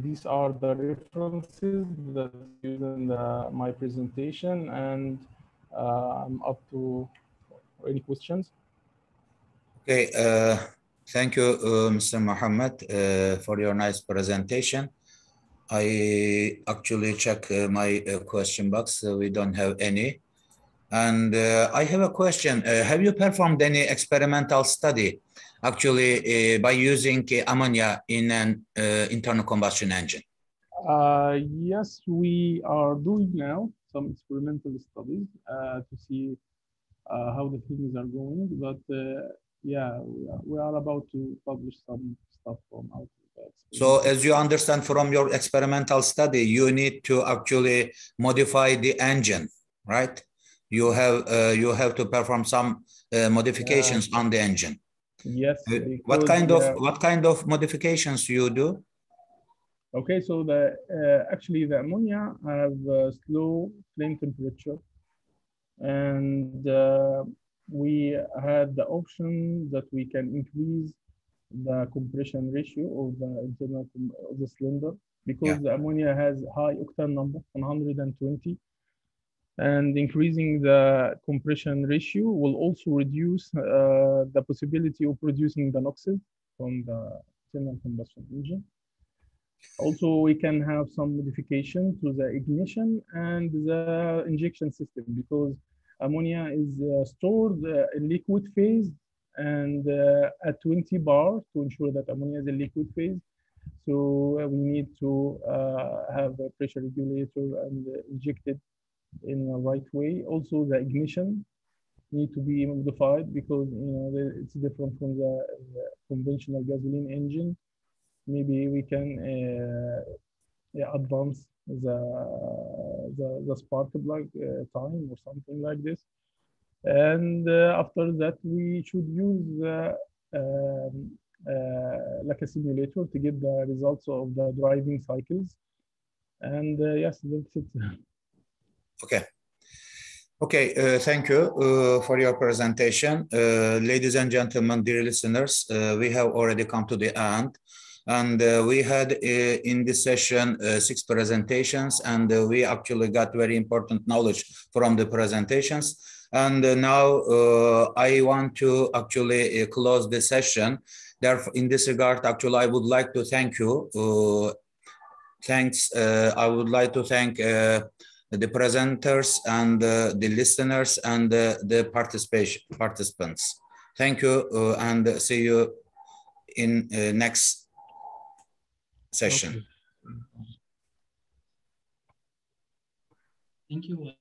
these are the references that used in my presentation, and I'm up to any questions. Okay, thank you, Mr. Mohammed, for your nice presentation. I actually check my question box, so we don't have any. And I have a question. Have you performed any experimental study actually by using ammonia in an internal combustion engine? Yes, we are doing now some experimental studies to see how the things are going, but yeah, we are about to publish some stuff from our. So as you understand from your experimental study, you need to actually modify the engine, right? You have to perform some modifications on the engine. Yes. What kind of modifications you do? Okay, so actually the ammonia have slow flame temperature, and we had the option that we can increase the compression ratio of the internal of the cylinder because the ammonia has high octane number 120, and increasing the compression ratio will also reduce the possibility of producing the NOxes from the internal combustion engine. Also, we can have some modification to the ignition and the injection system because ammonia is stored in liquid phase and at 20 bar to ensure that ammonia is in liquid phase. So we need to have a pressure regulator and inject it in the right way. Also, the ignition need to be modified because it's different from the conventional gasoline engine. Maybe we can advance the spark plug time or something like this. And after that, we should use like a simulator to get the results of the driving cycles. And yes, that's it. Okay. Okay, thank you for your presentation. Ladies and gentlemen, dear listeners, we have already come to the end. And we had in this session 6 presentations, and we actually got very important knowledge from the presentations. And now I want to actually close the session. Therefore, in this regard, actually, I would like to thank you. I would like to thank the presenters and the listeners and the participants. Thank you and see you in next session. Okay. Thank you.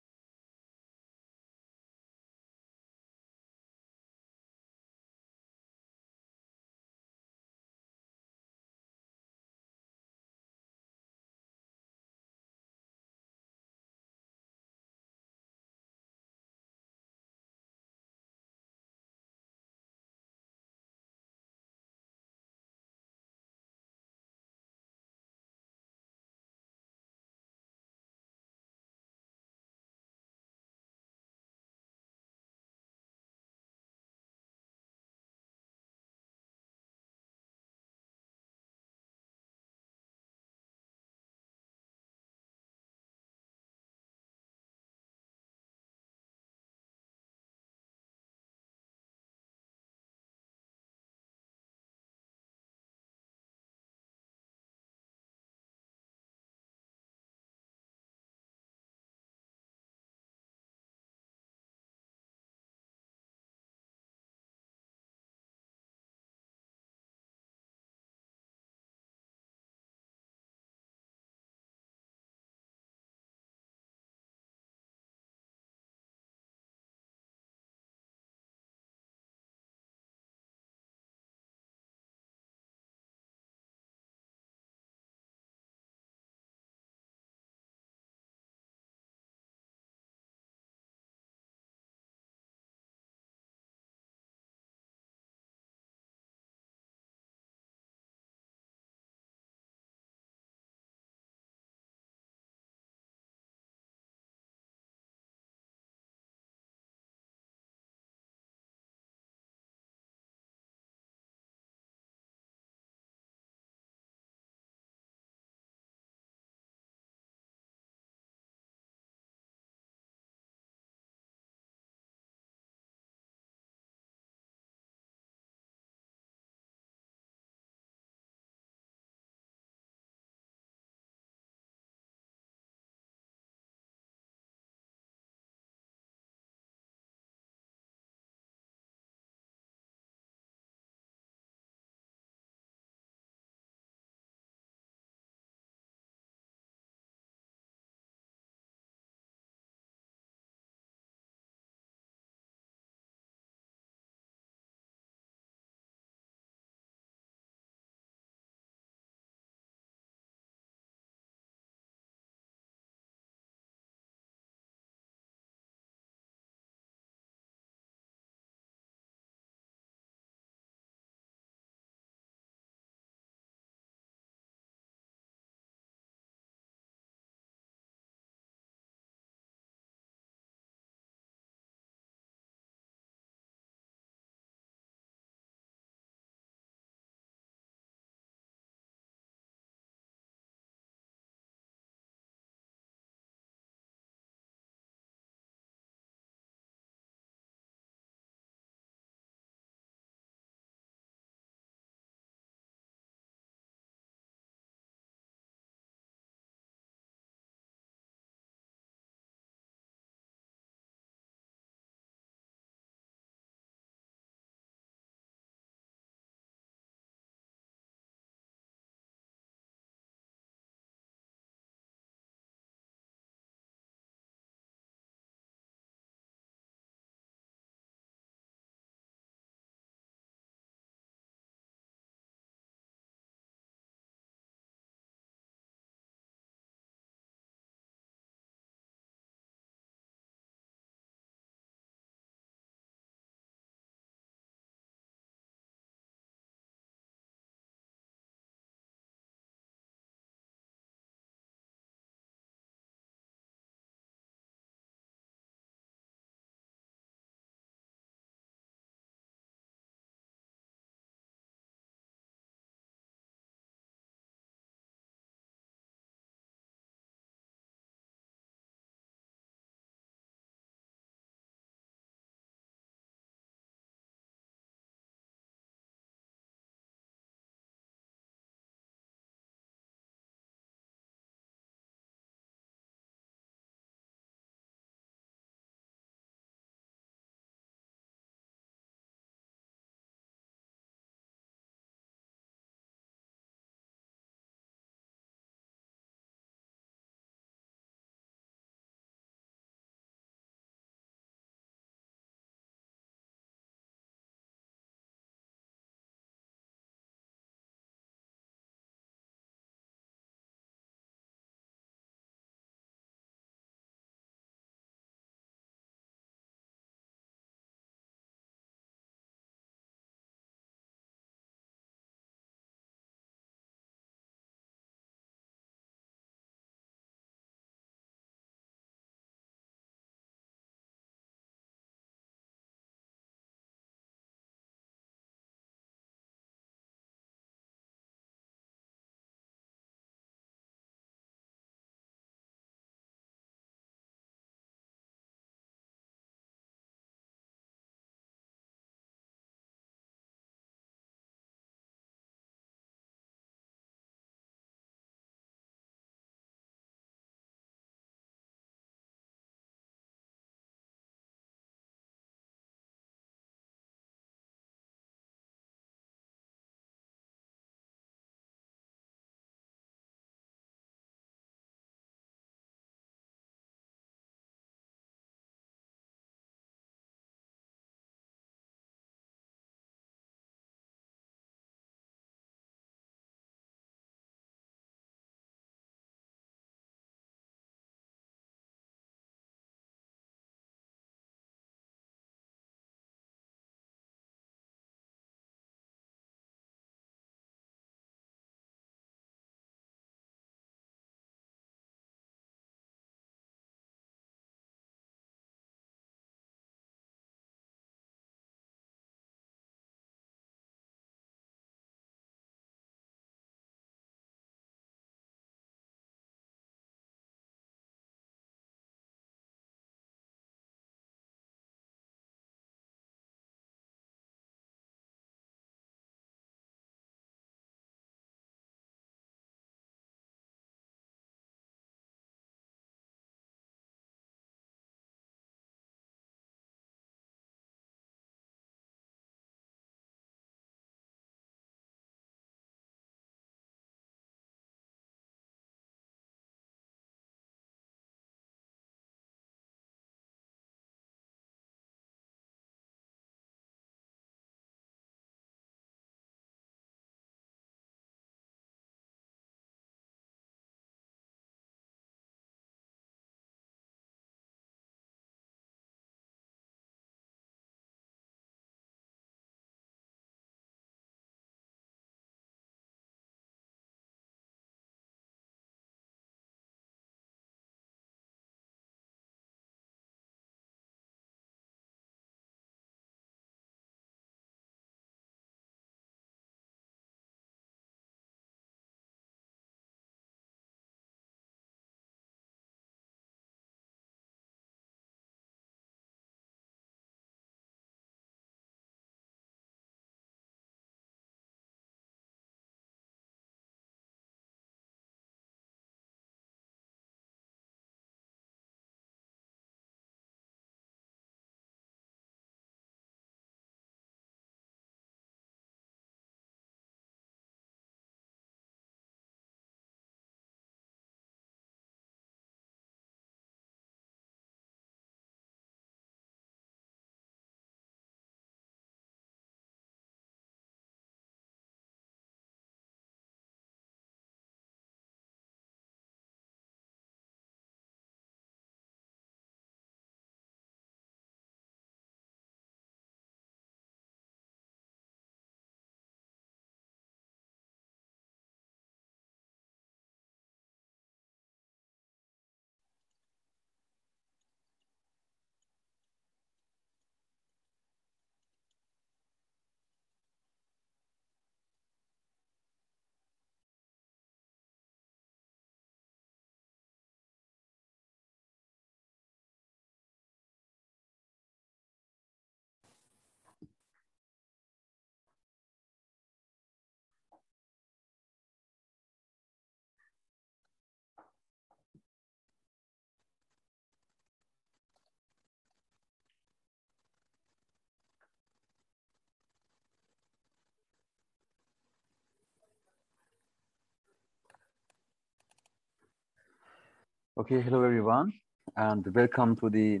Okay, hello everyone, and welcome to the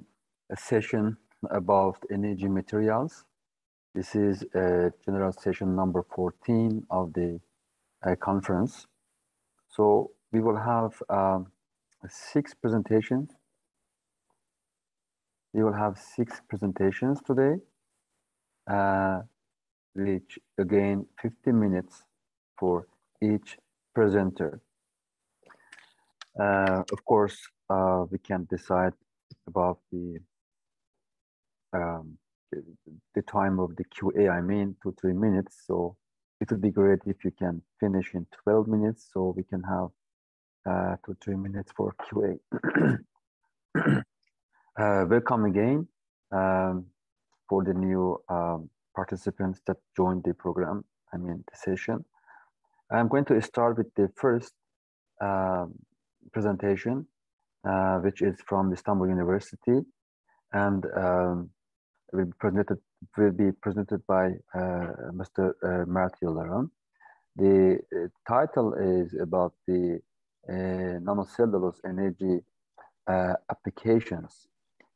session about energy materials. This is general session number 14 of the conference. So we will have 6 presentations. We will have 6 presentations today, which again 50 minutes for each presenter. Of course, we can decide about the time of the QA, I mean 2-3 minutes. So it would be great if you can finish in 12 minutes so we can have 2-3 minutes for QA. Welcome again for the new participants that joined the program, I mean the session. I'm going to start with the first presentation, which is from Istanbul University, and will be presented by Mr. Mert Yıldırım. The title is about the nanocellulose energy applications,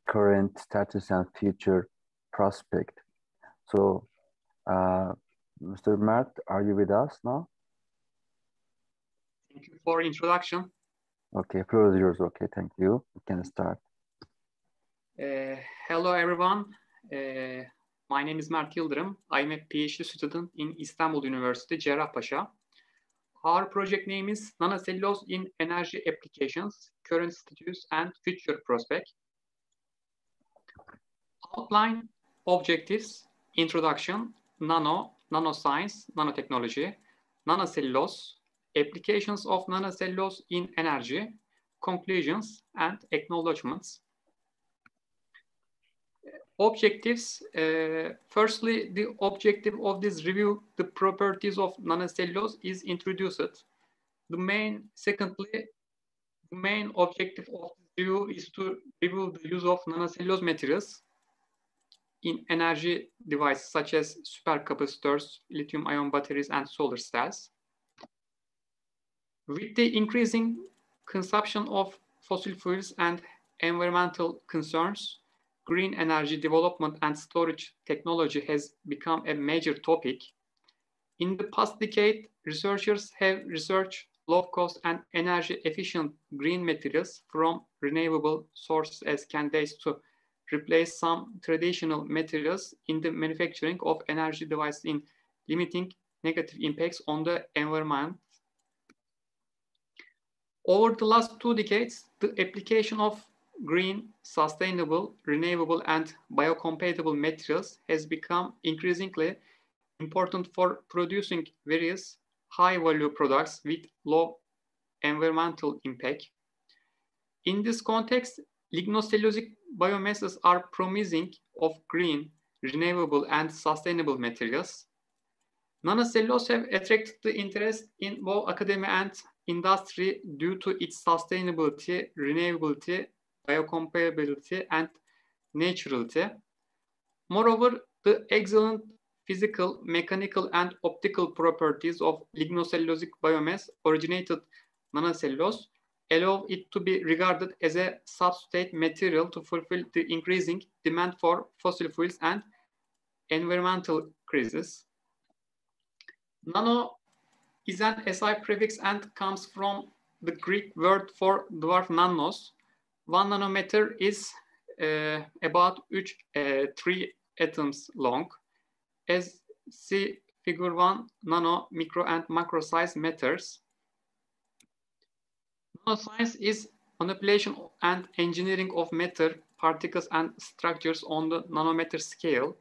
current status and future prospect. So, Mr. Mert, are you with us now? Thank you for introduction. Okay, floor is yours. Okay, thank you. We can start. Hello, everyone. My name is Mert Yıldırım. I'm a PhD student in Istanbul University, Cerrahpaşa. Our project name is Nanocellulose in Energy Applications, Current Status and Future Prospect. Outline, objectives, introduction, nanoscience, nanotechnology, nanocellulose, applications of nanocellulose in energy, conclusions, and acknowledgements. Objectives. Firstly, the objective of this review, the properties of nanocellulose, is introduced. Secondly, the main objective of this review is to review the use of nanocellulose materials in energy devices such as supercapacitors, lithium-ion batteries, and solar cells. With the increasing consumption of fossil fuels and environmental concerns, green energy development and storage technology has become a major topic. In the past decade, researchers have researched low-cost and energy-efficient green materials from renewable sources as candidates to replace some traditional materials in the manufacturing of energy devices in limiting negative impacts on the environment. Over the last 2 decades, the application of green, sustainable, renewable, and biocompatible materials has become increasingly important for producing various high-value products with low environmental impact. In this context, lignocellulosic biomasses are promising of green, renewable, and sustainable materials. Nanocellulose have attracted the interest in both academia and industry due to its sustainability, renewability, biocompatibility, and naturality. Moreover, the excellent physical, mechanical, and optical properties of lignocellulosic biomass originated nanocellulose allow it to be regarded as a substrate material to fulfill the increasing demand for fossil fuels and environmental crises. Nano is an SI prefix and comes from the Greek word for dwarf nanos. 1 nanometer is about 3 atoms long. As see figure 1, nano, micro, and macro size matters. Nanoscience is manipulation and engineering of matter, particles, and structures on the nanometer scale.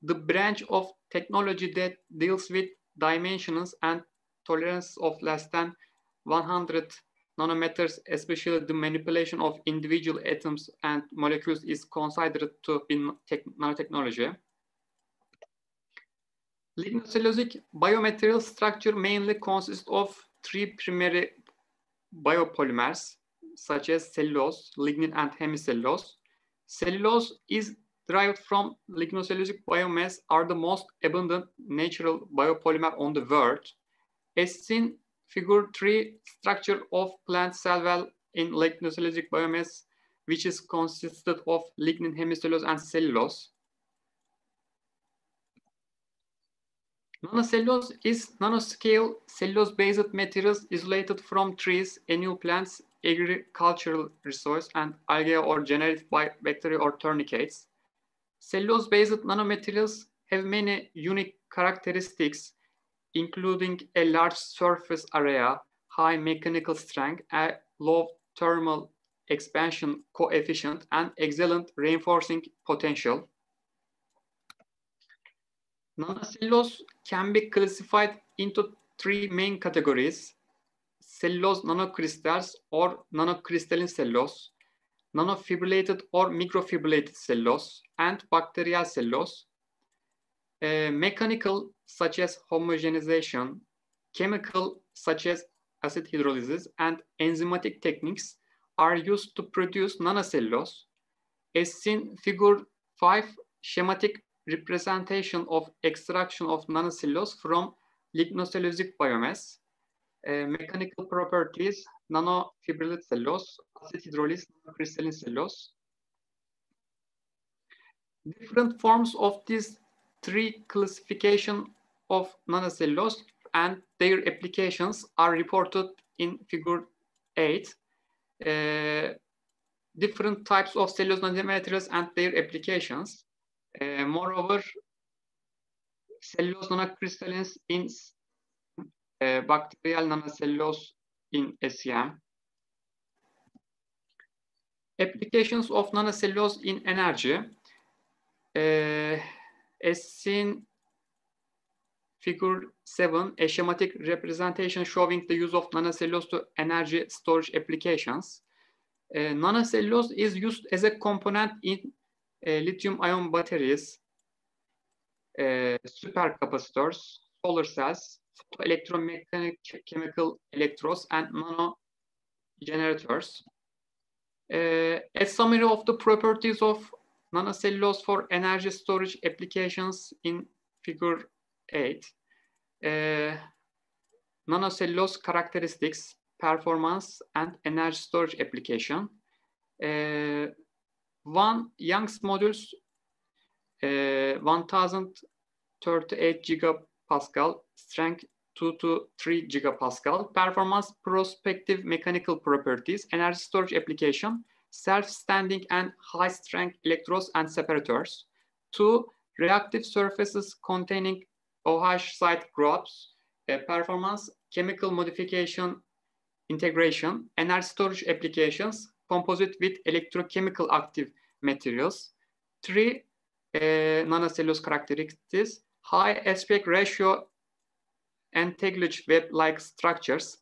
The branch of technology that deals with dimensions and tolerance of less than 100 nanometers, especially the manipulation of individual atoms and molecules, is considered to be nanotechnology. Lignocellulosic biomaterial structure mainly consists of 3 primary biopolymers, such as cellulose, lignin, and hemicellulose. Cellulose is derived from lignocellulosic biomass, are the most abundant natural biopolymer on the world. As seen, figure 3, structure of plant cell wall in lignocellulosic biomass, which is consisted of lignin, hemicellulose, and cellulose. Nanocellulose is nanoscale cellulose-based materials isolated from trees, annual plants, agricultural resource, and algae or generated by bacteria or tourniquets. Cellulose-based nanomaterials have many unique characteristics, including a large surface area, high mechanical strength, a low thermal expansion coefficient, and excellent reinforcing potential. Nanocellulose can be classified into three main categories: cellulose nanocrystals or nanocrystalline cellulose, nanofibrillated or microfibrillated cellulose, and bacterial cellulose. Mechanical, such as homogenization, chemical, such as acid hydrolysis, and enzymatic techniques are used to produce nanocellulose. As seen figure 5, schematic representation of extraction of nanocellulose from lignocellulosic biomass. Mechanical properties: nanofibrillated cellulose, acid hydrolysis, nanocrystalline cellulose. Different forms of these three classifications of nanocellulose and their applications are reported in figure 8. Different types of cellulose nanomaterials and their applications. Moreover, cellulose nanocrystallines in bacterial nanocellulose in SEM. Applications of nanocellulose in energy. As seen figure 7, a schematic representation showing the use of nanocellulose to energy storage applications. Nanocellulose is used as a component in lithium-ion batteries, supercapacitors, solar cells, electromechanical electrodes, and nano generators. A summary of the properties of nanocellulose for energy storage applications in figure 8. Nanocellulose characteristics, performance, and energy storage application. Young's modules, 1038 gigapascal, strength 2 to 3 gigapascal, performance, prospective mechanical properties, energy storage application, self-standing and high-strength electrodes and separators. 2, reactive surfaces containing OH site groups, performance, chemical modification, integration, energy storage applications, composite with electrochemical active materials. 3, nanocellulose characteristics, high aspect ratio entangled web-like structures,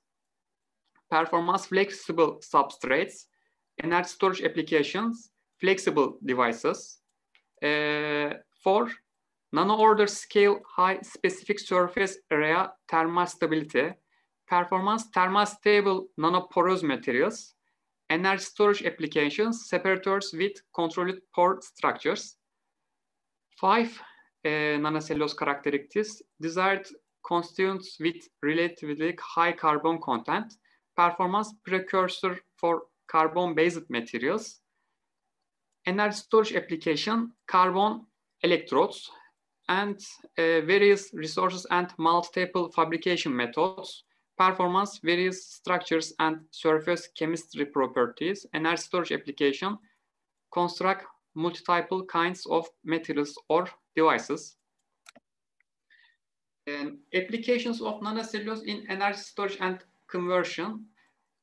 performance, flexible substrates, energy storage applications, flexible devices. 4, nano-order scale, high specific surface area, thermal stability, performance, thermal stable nanoporous materials, energy storage applications, separators with controlled pore structures. 5, nanocellulose characteristics, desired constituents with relatively high carbon content, performance, precursor for carbon-based materials, energy storage application, carbon electrodes, and various resources and multiple fabrication methods, performance, various structures and surface chemistry properties, energy storage application, construct multiple kinds of materials or devices. Applications of nanocellulose in energy storage and conversion.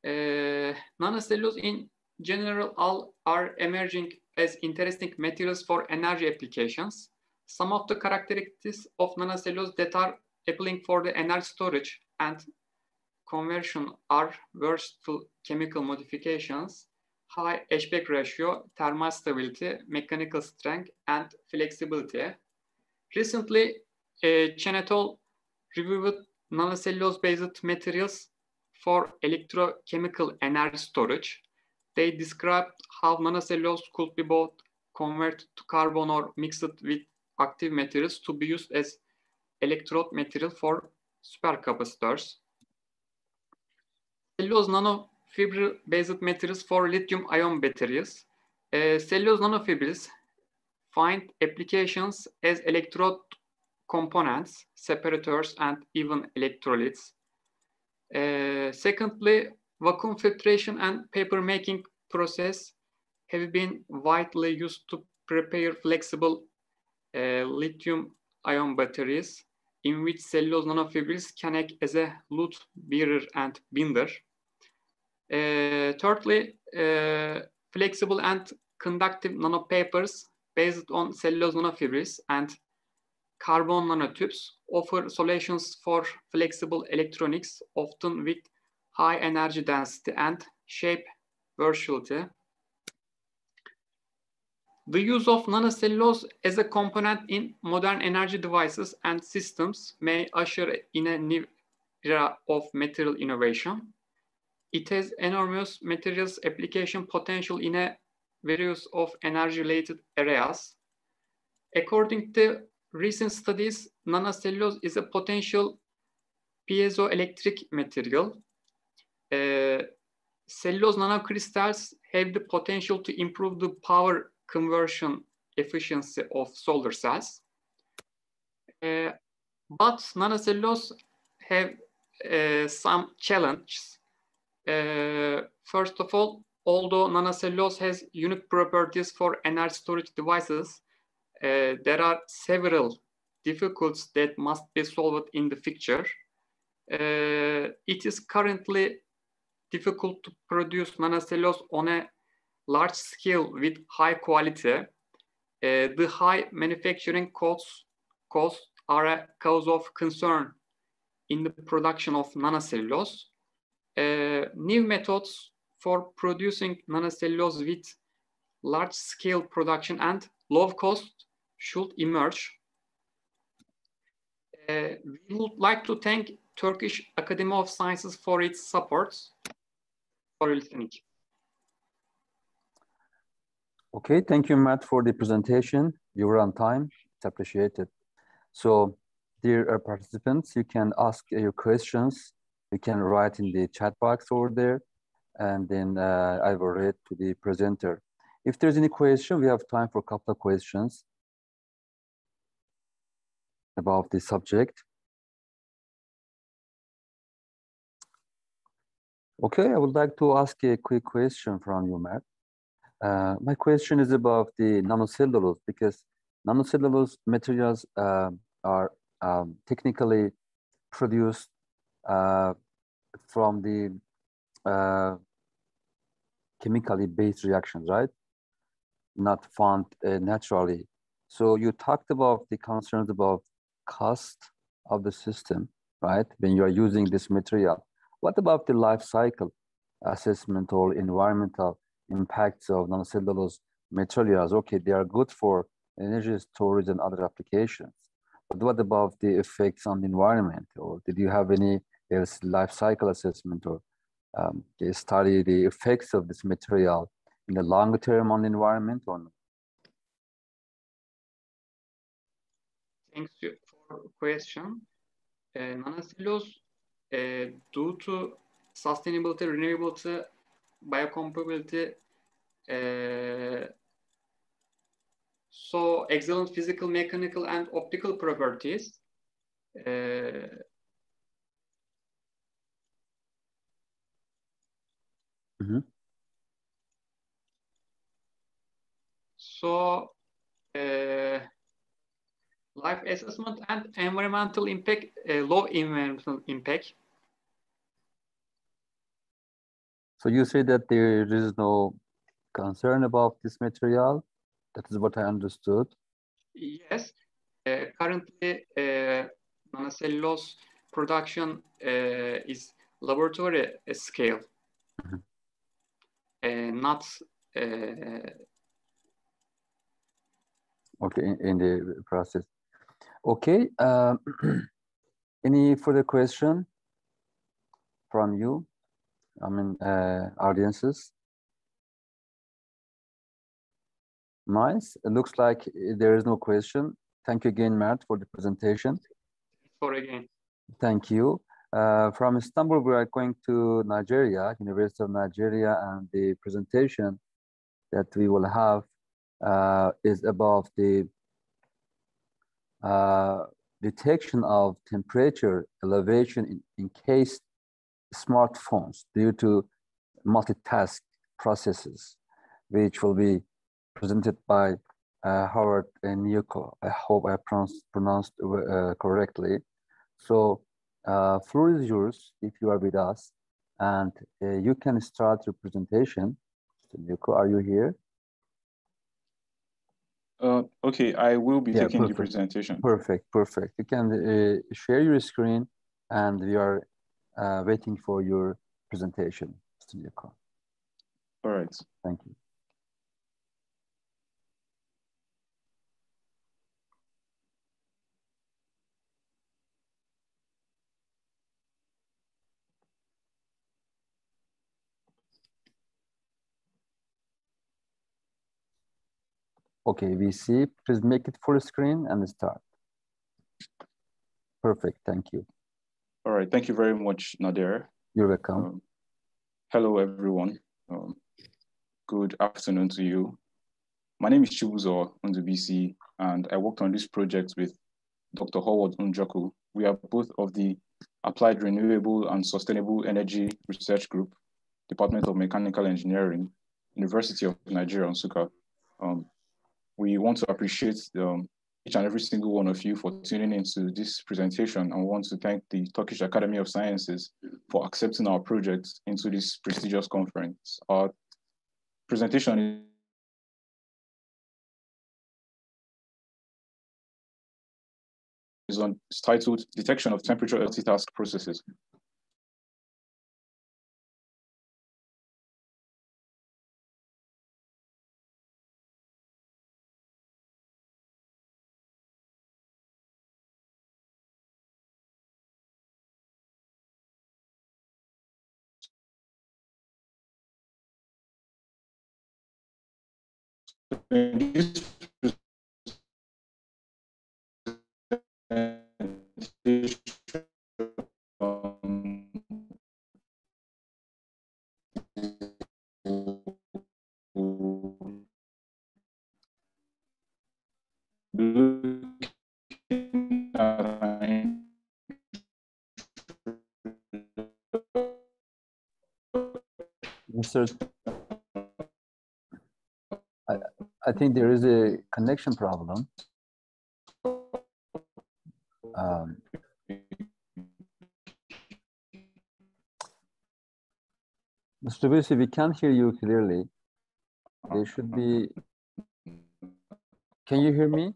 Nanocellulose in general are emerging as interesting materials for energy applications. Some of the characteristics of nanocellulose that are appealing for the energy storage and conversion are versatile chemical modifications, high aspect ratio, thermal stability, mechanical strength, and flexibility. Recently, Chenetol reviewed nanocellulose-based materials for electrochemical energy storage. They described how nanocellulose could be both converted to carbon or mixed with active materials to be used as electrode material for supercapacitors. Cellulose fiber-based materials for lithium-ion batteries. Cellulose nanofibers find applications as electrode components, separators, and even electrolytes. Secondly, vacuum filtration and paper making process have been widely used to prepare flexible lithium-ion batteries in which cellulose nanofibers can act as a load bearer and binder. Thirdly, flexible and conductive nanopapers based on cellulose nanofibers and carbon nanotubes offer solutions for flexible electronics, often with high energy density and shape versatility. The use of nanocellulose as a component in modern energy devices and systems may usher in a new era of material innovation. It has enormous materials application potential in a various of energy-related areas. According to recent studies, nanocellulose is a potential piezoelectric material. Cellulose nanocrystals have the potential to improve the power conversion efficiency of solar cells. But nanocellulose have some challenges. First of all, although nanocellulose has unique properties for energy storage devices, there are several difficulties that must be solved in the future. It is currently difficult to produce nanocellulose on a large scale with high quality. The high manufacturing costs are a cause of concern in the production of nanocellulose. New methods for producing nanocellulose with large scale production and low cost should emerge. We would like to thank Turkish Academy of Sciences for its support. For listening. Okay, thank you, Matt, for the presentation. You were on time. It's appreciated. So, dear participants, you can ask your questions. You can write in the chat box over there, and then I will read to the presenter. If there's any question, we have time for a couple of questions about the subject. Okay, I would like to ask a quick question from you, Matt. My question is about the nanocellulose, because nanocellulose materials are technically produced from the chemically based reactions, right? Not found naturally. So you talked about the concerns about cost of the system, right? When you are using this material. What about the life cycle assessment or environmental impacts of nanocellulose materials? Okay, they are good for energy storage and other applications. But what about the effects on the environment? Or did you have any life cycle assessment or study the effects of this material in the long term on the environment or not? Thanks for the question. Nanocellulose, due to sustainability, renewability, biocompatibility, so excellent physical, mechanical, and optical properties. So, life assessment and environmental impact, low environmental impact. So you say that there is no concern about this material? That is what I understood. Yes, currently nanocellulose production is laboratory scale, not okay, in the process. Okay, any further question from you? I mean, audiences? Nice. It looks like there is no question. Thank you again, Matt, for the presentation. For again. Thank you. From Istanbul, we are going to Nigeria, University of Nigeria, and the presentation that we will have is about the detection of temperature elevation in case smartphones due to multitask processes, which will be presented by Howard Nyoko. I hope I pronounced correctly. So floor is yours if you are with us, and you can start your presentation. Mr. Nyoko, are you here? Okay, I will be taking the presentation. Perfect. You can share your screen, and we are waiting for your presentation, Mr. Nyoko. All right. Thank you. Okay, we see. Please make it full screen and start. Perfect, thank you. All right, thank you very much, Nader. You're welcome. Hello, everyone. Good afternoon to you. My name is Chibuzo Ndubisi, and I worked on this project with Dr. Howard Njoku. We are both of the Applied Renewable and Sustainable Energy Research Group, Department of Mechanical Engineering, University of Nigeria, Nsukka. We want to appreciate each and every single one of you for tuning into this presentation, and we want to thank the Turkish Academy of Sciences for accepting our project into this prestigious conference. Our presentation is titled Detection of Temperature Multitask Processes. I think there is a connection problem. Mr. Bisi, we can't hear you clearly. There should be. Can you hear me?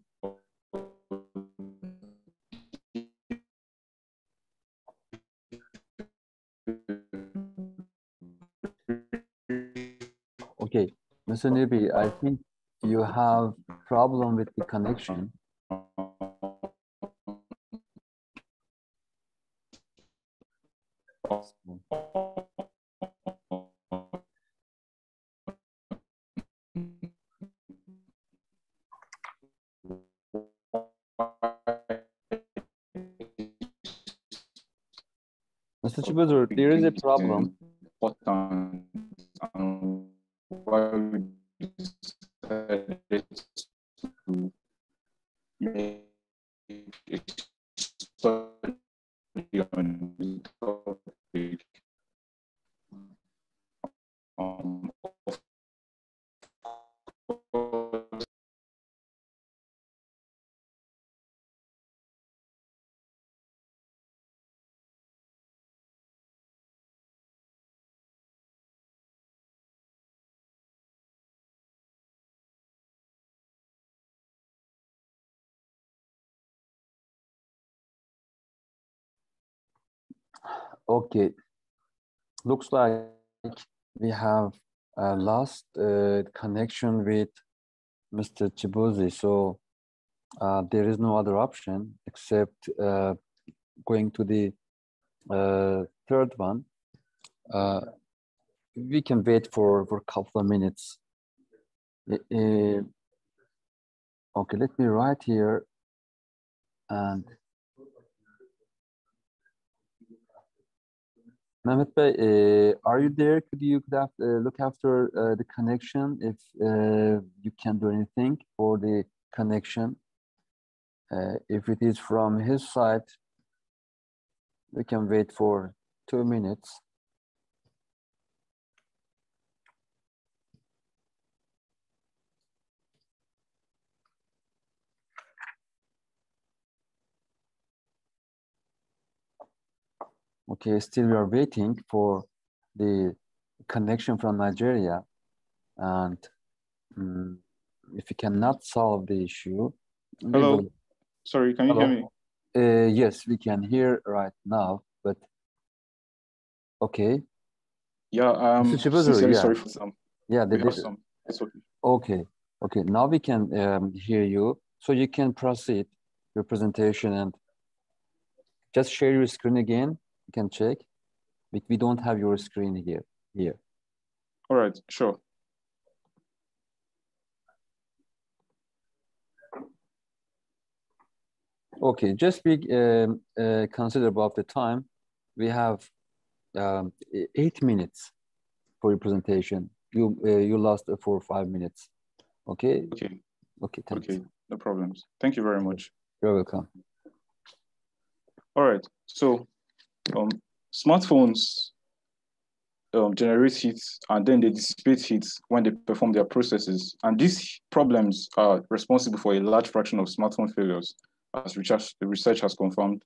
Okay, Mr. Nibi, I think you have problem with the connection. Mr. Chibuzo, there is a problem. Why we decided to make a study on the topic. Okay, looks like we have lost connection with Mr. Chibuzi, so there is no other option except going to the third one. We can wait for a couple of minutes. Okay, let me write here and Mehmet Bey, are you there? Could you look after the connection if you can do anything for the connection? If it is from his side, we can wait for 2 minutes. Okay, still we are waiting for the connection from Nigeria, and if we cannot solve the issue. Hello, sorry, can you hear me? Yes, we can hear right now, but okay. Yeah, sincerely sorry for some. Yeah, it's okay. Okay, now we can hear you, so you can proceed your presentation and just share your screen again. You can check. We don't have your screen here. All right, sure. Okay, just be consider about the time. We have 8 minutes for your presentation. You lost 4 or 5 minutes. Okay. Okay. Thanks. Okay. No problems. Thank you very much. You're welcome. All right. So, smartphones generate heat and then they dissipate heat when they perform their processes. And these problems are responsible for a large fraction of smartphone failures, as the research has confirmed.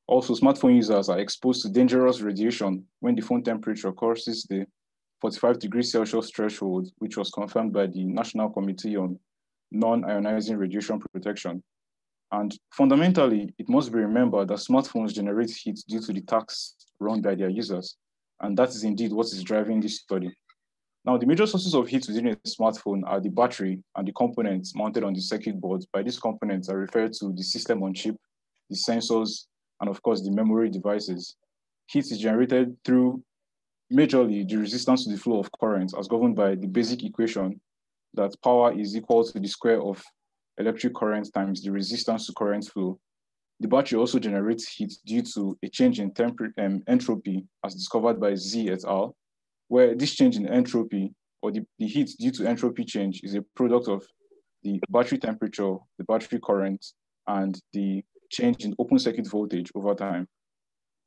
Also, smartphone users are exposed to dangerous radiation when the phone temperature crosses the 45 degrees Celsius threshold, which was confirmed by the National Committee on Non-Ionizing Radiation Protection. And fundamentally, it must be remembered that smartphones generate heat due to the tasks run by their users. And that is indeed what is driving this study. Now, the major sources of heat within a smartphone are the battery and the components mounted on the circuit board. By these components are referred to the system on chip, the sensors, and of course, the memory devices. Heat is generated through majorly the resistance to the flow of current as governed by the basic equation that power is equal to the square of electric current times the resistance to current flow. The battery also generates heat due to a change in entropy as discovered by Z et al., where this change in entropy or the heat due to entropy change is a product of the battery temperature, the battery current, and the change in open circuit voltage over time.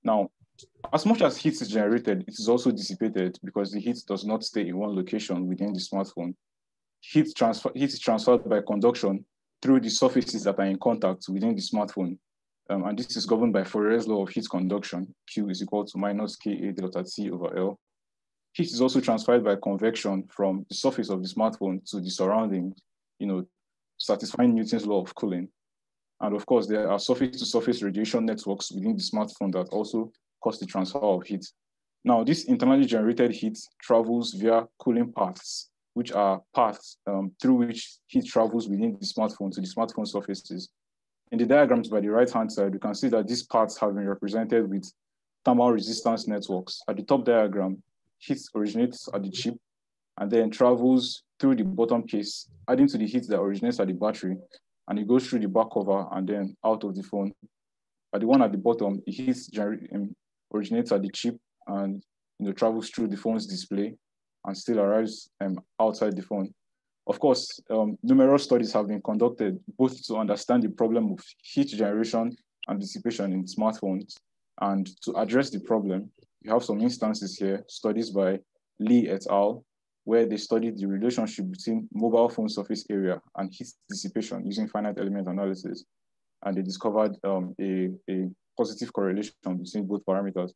Now, as much as heat is generated, it is also dissipated because the heat does not stay in one location within the smartphone. Heat is transferred by conduction through the surfaces that are in contact within the smartphone. And this is governed by Fourier's law of heat conduction. Q is equal to minus Ka delta T over L. Heat is also transferred by convection from the surface of the smartphone to the surroundings, satisfying Newton's law of cooling. And of course, there are surface-to-surface radiation networks within the smartphone that also cause the transfer of heat. Now, this internally generated heat travels via cooling paths, which are paths through which heat travels within the smartphone to the smartphone surfaces. In the diagrams by the right-hand side, you can see that these paths have been represented with thermal resistance networks. At the top diagram, heat originates at the chip and then travels through the bottom case, adding to the heat that originates at the battery, and it goes through the back cover and then out of the phone. At the one at the bottom, the heat originates at the chip and travels through the phone's display and still arrives outside the phone. Of course, numerous studies have been conducted both to understand the problem of heat generation and dissipation in smartphones. And to address the problem, we have some instances here, studies by Lee et al., where they studied the relationship between mobile phone surface area and heat dissipation using finite element analysis. And they discovered a positive correlation between both parameters.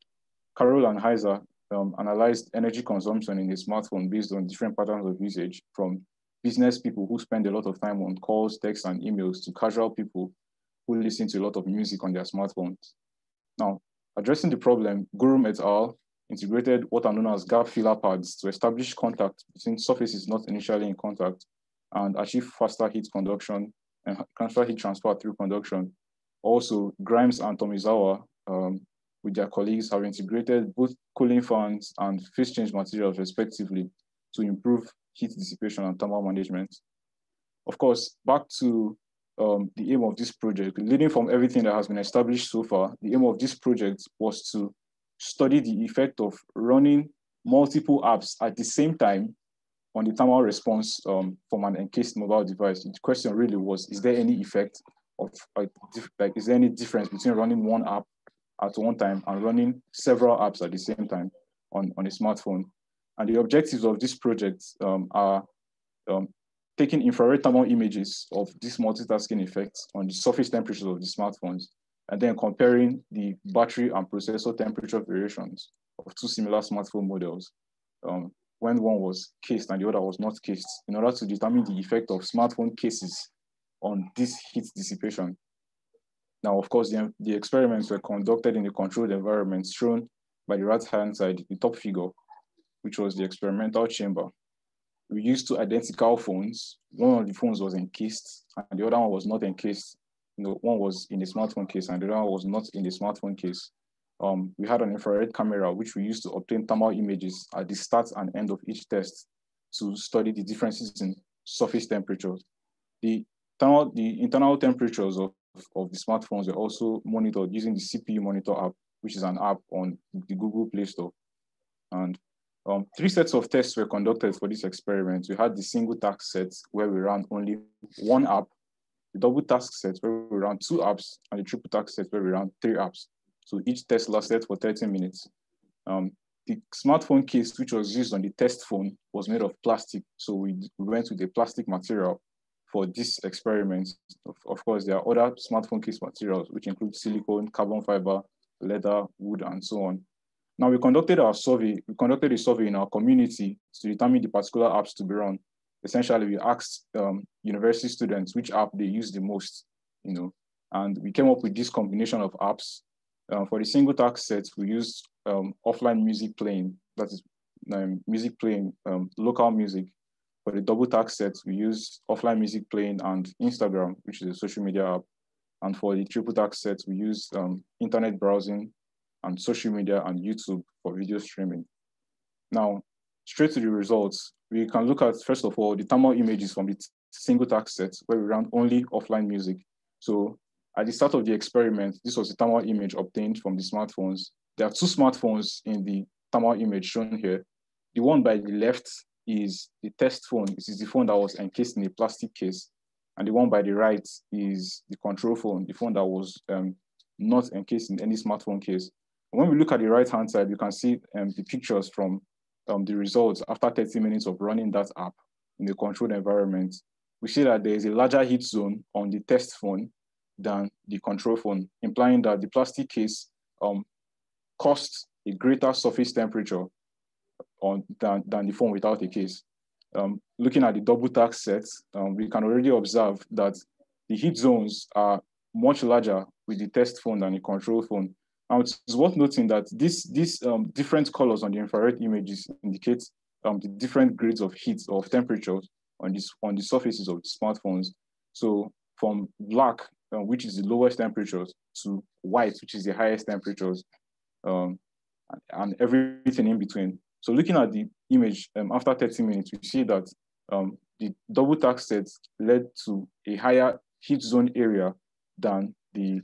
Carroll and Heiser analyzed energy consumption in a smartphone based on different patterns of usage, from business people who spend a lot of time on calls, texts, and emails to casual people who listen to a lot of music on their smartphones. Now, addressing the problem, Gurum et al. Integrated what are known as gap filler pads to establish contact between surfaces not initially in contact and achieve faster heat conduction and transfer heat transfer through conduction. Also, Grimes and Tomizawa with their colleagues have integrated both cooling fans and phase change materials respectively to improve heat dissipation and thermal management. Of course, back to the aim of this project, leading from everything that has been established so far, the aim of this project was to study the effect of running multiple apps at the same time on the thermal response from an encased mobile device. The question really was, is there any effect of, is there any difference between running one app at one time and running several apps at the same time on a smartphone? And the objectives of this project are taking infrared thermal images of these multitasking effects on the surface temperatures of the smartphones, and then comparing the battery and processor temperature variations of two similar smartphone models when one was cased and the other was not cased, in order to determine the effect of smartphone cases on this heat dissipation. Now, of course, the experiments were conducted in a controlled environment shown by the right-hand side, the top figure, which was the experimental chamber. We used two identical phones. One of the phones was encased and the other one was not encased. One was in a smartphone case and the other one was not in the smartphone case. We had an infrared camera, which we used to obtain thermal images at the start and end of each test to study the differences in surface temperatures. The internal temperatures of the smartphones were also monitored using the CPU Monitor app, which is an app on the Google Play Store. And 3 sets of tests were conducted for this experiment. We had the single task set where we ran only one app, the double task set where we ran 2 apps, and the triple task set where we ran 3 apps. So each test lasted for 30 minutes. The smartphone case, which was used on the test phone, was made of plastic. So we went with a plastic material for this experiment. Of course, there are other smartphone case materials, which include silicone, carbon fiber, leather, wood, and so on. Now we conducted a survey in our community to determine the particular apps to be run. Essentially, we asked university students which app they use the most, and we came up with this combination of apps. For the single task set, we used offline music playing, that is music playing, local music. For the double task set, we used offline music playing and Instagram, which is a social media app. And for the triple task set, we used internet browsing and social media and YouTube for video streaming. Now, straight to the results, we can look at, first of all, the thermal images from the single task set where we ran only offline music. So at the start of the experiment, this was the thermal image obtained from the smartphones. There are 2 smartphones in the thermal image shown here. The one by the left is the test phone. This is the phone that was encased in a plastic case. And the one by the right is the control phone, the phone that was not encased in any smartphone case. And when we look at the right-hand side, you can see the pictures from the results after 30 minutes of running that app in a controlled environment. We see that there is a larger heat zone on the test phone than the control phone, implying that the plastic case costs a greater surface temperature than the phone without a case. Looking at the double task sets, we can already observe that the heat zones are much larger with the test phone than the control phone. Now, it's worth noting that these different colors on the infrared images indicate the different grades of heat or of temperatures on the surfaces of the smartphones. So from black, which is the lowest temperatures, to white, which is the highest temperatures, and everything in between. So looking at the image after 30 minutes, we see that the double task sets led to a higher heat zone area than the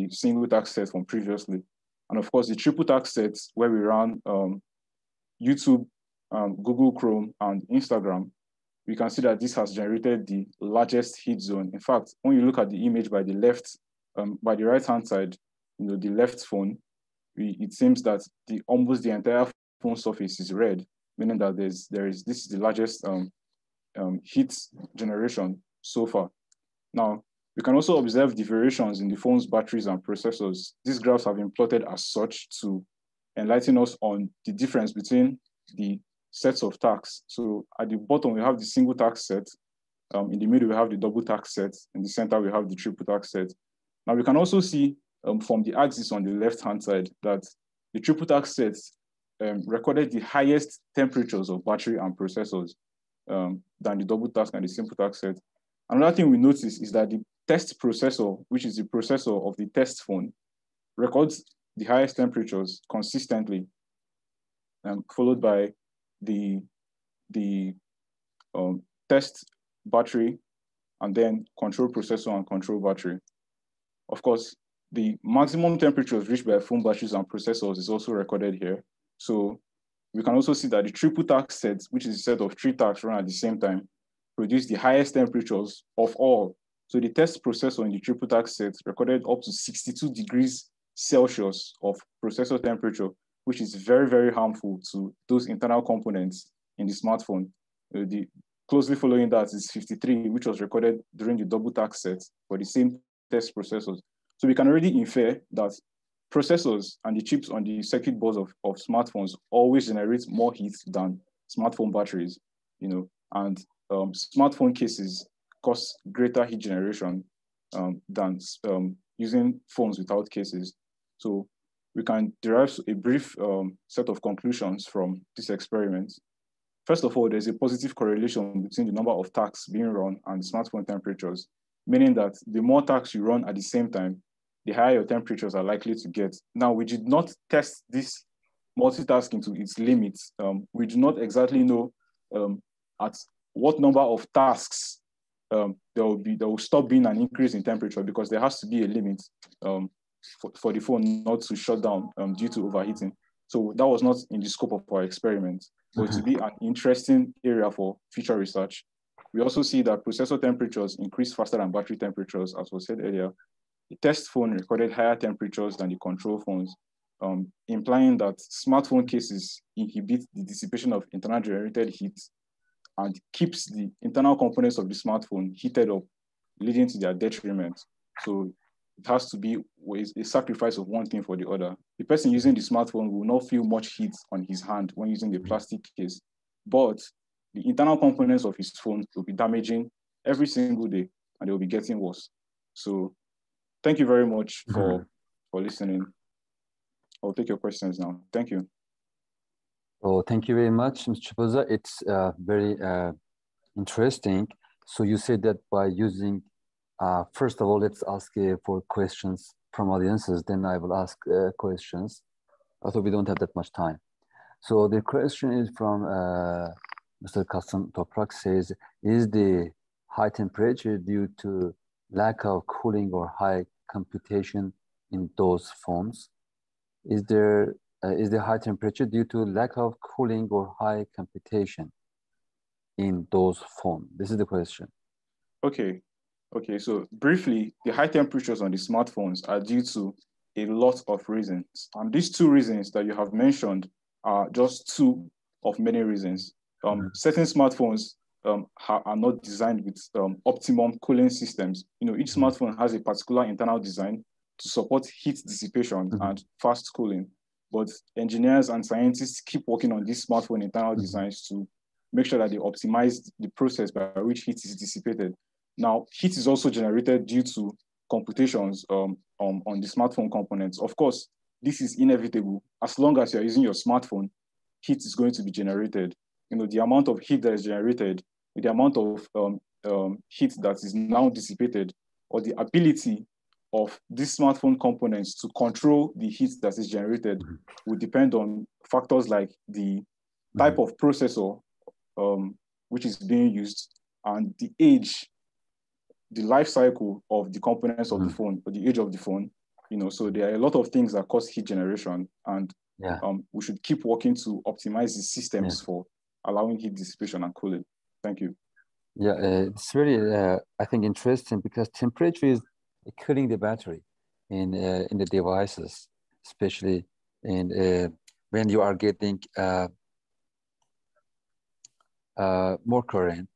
single task set from previously. And of course, the triple task sets where we ran YouTube, Google Chrome, and Instagram, we can see that this has generated the largest heat zone. In fact, when you look at the image by the left, by the right-hand side, the left phone, it seems that almost the entire phone surface is red, meaning that this is the largest heat generation so far. Now, we can also observe the variations in the phone's batteries and processors. These graphs have been plotted as such to enlighten us on the difference between the sets of tasks. So at the bottom, we have the single task set. In the middle, we have the double task set. In the center, we have the triple task set. Now, we can also see from the axis on the left-hand side that the triple task sets recorded the highest temperatures of battery and processors than the double task and the simple task set. Another thing we notice is that the test processor, which is the processor of the test phone, records the highest temperatures consistently, followed by the test battery, and then control processor and control battery. Of course, the maximum temperatures reached by phone batteries and processors is also recorded here. So we can also see that the triple task set, which is a set of 3 tasks run at the same time, produce the highest temperatures of all. So the test processor in the triple task set recorded up to 62 degrees Celsius of processor temperature, which is very, very harmful to those internal components in the smartphone. The closely following that is 53, which was recorded during the double task set for the same test processors. So we can already infer that processors and the chips on the circuit boards of smartphones always generate more heat than smartphone batteries, and smartphone cases cause greater heat generation than using phones without cases. So we can derive a brief set of conclusions from this experiment. First of all, there's a positive correlation between the number of tasks being run and smartphone temperatures, meaning that the more tasks you run at the same time, the higher your temperatures are likely to get. Now, we did not test this multitasking to its limits. We do not exactly know at what number of tasks there will stop being an increase in temperature, because there has to be a limit for the phone not to shut down due to overheating. So that was not in the scope of our experiment, but to be an interesting area for future research. We also see that processor temperatures increase faster than battery temperatures, as was said earlier. The test phone recorded higher temperatures than the control phones, implying that smartphone cases inhibit the dissipation of internal generated heat and keeps the internal components of the smartphone heated up, leading to their detriment. So it has to be a sacrifice of one thing for the other. The person using the smartphone will not feel much heat on his hand when using the plastic case, but the internal components of his phone will be damaging every single day, and they will be getting worse. So thank you very much for listening. I'll take your questions now. Thank you. Oh, thank you very much, Mr. Chipoza. It's very interesting. So you said that by using, first of all, let's ask for questions from audiences, then I will ask questions, although we don't have that much time. So the question is from Mr. Kasım Toprak says, is the high temperature due to lack of cooling or high computation in those phones? Is the high temperature due to lack of cooling or high computation in those phones? This is the question. Okay, so briefly, the high temperatures on the smartphones are due to a lot of reasons. And these 2 reasons that you have mentioned are just 2 of many reasons. Certain smartphones are not designed with optimum cooling systems. Each smartphone has a particular internal design to support heat dissipation and fast cooling. But engineers and scientists keep working on these smartphone internal designs to make sure that they optimize the process by which heat is dissipated. Now, heat is also generated due to computations on the smartphone components. Of course, this is inevitable. As long as you're using your smartphone, heat is going to be generated. The amount of heat that is generated, the amount of heat that is now dissipated, or the ability of these smartphone components to control the heat that is generated will depend on factors like the type of processor which is being used, and the age, the life cycle of the components of the phone, or the age of the phone. So there are a lot of things that cause heat generation, and we should keep working to optimize the systems for allowing heat dissipation and cooling. Thank you. Yeah, it's very, I think, interesting, because temperature is cooling the battery in the devices, especially when you are getting more current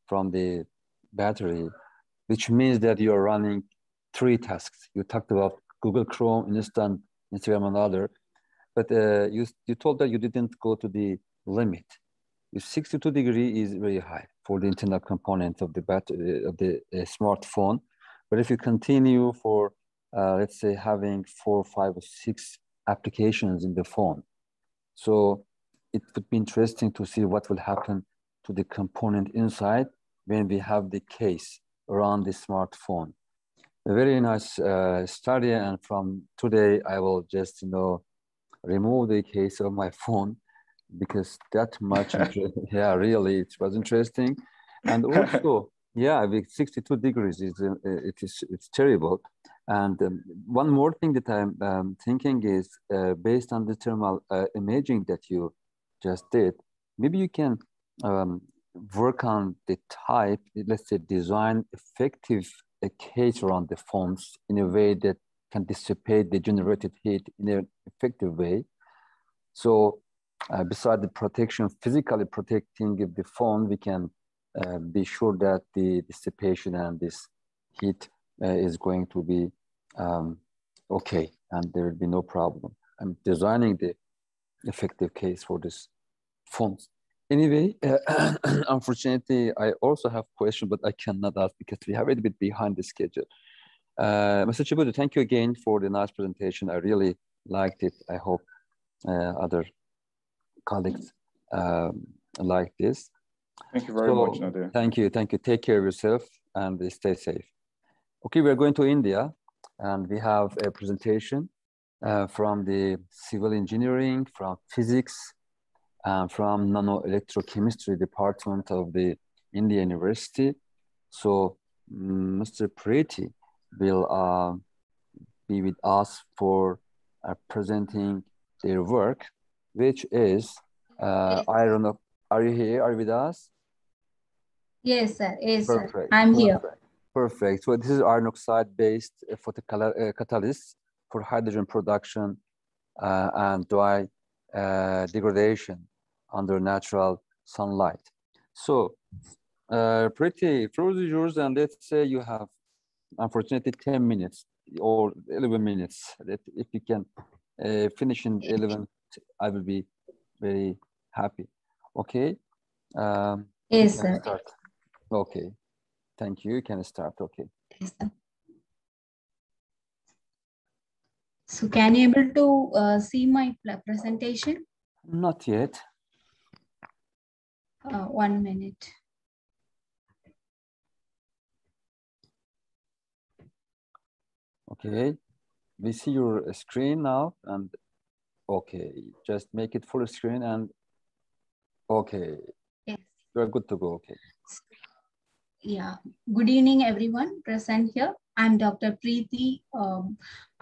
from the battery, which means that you are running 3 tasks. You talked about Google Chrome, Instagram, and other, but you told that you didn't go to the limit. 62 degrees is very high for the internal component of the battery of the smartphone. But if you continue for, let's say, having 4, 5, or 6 applications in the phone, so it would be interesting to see what will happen to the component inside when we have the case around the smartphone. A very nice study, and from today I will just remove the case of my phone, because that much yeah, really it was interesting. And also with 62 degrees it's terrible. And one more thing that I'm thinking is based on the thermal imaging that you just did, maybe you can work on the type, let's say design effective case around the foams in a way that can dissipate the generated heat in an effective way. So beside the protection, physically protecting the foam, we can be sure that the dissipation and this heat is going to be okay, and there will be no problem. I'm designing the effective case for this foams. Anyway, unfortunately, I also have questions, but I cannot ask because we are a bit behind the schedule. Mr. Chibudu, thank you again for the nice presentation. I really liked it. I hope other colleagues like this. Thank you very much, Nadir. Thank you. Take care of yourself and stay safe. Okay, we're going to India, and we have a presentation from the civil engineering, from physics, from nanoelectrochemistry department of the India University. So Mr. Preti will be with us for presenting their work, which is iron. Are you here? Are you with us? Yes, sir. Yes, Perfect. Sir. I'm here. Perfect. So this is iron oxide-based photocatalyst for hydrogen production and dry degradation under natural sunlight. So Preti, floor is yours, and let's say you have, unfortunately, 10 minutes or 11 minutes. That if you can finish in 11, I will be very happy. Okay. Yes, sir. Start. Okay. Thank you. You can start. Okay. Yes, sir. So can you able to see my presentation? Not yet. 1 minute. Okay. We see your screen now, and okay, just make it full screen and okay. Yes. You're good to go. Okay. Yeah. Good evening, everyone present here. I'm Dr. Preeti.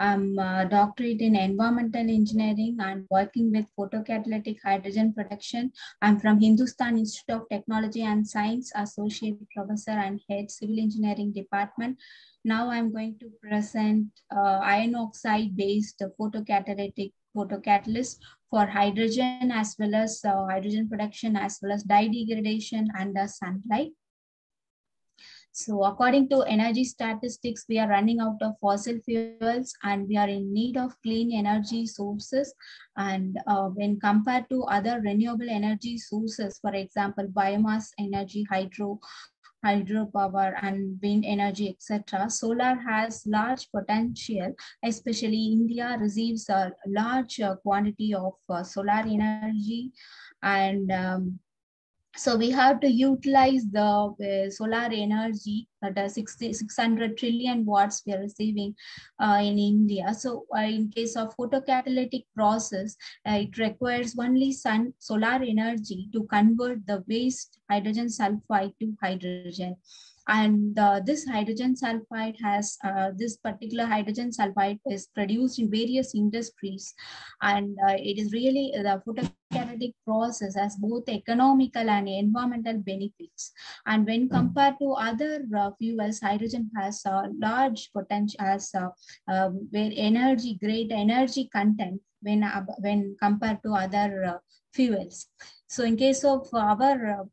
I'm a doctorate in environmental engineering and working with photocatalytic hydrogen production. I'm from Hindustan Institute of Technology and Science, Associate Professor and Head Civil Engineering Department. Now I'm going to present iron oxide based photocatalytic photocatalyst for hydrogen as well as hydrogen production as well as dye degradation under sunlight. So according to energy statistics, we are running out of fossil fuels and we are in need of clean energy sources. And when compared to other renewable energy sources, for example, biomass energy, hydropower and wind energy, etc., solar has large potential. Especially India receives a large quantity of solar energy, and so we have to utilize the solar energy at 600 trillion watts we are receiving in India. So in case of photocatalytic process, it requires only solar energy to convert the waste hydrogen sulfide to hydrogen. And this hydrogen sulfide has, this particular hydrogen sulfide is produced in various industries. And it is really, the photocatalytic process has both economical and environmental benefits. And when compared to other fuels, hydrogen has a large potential, as where great energy content when compared to other fuels. So in case of our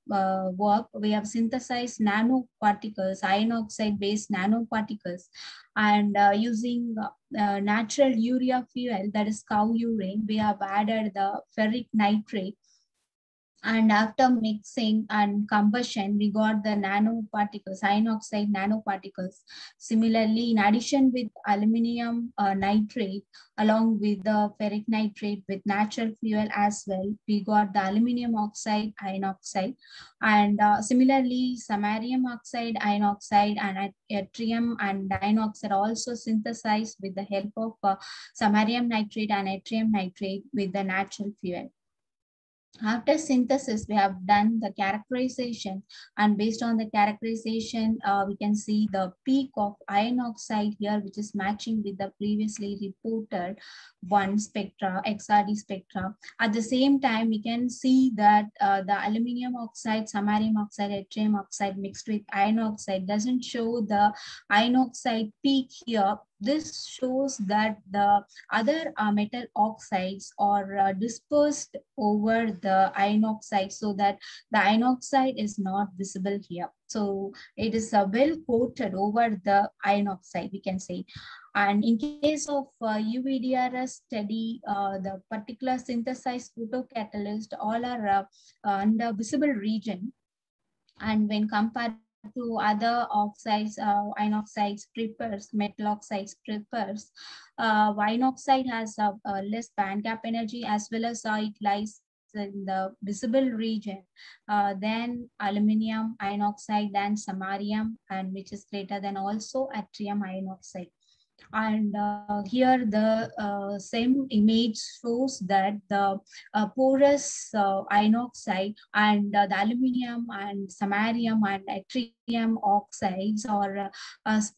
work, we have synthesized nanoparticles, iron oxide based nanoparticles, and using natural urea fuel, that is cow urine, we have added the ferric nitrate. And after mixing and combustion, we got the nanoparticles, iron oxide nanoparticles. Similarly, in addition with aluminum nitrate, along with the ferric nitrate with natural fuel as well, we got the aluminum oxide, iron oxide. And similarly, samarium oxide, iron oxide, and yttrium and iron oxide also synthesized with the help of samarium nitrate and yttrium nitrate with the natural fuel. After synthesis, we have done the characterization, and based on the characterization, we can see the peak of iron oxide here, which is matching with the previously reported one spectra, XRD spectra. At the same time, we can see that the aluminum oxide, samarium oxide, yttrium oxide mixed with iron oxide doesn't show the iron oxide peak here. This shows that the other metal oxides are dispersed over the iron oxide, so that the iron oxide is not visible here. So it is well coated over the iron oxide, we can say. And in case of UVDRS study, the particular synthesized photocatalyst all are under visible region. And when compared to other oxides, iron oxides prepares, metal oxides prepares, iron oxide has a less band gap energy, as well as it lies in the visible region than aluminium iron oxide, than samarium, and which is greater than also yttrium iron oxide. And here the same image shows that the porous iron oxide and the aluminium and samarium and yttrium oxides are as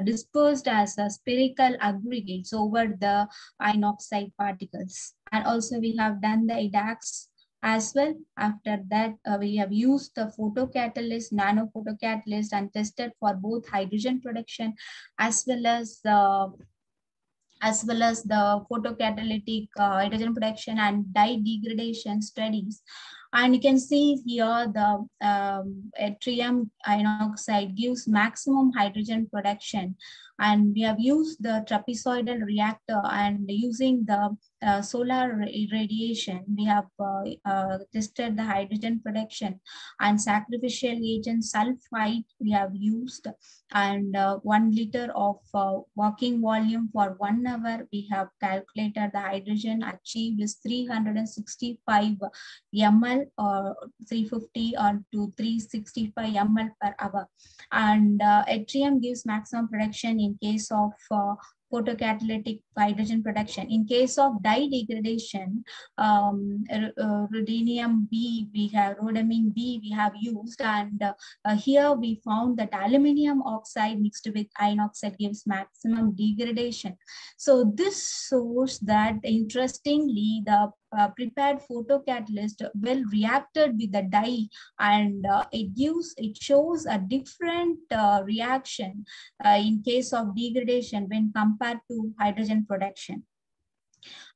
dispersed as spherical aggregates over the iron oxide particles. And also we have done the EDAX as well. After that, we have used the photocatalyst, nano photocatalyst, and tested for both hydrogen production as well as the photocatalytic hydrogen production and dye degradation studies. And you can see here the yttrium iron oxide gives maximum hydrogen production. And we have used the trapezoidal reactor, and using the solar irradiation, we have tested the hydrogen production. And sacrificial agent sulfide we have used, and 1 liter of working volume for 1 hour, we have calculated the hydrogen achieved is 365 ml or 350 or to 365 ml per hour. And yttrium gives maximum production in case of photocatalytic hydrogen production. In case of dye degradation, rhodamine B we have used, and here we found that aluminium oxide mixed with iron oxide gives maximum degradation. So this shows that, interestingly, the prepared photocatalyst well reacted with the dye, and it shows a different reaction in case of degradation when compared to hydrogen production.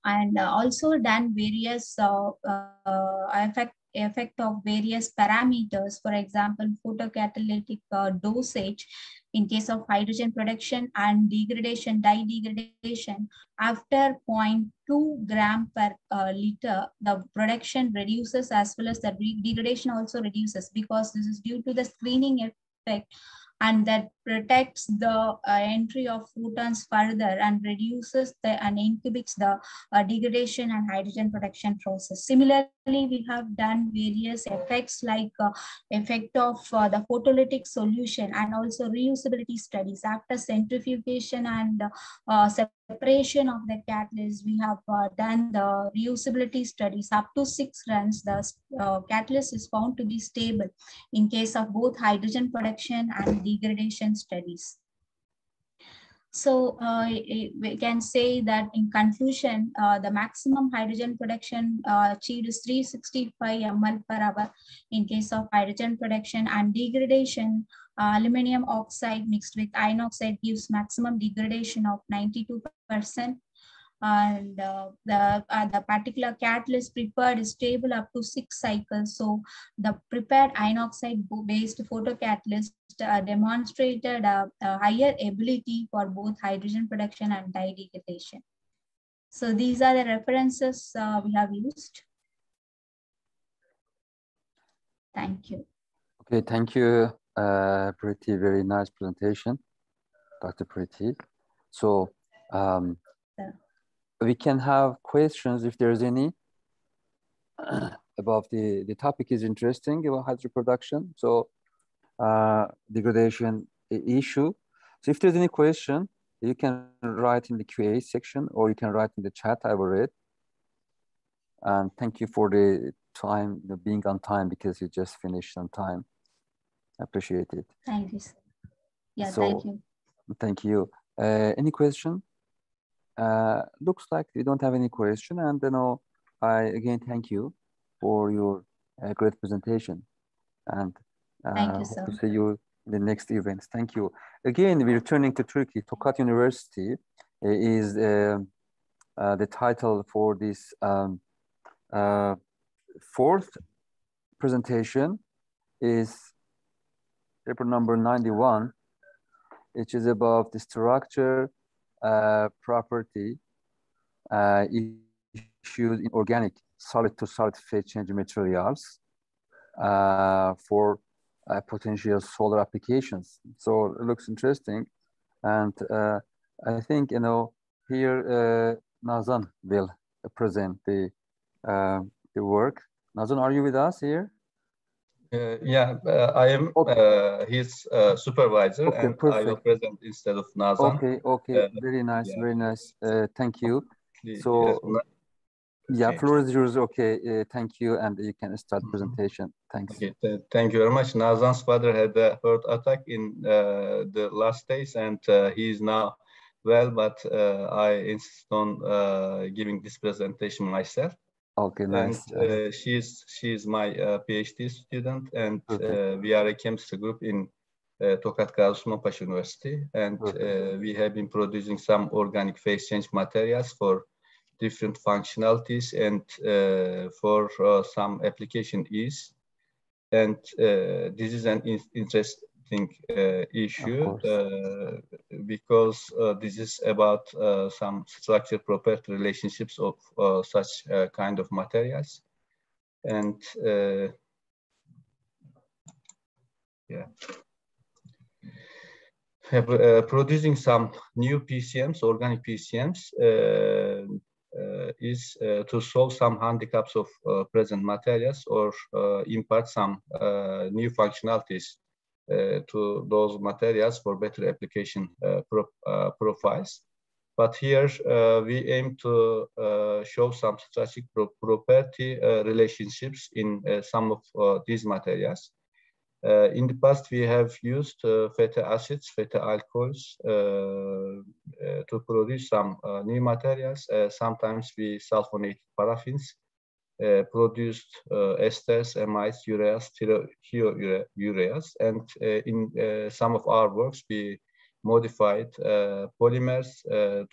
And also done various effect of various parameters, for example, photocatalytic dosage in case of hydrogen production and degradation, dye degradation. After 0.2 gram per liter, the production reduces as well as the degradation also reduces, because this is due to the screening effect, and that protects the entry of photons further and reduces and inhibits the degradation and hydrogen production process. Similarly, we have done various effects like effect of the photolytic solution and also reusability studies. After centrifugation and separation of the catalyst, we have done the reusability studies. Up to 6 runs, the catalyst is found to be stable in case of both hydrogen production and degradation studies. So we can say that in conclusion, the maximum hydrogen production achieved is 365 ml per hour in case of hydrogen production, and degradation, aluminum oxide mixed with iron oxide gives maximum degradation of 92%. And the particular catalyst prepared is stable up to 6 cycles. So the prepared iron oxide based photocatalyst demonstrated a higher ability for both hydrogen production and dye degradation. So these are the references we have used. Thank you. Okay, thank you, Priti. Very nice presentation, Dr. Priti. So we can have questions if there's any about the topic is interesting about hydrogen production. So degradation issue. So if there's any question, you can write in the QA section or you can write in the chat. I will read. And thank you for the time, being on time, because you just finished on time. I appreciate it. Thank you. Yeah, So, thank you. Thank you. Any question? Looks like we don't have any question, and I again thank you for your great presentation, and thank you, hope sir. to see you in the next events. Thank you. Again, we're returning to Turkey. Tokat University is the title for this fourth presentation is paper number 91, which is about the structure property issues in organic solid to solid phase change materials for potential solar applications. So it looks interesting, and I think here Nazan will present the work. Nazan, are you with us here? Yeah, I am his supervisor, okay, and perfect. I will present instead of Nazan. Okay, very nice, yeah. very nice. Thank you. Yes, so, yeah, okay. floor is yours. Okay, thank you, and you can start presentation. Thanks. Okay, thank you very much. Nazan's father had a heart attack in the last days, and he is now well, but I insist on giving this presentation myself. Okay, nice. And she's my PhD student, and we are a chemistry group in Tokat Gazi University, and we have been producing some organic phase change materials for different functionalities and for some application ease. And this is an interesting issue because this is about some structure property relationships of such kind of materials. And yeah, producing some new PCMs, organic PCMs, is to solve some handicaps of present materials or impart some new functionalities to those materials for better application profiles. But here we aim to show some strategic property relationships in some of these materials. In the past, we have used fatty acids, fatty alcohols to produce some new materials. Sometimes we sulfonated paraffins, produced esters, amides, ureas, thioureas, and in some of our works, we modified polymers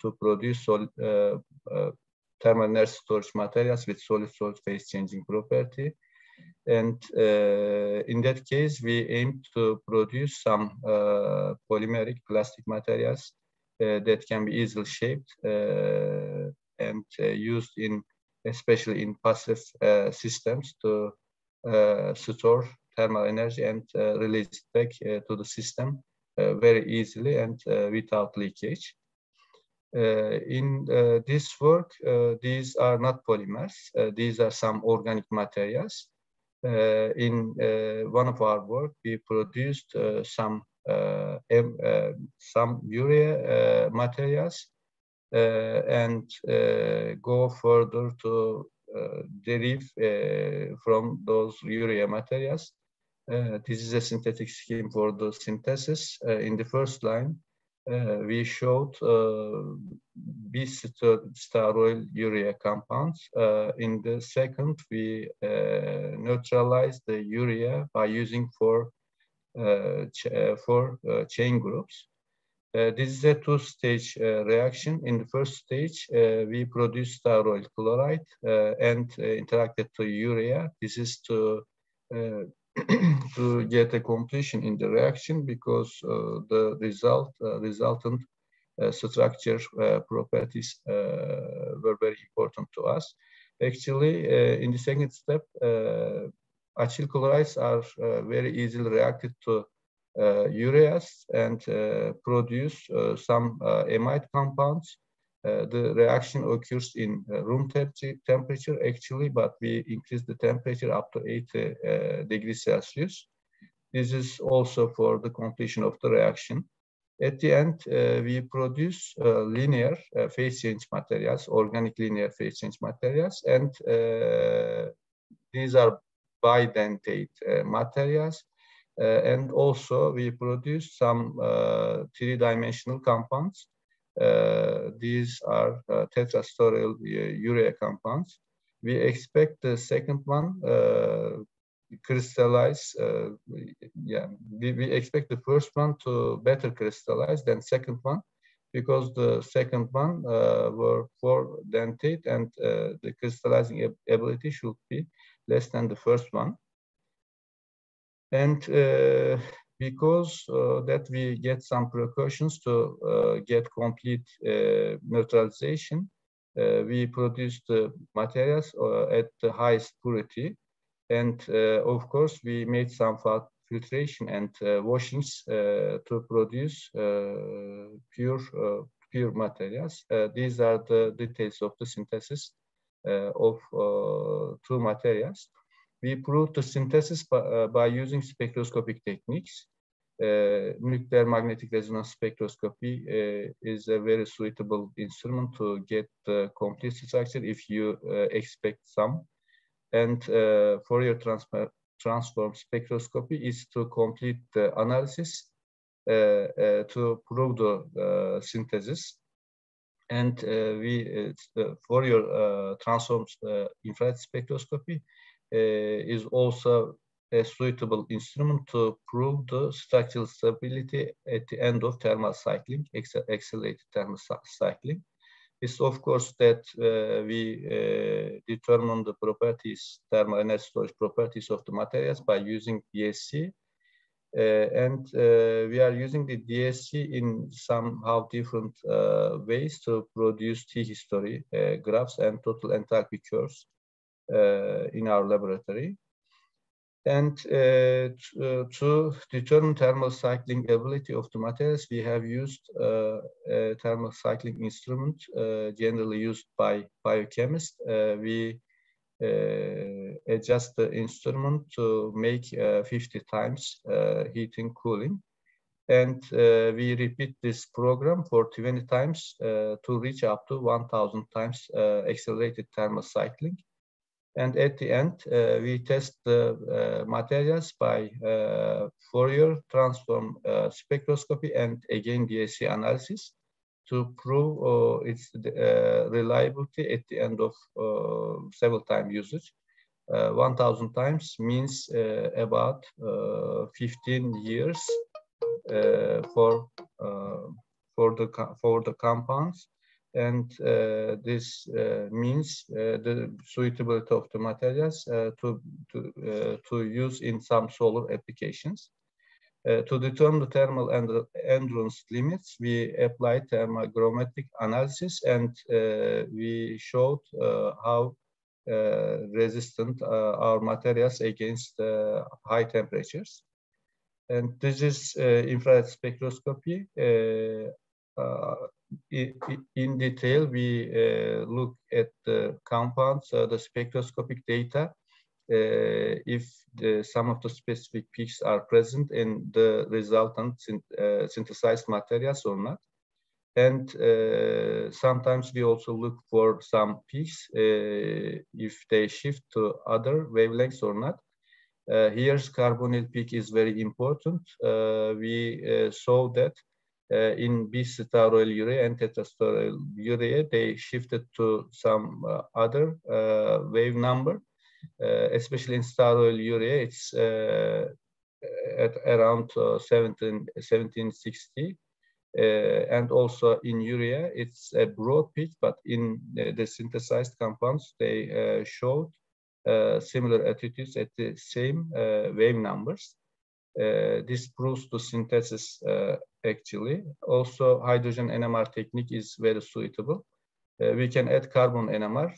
to produce thermal energy storage materials with solid-solid phase changing property. And in that case, we aim to produce some polymeric plastic materials that can be easily shaped and used in, especially in passive systems, to store thermal energy and release it back to the system very easily and without leakage. In this work, these are not polymers. These are some organic materials. In one of our work, we produced some urea materials and go further to derive from those urea materials. This is a synthetic scheme for the synthesis. In the first line, we showed bis-stearoyl urea compounds. In the second, we neutralized the urea by using four chain groups. This is a two-stage reaction. In the first stage, we produced stearoyl chloride and interacted to urea. This is to to get a completion in the reaction, because the resultant structure properties were very important to us. Actually, in the second step, acyl chlorides are very easily reacted to ureas and produce some amide compounds. The reaction occurs in room temperature actually, but we increase the temperature up to 80 degrees Celsius. This is also for the completion of the reaction. At the end, we produce linear phase change materials, organic linear phase change materials, and these are bidentate materials. And also we produce some three-dimensional compounds. These are tetrasteroyl urea compounds. We expect the second one crystallize. We expect the first one to better crystallize than second one, because the second one were 4-dentate and the crystallizing ability should be less than the first one. And because that we get some precautions to get complete neutralization, we produce the materials at the highest purity. And of course, we made some filtration and washings to produce pure materials. These are the details of the synthesis of two materials. We proved the synthesis by using spectroscopic techniques. Nuclear magnetic resonance spectroscopy is a very suitable instrument to get the complete structure if you expect some. And Fourier transform spectroscopy is to complete the analysis to prove the synthesis. And Fourier transform infrared spectroscopy is also a suitable instrument to prove the structural stability at the end of thermal cycling, accelerated thermal cycling. It's of course that we determine the properties, thermal energy storage properties of the materials by using DSC. And we are using the DSC in somehow different ways to produce T-history graphs and total enthalpy curves in our laboratory. And to determine thermal cycling ability of the materials, we have used a thermal cycling instrument generally used by biochemists. We adjust the instrument to make 50 times heating cooling. And we repeat this program for 20 times to reach up to 1000 times accelerated thermal cycling. And at the end, we test the materials by Fourier transform spectroscopy and again DSC analysis to prove its reliability at the end of several time usage. 1000 times means about 15 years for the compounds. And this means the suitability of the materials to use in some solar applications. To determine the thermal endurance limits, we applied thermogrametric analysis, and we showed how resistant our materials against high temperatures. And this is infrared spectroscopy. In detail, we look at the compounds, the spectroscopic data, if some of the specific peaks are present in the resultant synthesized materials or not. And sometimes we also look for some peaks if they shift to other wavelengths or not. Here's carbonyl peak is very important. We saw that in bis-steroyl urea and tetrasteroyl urea, they shifted to some other wave number, especially in steroyl urea, it's at around 1760. And also in urea, it's a broad peak, but in the synthesized compounds, they showed similar attitudes at the same wave numbers. This proves the synthesis actually. Also, hydrogen NMR technique is very suitable. We can add carbon NMR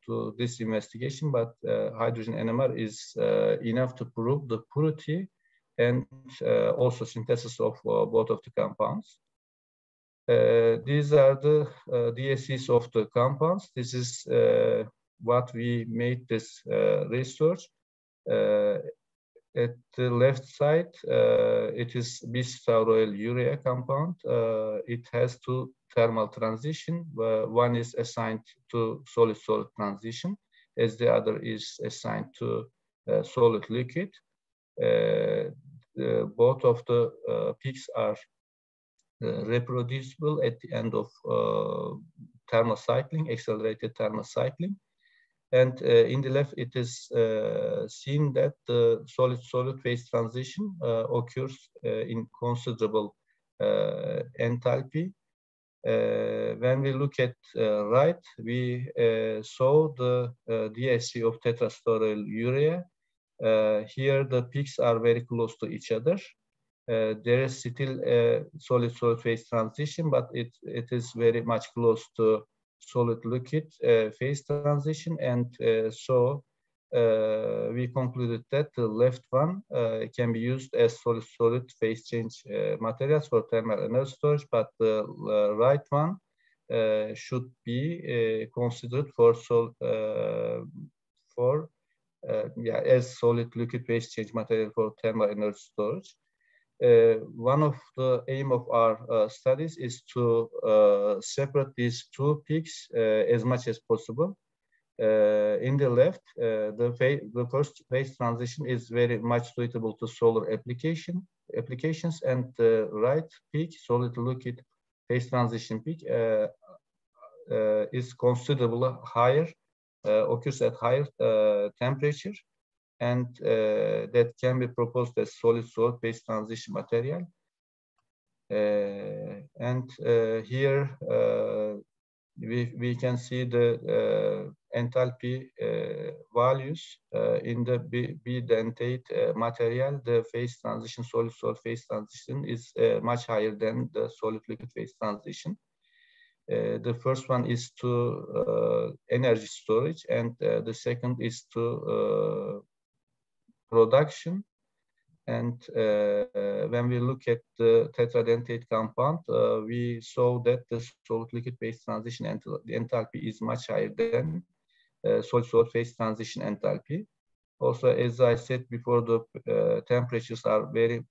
to this investigation, but hydrogen NMR is enough to prove the purity and also synthesis of both of the compounds. These are the DSCs of the compounds. This is what we made this research. At the left side, it is bis-steroyl urea compound. It has two thermal transition. One is assigned to solid-solid transition. as the other is assigned to solid liquid. Both of the peaks are reproducible at the end of thermal cycling, accelerated thermal cycling. And in the left, it is seen that the solid-solid phase transition occurs in considerable enthalpy. When we look at right, we saw the DSC of tetrastoryl urea. Here, the peaks are very close to each other. There is still a solid-solid phase transition, but it is very much close to solid-liquid phase transition, and so we concluded that the left one can be used as solid-solid phase change materials for thermal energy storage, but the right one should be considered for as solid-liquid phase change material for thermal energy storage. One of the aim of our studies is to separate these two peaks as much as possible. In the left, the first phase transition is very much suitable to solar applications, and the right peak, solid-liquid phase transition peak, is considerably higher, occurs at higher temperature, and that can be proposed as solid-solid phase transition material. And here we can see the enthalpy values in the B-dentate material. The phase transition, solid-solid phase transition, is much higher than the solid-liquid phase transition. The first one is to energy storage, and the second is to production. And when we look at the tetradentate compound, we saw that the solid-liquid phase transition enthalpy is much higher than solid-solid phase transition enthalpy. Also, as I said before, the temperatures are very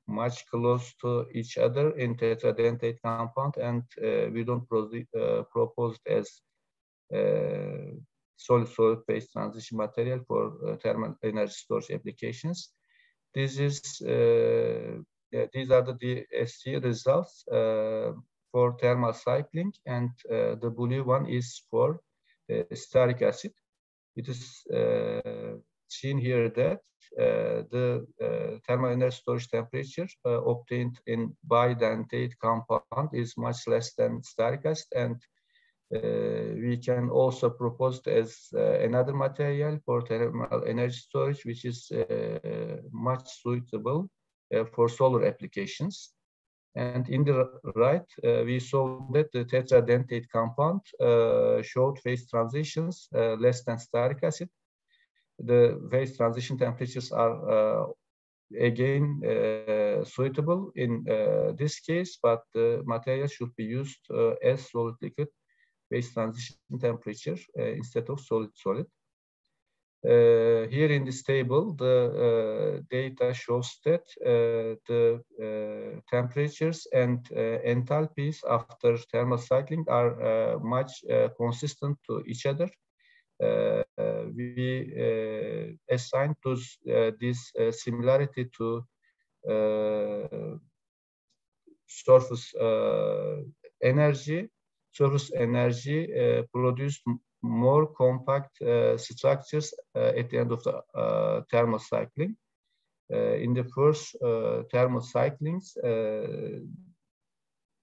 much close to each other in tetradentate compound, and we don't propose it as solid-solid phase transition material for thermal energy storage applications. This is these are the DSC results for thermal cycling, and the blue one is for stearic acid. It is seen here that the thermal energy storage temperature obtained in bidentate compound is much less than stearic acid, and we can also propose it as another material for thermal energy storage, which is much suitable for solar applications. And in the right, we saw that the tetradentate compound showed phase transitions less than stearic acid. The phase transition temperatures are again suitable in this case, but the material should be used as solid liquid phase transition temperature instead of solid-solid. Here in this table, the data shows that the temperatures and enthalpies after thermal cycling are much consistent to each other. We assign this similarity to surface energy. Surface energy produced more compact structures at the end of the thermal cycling. In the first thermal cyclings,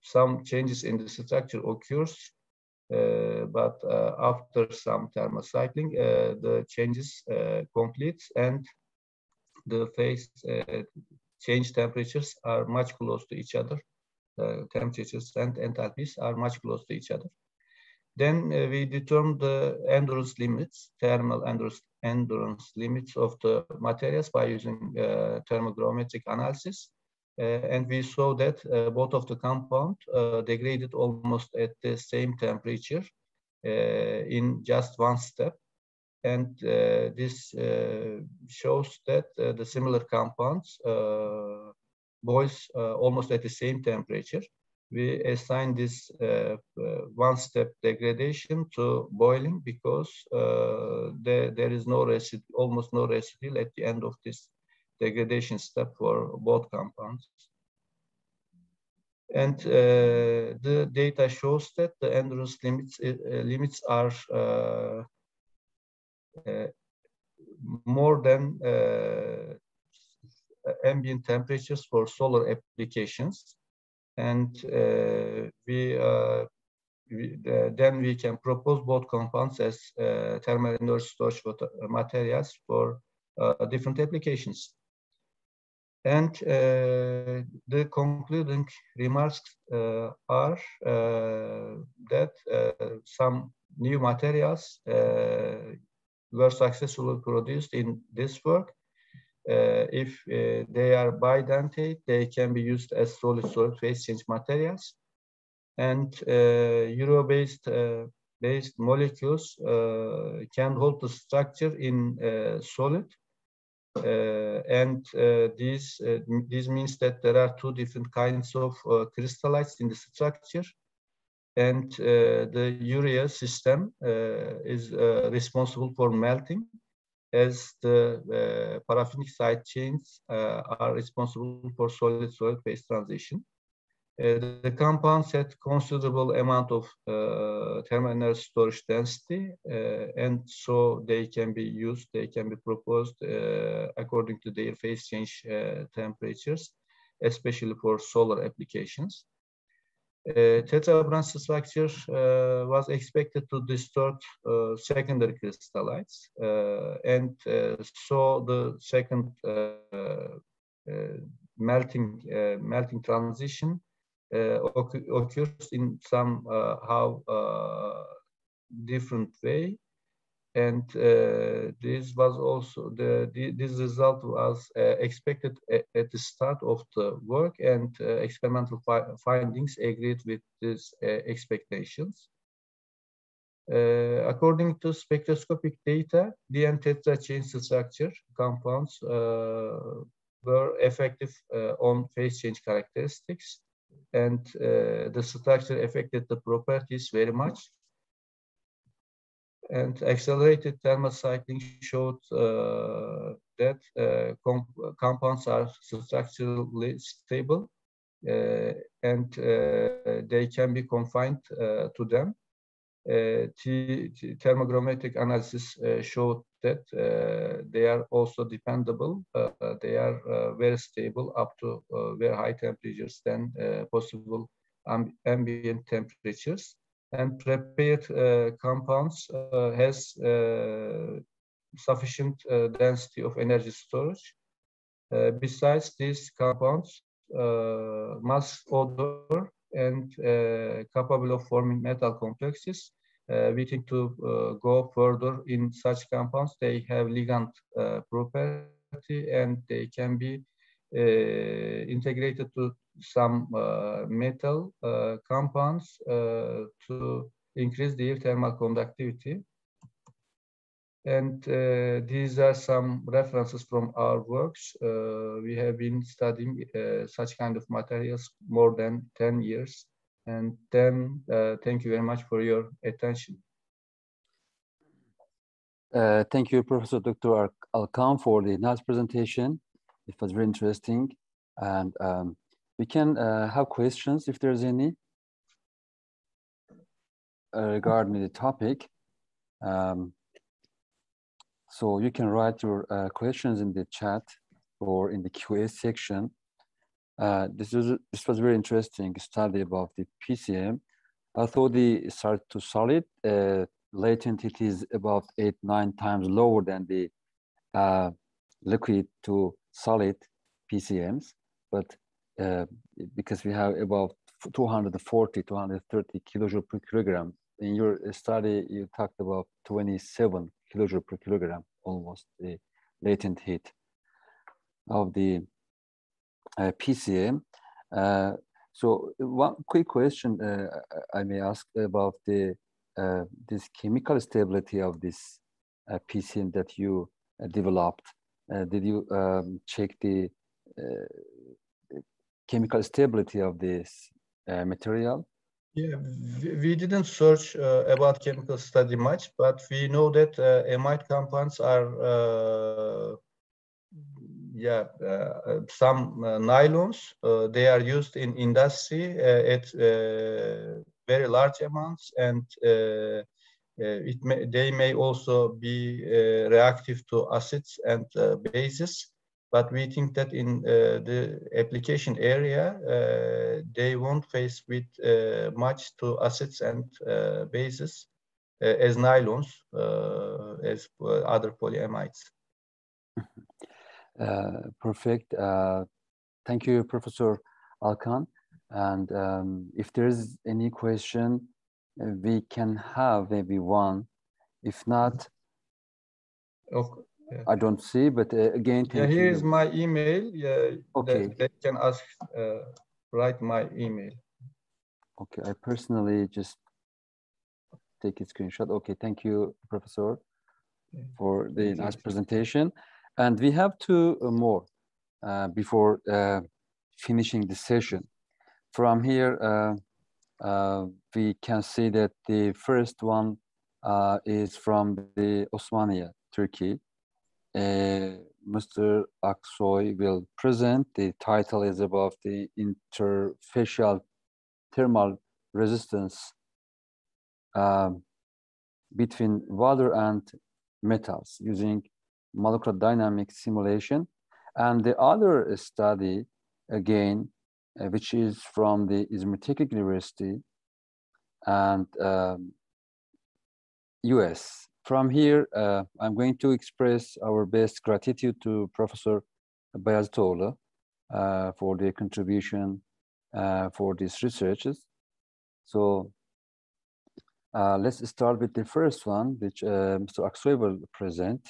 some changes in the structure occurs, but after some thermal cycling, the changes complete, and the phase change temperatures are much close to each other. Temperatures and enthalpies are much close to each other. Then we determine the endurance limits, thermal endurance limits of the materials by using thermogravimetric analysis. And we saw that both of the compound degraded almost at the same temperature in just one step. And this shows that the similar compounds boils almost at the same temperature. we assign this one-step degradation to boiling because there is no residue, almost no residue at the end of this degradation step for both compounds. And the data shows that the endurance limits are more than ambient temperatures for solar applications. And then we can propose both compounds as thermal energy storage materials for different applications. And the concluding remarks are that some new materials were successfully produced in this work. If they are bidentate, they can be used as solid-solid phase change materials. And Euro-based molecules can hold the structure in solid. This means that there are two different kinds of crystallites in the structure. And the urea system is responsible for melting, as the paraffinic side chains are responsible for solid-solid phase transition. The compounds had considerable amount of thermal energy storage density, and so they can be used, they can be proposed according to their phase change temperatures, especially for solar applications. Tetrabranch structure was expected to distort secondary crystallites, and so the second melting transition occurs in some different way, and this was also this result was expected at the start of the work, and experimental findings agreed with these expectations. According to spectroscopic data, the tetra chain structure compounds were effective on phase change characteristics, and the structure affected the properties very much. And accelerated thermal cycling showed that compounds are structurally stable, and they can be confined to them. Thermogrammetric analysis showed that they are also dependable. They are very stable up to very high temperatures than possible ambient temperatures. And prepared compounds has sufficient density of energy storage. Besides these compounds, mass odor and capable of forming metal complexes. We think to go further in such compounds, they have ligand property, and they can be integrated to some metal compounds to increase their thermal conductivity. And these are some references from our works. We have been studying such kind of materials more than 10 years. And then thank you very much for your attention. Thank you, Professor Dr. Alkan, for the nice presentation. It was very interesting. And we can have questions if there's any regarding the topic. So you can write your questions in the chat or in the QA section. This was very interesting study about the PCM. Although the solid to solid, latent heat is about 8-9 times lower than the liquid to solid PCMs, but because we have about 240-230 kilojoule per kilogram. In your study, you talked about 27 kilojoule per kilogram, almost the latent heat of the PCM. So one quick question I may ask about the this chemical stability of this PCM that you developed. Did you check the chemical stability of this material? Yeah, we didn't search about chemical study much, but we know that amide compounds are some nylons. They are used in industry at very large amounts, and they may also be reactive to acids and bases. But we think that in the application area, they won't face with much to acids and bases as nylons, as other polyamides. Perfect. Thank you, Professor Alkan. And if there is any question, we can have maybe one. If not, okay. I don't see, but again, thank you. Here is my email. Yeah, okay. They can ask, write my email. Okay, I personally just take a screenshot. Okay, thank you, Professor, for the nice presentation. And we have two more before finishing the session. From here, we can see that the first one is from the Osmaniye, Turkey. Mr. Aksoy will present. The title is about the interfacial thermal resistance between water and metals using molecular dynamic simulation. And the other study, again, which is from the Izmir Teknik University and US. From here, I'm going to express our best gratitude to Professor Bayazitoğlu for their contribution for these researches. So let's start with the first one, which Mr. Aksoy will present.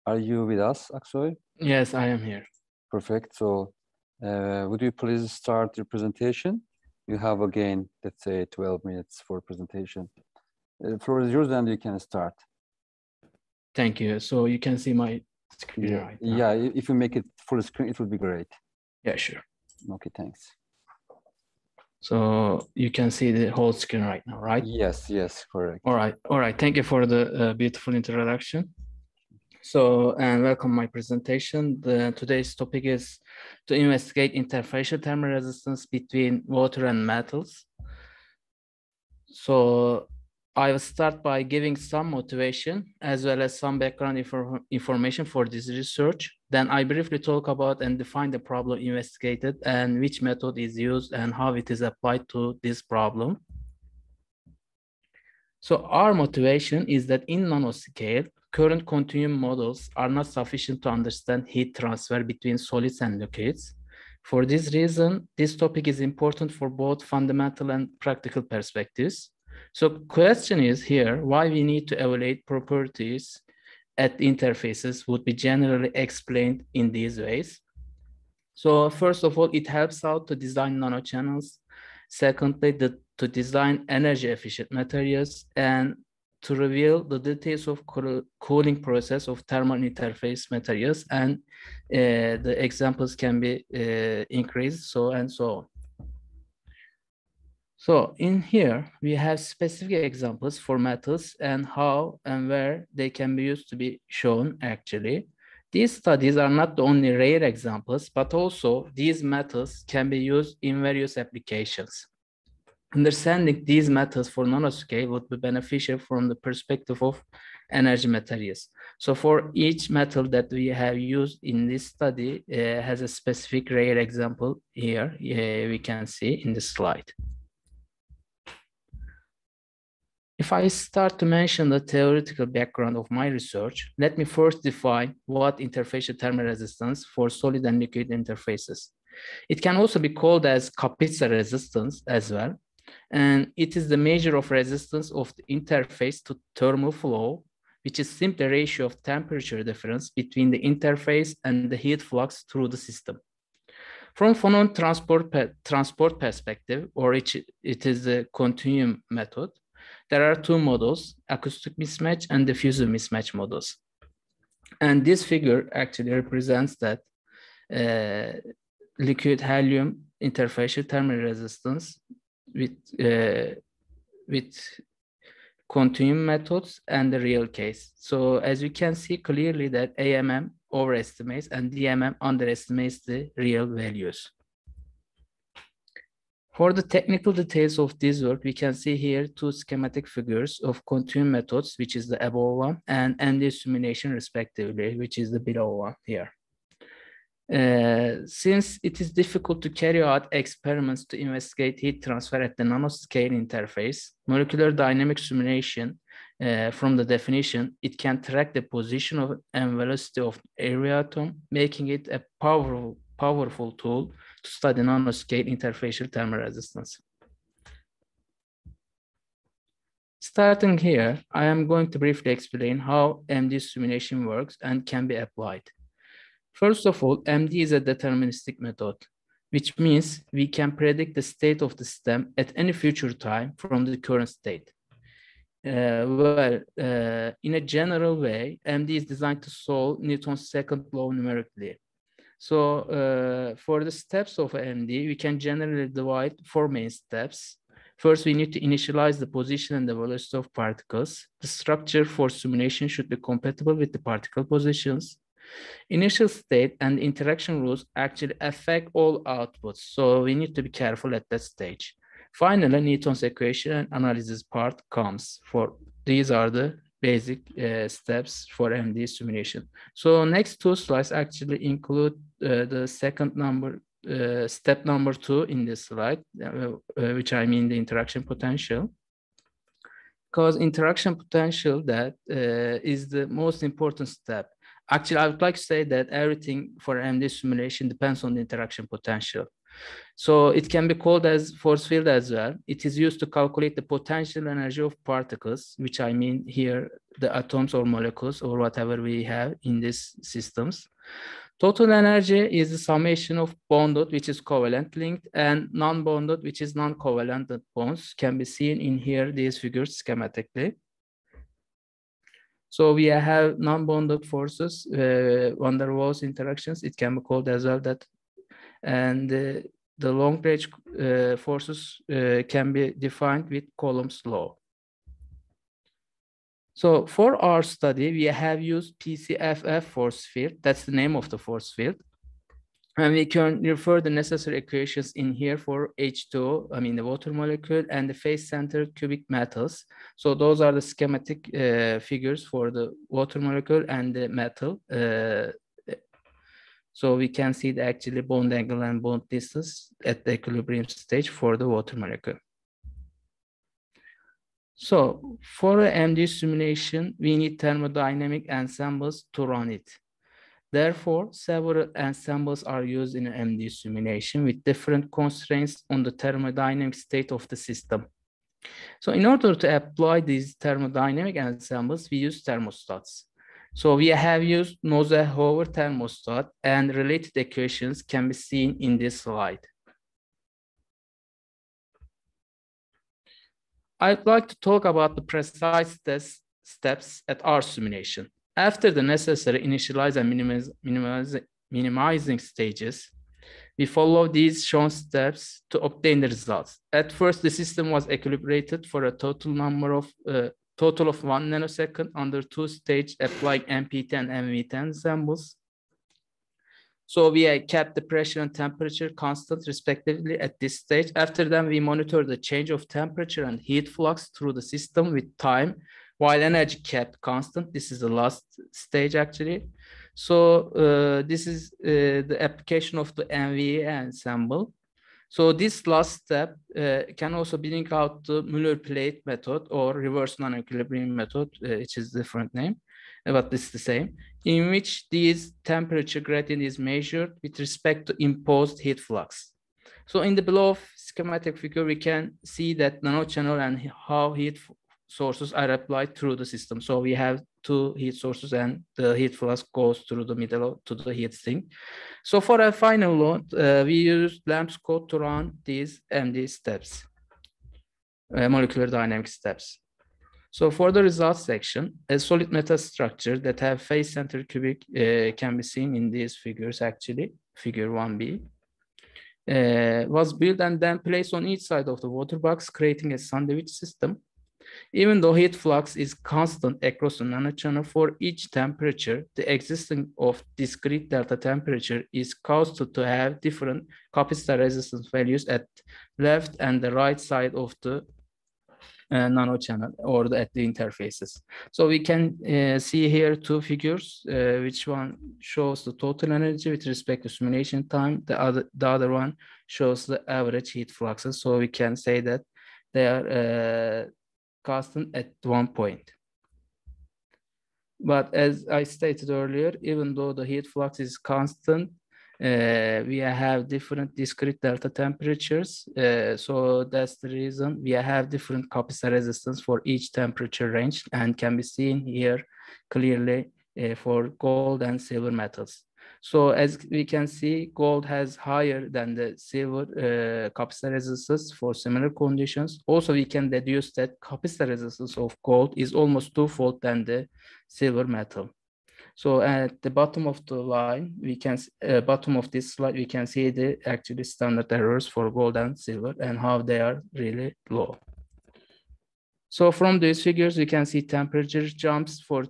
Are you with us, Aksoy? Yes, I am here. Perfect. So would you please start your presentation? You have, again, let's say 12 minutes for presentation. The floor is yours and you can start. Thank you. So you can see my screen right now. Yeah, if you make it full screen, it would be great. Yeah, sure. Okay, thanks. So you can see the whole screen right now, right? Yes, yes, correct. All right. Thank you for the beautiful introduction. So, and welcome my presentation. Today's topic is to investigate interfacial thermal resistance between water and metals. So I will start by giving some motivation as well as some background information for this research. Then I briefly talk about and define the problem investigated and which method is used and how it is applied to this problem. So our motivation is that in nanoscale, current continuum models are not sufficient to understand heat transfer between solids and liquids. For this reason, this topic is important for both fundamental and practical perspectives. So question is here, why we need to evaluate properties at interfaces would be generally explained in these ways. So first of all, it helps out to design nanochannels. Secondly, to design energy efficient materials and to reveal the details of cooling process of thermal interface materials, and the examples can be increased, so and so on. So in here, we have specific examples for metals and how and where they can be used to be shown actually. These studies are not the only rare examples, but also these metals can be used in various applications. Understanding these methods for nanoscale would be beneficial from the perspective of energy materials. So for each metal that we have used in this study has a specific rare example here, we can see in this slide. If I start to mention the theoretical background of my research, let me first define what interfacial thermal resistance for solid and liquid interfaces. It can also be called as Kapitsa resistance as well. And it is the measure of resistance of the interface to thermal flow, which is simply a ratio of temperature difference between the interface and the heat flux through the system. From phonon transport perspective, or it is a continuum method, there are two models, acoustic mismatch and diffusive mismatch models. And this figure actually represents that liquid helium interfacial thermal resistance continuum methods and the real case. So as you can see clearly that AMM overestimates and DMM underestimates the real values. For the technical details of this work, we can see here two schematic figures of continuum methods, which is the above one, and MD simulation respectively, which is the below one here. Since it is difficult to carry out experiments to investigate heat transfer at the nanoscale interface, molecular dynamic simulation, from the definition, it can track the position of and velocity of area atom, making it a powerful tool to study nanoscale interfacial thermal resistance. Starting here, I am going to briefly explain how MD simulation works and can be applied. First of all, MD is a deterministic method, which means we can predict the state of the system at any future time from the current state. In a general way, MD is designed to solve Newton's second law numerically. So for the steps of MD, we can generally divide four main steps. First, we need to initialize the position and the velocity of particles. The structure for simulation should be compatible with the particle positions. Initial state and interaction rules actually affect all outputs, so we need to be careful at that stage. Finally, Newton's equation and analysis part comes. These are the basic steps for MD simulation. So next two slides actually include the second number, step number 2 in this slide, which I mean the interaction potential. Because interaction potential, that is the most important step. Actually, I would like to say that everything for MD simulation depends on the interaction potential. So it can be called as force field as well. It is used to calculate the potential energy of particles, which I mean here the atoms or molecules or whatever we have in these systems. Total energy is the summation of bonded, which is covalent linked, and non-bonded, which is non-covalent bonds, can be seen in here, these figures schematically. So we have non-bonded forces, van der Waals interactions, it can be called as well that. And the long range forces can be defined with Coulomb's law. So for our study, we have used PCFF force field, that's the name of the force field. And we can refer the necessary equations in here for H2O, I mean the water molecule, and the face-centered cubic metals. So those are the schematic figures for the water molecule and the metal. So we can see the actually bond angle and bond distance at the equilibrium stage for the water molecule. So for an MD simulation, we need thermodynamic ensembles to run it. Therefore, several ensembles are used in an MD simulation with different constraints on the thermodynamic state of the system. So in order to apply these thermodynamic ensembles, we use thermostats. So we have used Nose-Hoover thermostat, and related equations can be seen in this slide. I'd like to talk about the precise steps at our simulation. After the necessary initialize and minimizing stages, we follow these shown steps to obtain the results. At first, the system was equilibrated for a total of 1 nanosecond under 2 stages applying MP10 and MV10 ensembles. So we kept the pressure and temperature constant respectively at this stage. After that, we monitor the change of temperature and heat flux through the system with time, while energy kept constant. This is the last stage actually. So this is the application of the MVE ensemble. So this last step can also be linked out to Muller plate method or reverse non-equilibrium method, which is a different name, but it's the same, in which this temperature gradient is measured with respect to imposed heat flux. So in the below schematic figure, we can see that nanochannel and how heat sources are applied through the system. So we have 2 heat sources and the heat flux goes through the middle to the heat sink. So for a final load, we use LAMMPS code to run these MD steps, molecular dynamic steps. So for the results section, a solid metal structure that have face-centered cubic can be seen in these figures actually, figure 1B. was built and then placed on each side of the water box, creating a sandwich system. Even though heat flux is constant across the nanochannel for each temperature, the existence of discrete delta temperature is caused to have different capacitor resistance values at left and the right side of the nanochannel or at the interfaces. So we can see here two figures, which one shows the total energy with respect to simulation time. The other one shows the average heat fluxes. So we can say that they are constant at one point. But as I stated earlier, even though the heat flux is constant, we have different discrete delta temperatures. So that's the reason we have different capacitor resistance for each temperature range and can be seen here clearly for gold and silver metals. So as we can see, gold has higher than the silver capacitor resistance for similar conditions. Also, we can deduce that capacitor resistance of gold is almost twofold than the silver metal. So at the bottom of the line, we can bottom of this slide, we can see the actually standard errors for gold and silver and how they are really low. So from these figures, we can see temperature jumps for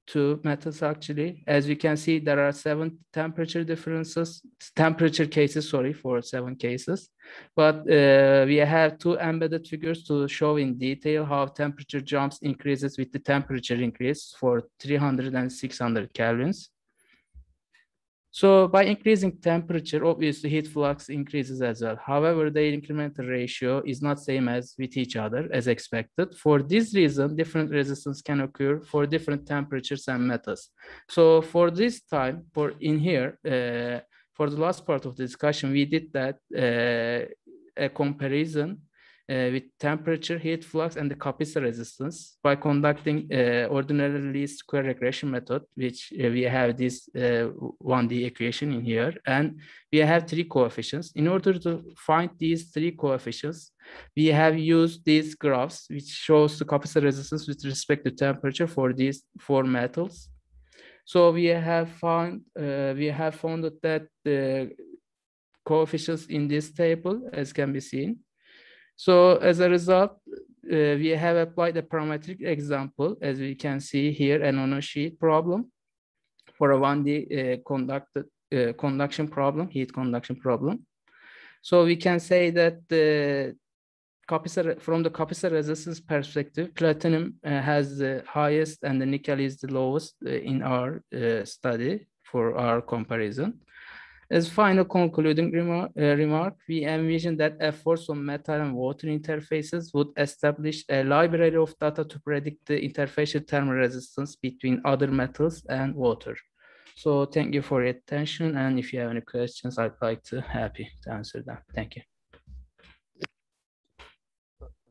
two metals actually. As you can see, there are 7 temperature cases, sorry, for 7 cases. But we have 2 embedded figures to show in detail how temperature jumps increases with the temperature increase for 300 and 600 kelvins. So by increasing temperature, obviously heat flux increases as well. However, the incremental ratio is not same as with each other as expected. For this reason, different resistance can occur for different temperatures and metals. So for this time, for the last part of the discussion, we did that a comparison with temperature, heat flux, and the capacitor resistance by conducting ordinary least square regression method, which we have this 1D equation in here, and we have 3 coefficients. In order to find these 3 coefficients, we have used these graphs, which shows the capacitor resistance with respect to temperature for these 4 metals. So we have found that the coefficients in this table, as can be seen. So as a result, we have applied a parametric example, as we can see here, an on a sheet problem for a 1D conduction problem, heat conduction problem. So we can say that from the capacitor resistance perspective, platinum has the highest and the nickel is the lowest in our study for our comparison. As final concluding remark, we envision that efforts on metal and water interfaces would establish a library of data to predict the interfacial thermal resistance between other metals and water. So thank you for your attention. And if you have any questions, I'd like to happy to answer them. Thank you.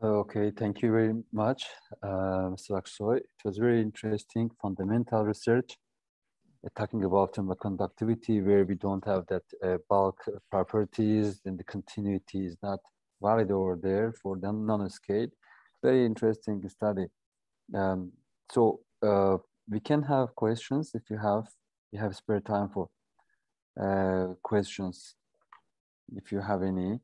Okay, thank you very much, Mr. Aksoy. It was very interesting, fundamental research. Talking about conductivity, where we don't have that bulk properties, then the continuity is not valid over there for the nanoscale. Very interesting study. So we can have questions if you have spare time for questions, if you have any.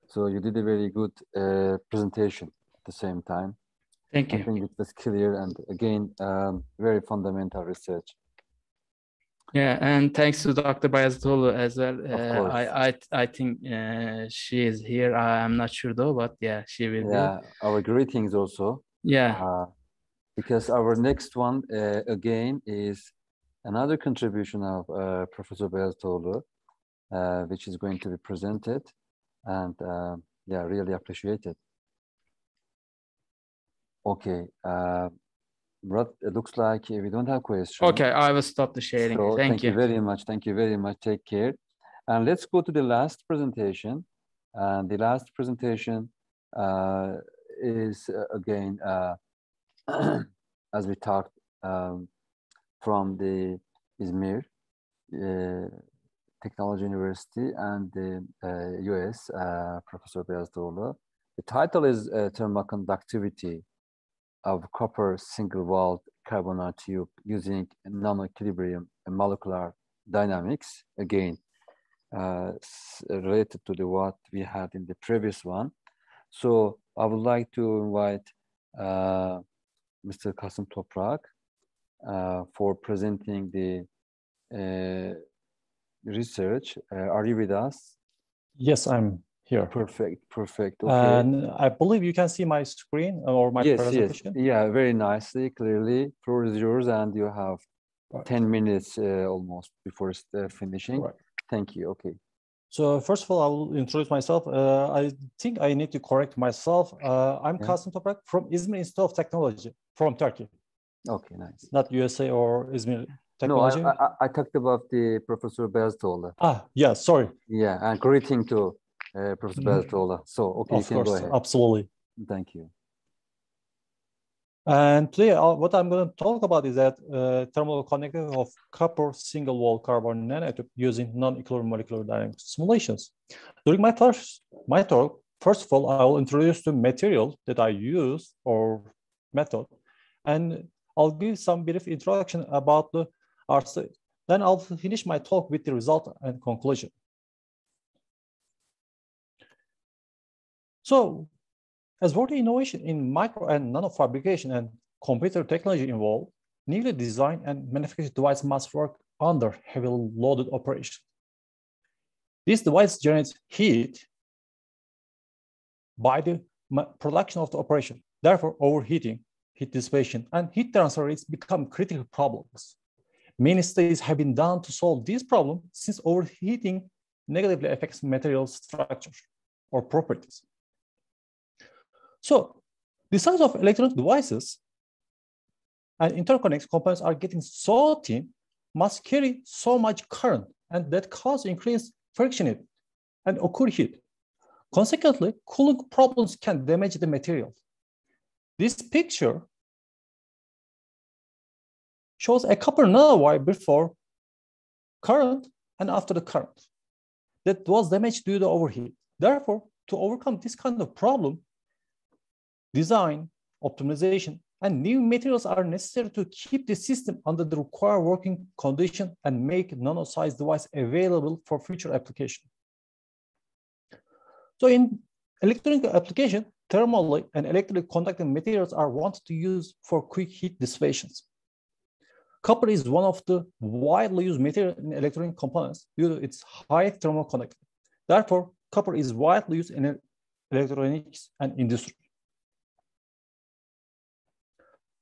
So you did a very good presentation at the same time. Thank you. I think it was clear and again, very fundamental research. Yeah, and thanks to Dr. Bayazıtoğlu as well. Of course. I think she is here. I'm not sure though, but yeah, she will be. Our greetings also. Yeah. Because our next one again is another contribution of Professor Bayazıtoğlu, which is going to be presented, and yeah, really appreciate it. Okay, Murat, it looks like we don't have questions. Okay, I will stop the sharing. So thank you very much. Thank you very much. Take care. And let's go to the last presentation. And the last presentation is again, as we talked, from the Izmir Technology University and the US, Professor Bayazıtoğlu. The title is Thermal Conductivity of Copper Single-Walled carbon nanotube using nano-equilibrium and molecular dynamics, again, related to what we had in the previous one. So I would like to invite Mr. Kasım Toprak for presenting the research. Are you with us? Yes, I'm here. Perfect, perfect. Okay. And I believe you can see my screen or my presentation. Yes. Yeah, very nicely, clearly. Floor is yours, and you have 10 minutes almost before finishing. Right. Thank you. Okay. So first of all, I will introduce myself. I think I need to correct myself. I'm Kasım Toprak from İzmir Institute of Technology from Turkey. Okay, nice. Not USA or İzmir Technology. No, I talked about the Professor Beyazıtoğlu. Yeah, sorry. Yeah, and greeting to Professor Beyazıtoğlu. So, okay, of course, go ahead. Absolutely. Thank you. And today, what I'm going to talk about is that thermal conductivity of copper single-wall carbon nanotube using non-equilibrium molecular dynamic simulations. During my talk, first of all, I will introduce the material that I use or method, and I'll give some brief introduction about our study. Then I'll finish my talk with the result and conclusion. So, as for the innovation in micro and nano fabrication and computer technology involved, newly designed and manufactured device must work under heavily loaded operation. This device generates heat by the production of the operation. Therefore, overheating, heat dissipation, and heat transfer rates become critical problems. Many studies have been done to solve this problem since overheating negatively affects material structure or properties. So, the size of electronic devices and interconnect components are getting so thin, must carry so much current, and that causes increased friction and occur heat. Consequently, cooling problems can damage the material. This picture shows a copper nanowire before current and after the current that was damaged due to overheat. Therefore, to overcome this kind of problem, design, optimization, and new materials are necessary to keep the system under the required working condition and make nano-sized device available for future application. So in electronic application, thermally and electrically conducting materials are wanted to use for quick heat dissipations. Copper is one of the widely used materials in electronic components due to its high thermal conductivity. Therefore, copper is widely used in electronics and industry.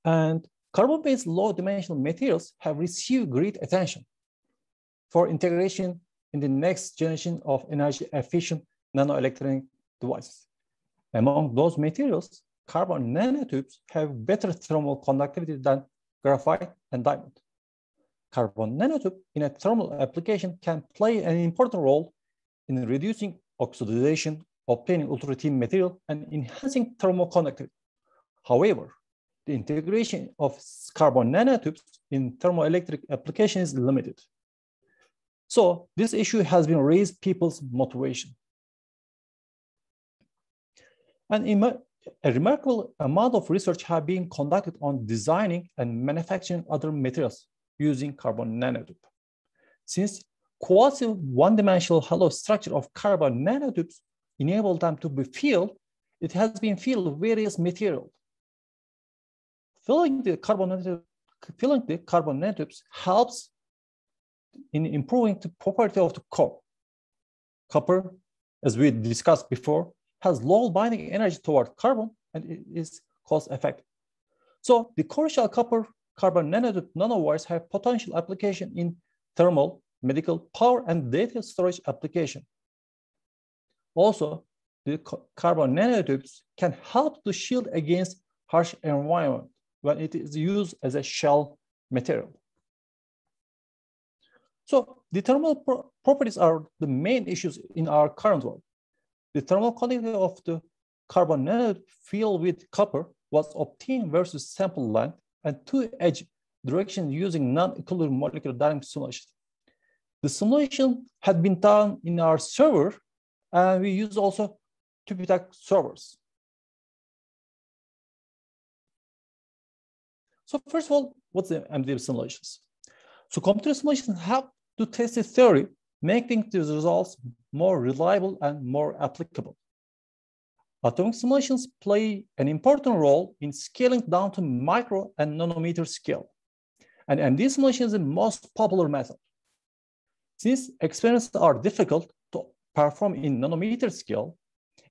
And carbon-based low-dimensional materials have received great attention for integration in the next generation of energy-efficient nanoelectronic devices. Among those materials, carbon nanotubes have better thermal conductivity than graphite and diamond. Carbon nanotube in a thermal application can play an important role in reducing oxidation, obtaining ultra-thin material, and enhancing thermal conductivity. However, the integration of carbon nanotubes in thermoelectric application is limited. So this issue has been raised people's motivation. And a remarkable amount of research have been conducted on designing and manufacturing other materials using carbon nanotube. Since quasi one-dimensional hollow structure of carbon nanotubes enable them to be filled, it has been filled with various materials. Filling the carbon nanotubes helps in improving the property of the core. Copper, as we discussed before, has low binding energy toward carbon and it is cost effective. So the commercial carbon nanotube nanowires have potential application in thermal, medical, power, and data storage application. Also, the carbon nanotubes can help to shield against harsh environment when it is used as a shell material. So the thermal properties are the main issues in our current world. The thermal conductivity of the carbon nanotube filled with copper was obtained versus sample length and two-edge direction using non-equilibrium molecular dynamic simulation. The simulation had been done in our server, and we use also TÜBİTAK servers. So first of all, what's the MDM simulations? So computer simulations help to test the theory, making the results more reliable and more applicable. Atomic simulations play an important role in scaling down to micro and nanometer scale. And MD simulation is the most popular method. Since experiments are difficult to perform in nanometer scale,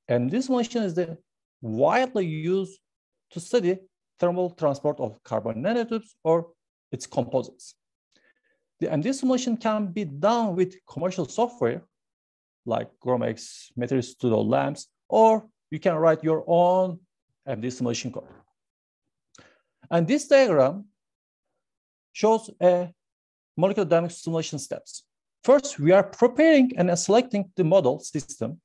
MD simulation is the widely used to study thermal transport of carbon nanotubes or its composites. The MD simulation can be done with commercial software like GROMACS, Material Studio Labs, or you can write your own MD simulation code. And this diagram shows a molecular dynamics simulation steps. First, we are preparing and selecting the model system.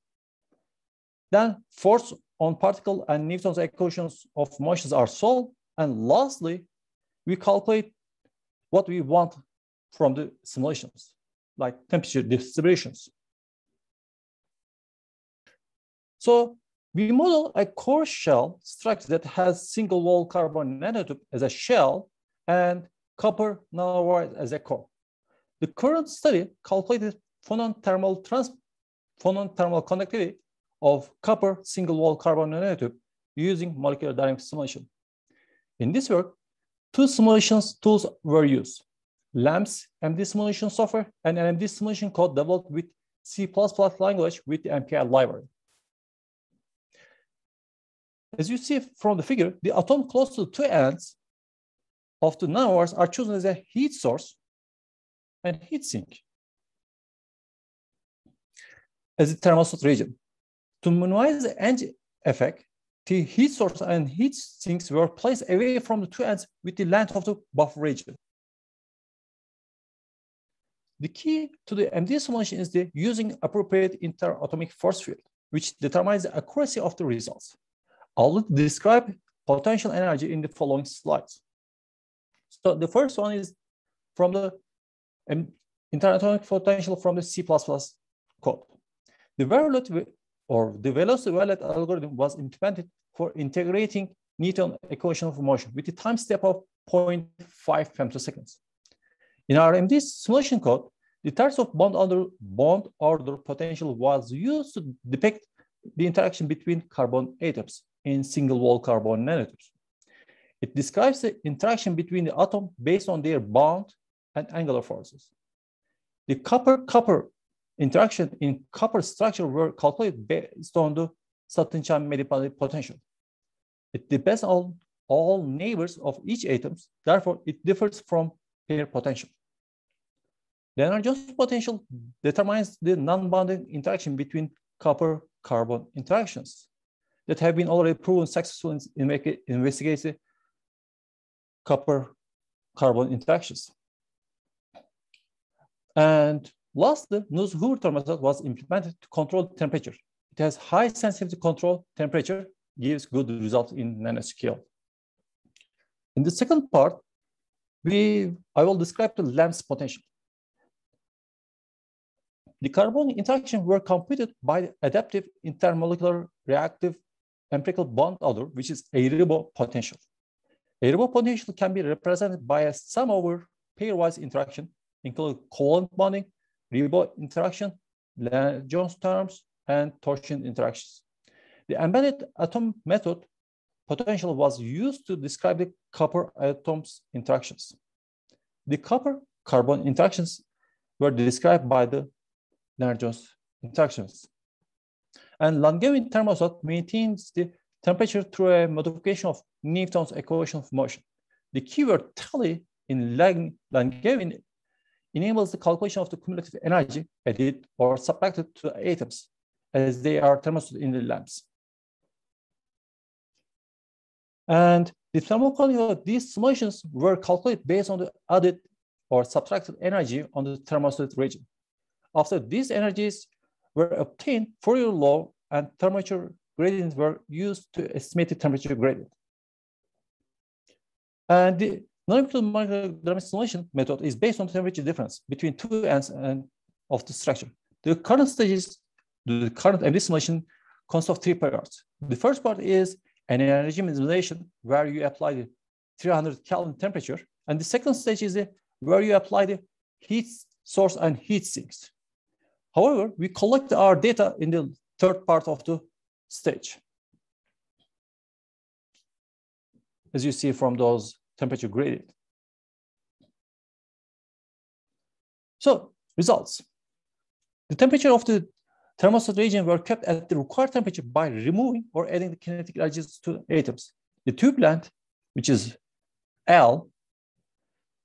Then force on particle and Newton's equations of motions are solved. And lastly, we calculate what we want from the simulations, like temperature distributions. So we model a core shell structure that has single wall carbon nanotube as a shell and copper nanowire as a core. The current study calculated phonon thermal conductivity of copper single wall carbon nanotube using molecular dynamics simulation. In this work, two simulations tools were used: LAMPS MD simulation software and an MD simulation code developed with C++ language with the MPI library. As you see from the figure, the atom close to the two ends of the nanowires are chosen as a heat source and heat sink as the thermostat region. To minimize the edge effect, the heat source and heat sinks were placed away from the two ends with the length of the buffer region. The key to the MD simulation is the using appropriate interatomic force field, which determines the accuracy of the results. I will describe potential energy in the following slides. So the first one is from the interatomic potential from the C++ code. The velocity-violet algorithm was implemented for integrating Newton equation of motion with the time step of 0.5 femtoseconds. In our MD simulation code, the types of bond order potential was used to depict the interaction between carbon atoms in single wall carbon nanotubes. It describes the interaction between the atom based on their bond and angular forces. The copper-copper interaction in copper structure were calculated based on the Sutton-Chan-Medipalli potential. It depends on all neighbors of each atom, therefore it differs from pair potential. Lennard-Jones potential determines the non-bonding interaction between copper-carbon interactions that have been already proven successful in investigating copper-carbon interactions. And lastly, Nuss-Hoover thermostat was implemented to control temperature. It has high sensitivity to control temperature, gives good results in nanoscale. In the second part, I will describe the LAMPS potential. The carbon interaction were computed by the adaptive intermolecular reactive empirical bond order, which is a Ribot potential. A Ribot potential can be represented by a sum over pairwise interaction, including covalent bonding, Ribot interaction, Lennard-Jones terms, and torsion interactions. The embedded atom method potential was used to describe the copper atoms interactions. The copper-carbon interactions were described by the Lennard-Jones interactions. And Langevin thermostat maintains the temperature through a modification of Newton's equation of motion. The keyword tally in Langevin enables the calculation of the cumulative energy added or subtracted to the atoms as they are thermostated in the lamps. And the thermochemical of these simulations were calculated based on the added or subtracted energy on the thermostated region. After these energies were obtained, Fourier law and temperature gradients were used to estimate the temperature gradient. And the non-empirical molecular dynamic simulation method is based on the temperature difference between two ends of the structure. The current MD simulation consists of three parts. The first part is an energy minimization where you apply the 300 Kelvin temperature. And the second stage is where you apply the heat source and heat sinks. However, we collect our data in the third part of the stage. As you see from those temperature gradient. So, results. The temperature of the thermostat region were kept at the required temperature by removing or adding the kinetic energies to atoms. The tube length, which is L,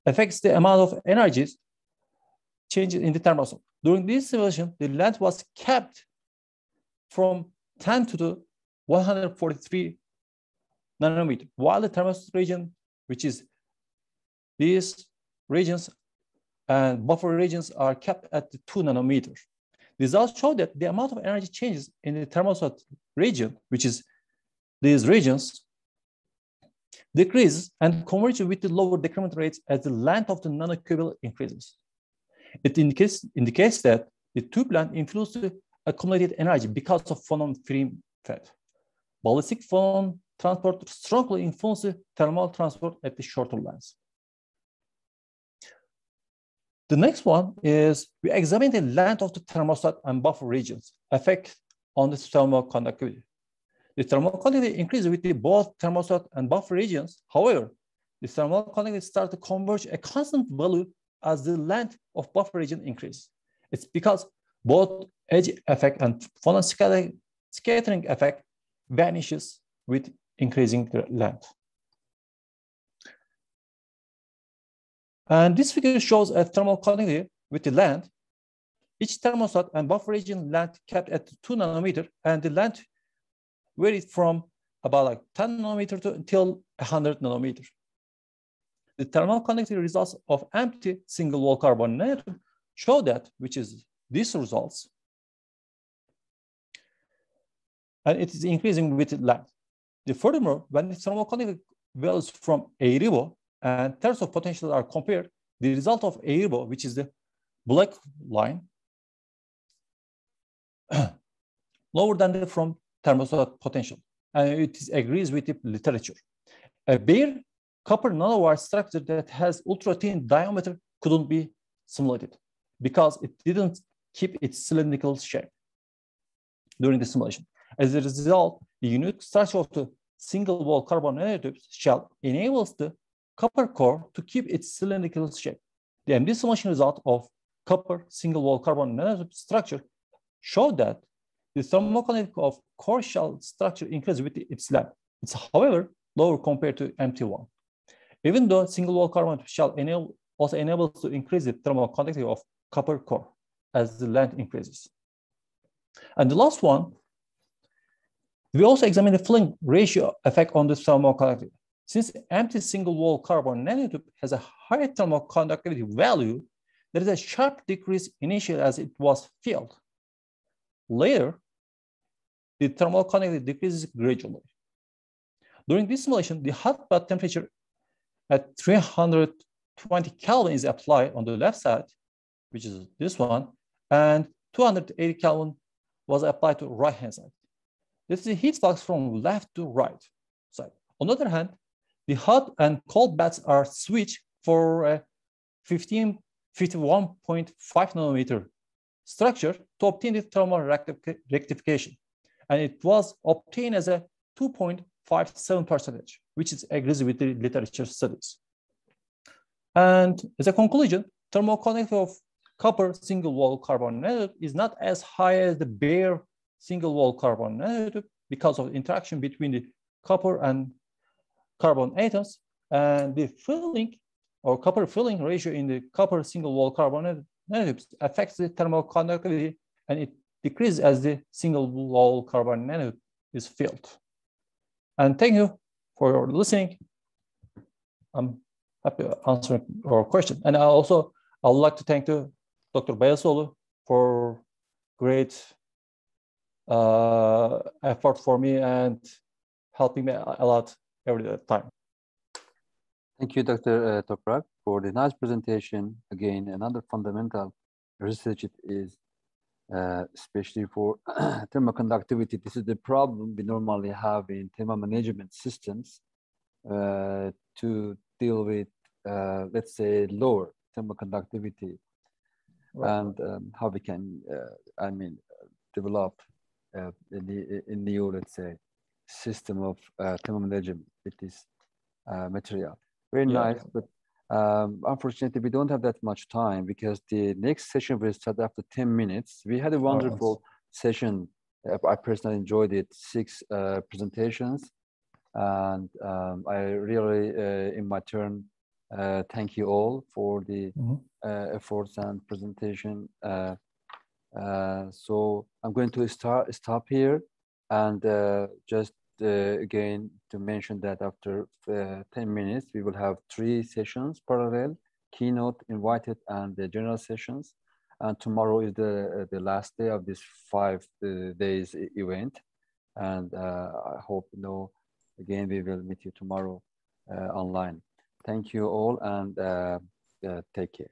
affects the amount of energies changes in the thermostat. During this simulation, the length was kept from 10 to the 143 nanometer, while the thermostat region, which is these regions and buffer regions, are kept at the 2 nanometers. Results show that the amount of energy changes in the thermostat region, which is these regions, decreases and converges with the lower decrement rates as the length of the nanocubule increases. It indicates that the tube length influences the accumulated energy because of phonon-free FET. Ballistic phonon transport strongly influences thermal transport at the shorter lengths. The next one is we examine the length of the thermostat and buffer regions effect on the thermal conductivity. The thermal conductivity increases with the both thermostat and buffer regions. However, the thermal conductivity starts to converge a constant value as the length of buffer region increases. It's because both edge effect and phonon scattering effect vanishes with increasing the length. And this figure shows a thermal conductivity with the length. Each thermostat and buffer region length kept at 2 nanometer, and the length varied from about like 10 nanometer to until 100 nanometer. The thermal conductivity results of empty single wall carbon nanotube show that, which is these results, and it is increasing with length. Furthermore, when the thermal conductivity values from ARIBO and terms of potential are compared, the result of ARIBO, which is the black line, lower than the from thermostat potential, and it agrees with the literature. A bare copper nanowire structure that has ultra-thin diameter couldn't be simulated because it didn't keep its cylindrical shape during the simulation. As a result, the unique structure of the single-wall carbon nanotube shell enables the copper core to keep its cylindrical shape. The MD simulation result of copper single-wall carbon nanotube structure showed that the thermal conductivity of core shell structure increases with its length. It's, however, lower compared to MT1. Even though single-wall carbon shell also enables to increase the thermal conductivity of copper core as the length increases. And the last one, we also examine the filling ratio effect on the thermal conductivity. Since empty single-wall carbon nanotube has a higher thermal conductivity value, there is a sharp decrease initially as it was filled. Later, the thermal conductivity decreases gradually. During this simulation, the hot bath temperature at 320 Kelvin is applied on the left side, which is this one, and 280 Kelvin was applied to right-hand side. This is the heat flux from left to right side. On the other hand, the hot and cold baths are switched for a 51.5 nanometer structure to obtain the thermal rectification. And it was obtained as a 2.57%, which is agrees with the literature studies. And as a conclusion, thermal conductivity of copper single-wall carbon nanotube is not as high as the bare single-wall carbon nanotube because of interaction between the copper and carbon atoms, and the filling or copper filling ratio in the copper single-wall carbon nanotubes affects the thermal conductivity, and it decreases as the single-wall carbon nanotube is filled. And thank you for your listening. I'm happy to answer your question. And I would like to thank Dr. Bayasolu for great effort for me and helping me a lot every time. Thank you, Dr. Toprak, for the nice presentation. Again, another fundamental research is especially for thermoconductivity. This is the problem we normally have in thermal management systems. to deal with, let's say, lower thermal conductivity, and how we can, develop a new, let's say, system of thermal management with this material. Very nice, but unfortunately, we don't have that much time because the next session will start after 10 minutes. We had a wonderful session. I personally enjoyed it, 6 presentations. And I really, in my turn, thank you all for the efforts and presentation. So I'm going to stop here, and just again to mention that after 10 minutes, we will have 3 sessions parallel, keynote, invited, and the general sessions. And tomorrow is the last day of this 5 days event. And I hope, again, we will meet you tomorrow online. Thank you all, and take care.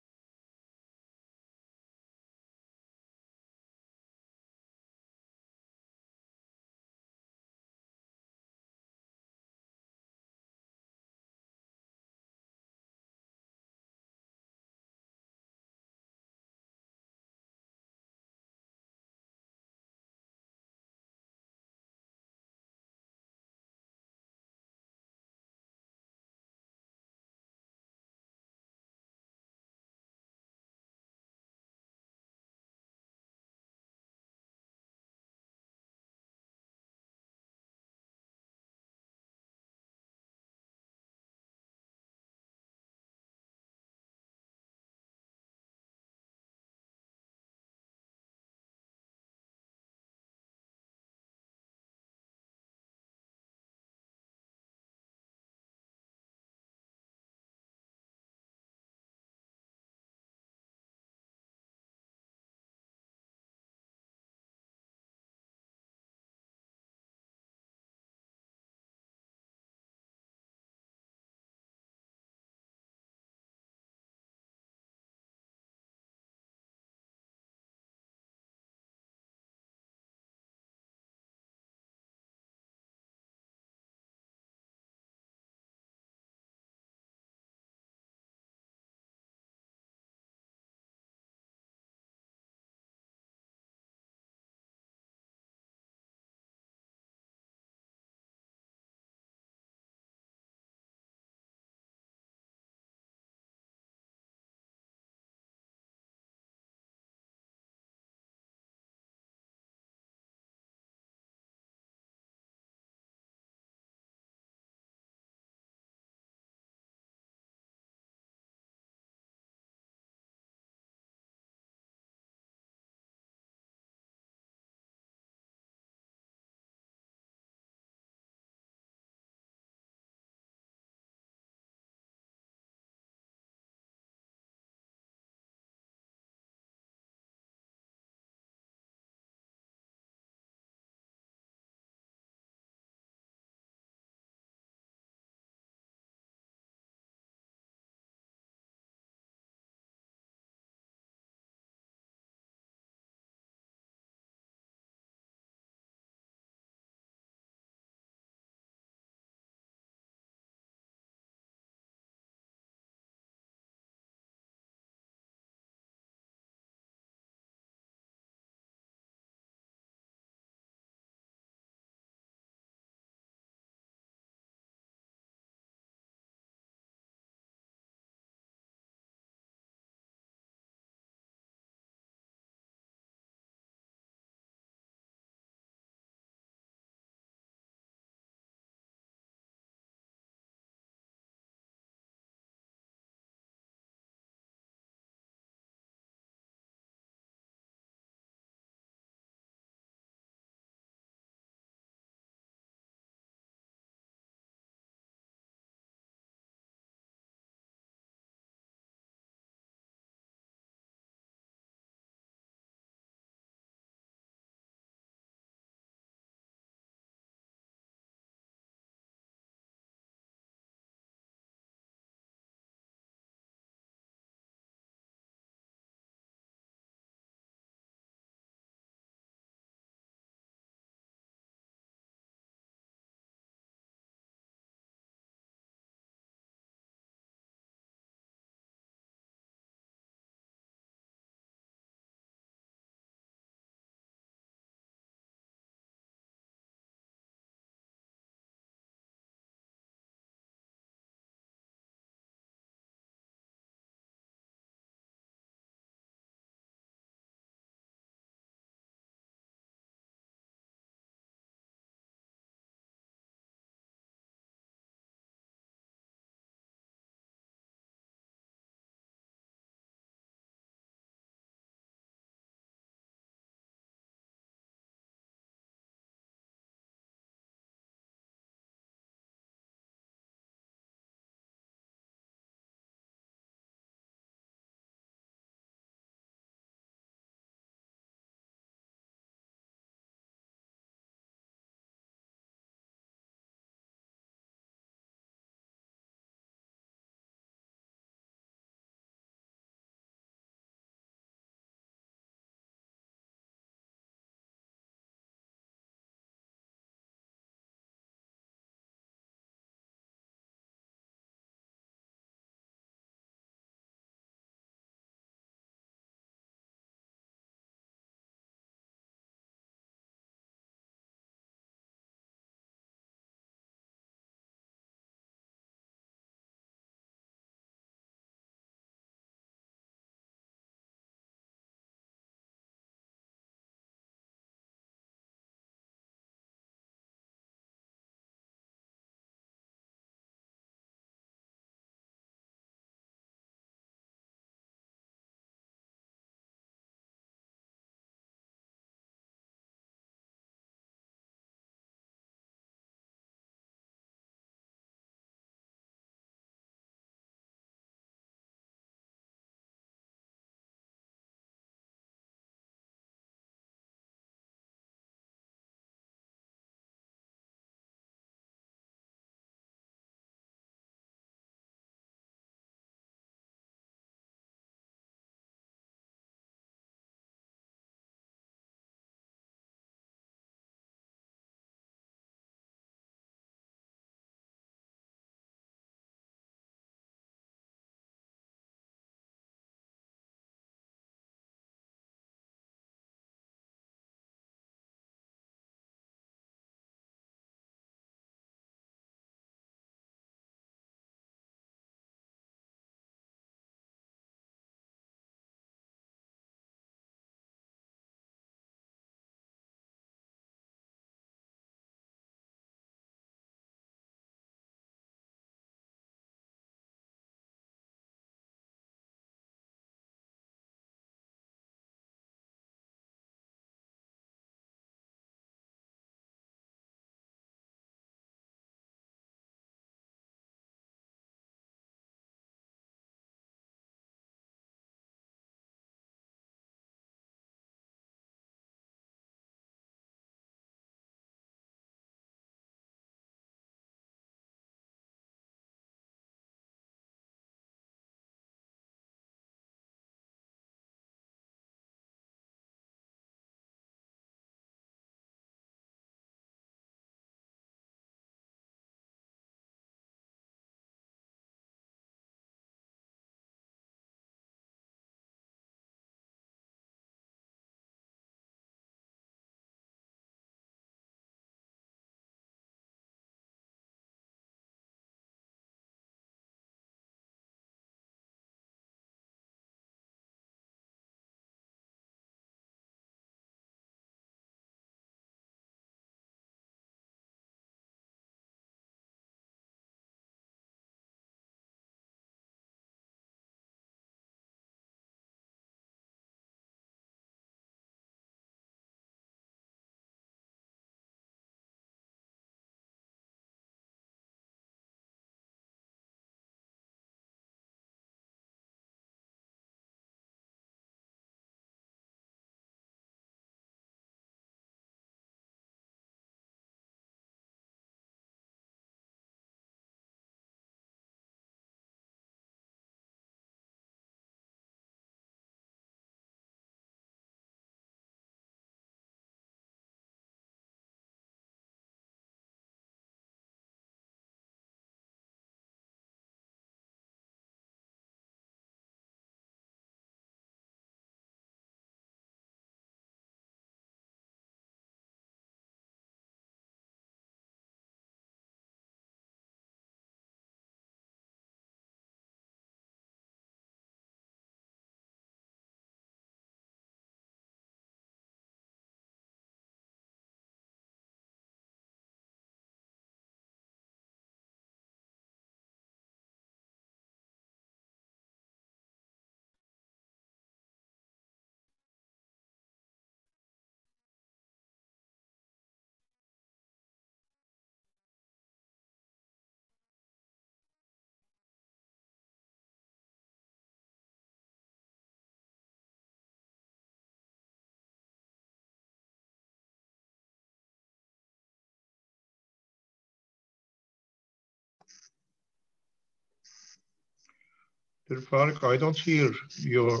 Faruk, I don't hear your.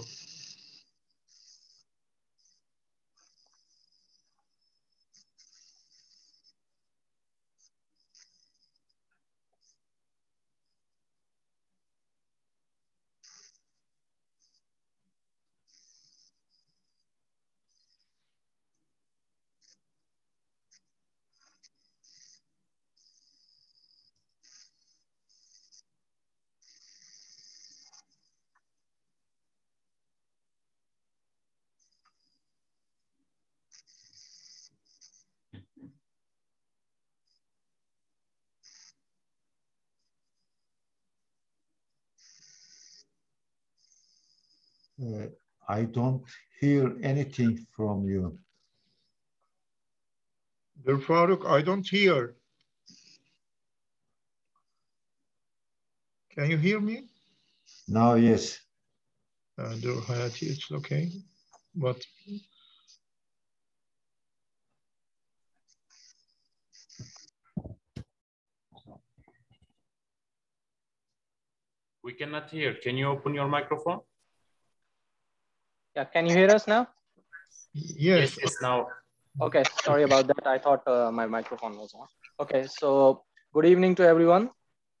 I don't hear anything from you. Faruk, I don't hear. Can you hear me? Now, yes. Hayati, it's okay. But we cannot hear. Can you open your microphone? Yeah, can you hear us now? Yes. Yes, now. Okay, sorry about that. I thought my microphone was on. Okay, so good evening to everyone.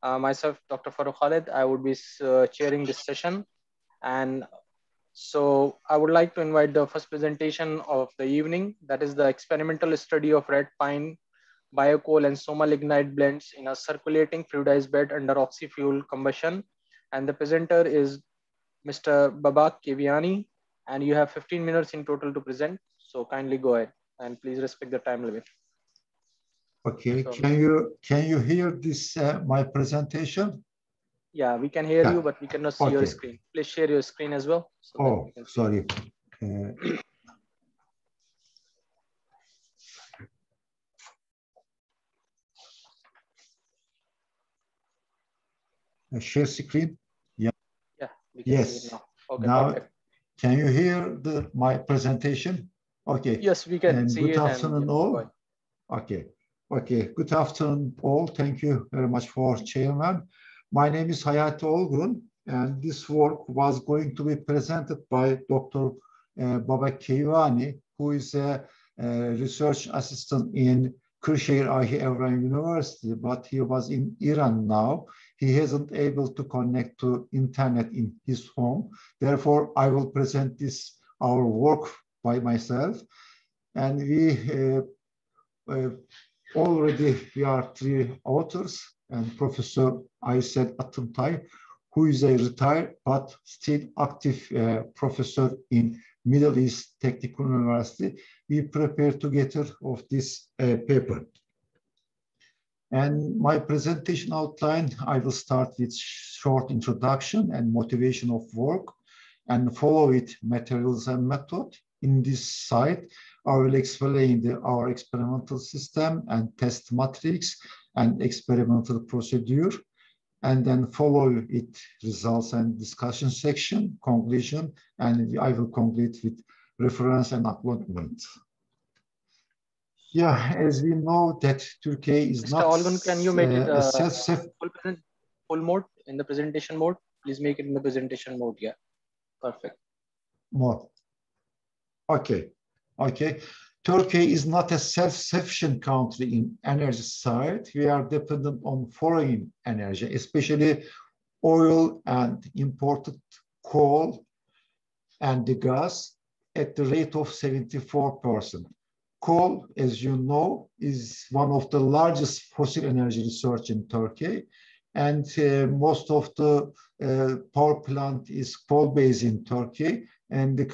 Myself, Dr. Farooq Khalid, I would be chairing this session. And so I would like to invite the first presentation of the evening. That is the experimental study of red pine, biocoal and soma lignite blends in a circulating fluidized bed under oxy-fuel combustion. And the presenter is Mr. Babak Keviani, and you have 15 minutes in total to present. So kindly go ahead and please respect the time limit. Okay, so, can you hear this my presentation? Yeah, we can hear you, but we cannot see your screen. Please share your screen as well. So sorry. Share screen? Yeah. Yeah, we can see it now. Okay, now perfect. Can you hear my presentation? Okay. Yes, we can see it. Good afternoon, all. Okay. Good afternoon, all. Thank you very much for chairman. My name is Hayati Olgun, and this work was going to be presented by Dr. Babak Keviani, who is a research assistant in Kırşehir Ahi Evran University, but he was in Iran now. He hasn't able to connect to internet in his home. Therefore, I will present our work by myself. And we are 3 authors, and Professor Aysel Atımtay, who is a retired but still active professor in Middle East Technical University. We prepared together of this paper. And my presentation outline, I will start with short introduction and motivation of work, and follow it materials and method. In this slide, I will explain our experimental system and test matrix and experimental procedure, and then follow it results and discussion section, conclusion, and I will conclude with reference and acknowledgement. Yeah, as we know that Turkey is Mr. not Olgun, can you make it full mode in the presentation mode? Please make it in the presentation mode. Yeah, perfect. Mode. Okay. Turkey is not a self-sufficient country in energy side. We are dependent on foreign energy, especially oil and imported coal and the gas at the rate of 74%. Coal, as you know, is one of the largest fossil energy research in Turkey, and most of the power plant is coal-based in Turkey, and the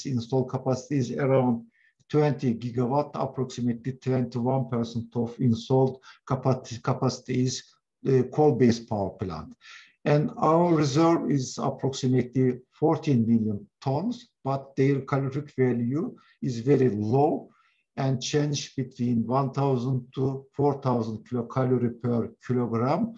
installed capacity is around 20 gigawatt, approximately 21% of installed capacity is coal-based power plant. And our reserve is approximately 14 million tons, but their calorific value is very low and change between 1,000 to 4,000 kilocalorie per kilogram.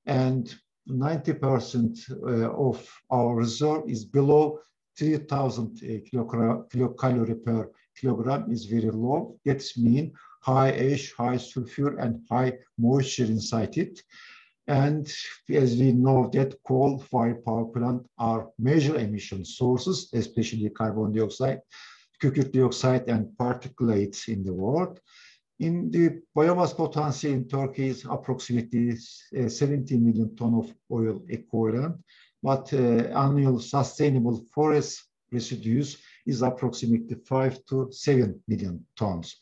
And 90% of our reserve is below 3,000 kilocalorie per kilogram, is very low. That means high ash, high sulfur, and high moisture inside it. And as we know that coal-fired power plants are major emission sources, especially carbon dioxide, kükürt dioxide, and particulates in the world. In the biomass potential in Turkey is approximately 70 million tons of oil equivalent, but annual sustainable forest residues is approximately 5 to 7 million tons.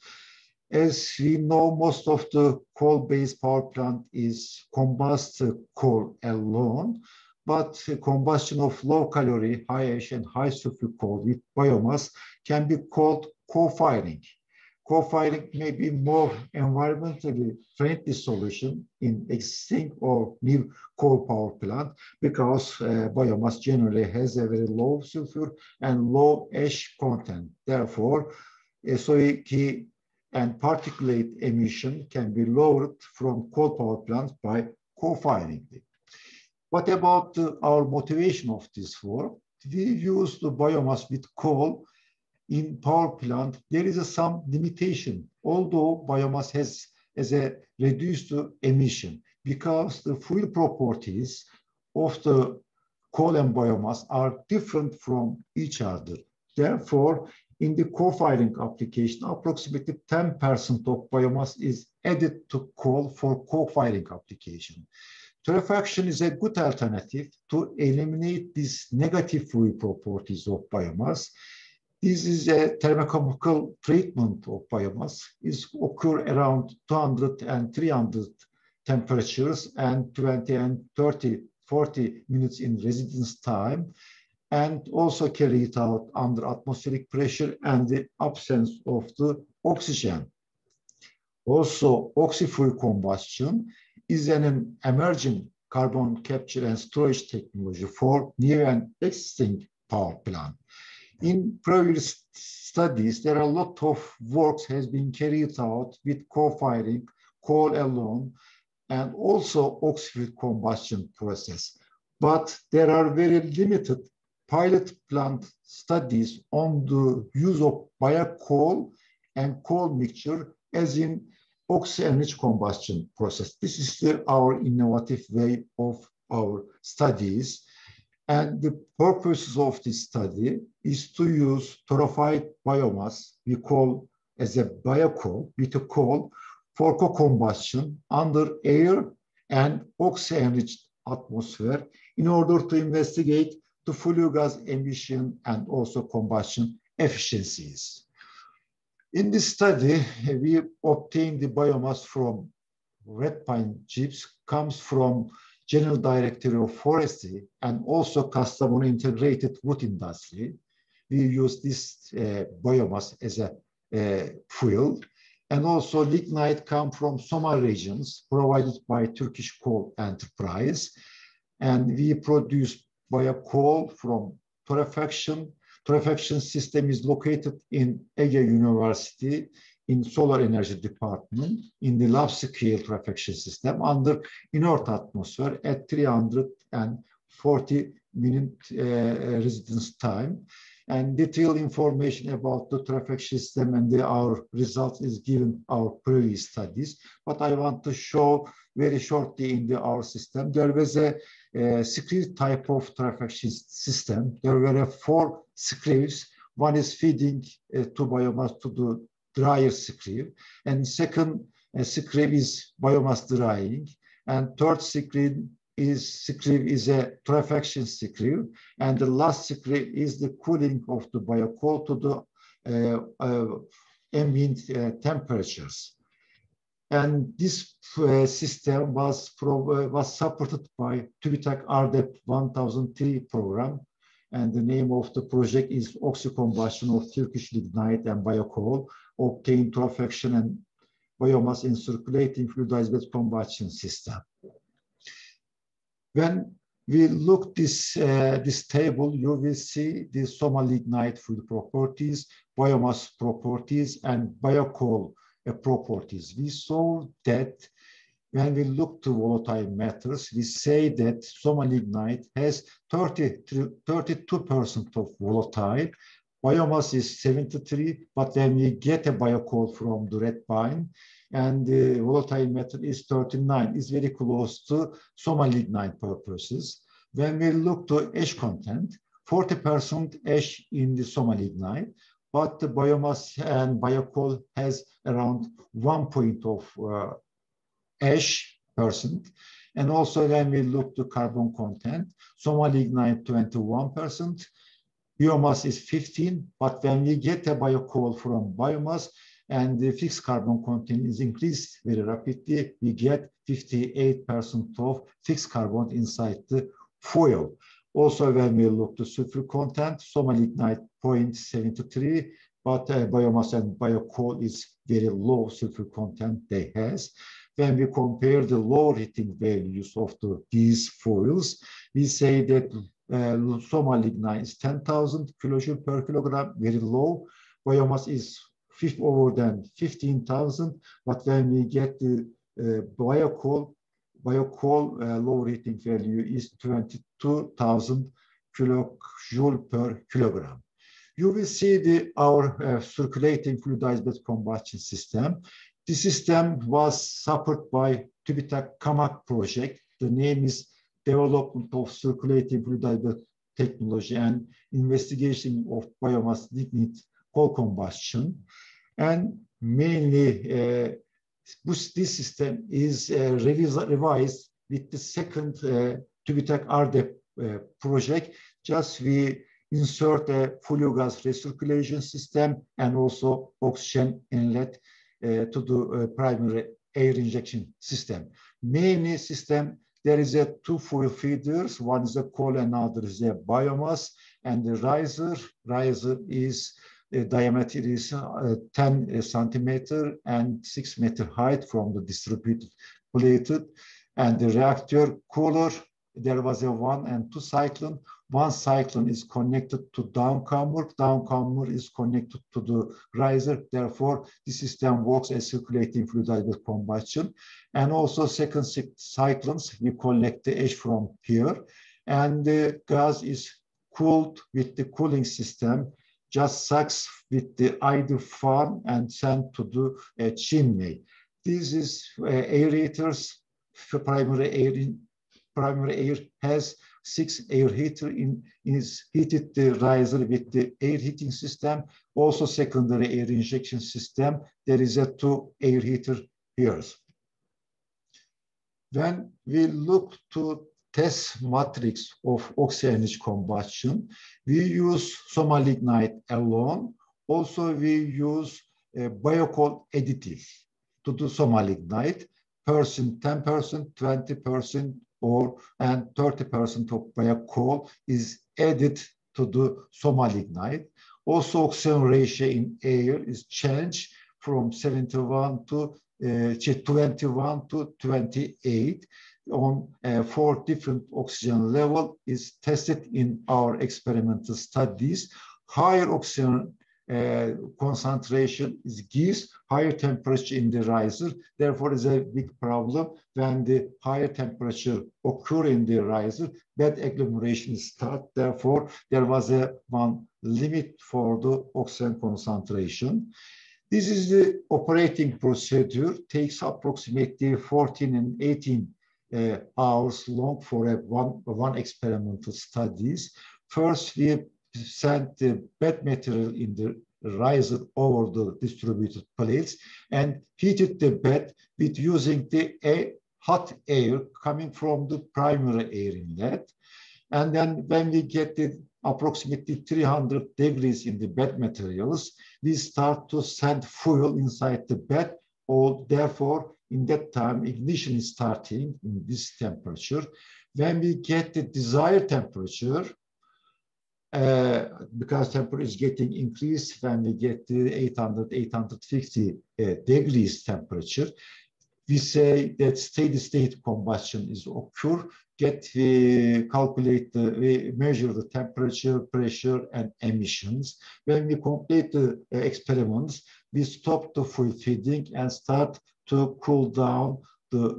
As we know, most of the coal-based power plant is combust coal alone, but combustion of low-calorie, high-ash, and high-sulfur coal with biomass can be called co-firing. Co-firing may be more environmentally friendly solution in existing or new coal power plant because biomass generally has a very low sulfur and low ash content. Therefore, SOx and particulate emission can be lowered from coal power plants by co-firing. What about our motivation of this work? We use the biomass with coal in power plant. There is some limitation, although biomass has a reduced emission because the fuel properties of the coal and biomass are different from each other. Therefore, in the co-firing application, approximately 10% of biomass is added to coal for co-firing application. Torrefaction is a good alternative to eliminate these negative fuel properties of biomass. This is a thermochemical treatment of biomass. It occurs around 200 and 300 temperatures and 20 and 30, 40 minutes in residence time, and also carried out under atmospheric pressure and the absence of the oxygen. Also, oxy-fuel combustion is an emerging carbon capture and storage technology for new and existing power plant. In previous studies, there are a lot of works has been carried out with co-firing, coal alone, and also oxy-fuel combustion process. But there are very limited pilot plant studies on the use of biocoal and coal mixture as in oxy-enriched combustion process. This is our innovative way of our studies. And the purpose of this study is to use torrefied biomass, we call as a biocoal, with a coal for co-combustion under air and oxy-enriched atmosphere in order to investigate the flue gas emission and also combustion efficiencies. In this study, we obtained the biomass from red pine chips, comes from General Directorate of Forestry and also Kastamonu Integrated Wood Industry. We use this biomass as a fuel. And also lignite come from Somali regions provided by Turkish Coal Enterprise. And we produce biocoal from torrefaction. Torrefaction system is located in Ege University in solar energy department in the lab scale torrefaction system under inert atmosphere at 340 minute residence time. And detailed information about the torrefaction system and our results is given our previous studies. But I want to show very shortly in our system. There was a screw type of torrefaction system. There were 4 screws. One is feeding to biomass to the dryer screw, and second screw is biomass drying, and third screw is a torrefaction screw, and the last screw is the cooling of the biocoal to the ambient temperatures. And this system was supported by TÜBİTAK RDEP 1003 program, and the name of the project is oxy-combustion of Turkish lignite and biocoal, obtained torrefaction and biomass in circulating fluidized combustion system. When we look this table, you will see the Somali lignite fluid properties, biomass properties, and biocoal properties. We saw that when we look to volatile matters, we say that Somali lignite has 32% of volatile, biomass is 73, but when we get a biocoal from the red pine, and the volatile metal is 39, is very close to soma-lignite purposes. When we look to ash content, 40% ash in the soma-lignite, but the biomass and biocoal has around 1 point of ash percent. And also when we look to carbon content, soma-lignite 21%, biomass is 15, but when we get a biocoal from biomass and the fixed carbon content is increased very rapidly, we get 58% of fixed carbon inside the foil. Also, when we look to sulfur content, soma-lignite 0.73, but biomass and biocoal is very low sulfur content they has. When we compare the lower heating values of these foils, we say that soma-lignite is 10,000 kilojoule per kilogram, very low. Biomass is over than 15,000, but when we get the biocoal lower heating value is 22,000 kilojoule per kilogram. You will see our circulating fluidized bed combustion system. This system was supported by TÜBİTAK CAMAC project. The name is Development of Circulating Fluidized Bed Technology and Investigation of Biomass Lignite Coal Combustion. And mainly, this system is revised with the second TÜBİTAK RDEP project. Just we insert a flue gas recirculation system and also oxygen inlet to the primary air injection system. Mainly system, there is a two fuel feeders. One is a coal and other is a biomass. And the riser is the diameter is 10 centimeter and 6 meter height from the distributed plated. And the reactor cooler, there was a 1 and 2 cyclone. One cyclone is connected to downcomer. Downcomer is connected to the riser. Therefore, the system works as circulating fluidized bed combustion. And also second cyclones, we collect the ash from here. And the gas is cooled with the cooling system, just sucks with the idle fan and sent to the chimney. This is aerators. Primary air has 6 air heater is heated the riser with the air heating system. Also secondary air injection system. There is a 2 air heater here. When we look to test matrix of oxy-energy combustion, we use soma-lignite alone. Also we use biocoal additive to do soma-lignite. 10%, 20%, and 30% of biocoal is added to the soma-lignite. Also, oxygen ratio in air is changed from 21 to 28 on 4 different oxygen level is tested in our experimental studies. Higher oxygen concentration gives higher temperature in the riser. Therefore, is a big problem when the higher temperature occur in the riser, bed agglomeration start. Therefore, there was one limit for the oxygen concentration. This is the operating procedure. Takes approximately 14 and 18 hours long for one experimental studies. First, we sent the bed material in the riser over the distributed plates and heated the bed with using the hot air coming from the primary air inlet. And then when we get the approximately 300 degrees in the bed materials, we start to send fuel inside the bed. Therefore, in that time, ignition is starting in this temperature. When we get the desired temperature, because temperature is getting increased when we get the 800, 850 degrees temperature, we say that steady state combustion is occur. We measure the temperature, pressure, and emissions. When we complete the experiments, we stop the fuel feeding and start to cool down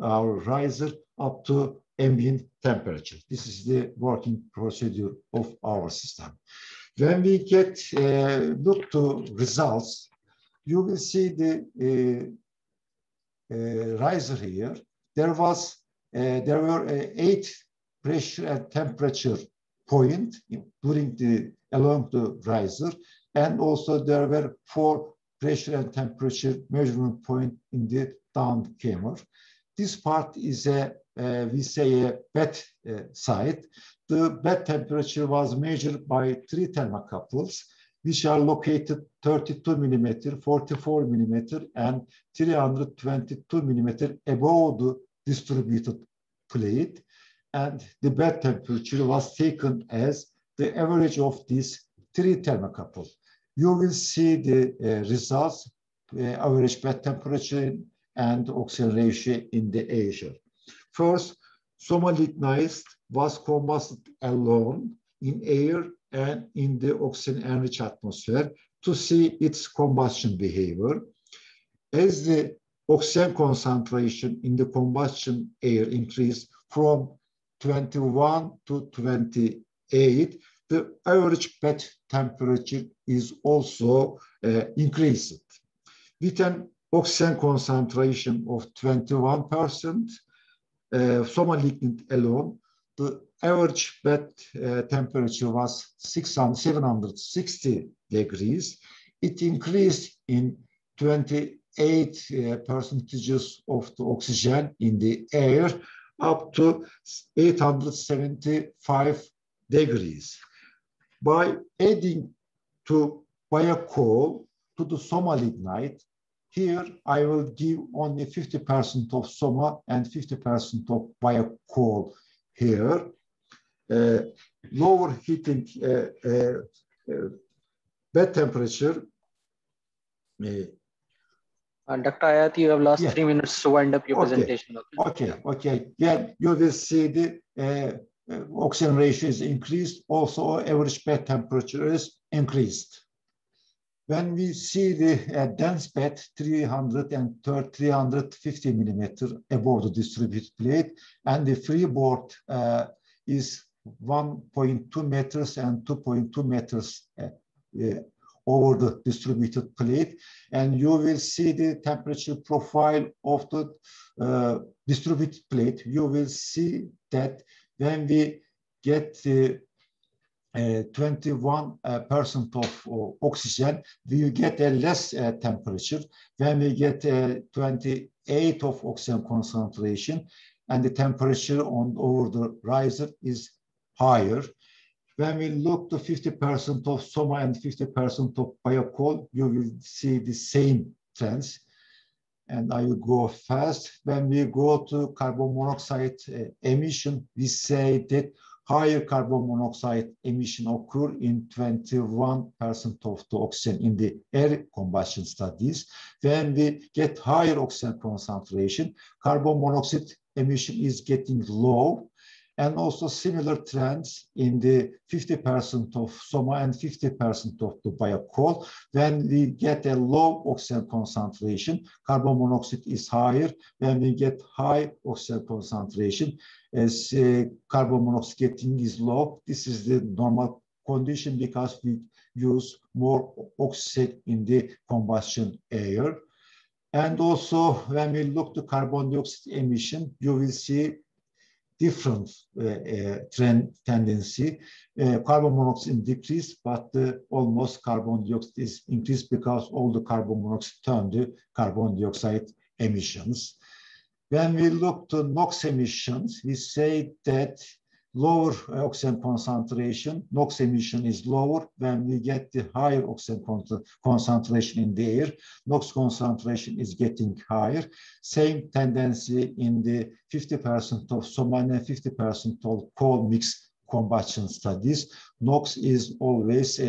our riser up to ambient temperature. This is the working procedure of our system. When we look to results, you will see the riser here. There were 8 pressure and temperature point along the riser, and also there were 4 pressure and temperature measurement point in the down chamber. This part is we say a bed side. The bed temperature was measured by 3 thermocouples, which are located 32 millimeter, 44 millimeter, and 322 millimeter above the distributed plate. And the bed temperature was taken as the average of these 3 thermocouples. You will see the results, average bed temperature and oxygen ratio in the air. First, soma lignite was combusted alone in air and in the oxygen-enriched atmosphere to see its combustion behavior. As the oxygen concentration in the combustion air increased from 21 to 28, the average bed temperature is also increased. With an oxygen concentration of 21%, soma lignite alone, the average bed temperature was 760 degrees. It increased in 28 percentages of the oxygen in the air up to 875 degrees. By adding to biocoal to the soma lignite, here I will give only 50% of soma and 50% of biocoal here. Lower heating bed temperature. Dr. Ayat, you have lost 3 minutes to wind up your presentation. Okay. Yeah, you will see the oxygen ratio is increased. Also, average bed temperature is increased. When we see the dense bed 350 millimeter above the distributed plate, and the freeboard is 1.2 meters and 2.2 meters over the distributed plate, and you will see the temperature profile of the distributed plate. You will see that when we get the 21% of oxygen, we get a less temperature. When we get 28 of oxygen concentration, and the temperature over the riser is higher. When we look to 50% of soma and 50% of biocoal, you will see the same trends. And I will go fast. When we go to carbon monoxide emission, we say that higher carbon monoxide emission occur in 21% of the oxygen in the air combustion studies. When we get higher oxygen concentration, carbon monoxide emission is getting low. And also similar trends in the 50% of soma and 50% of the biocoal. When we get a low oxygen concentration, carbon monoxide is higher. When we get high oxygen concentration, as carbon monoxide getting is low, this is the normal condition because we use more oxygen in the combustion air. And also when we look to carbon dioxide emission, you will see different trend tendency. Carbon monoxide decreased, but almost carbon dioxide is increased because all the carbon monoxide turned to carbon dioxide emissions. When we look to NOx emissions, we say that lower oxygen concentration, NOx emission is lower. When we get the higher oxygen concentration in the air, NOx concentration is getting higher. Same tendency in the 50% of soma and 50% of coal mix combustion studies. NOx is always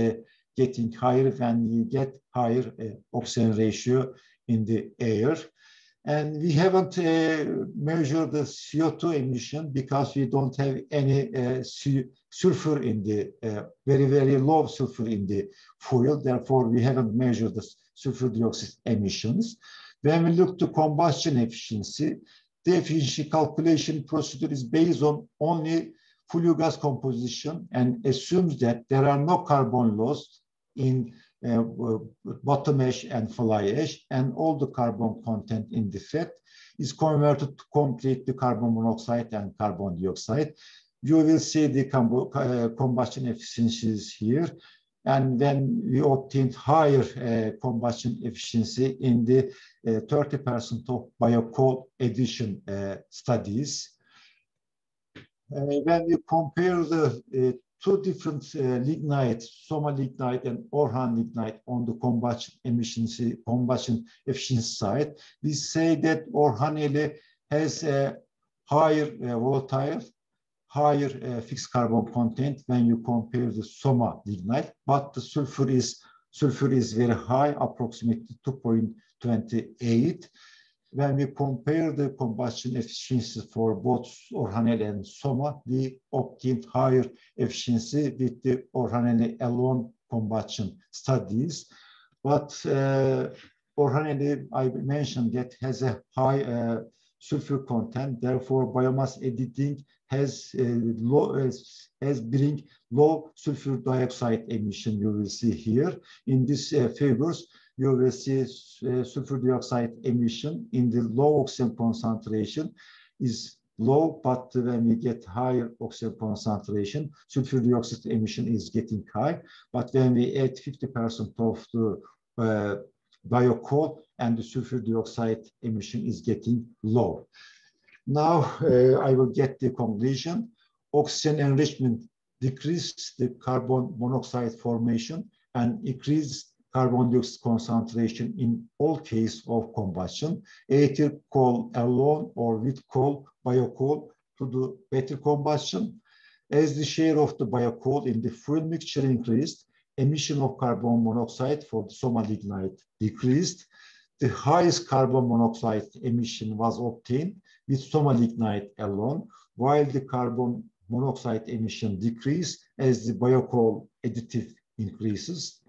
getting higher when you get higher oxygen ratio in the air. And we haven't measured the CO2 emission because we don't have any sulfur in the, very, very low sulfur in the fuel. Therefore, we haven't measured the sulfur dioxide emissions. When we look to combustion efficiency, the efficiency calculation procedure is based on only flue gas composition and assumes that there are no carbon lost in bottom ash and fly ash, and all the carbon content in the fat is converted to complete the carbon monoxide and carbon dioxide. You will see the combustion efficiencies here. And then we obtained higher combustion efficiency in the 30% of biocoal addition studies. When we compare the two different lignites, Soma lignite and Orhan lignite on the combustion efficiency side, we say that Orhaneli has a higher volatile, higher fixed carbon content when you compare the Soma lignite, but the sulfur is very high, approximately 2.28. When we compare the combustion efficiency for both Orhaneli and Soma, we obtained higher efficiency with the Orhaneli alone combustion studies. But Orhaneli, I mentioned that has a high sulfur content, therefore biomass editing has bring low sulfur dioxide emission. You will see here in these figures, you will see sulfur dioxide emission in the low oxygen concentration is low, but when we get higher oxygen concentration, sulfur dioxide emission is getting high. But when we add 50% of the biocoal, and the sulfur dioxide emission is getting low. Now I will get the conclusion. Oxygen enrichment decreased the carbon monoxide formation and increased carbon dioxide concentration in all cases of combustion, either coal alone or with coal, biocoal to do better combustion. As the share of the biocoal in the fuel mixture increased, emission of carbon monoxide for the Soma lignite decreased. The highest carbon monoxide emission was obtained with Soma lignite alone, while the carbon monoxide emission decreased as the biocoal additive increases.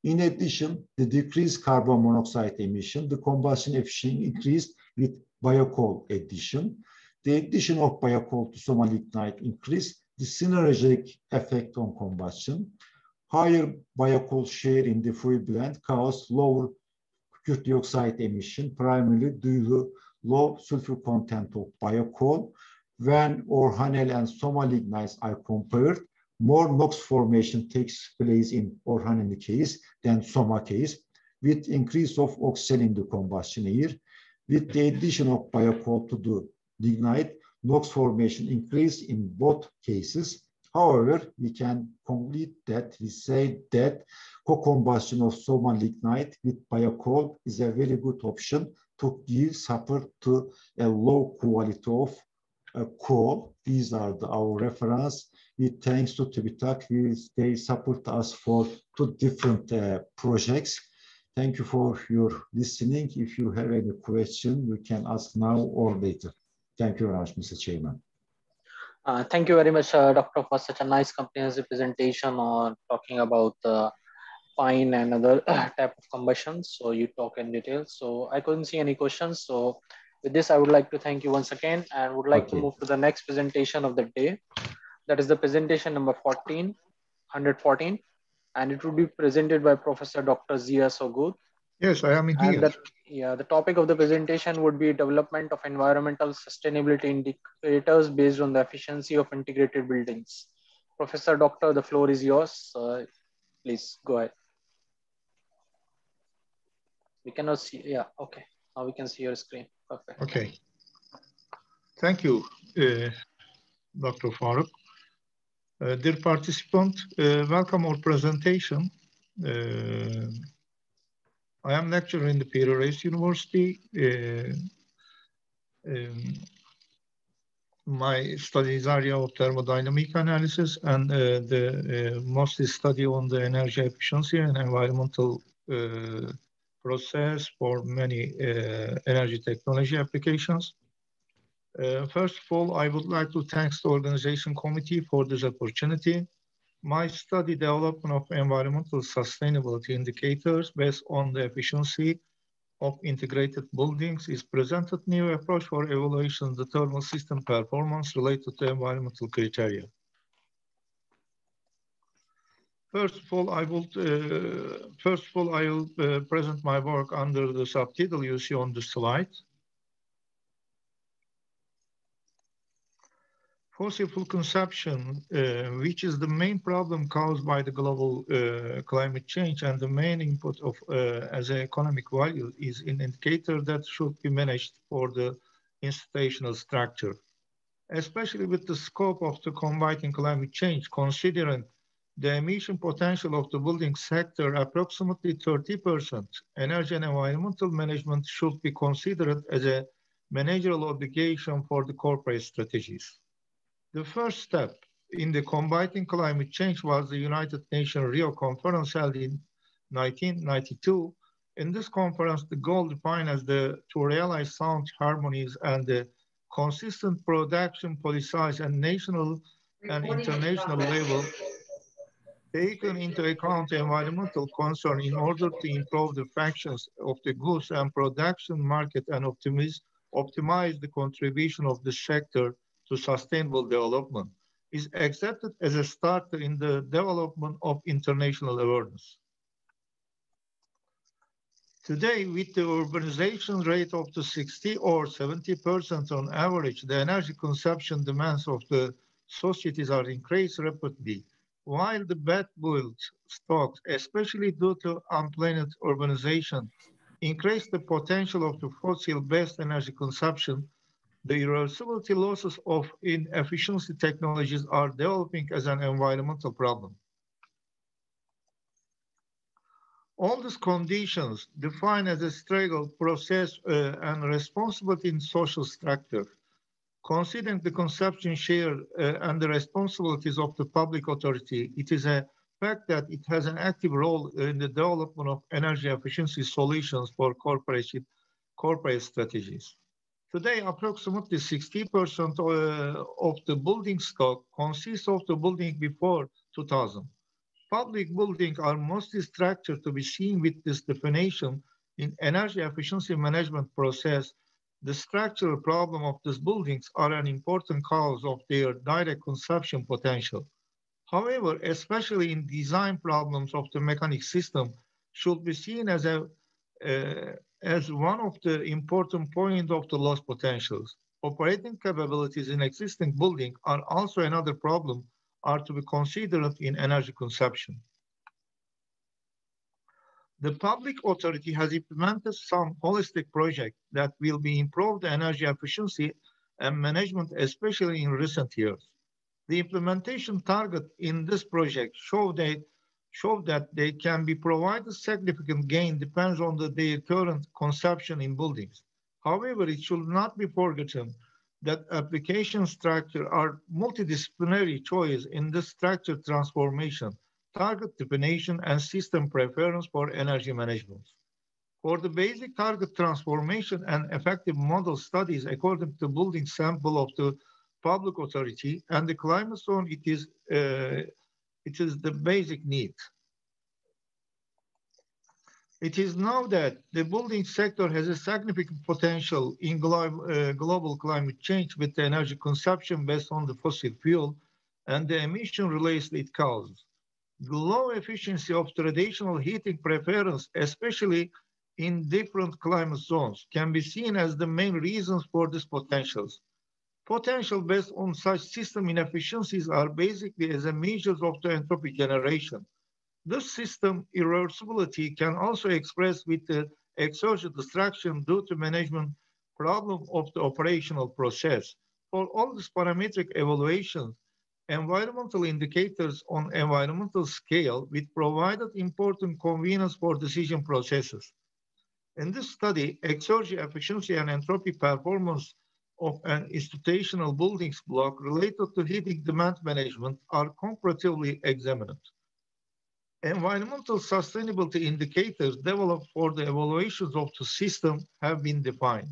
In addition, the decreased carbon monoxide emission, the combustion efficiency increased with biocoal addition. The addition of biocoal to Soma lignite increased the synergistic effect on combustion. Higher biocoal share in the fuel blend caused lower kükürt dioxide emission, primarily due to low sulfur content of biocoal. When Orhaneli and Soma lignites are compared, more NOx formation takes place in Orhaneli case than Soma case, with increase of oxygen in the combustion air. With the addition of biocoal to the lignite, NOx formation increased in both cases. However, we can conclude that we say that co-combustion of Soma lignite with biocoal is a very good option to give support to a low quality of coal. These are our reference. With thanks to TÜBİTAK, they support us for two different projects. Thank you for your listening. If you have any question, you can ask now or later. Thank you very much, Mr. Chairman. Thank you very much, Doctor, for such a nice comprehensive presentation on talking about fine and other type of combustion. So you talk in detail. So I couldn't see any questions. So with this, I would like to thank you once again and would like to move to the next presentation of the day. That is the presentation number 114, and it will be presented by Professor Dr. Ziya Sogud. Yes, I am here. The topic of the presentation would be development of environmental sustainability indicators based on the efficiency of integrated buildings. Professor Doctor, the floor is yours. Please go ahead. We cannot see. Yeah, okay. Now we can see your screen. Perfect. Okay. Thank you, Dr. Faruk. Dear participant, welcome our presentation. I am lecturer in the Piri Reis University. My studies area of thermodynamic analysis and the mostly study on the energy efficiency and environmental process for many energy technology applications. First of all, I would like to thank the organization committee for this opportunity. My study development of environmental sustainability indicators based on the efficiency of integrated buildings is presented new approach for evaluation of the thermal system performance related to environmental criteria. First of all, I will present my work under the subtitle you see on the slide. Fossil fuel consumption, which is the main problem caused by the global climate change, and the main input of as an economic value, is an indicator that should be managed for the institutional structure. Especially with the scope of the combating climate change, considering the emission potential of the building sector, approximately 30%, energy and environmental management should be considered as a managerial obligation for the corporate strategies. The first step in the combating climate change was the United Nations Rio Conference held in 1992. In this conference, the goal defined as to realize sound harmonies and the consistent production policies and national and international level, taken into account environmental concern in order to improve the functions of the goods and production market and optimize the contribution of the sector to sustainable development, is accepted as a start in the development of international awareness. Today, with the urbanization rate of the 60 or 70% on average, the energy consumption demands of the societies are increased rapidly, while the bad-built stocks, especially due to unplanned urbanization, increase the potential of the fossil-based energy consumption. The irreversibility losses of inefficiency technologies are developing as an environmental problem. All these conditions defined as a struggle, process, and responsibility in social structure. Considering the consumption share and the responsibilities of the public authority, it is a fact that it has an active role in the development of energy efficiency solutions for corporate strategies. Today, approximately 60% of the building stock consists of the building before 2000. Public buildings are mostly structured to be seen with this definition in energy efficiency management process. The structural problem of these buildings are an important cause of their direct consumption potential. However, especially in design problems of the mechanic system, should be seen as one of the important points of the loss potentials. Operating capabilities in existing buildings are also another problem are to be considered in energy consumption. The public authority has implemented some holistic projects that will be improve the energy efficiency and management, especially in recent years. The implementation target in this project show that they can be provided significant gain depends on their current consumption in buildings. However, it should not be forgotten that application structure are multidisciplinary choice in the structure transformation, target definition, and system preference for energy management. For the basic target transformation and effective model studies according to building sample of the public authority and the climate zone, it is the basic need. It is known that the building sector has a significant potential in global climate change with the energy consumption based on the fossil fuel and the emission related it causes. The low efficiency of traditional heating preference, especially in different climate zones, can be seen as the main reasons for these potentials. Potential based on such system inefficiencies are basically as a measures of the entropy generation. This system irreversibility can also express with the exertion destruction due to management problem of the operational process. For all these parametric evaluations, environmental indicators on environmental scale with provided important convenience for decision processes. In this study, exergy efficiency and entropy performance of an institutional buildings block related to heating demand management are comparatively examined. Environmental sustainability indicators developed for the evaluations of the system have been defined.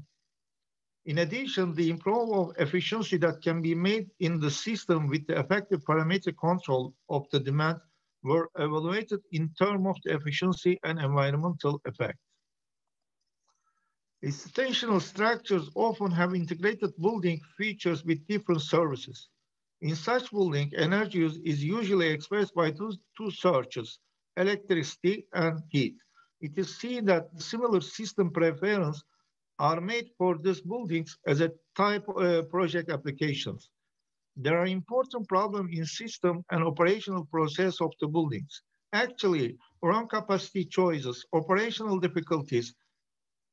In addition, the improvement of efficiency that can be made in the system with the effective parametric control of the demand were evaluated in terms of the efficiency and environmental effect. Institutional structures often have integrated building features with different services. In such building, energy use is usually expressed by two sources, electricity and heat. It is seen that similar system preferences are made for these buildings as a type project applications. There are important problems in system and operational process of the buildings. Actually, wrong capacity choices, operational difficulties,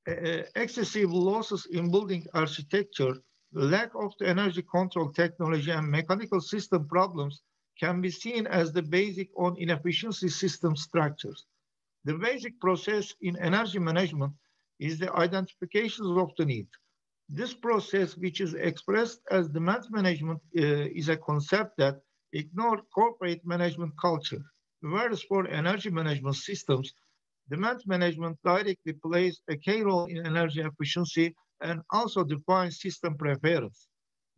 excessive losses in building architecture, lack of the energy control technology, and mechanical system problems can be seen as the basic on inefficiency system structures. The basic process in energy management is the identification of the need. This process, which is expressed as demand management, is a concept that ignores corporate management culture. Whereas for energy management systems, demand management directly plays a key role in energy efficiency and also defines system preference.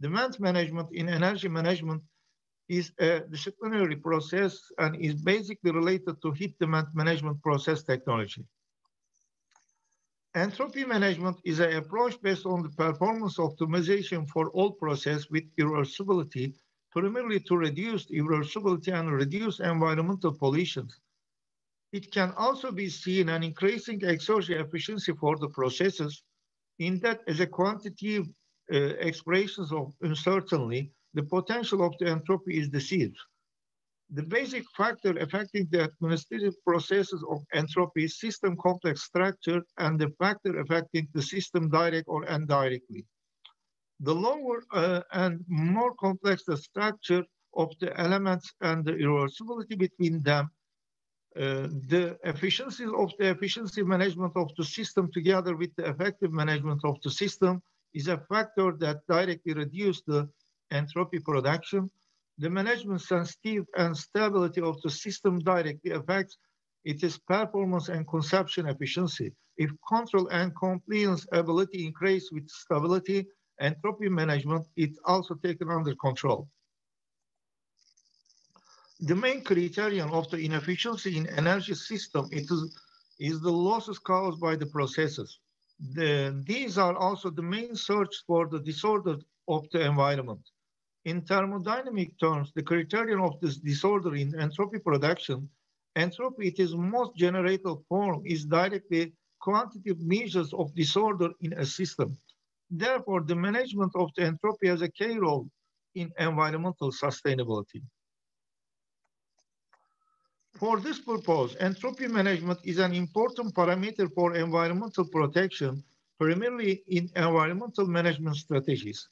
Demand management in energy management is a disciplinary process and is basically related to heat demand management process technology. Entropy management is an approach based on the performance optimization for all processes with irreversibility, primarily to reduce irreversibility and reduce environmental pollution. It can also be seen an increasing exergy efficiency for the processes, in that as a quantitative expressions of uncertainty, the potential of the entropy is deceived. The basic factor affecting the administrative processes of entropy is system complex structure and the factor affecting the system direct or indirectly. The lower and more complex the structure of the elements and the irreversibility between them, the efficiency of the efficiency management of the system together with the effective management of the system is a factor that directly reduces the entropy production. The management sensitivity and stability of the system directly affects its performance and consumption efficiency. If control and compliance ability increase with stability, entropy management is also taken under control. The main criterion of the inefficiency in energy system is the losses caused by the processes. These are also the main search for the disorder of the environment. In thermodynamic terms, the criterion of this disorder in entropy production, entropy, its most general form, is directly quantitative measures of disorder in a system. Therefore, the management of the entropy has a key role in environmental sustainability. For this purpose, entropy management is an important parameter for environmental protection, primarily in environmental management strategies.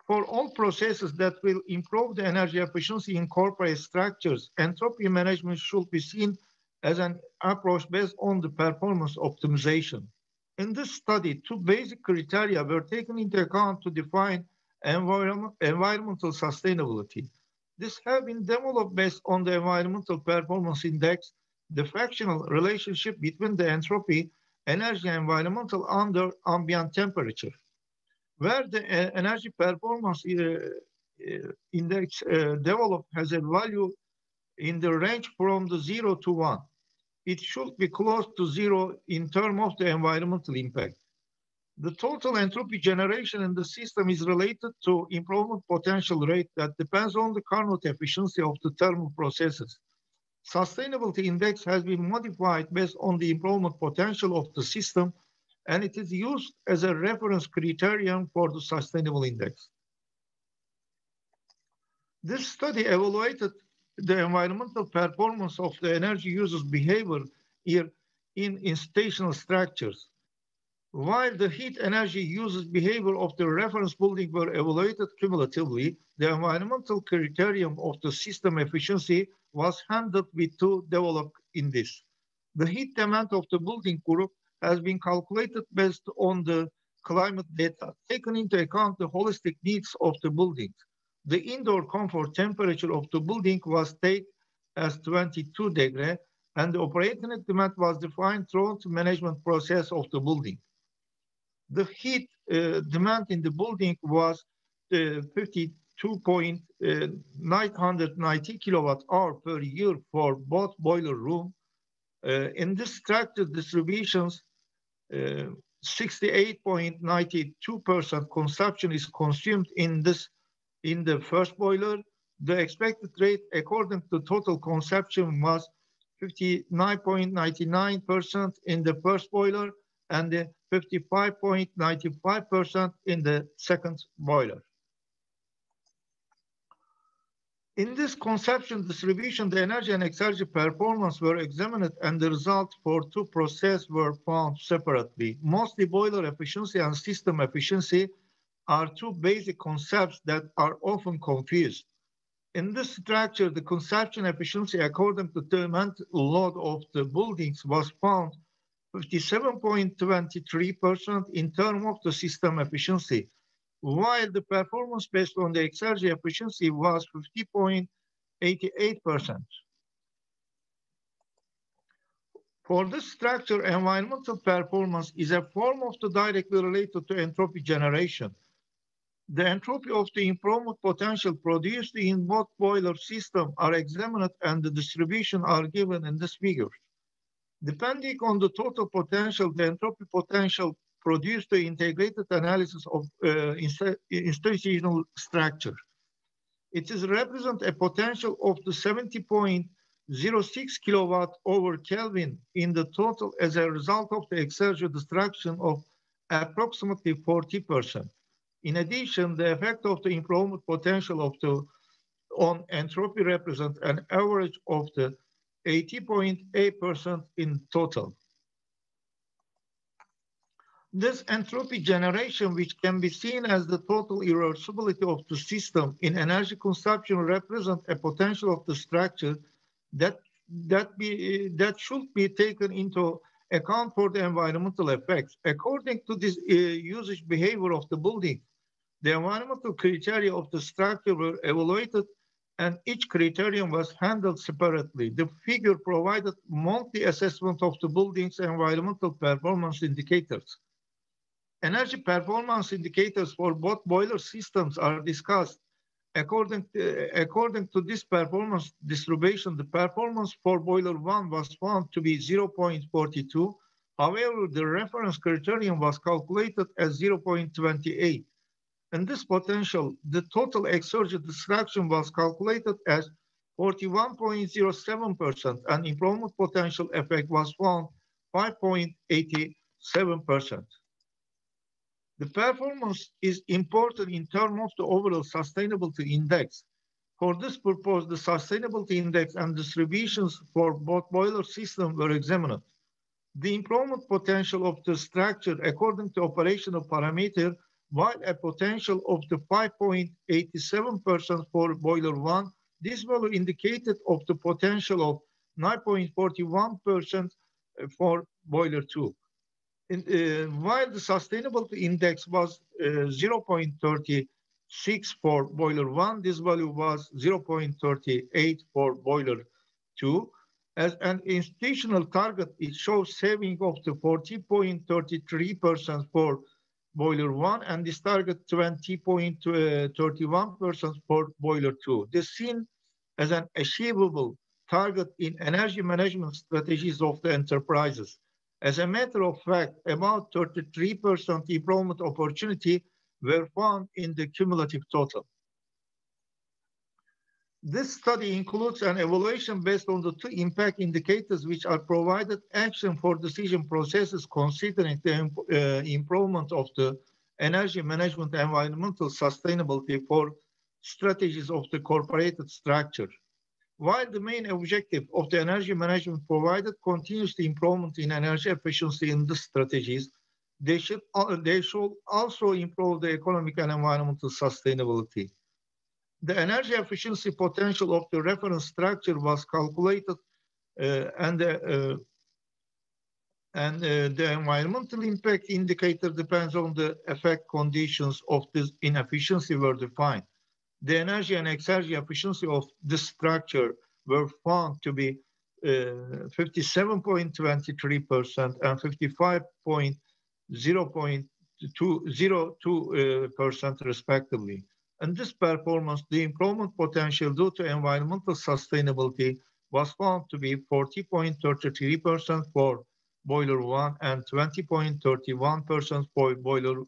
For all processes that will improve the energy efficiency in corporate structures, entropy management should be seen as an approach based on the performance optimization. In this study, two basic criteria were taken into account to define environmental sustainability. This have been developed based on the environmental performance index, the fractional relationship between the entropy, energy, and environmental under ambient temperature, where the energy performance index developed has a value in the range from the 0 to 1. It should be close to 0 in terms of the environmental impact. The total entropy generation in the system is related to improvement potential rate that depends on the Carnot efficiency of the thermal processes. Sustainability index has been modified based on the improvement potential of the system, and it is used as a reference criterion for the sustainable index. This study evaluated the environmental performance of the energy users' behavior here in institutional structures. While the heat energy users' behavior of the reference building were evaluated cumulatively, the environmental criterion of the system efficiency was handled with two developed in this. The heat demand of the building group has been calculated based on the climate data, taking into account the holistic needs of the building. The indoor comfort temperature of the building was taken as 22 degrees, and the operating demand was defined through the management process of the building. The heat demand in the building was 52.990 kilowatt hour per year for both boiler room. In this structure distributions, 68.92% consumption is consumed in this in the first boiler. The expected rate according to total consumption was 59.99% in the first boiler and 55.95% in the second boiler. In this consumption distribution, the energy and exergy performance were examined and the results for two processes were found separately. Mostly boiler efficiency and system efficiency are two basic concepts that are often confused. In this structure, the consumption efficiency according to the load of the buildings was found 57.23% in terms of the system efficiency, while the performance based on the exergy efficiency was 50.88%. For this structure, environmental performance is a form of the directly related to entropy generation. The entropy of the improvement potential produced in both boiler systems are examined and the distribution are given in this figure. Depending on the total potential, the entropy potential produced the integrated analysis of institutional structure. It is represent a potential of the 70.06 kilowatt over Kelvin in the total as a result of the exergy destruction of approximately 40%. In addition, the effect of the improvement potential of the on entropy represents an average of the 80.8% in total. This entropy generation, which can be seen as the total irreversibility of the system in energy consumption, represents a potential of the structure that should be taken into account for the environmental effects. According to this usage behavior of the building, the environmental criteria of the structure were evaluated and each criterion was handled separately. The figure provided monthly assessment of the building's environmental performance indicators. Energy performance indicators for both boiler systems are discussed. According to this performance distribution, the performance for boiler 1 was found to be 0.42. However, the reference criterion was calculated as 0.28. In this potential, the total exergy destruction was calculated as 41.07% and improvement potential effect was found 5.87%. The performance is important in terms of the overall sustainability index. For this purpose, the sustainability index and distributions for both boiler systems were examined. The improvement potential of the structure according to operational parameter, while a potential of the 5.87% for boiler 1, this value indicated of the potential of 9.41% for boiler 2. While the sustainability index was 0.36 for boiler 1, this value was 0.38 for boiler 2. As an institutional target, it shows saving of the 40.33% for boiler 1 and this target 20.31% for boiler 2. This is seen as an achievable target in energy management strategies of the enterprises. As a matter of fact, about 33% improvement opportunity were found in the cumulative total. This study includes an evaluation based on the two impact indicators which are provided action for decision processes considering the improvement of the energy management environmental sustainability for strategies of the corporated structure. While the main objective of the energy management provided continuous improvement in energy efficiency in the strategies, they should also improve the economic and environmental sustainability. The energy efficiency potential of the reference structure was calculated and the environmental impact indicator depends on the effect conditions of this inefficiency were defined. The energy and exergy efficiency of this structure were found to be 57.23% and 55.02% respectively. And this performance, the improvement potential due to environmental sustainability was found to be 40.33% for boiler 1 and 20.31% for boiler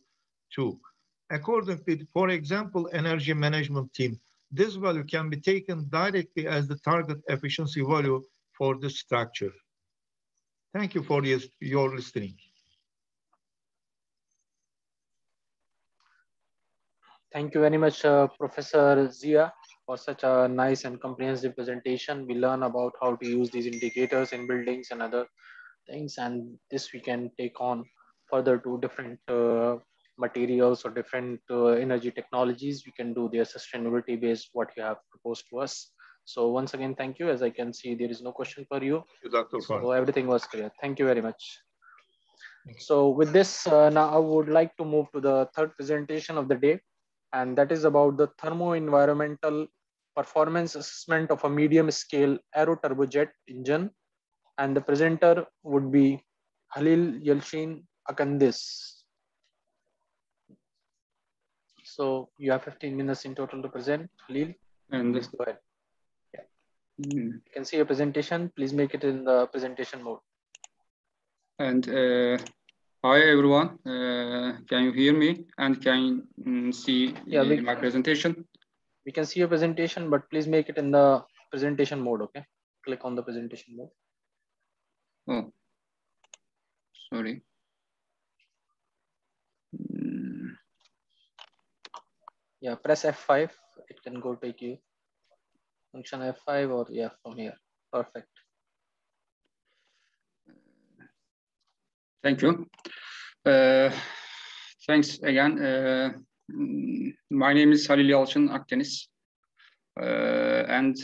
2. Accordingly, for example, energy management team, this value can be taken directly as the target efficiency value for the structure. Thank you for your listening. Thank you very much, Professor Zia, for such a nice and comprehensive presentation. We learn about how to use these indicators in buildings and other things, and this we can take on further to different materials or different energy technologies. We can do their sustainability based what you have proposed to us. So once again, thank you. As I can see, there is no question for you. So everything was clear. Thank you very much. So with this, now I would like to move to the third presentation of the day, and that is about the thermo-environmental performance assessment of a medium-scale aero turbojet engine. And the presenter would be Halil Yelchin Akandis. So you have 15 minutes in total to present, Halil. And please go ahead. Yeah. You can see your presentation. Please make it in the presentation mode. And hi everyone. Can you hear me? And can you see my presentation? We can see your presentation, but please make it in the presentation mode. Okay. Click on the presentation mode. Oh, sorry. Yeah, press F5. It can go take you. Function F5 or yeah, from here. Perfect. Thank you. Thanks again. My name is Halil Yalçın Akdeniz. And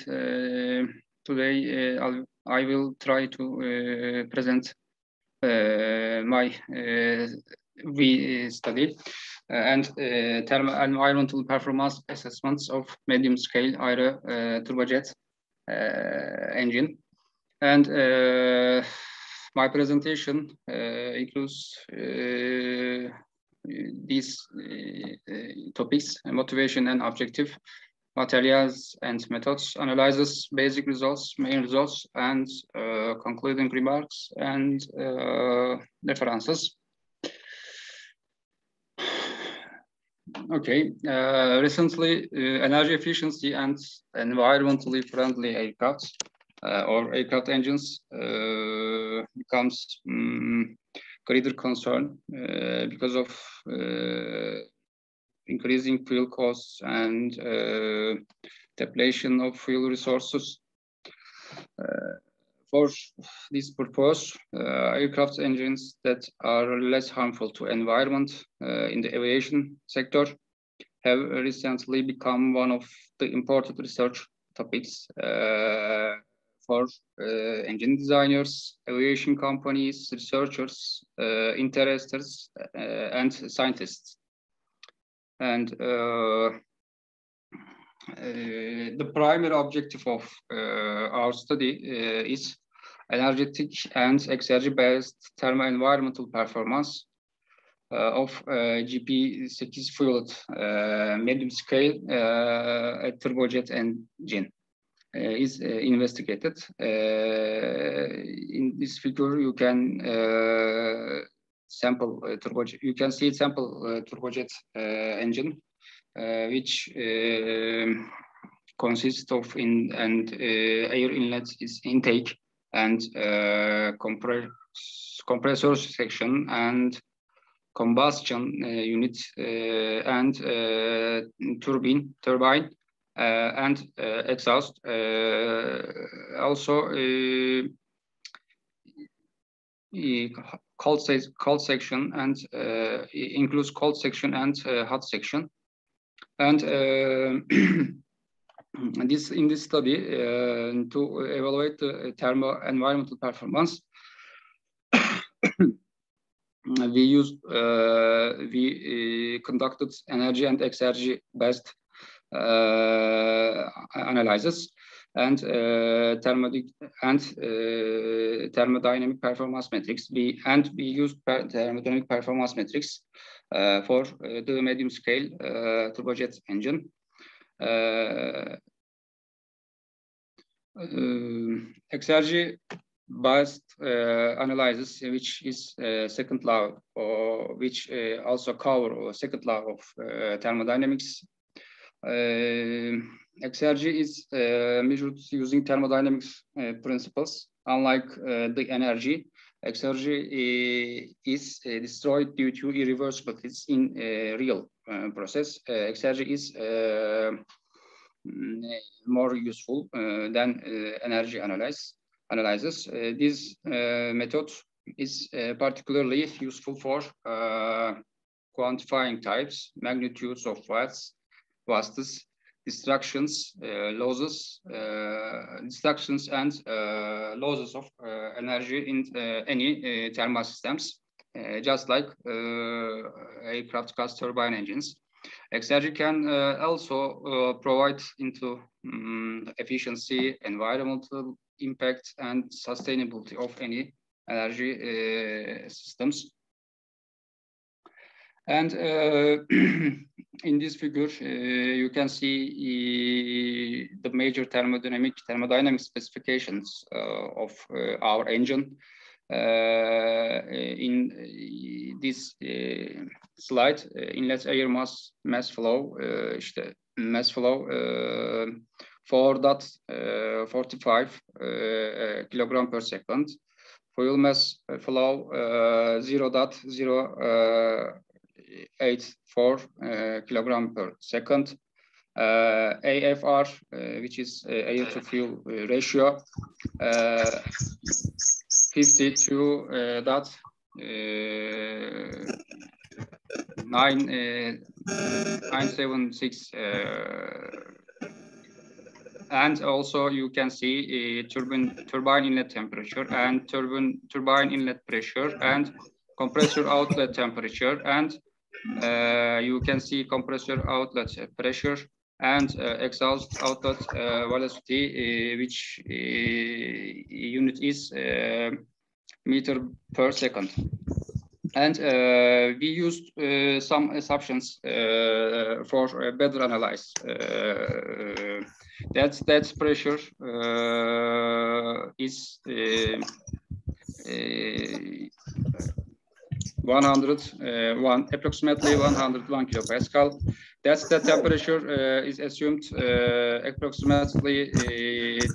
today I will try to present my study and thermo-environmental performance assessments of medium-scale aero turbojet engine. And my presentation includes these topics: motivation and objective, materials and methods, analysis, basic results, main results, and concluding remarks and references. Okay, recently energy efficiency and environmentally friendly aircraft or aircraft engines becomes greater concern because of increasing fuel costs and depletion of fuel resources. For this purpose, aircraft engines that are less harmful to environment in the aviation sector have recently become one of the important research topics for engine designers, aviation companies, researchers, interesters, and scientists. And the primary objective of our study is energetic and exergy-based thermo-environmental performance of GP6 fueled medium-scale turbojet engine is investigated. In this figure, you can sample turbojet. You can see sample turbojet engine, which consists of air inlet is intake and compressor section and combustion unit and turbine and exhaust. Also cold section and includes cold section and hot section. And in this study to evaluate the thermo-environmental performance, we conducted energy and exergy based analysis and thermodynamic performance metrics. We used thermodynamic performance metrics for the medium scale turbojet engine. Exergy biased analysis, which is second law, or which also cover second law of thermodynamics. Exergy is measured using thermodynamics principles. Unlike the energy, exergy is destroyed due to irreversibilities in real process. Exergy is more useful than energy analysis. This method is particularly useful for quantifying types, magnitudes of wastes, distractions, losses, and losses of energy in any thermal systems, just like aircraft gas turbine engines. Exergy can also provide into efficiency, environmental impact, and sustainability of any energy systems. And in this figure, you can see the major thermodynamic specifications of our engine. In this slide, inlet air mass flow, mass flow 4.45 kilogram per second. Fuel mass flow 0.084 kilogram per second. AFR, which is air to fuel ratio, 52.976. And also you can see turbine inlet temperature and turbine inlet pressure and compressor outlet temperature, and you can see compressor outlet pressure and exhaust outlet velocity, which unit is meter per second. And we used some assumptions for better analyze. That pressure is approximately 101 kilopascal. That's the temperature is assumed approximately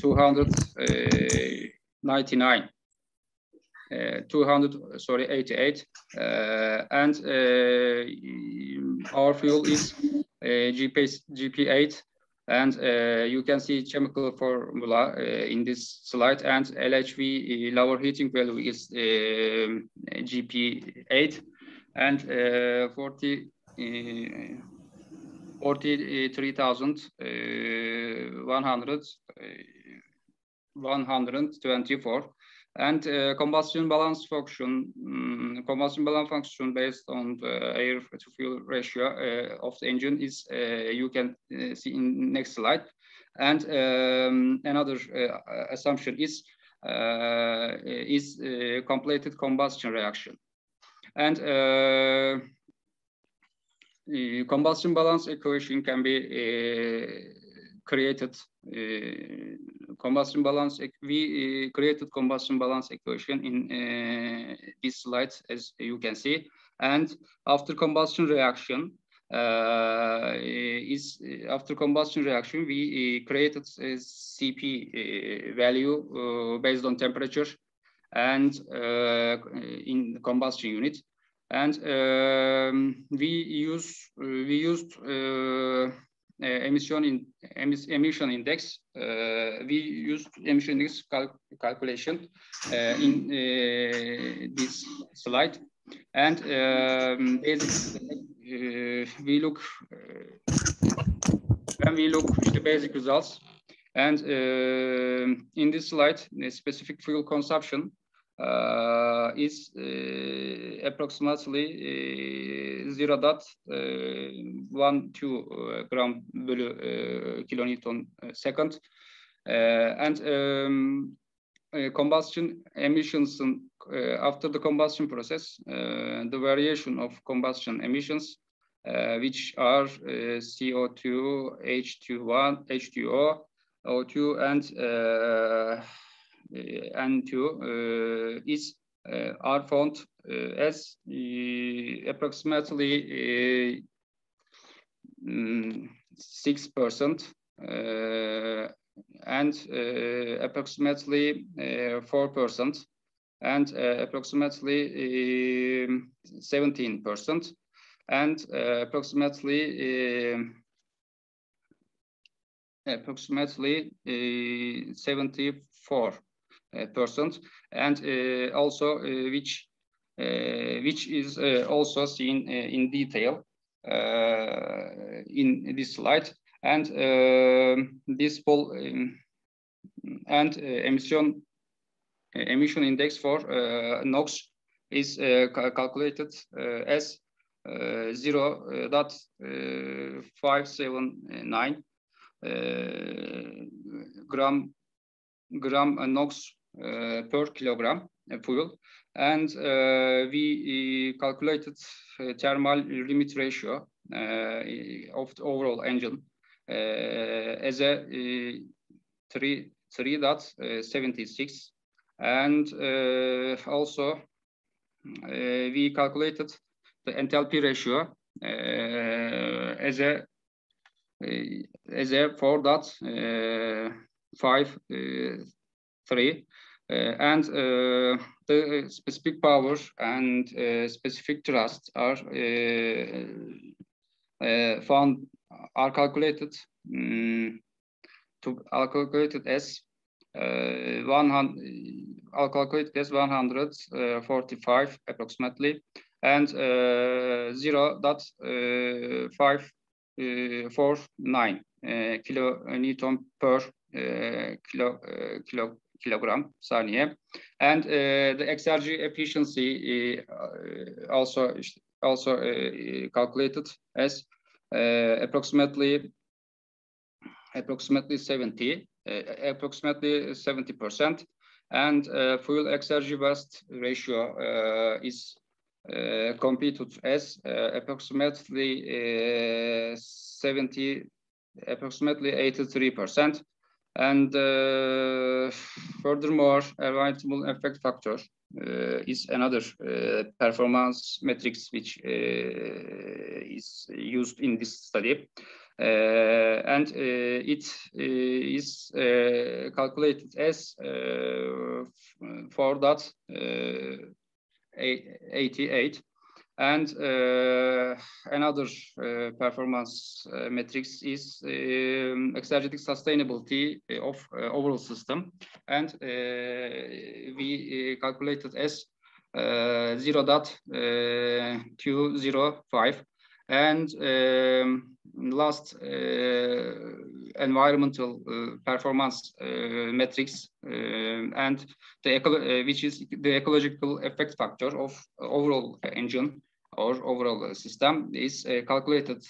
299. 288, and our fuel is GP8, and you can see chemical formula in this slide, and LHV lower heating value is GP8, and 43,124. And combustion balance function based on the air to fuel ratio of the engine is you can see in next slide. And another assumption is completed combustion reaction. And the combustion balance equation can be created. We created combustion balance equation in this slide, as you can see. And after combustion reaction, we created a CP value based on temperature and in the combustion unit. And we used emission index. We used emission index calculation in this slide, and we look when we look at the basic results, and in this slide, the specific fuel consumption is approximately 0.12 gram per kilonewton second, and combustion emissions after the combustion process, the variation of combustion emissions, which are CO2, H2O, O2, and N2 are found as approximately 6% and approximately 4% and approximately 17% and approximately 74%, and also which is also seen in detail in this slide, and this full and emission index for NOx is calculated as 0.579 gram NOx per kilogram fuel, and we calculated thermal limit ratio of the overall engine as a 3.76, and also we calculated the enthalpy ratio as a 4.53, and the specific power and specific thrust are calculated as 145 approximately, and 0.549 kilonewton per kilogram saniye, and the exergy efficiency also calculated as approximately 70%, and fuel exergy waste ratio is computed as approximately 83%, and furthermore, environmental effect factor is another performance metrics which is used in this study, and it is calculated as 4.88, and another performance metrics is exergetic sustainability of overall system, and we calculated as 0.205, and last environmental performance metrics, and which is the ecological effect factor of overall engine or overall system, is calculated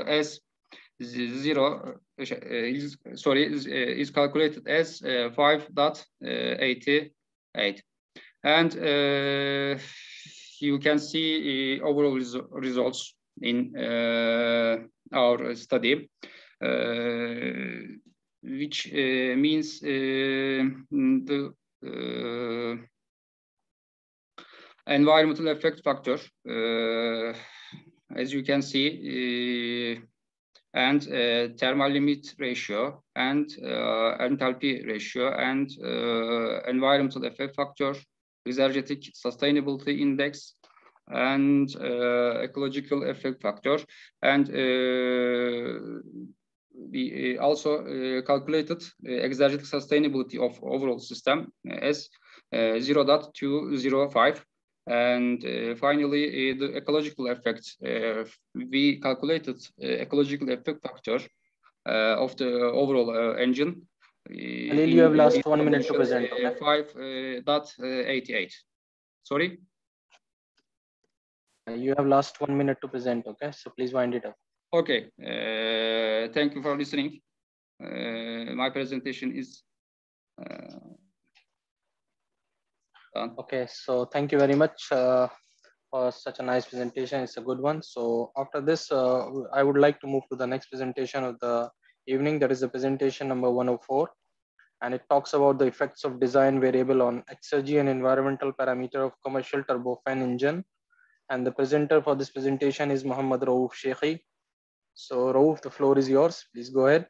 as is calculated as 5.88, and you can see overall results in our study, which means the environmental effect factor, as you can see, and thermal limit ratio, and enthalpy ratio, and environmental effect factor, exergetic sustainability index, and ecological effect factor, and we also calculated exergetic sustainability of overall system as 0.205, and finally the ecological effect. We calculated ecological effect factor of the overall engine. Anil, you have last 1 minute to present. Okay? 5.88. Sorry? You have last 1 minute to present, okay? So please wind it up. Okay, thank you for listening. My presentation is done. Okay, so thank you very much for such a nice presentation. It's a good one. So after this, I would like to move to the next presentation of the evening. That is the presentation number 104. and it talks about the effects of design variable on exergy and environmental parameter of commercial turbofan engine. And the presenter for this presentation is Mohammad Rauf Sheikhi. So Rauf, the floor is yours. Please go ahead.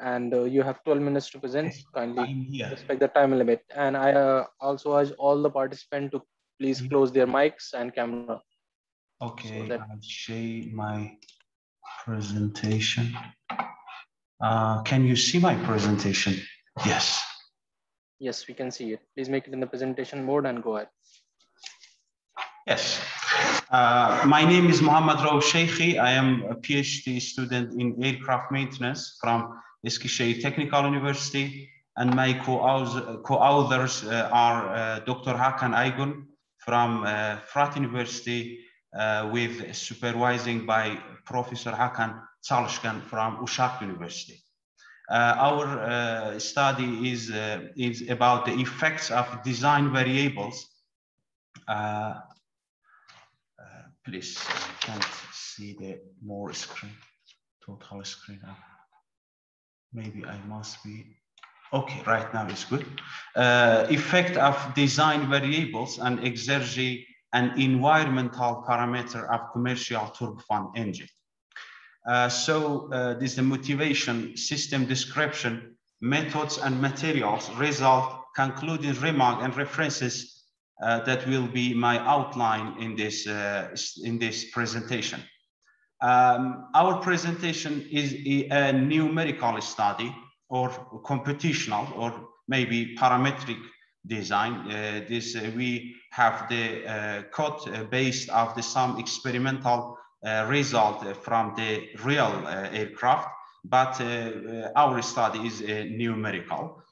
And you have 12 minutes to present. Kindly respect the time limit. And I also urge all the participants to please close their mics and camera. Okay, so I'll share my presentation. Can you see my presentation? Yes. Yes, we can see it. Please make it in the presentation mode and go ahead. Yes. My name is Mohammad Rauf Sheikhi. I am a PhD student in aircraft maintenance from Eskişehir Technical University, and my co-authors are Dr. Hakan Aygun from Fırat University, with supervising by Professor Hakan Çalışkan from Uşak University. Our study is about the effects of design variables. Please, I can't see the more screen, total screen. Maybe I must be, okay, right now it's good. Effect of design variables and exergy and environmental parameter of commercial turbofan engine. This is the motivation, system description, methods and materials, result, concluding remark and references that will be my outline in this presentation. Our presentation is a numerical study or computational or maybe parametric design. We have the code based of some experimental result from the real aircraft, but our study is numerical.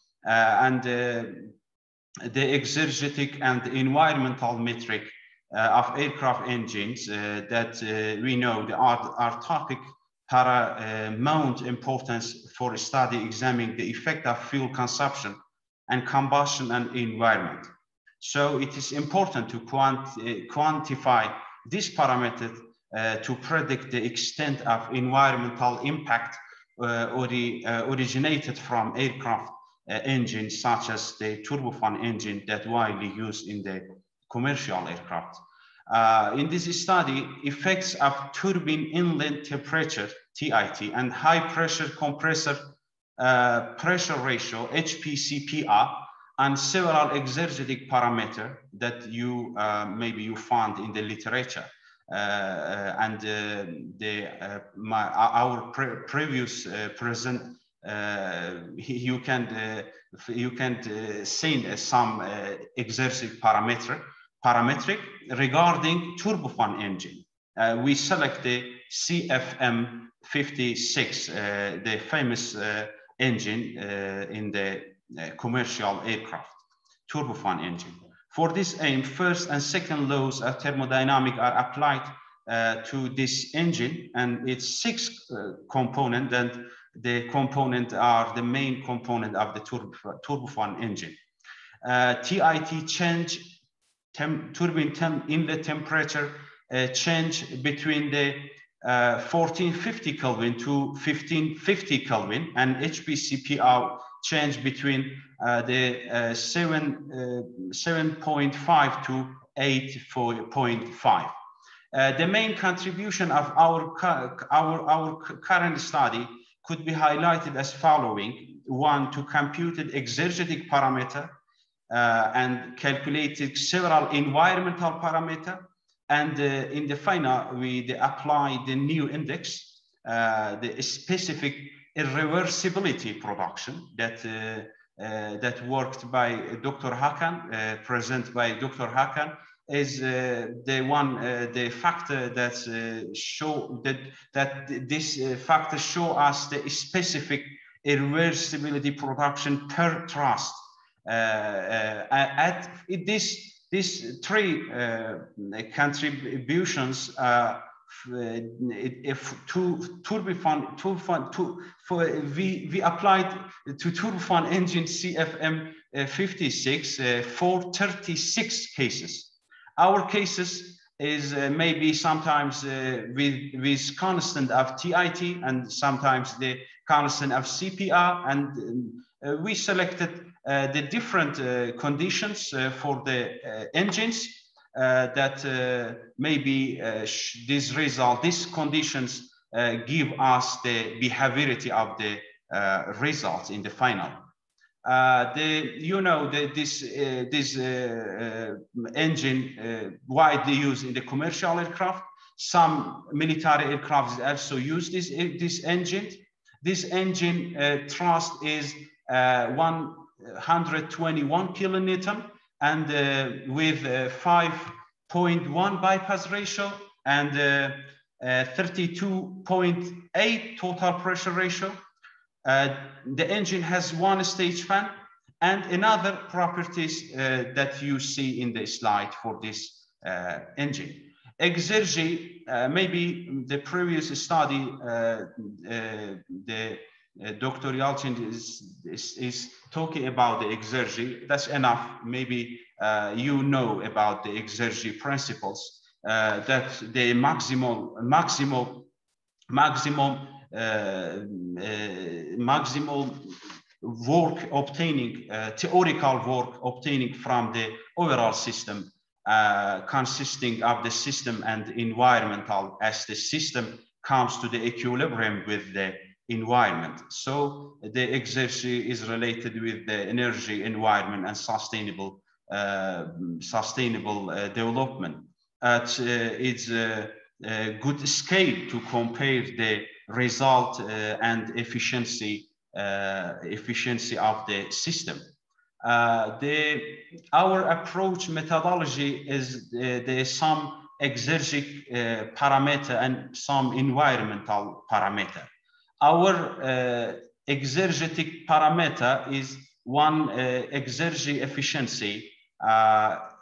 The exergetic and environmental metric of aircraft engines that we know are topic paramount importance for study examining the effect of fuel consumption and combustion and environment. So it is important to quantify this parameter to predict the extent of environmental impact originated from aircraft engines such as the turbofan engine that widely used in the commercial aircraft. In this study, effects of turbine inlet temperature, TIT, and high pressure compressor pressure ratio, HPCPR, and several exergetic parameters that you maybe you found in the literature. Our previous present, you can see some exergetic parametric regarding turbofan engine. We select the CFM 56, the famous engine in the commercial aircraft, turbofan engine. For this aim, first and second laws of thermodynamics are applied to this engine, and its 6 components, and the component are the main component of the turbofan engine. TIT change, turbine inlet temperature change between the 1450 Kelvin to 1550 Kelvin, and HPCPR change between the 7.5 to 8.5. The main contribution of our current study could be highlighted as following: 1, to compute exergetic parameter and calculated several environmental parameters, and in the final we apply the new index, the specific irreversibility production that worked by Dr. Hakan, present by Dr. Hakan, is the factor that this factor show us the specific irreversibility production per thrust. At these 3 contributions, if we applied to turbofan engine CFM 56 for 36 cases. Our cases is maybe sometimes with constant of TIT, and sometimes the constant of CPR, and we selected the different conditions for the engines that maybe these conditions give us the behaviority of the results in the final. This engine widely used in the commercial aircraft. Some military aircraft also use this engine. This engine thrust is 121 kilonewton, and with 5.1 bypass ratio and 32.8 total pressure ratio. The engine has one stage fan and another properties that you see in the slide for this engine. Exergy, maybe the previous study, Dr. Yalchin is talking about the exergy. That's enough. Maybe you know about the exergy principles, that the maximum work obtaining, theoretical work obtaining from the overall system, consisting of the system and environmental, as the system comes to the equilibrium with the environment. So the exergy is related with the energy, environment, and sustainable development. It's a good scale to compare the result and efficiency of the system. Our approach methodology is some exergic parameter and some environmental parameter. Our exergetic parameter is one exergy efficiency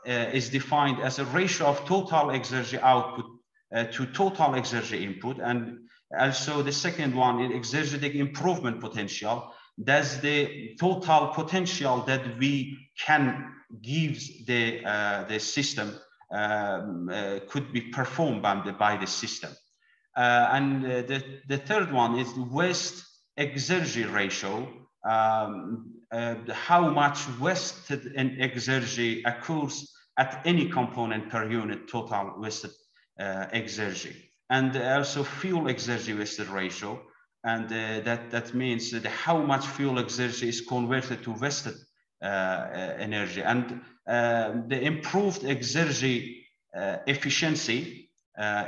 is defined as a ratio of total exergy output to total exergy input, and also the second one is exergetic improvement potential. That's the total potential that we can give the system could be performed by the system. And the third one is waste exergy ratio. How much wasted exergy occurs at any component per unit total wasted exergy, and also fuel exergy wasted ratio, and that means that how much fuel exergy is converted to wasted energy. And the improved exergy efficiency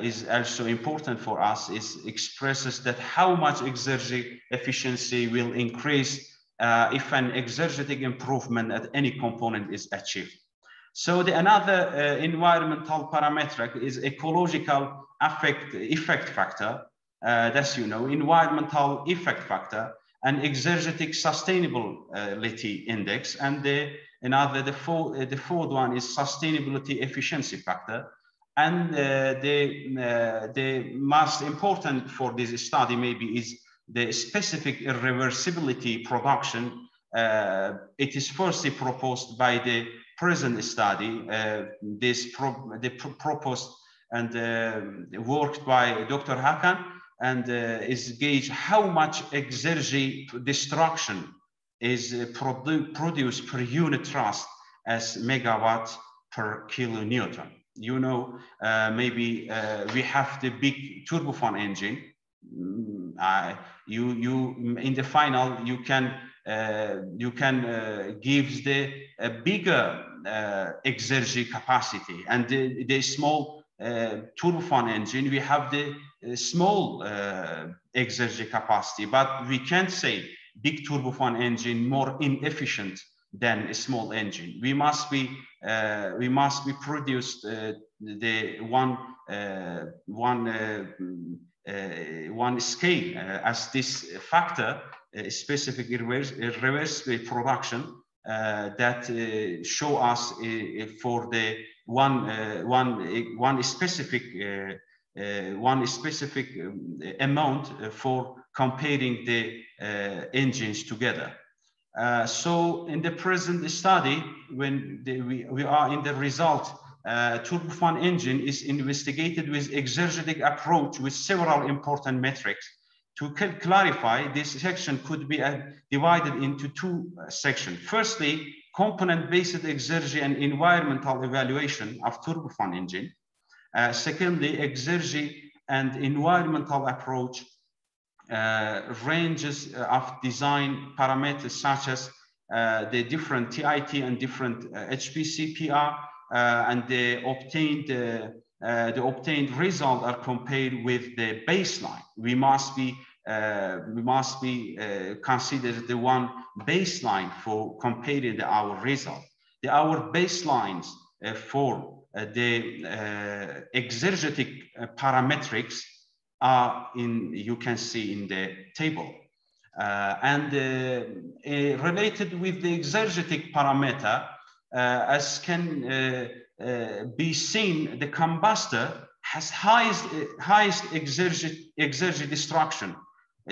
is also important for us. It expresses that how much exergy efficiency will increase if an exergetic improvement at any component is achieved. So another environmental parametric is ecological effect factor. That's, environmental effect factor and exergetic sustainability index. And the fourth one is sustainability efficiency factor. And the most important for this study maybe is the specific irreversibility production. It is firstly proposed by the present study, proposed and worked by Dr. Hakan, and is gauge how much exergy destruction is produced per unit thrust as megawatt per kilonewton. Maybe we have the big turbofan engine. In the final you can give the bigger exergy capacity, and the small turbofan engine we have the small exergy capacity, but we can't say big turbofan engine more inefficient than a small engine. We must be produced the one scale as this factor, specific reversible production that show us for the one specific amount for comparing the engines together. So in the present study, when we are in the result, turbofan engine is investigated with exergetic approach with several important metrics. To clarify, this section could be divided into two sections. Firstly, component-based exergy and environmental evaluation of turbofan engine. Secondly, exergy and environmental approach ranges of design parameters such as the different TIT and different HPCPR, and the obtained result are compared with the baseline. We must be considered the one baseline for comparing our result. Our baselines for the exergetic parametrics are you can see in the table. Related with the exergetic parameter, as can be seen, the combustor has highest exergy destruction,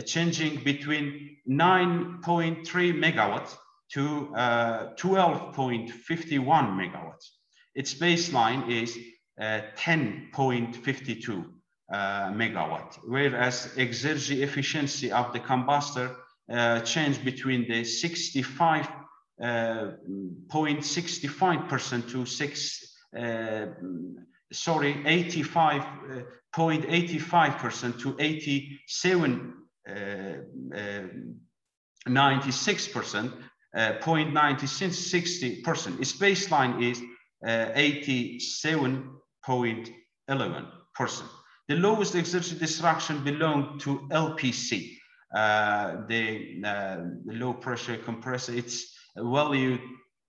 changing between 9.3 megawatts to 12.51 megawatts. Its baseline is 10.52 megawatt, whereas exergy efficiency of the combustor changed between the 65.65% to 85.85% to 96%, 0.96%. Its baseline is 87.11%. The lowest exergy destruction belonged to LPC, the low pressure compressor. Its value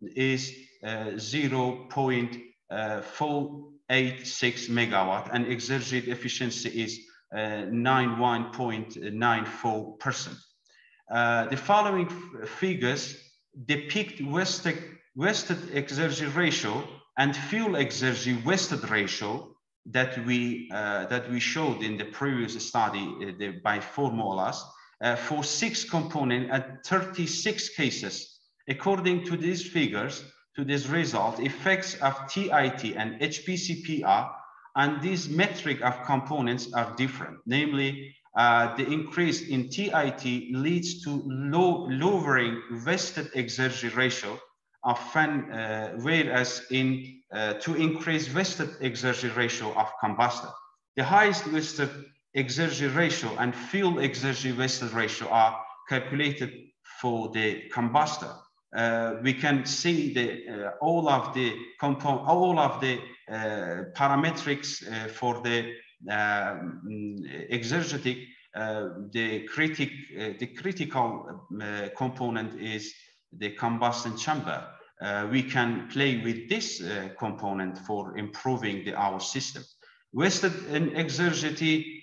is 0.486 megawatt, and exergy efficiency is 91.94%. The following figures depict wasted exergy ratio and fuel exergy wasted ratio that we showed in the previous study by formulas for 6 components at 36 cases. According to these figures, to this result, effects of TIT and HPCPR and these metric of components are different. Namely, the increase in TIT leads to lowering wasted exergy ratio of fan, whereas to increase wasted exergy ratio of combustor. The highest wasted exergy ratio and fuel exergy wasted ratio are calculated for the combustor. We can see all of the parametrics for the exergetic. The critical component is the combustion chamber. We can play with this component for improving our system. Wasted exergy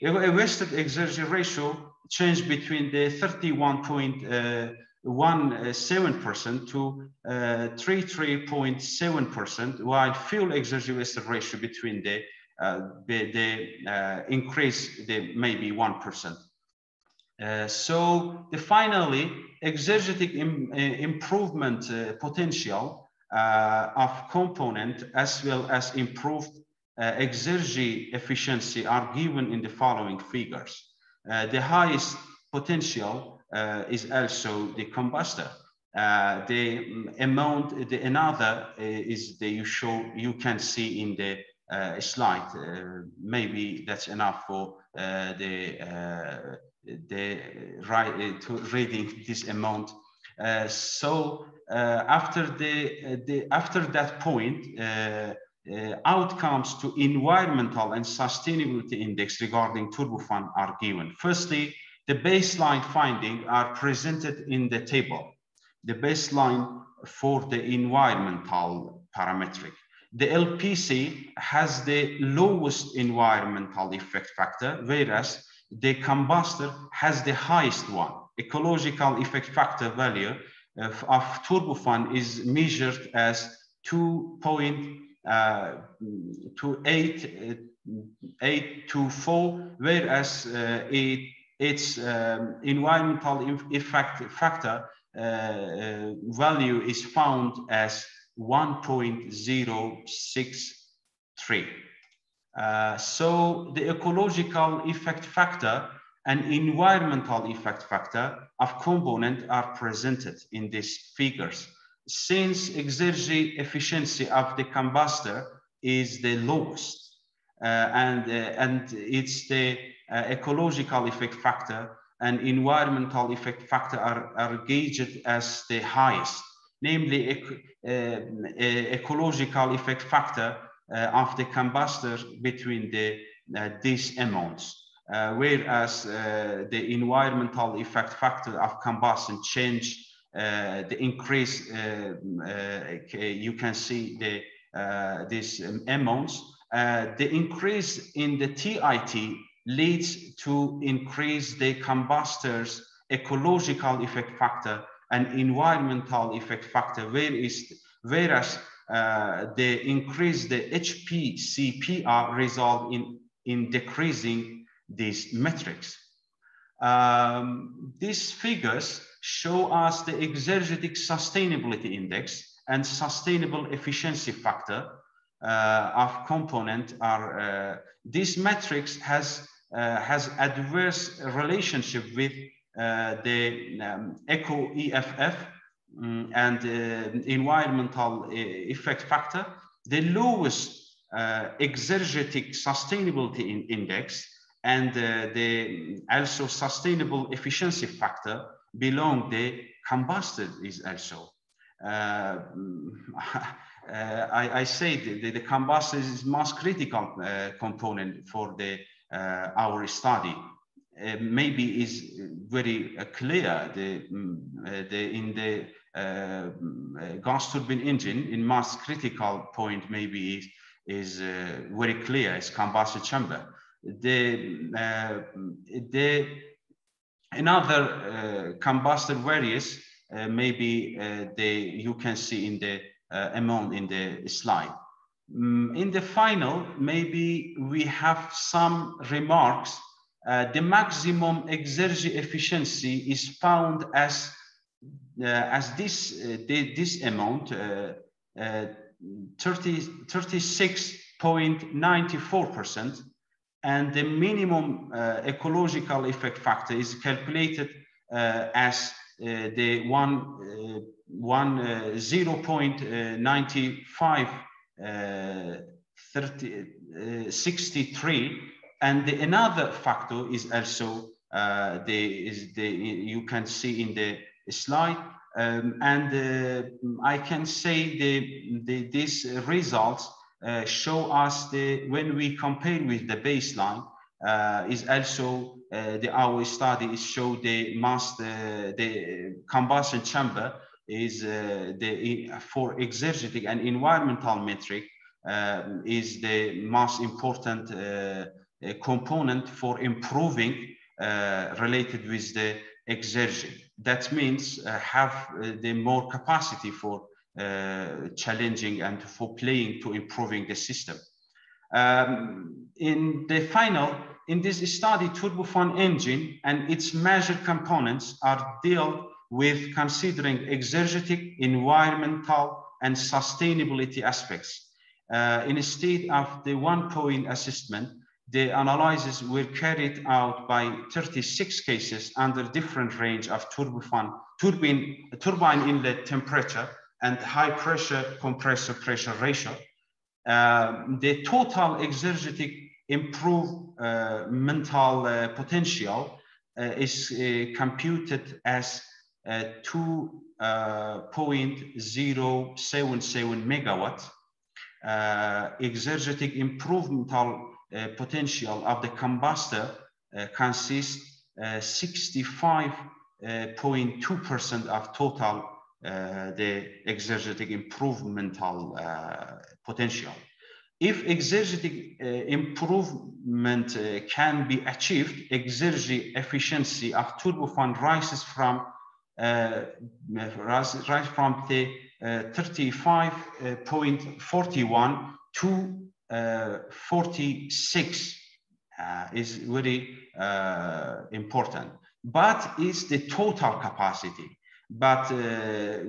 ratio changed between the 31.17% to 33.7%, while fuel exergy wasted ratio between the increase maybe 1%. So finally, exergetic improvement potential of component as well as improved exergy efficiency are given in the following figures. The highest potential is also the combustor. The amount, another is you can see in the slide. Maybe that's enough for reading this amount. After that point, outcomes to environmental and sustainability index regarding turbofan are given. Firstly, the baseline findings are presented in the table. The baseline for the environmental parametric. The LPC has the lowest environmental effect factor, whereas the combustor has the highest one. Ecological effect factor value of turbofan is measured as 2.824, whereas its environmental effect factor value is found as 1.063. So the ecological effect factor and environmental effect factor of component are presented in these figures. Since exergy efficiency of the combustor is the lowest, and it's the ecological effect factor and environmental effect factor are gauged as the highest, namely ecological effect factor of the combustor between these amounts. Whereas the environmental effect factor of combustion change, the increase, you can see these amounts. The increase in the TIT leads to increase the combustor's ecological effect factor and environmental effect factor, whereas the increase the HPCPR result in decreasing these metrics. These figures show us the exergetic sustainability index and sustainable efficiency factor of component are this matrix has adverse relationship with the eco EFF and environmental effect factor. The lowest exergetic sustainability index and the also sustainable efficiency factor belong the combustor is also. I say the combustor is most critical component for our study. Maybe is very clear in the gas turbine engine in most critical point maybe is very clear is combustion chamber. Another combustor varies maybe you can see in the amount in the slide. In the final, maybe we have some remarks. The maximum exergy efficiency is found as this amount 36.94%, and the minimum ecological effect factor is calculated as the 0.9563, and another factor is also you can see in the slide, and I can say these results show us when we compare with the baseline is also our study is show the combustion chamber is for exergetic and environmental metric is the most important component for improving related with the exergy. That means have the more capacity for challenging and for playing to improving the system. In the final, in this study, turbofan engine and its major components are dealt with considering exergetic, environmental, and sustainability aspects. Instead of the one-point assessment, the analyses were carried out by 36 cases under different range of turbine inlet temperature and high pressure compressor pressure ratio. The total exergetic improvemental potential is computed as 2.077 megawatt. Exergetic improvemental potential of the combustor consists 65.2% of total the exergetic improvemental potential. If exergetic improvement can be achieved, exergy efficiency of turbofan rises from the 35.41 to 46 is very important, but it's the total capacity. But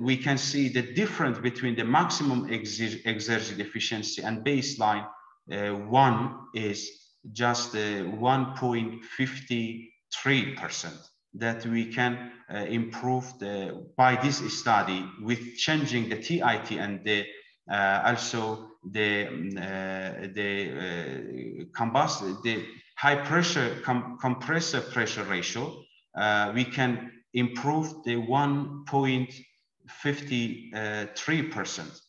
we can see the difference between the maximum exergy efficiency and baseline one is just 1.50 that we can improve by this study with changing the TIT and the also the high pressure compressor pressure ratio. We can improve the 1.53%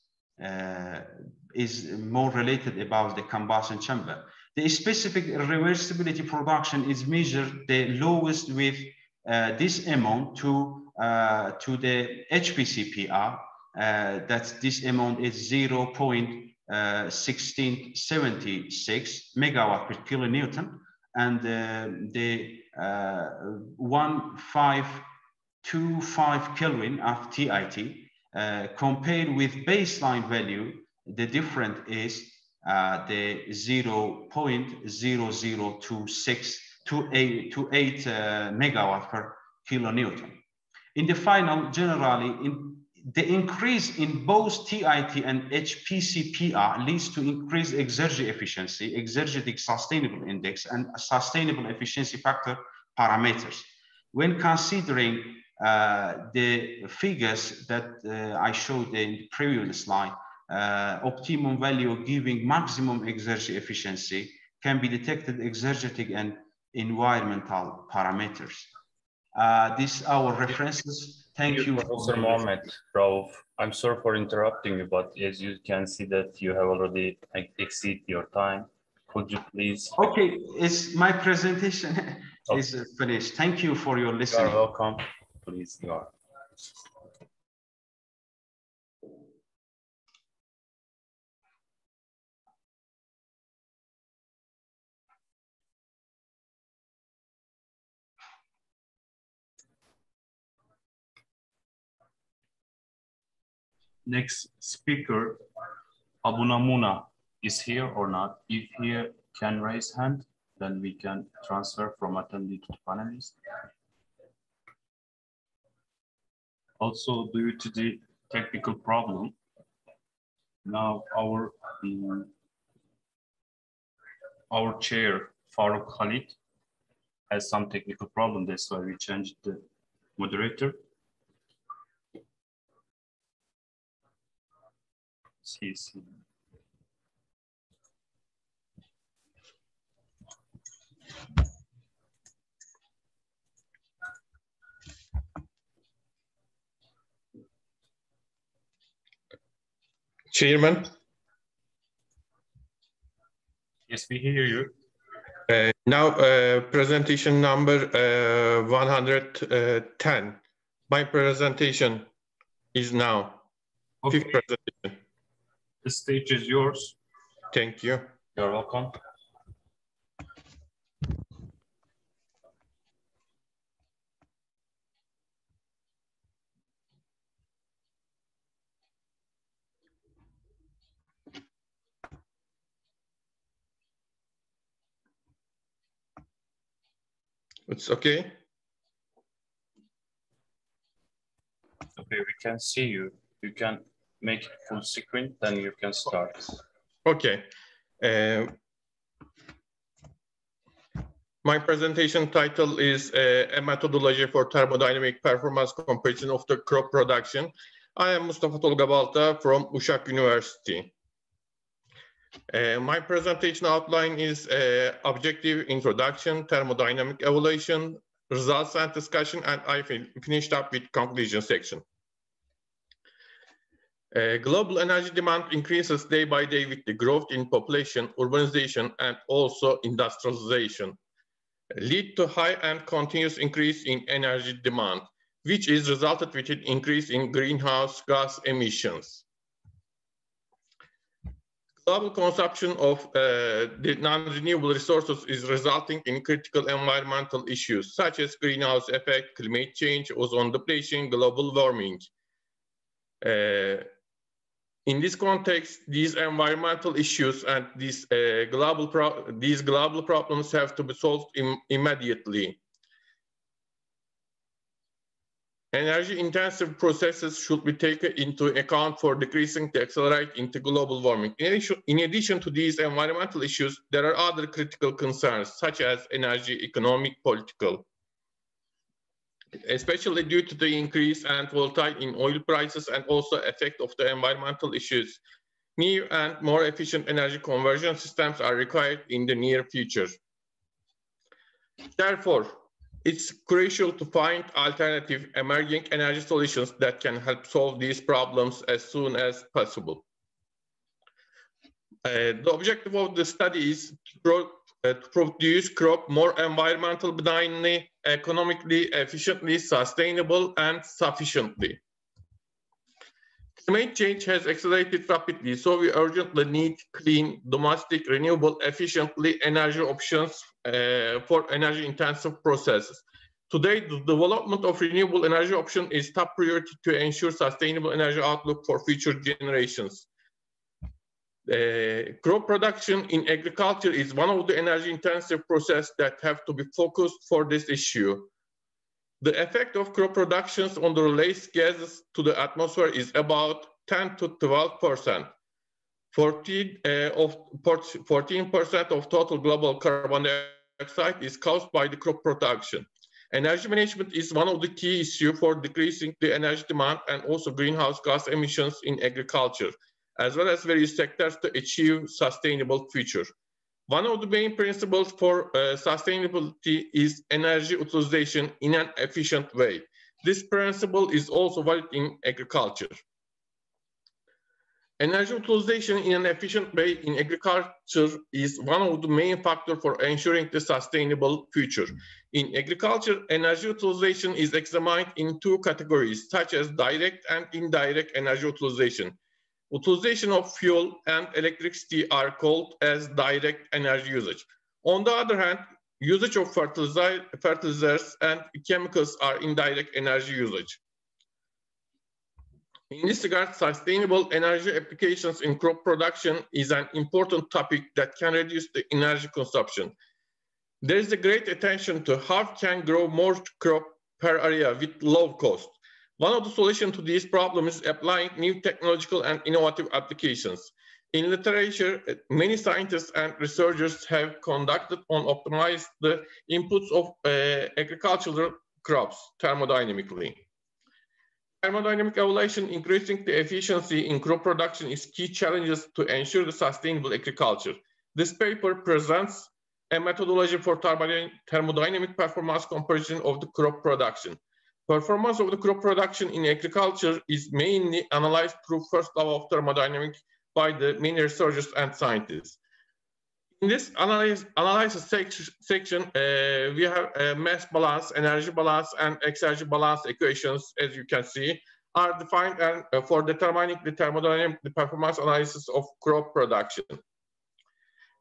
is more related about the combustion chamber. The specific reversibility production is measured the lowest with this amount to the HPCPR. That this amount is 0.1676 megawatt per kilonewton, and the 1525 Kelvin of TIT compared with baseline value, the difference is the 0.002628 megawatt per kilonewton. In the final, generally, the increase in both TIT and HPCPR leads to increased exergy efficiency, exergetic sustainable index, and sustainable efficiency factor parameters. When considering the figures that I showed in the previous slide, optimum value giving maximum exergy efficiency can be detected exergetic and environmental parameters. These are our references. Thank you, Professor Mohammed. Rauf, I'm sorry for interrupting you, but as you can see that you have already exceeded your time. Could you please? Okay, it's my presentation is finished. Thank you for your listening. You are welcome. Please go. Next speaker, Abunamuna, is here or not? If he can raise hand, then we can transfer from attendee to the panelist. Also, due to the technical problem, now our chair, Farooq Khalid, has some technical problem. That's why we changed the moderator. He's here. Chairman? Yes, we hear you. Now, presentation number 110. My presentation is now. Okay. Fifth presentation. The stage is yours. Thank you. You're welcome. It's okay. Okay, we can see you. You can make it full screen, then you can start. Okay. My presentation title is A Methodology for Thermodynamic Performance Comparison of the Crop Production. I am Mustafa Tolgabalta from Uşak University. My presentation outline is objective introduction, thermodynamic evaluation, results and discussion, and I finished up with conclusion section. Global energy demand increases day by day with the growth in population, urbanization, and also industrialization, lead to high and continuous increase in energy demand, which is resulted with an increase in greenhouse gas emissions. Global consumption of the non-renewable resources is resulting in critical environmental issues such as greenhouse effect, climate change, ozone depletion, global warming. In this context, these environmental issues and these global problems have to be solved immediately. Energy-intensive processes should be taken into account for decreasing the accelerate into global warming. In addition to these environmental issues, there are other critical concerns such as energy, economic, political. especially due to the increase and volatility in oil prices and also effect of the environmental issues. New and more efficient energy conversion systems are required in the near future. Therefore, it's crucial to find alternative emerging energy solutions that can help solve these problems as soon as possible. The objective of the study is to produce crop more environmental benignly, economically, efficiently, sustainable, and sufficiently. Climate change has accelerated rapidly, so we urgently need clean, domestic, renewable, efficiently energy options for energy-intensive processes. Today, the development of renewable energy option is top priority to ensure sustainable energy outlook for future generations. Crop production in agriculture is one of the energy-intensive processes that have to be focused for this issue. The effect of crop productions on the release gases to the atmosphere is about 10 to 12%. 14% of total global carbon dioxide is caused by the crop production. Energy management is one of the key issues for decreasing the energy demand and also greenhouse gas emissions in agriculture, as well as various sectors to achieve sustainable future. One of the main principles for sustainability is energy utilization in an efficient way. This principle is also valid in agriculture. Energy utilization in an efficient way in agriculture is one of the main factors for ensuring the sustainable future. In agriculture, energy utilization is examined in two categories, such as direct and indirect energy utilization. Utilization of fuel and electricity are called as direct energy usage. On the other hand, usage of fertilizers and chemicals are indirect energy usage. In this regard, sustainable energy applications in crop production is an important topic that can reduce the energy consumption. There is a great attention to how can grow more crop per area with low cost. One of the solutions to these problems is applying new technological and innovative applications. In literature, many scientists and researchers have conducted on optimize the inputs of agricultural crops thermodynamically. Thermodynamic evaluation increasing the efficiency in crop production is key challenges to ensure the sustainable agriculture. This paper presents a methodology for thermodynamic performance comparison of the crop production. Performance of the crop production in agriculture is mainly analyzed through first law of thermodynamics by the many researchers and scientists. In this analysis section, we have mass balance, energy balance, and exergy balance equations, as you can see, are defined and for determining the thermodynamic performance analysis of crop production.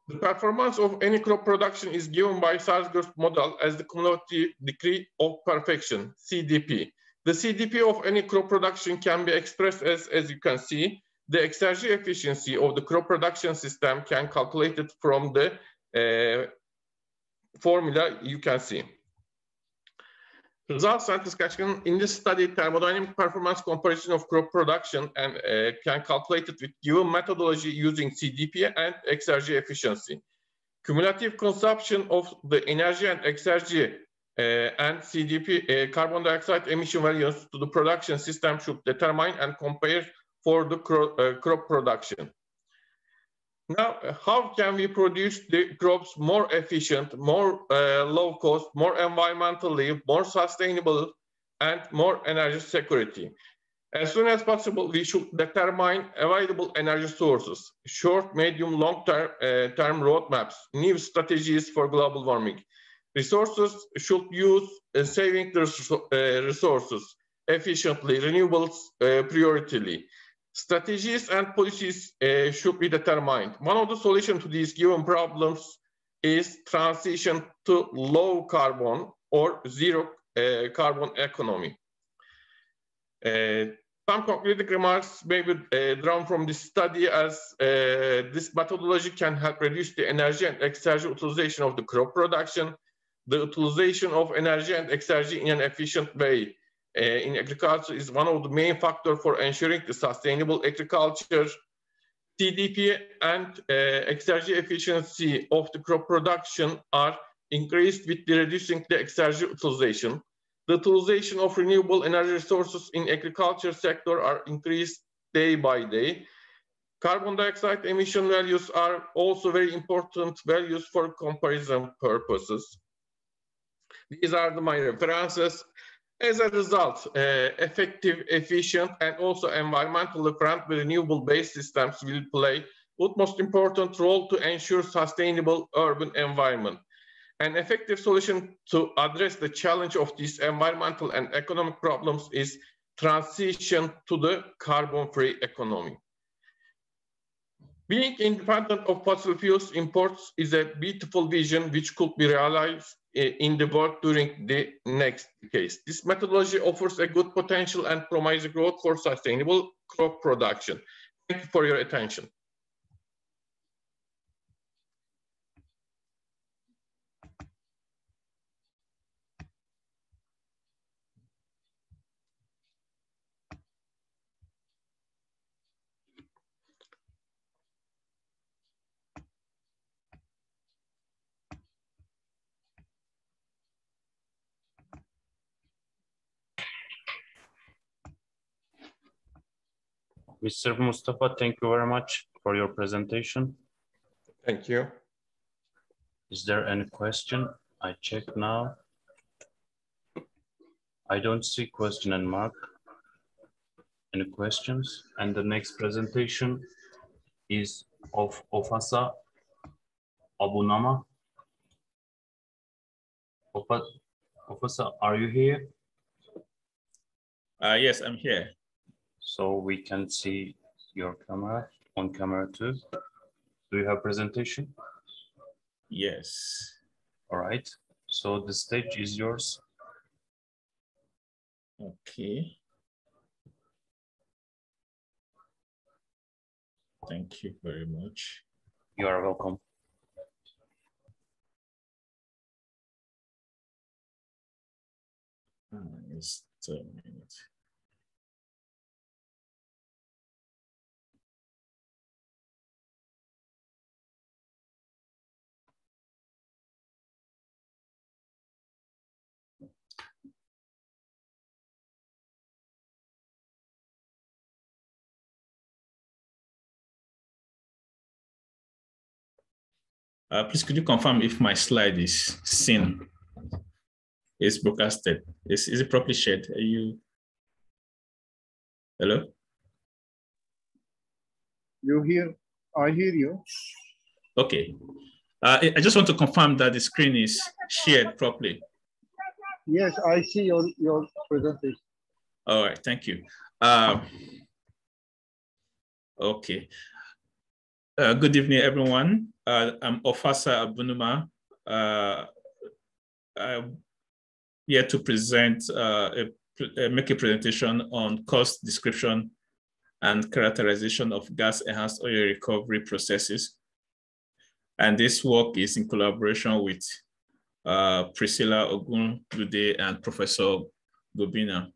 The performance of any crop production is given by Salzburg's model as the cumulative degree of perfection, CDP. The CDP of any crop production can be expressed as you can see. The exergy efficiency of the crop production system can be calculated from the formula you can see. Results and discussion in this study, thermodynamic performance comparison of crop production and can calculate it with given methodology using CDP and exergy efficiency. Cumulative consumption of the energy and exergy and CDP carbon dioxide emission values to the production system should determine and compare for the crop production. Now, how can we produce the crops more efficient, more low cost, more environmentally, more sustainable, and more energy security? As soon as possible, we should determine available energy sources, short, medium, long-term roadmaps, new strategies for global warming. Resources should use saving the resources efficiently, renewables priority. Strategies and policies should be determined. One of the solutions to these given problems is transition to low carbon or zero carbon economy. Some concluding remarks may be drawn from this study as this methodology can help reduce the energy and exergy utilization of the crop production, the utilization of energy and exergy in an efficient way in agriculture is one of the main factors for ensuring the sustainable agriculture. CDP and exergy efficiency of the crop production are increased with the reducing the exergy utilization. The utilization of renewable energy resources in agriculture sector are increased day by day. Carbon dioxide emission values are also very important values for comparison purposes. These are my references. As a result, effective, efficient, and also environmentally friendly renewable-based systems will play utmost important role to ensure sustainable urban environment. An effective solution to address the challenge of these environmental and economic problems is transition to the carbon-free economy. Being independent of fossil fuels imports is a beautiful vision which could be realized in the work during the next decades. This methodology offers a good potential and promises growth for sustainable crop production. Thank you for your attention. Mr. Mustafa, thank you very much for your presentation. Thank you. Is there any question? I check now. I don't see question and mark. Any questions? And the next presentation is of Ofasa Abunama. Ofasa, are you here? Yes, I'm here. So we can see your camera, on camera too. Do you have presentation? Yes. All right. So the stage is yours. Okay. Thank you very much. You are welcome. Just a minute. Please, could you confirm if my slide is seen? It's broadcasted. Is it properly shared? Are you? Hello? You hear? I hear you. Okay. I just want to confirm that the screen is shared properly. Yes, I see your presentation. All right, thank you. Okay. Good evening, everyone. I'm Ofasa Abunuma. I'm here to present, make a presentation on cost description and characterization of gas-enhanced oil recovery processes. And this work is in collaboration with Priscilla Ogunlude and Professor Gobina.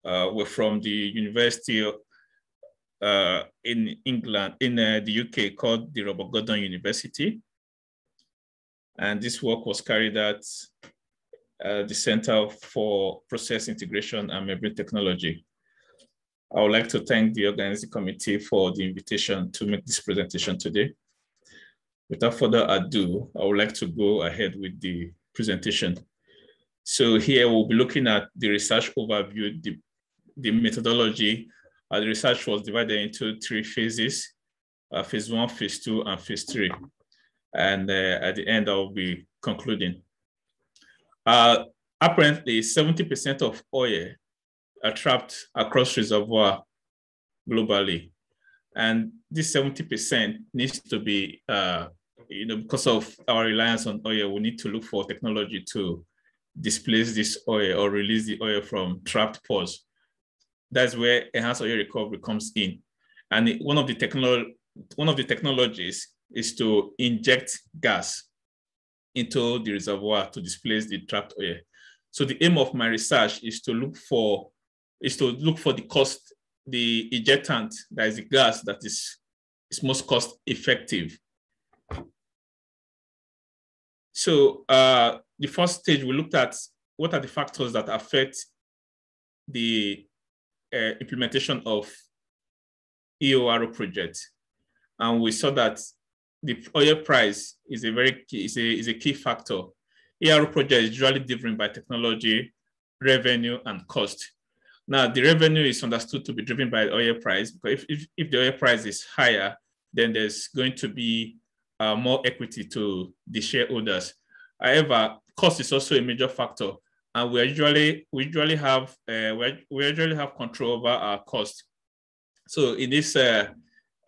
We're from the University in England, in the UK, called the Robert Gordon University. And this work was carried out at the Center for Process Integration and Membrane Technology. I would like to thank the organizing committee for the invitation to make this presentation today. Without further ado, I would like to go ahead with the presentation. So here we'll be looking at the research overview, the methodology. The research was divided into 3 phases, phase 1, phase 2, and phase 3. And at the end, I'll be concluding. Apparently, 70% of oil are trapped across reservoir globally. And this 70% needs to be, because of our reliance on oil, we need to look for technology to displace this oil or release the oil from trapped pores. That's where enhanced oil recovery comes in. And one of the technologies is to inject gas into the reservoir to displace the trapped oil. So the aim of my research is to look for the ejectant, that is the gas that is most cost effective. So the first stage, we looked at factors that affect the implementation of EORO project? And we saw that the oil price is a key factor. EORO project is usually driven by technology, revenue, and cost. Now, the revenue is understood to be driven by the oil price, because if the oil price is higher, then there's going to be more equity to the shareholders. However, cost is also a major factor, and we usually have control over our cost. So in this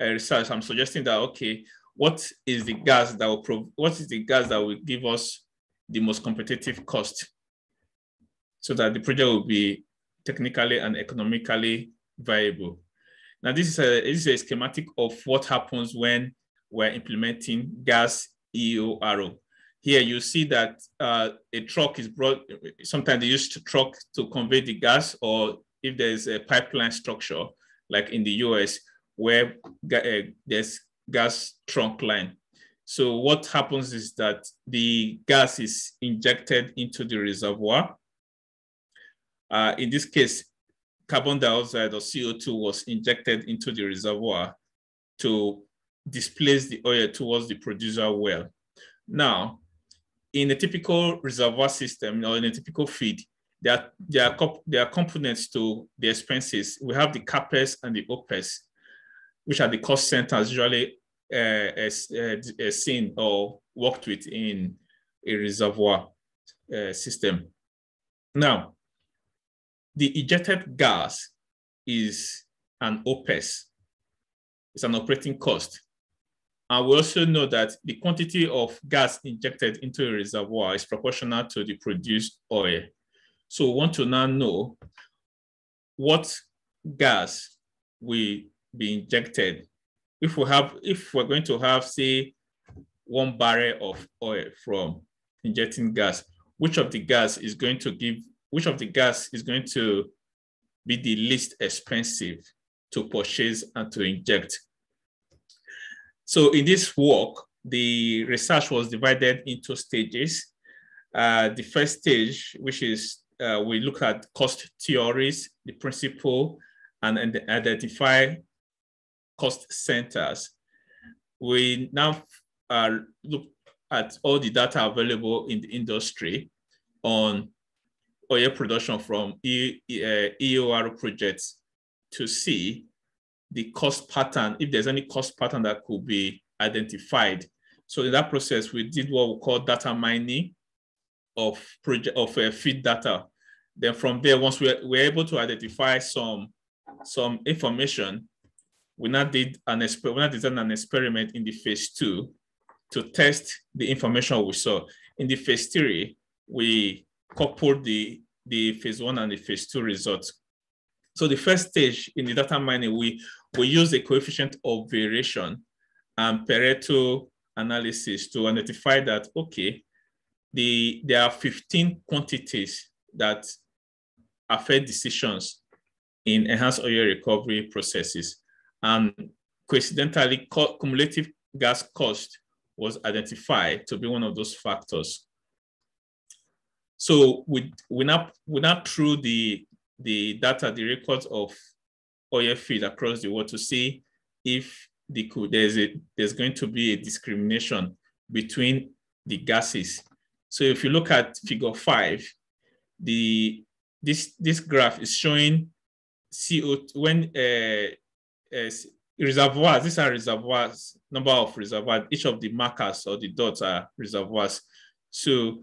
research, I'm suggesting that, okay, what is the gas that will give us the most competitive cost, so that the project will be technically and economically viable. Now, this is a schematic of what happens when we're implementing gas EORO. Here you see that a truck is brought. Sometimes they use a truck to convey the gas, or if there's a pipeline structure, like in the US, where there's gas trunk line. So what happens is that the gas is injected into the reservoir. In this case, carbon dioxide or CO2 was injected into the reservoir to displace the oil towards the producer well. Now, in a typical reservoir system or in a typical feed, there are components to the expenses. We have the CAPEX and the OPEX, which are the cost centers usually seen or worked with in a reservoir system. Now, the ejected gas is an OPEX. It's an operating cost. And we also know that the quantity of gas injected into a reservoir is proportional to the produced oil. So we want to now know what gas will be injected. If we're going to have, say, 1 barrel of oil from injecting gas, which of the gas is going to be the least expensive to purchase and to inject? So in this work, the research was divided into stages. The first stage, which is we look at cost theories, the principle, and identify cost centers. We now look at all the data available in the industry on oil production from EORO projects to see the cost pattern, if there's any cost pattern that could be identified. So in that process, we did what we call data mining of feed data. Then from there, once we're able to identify some information, we now did an experiment in the phase 2 to test the information we saw. In the phase 3, we coupled the phase 1 and the phase 2 results. So the first stage in the data mining, we use a coefficient of variation and Pareto analysis to identify that, okay, there are 15 quantities that affect decisions in enhanced oil recovery processes. And coincidentally, cumulative gas cost was identified to be one of those factors. So we now through the data, the records of oil feed across the world to see if there's going to be a discrimination between the gases. So if you look at figure 5, this graph is showing CO2 when reservoirs. These are reservoirs, number of reservoirs. Each of the markers or the dots are reservoirs. So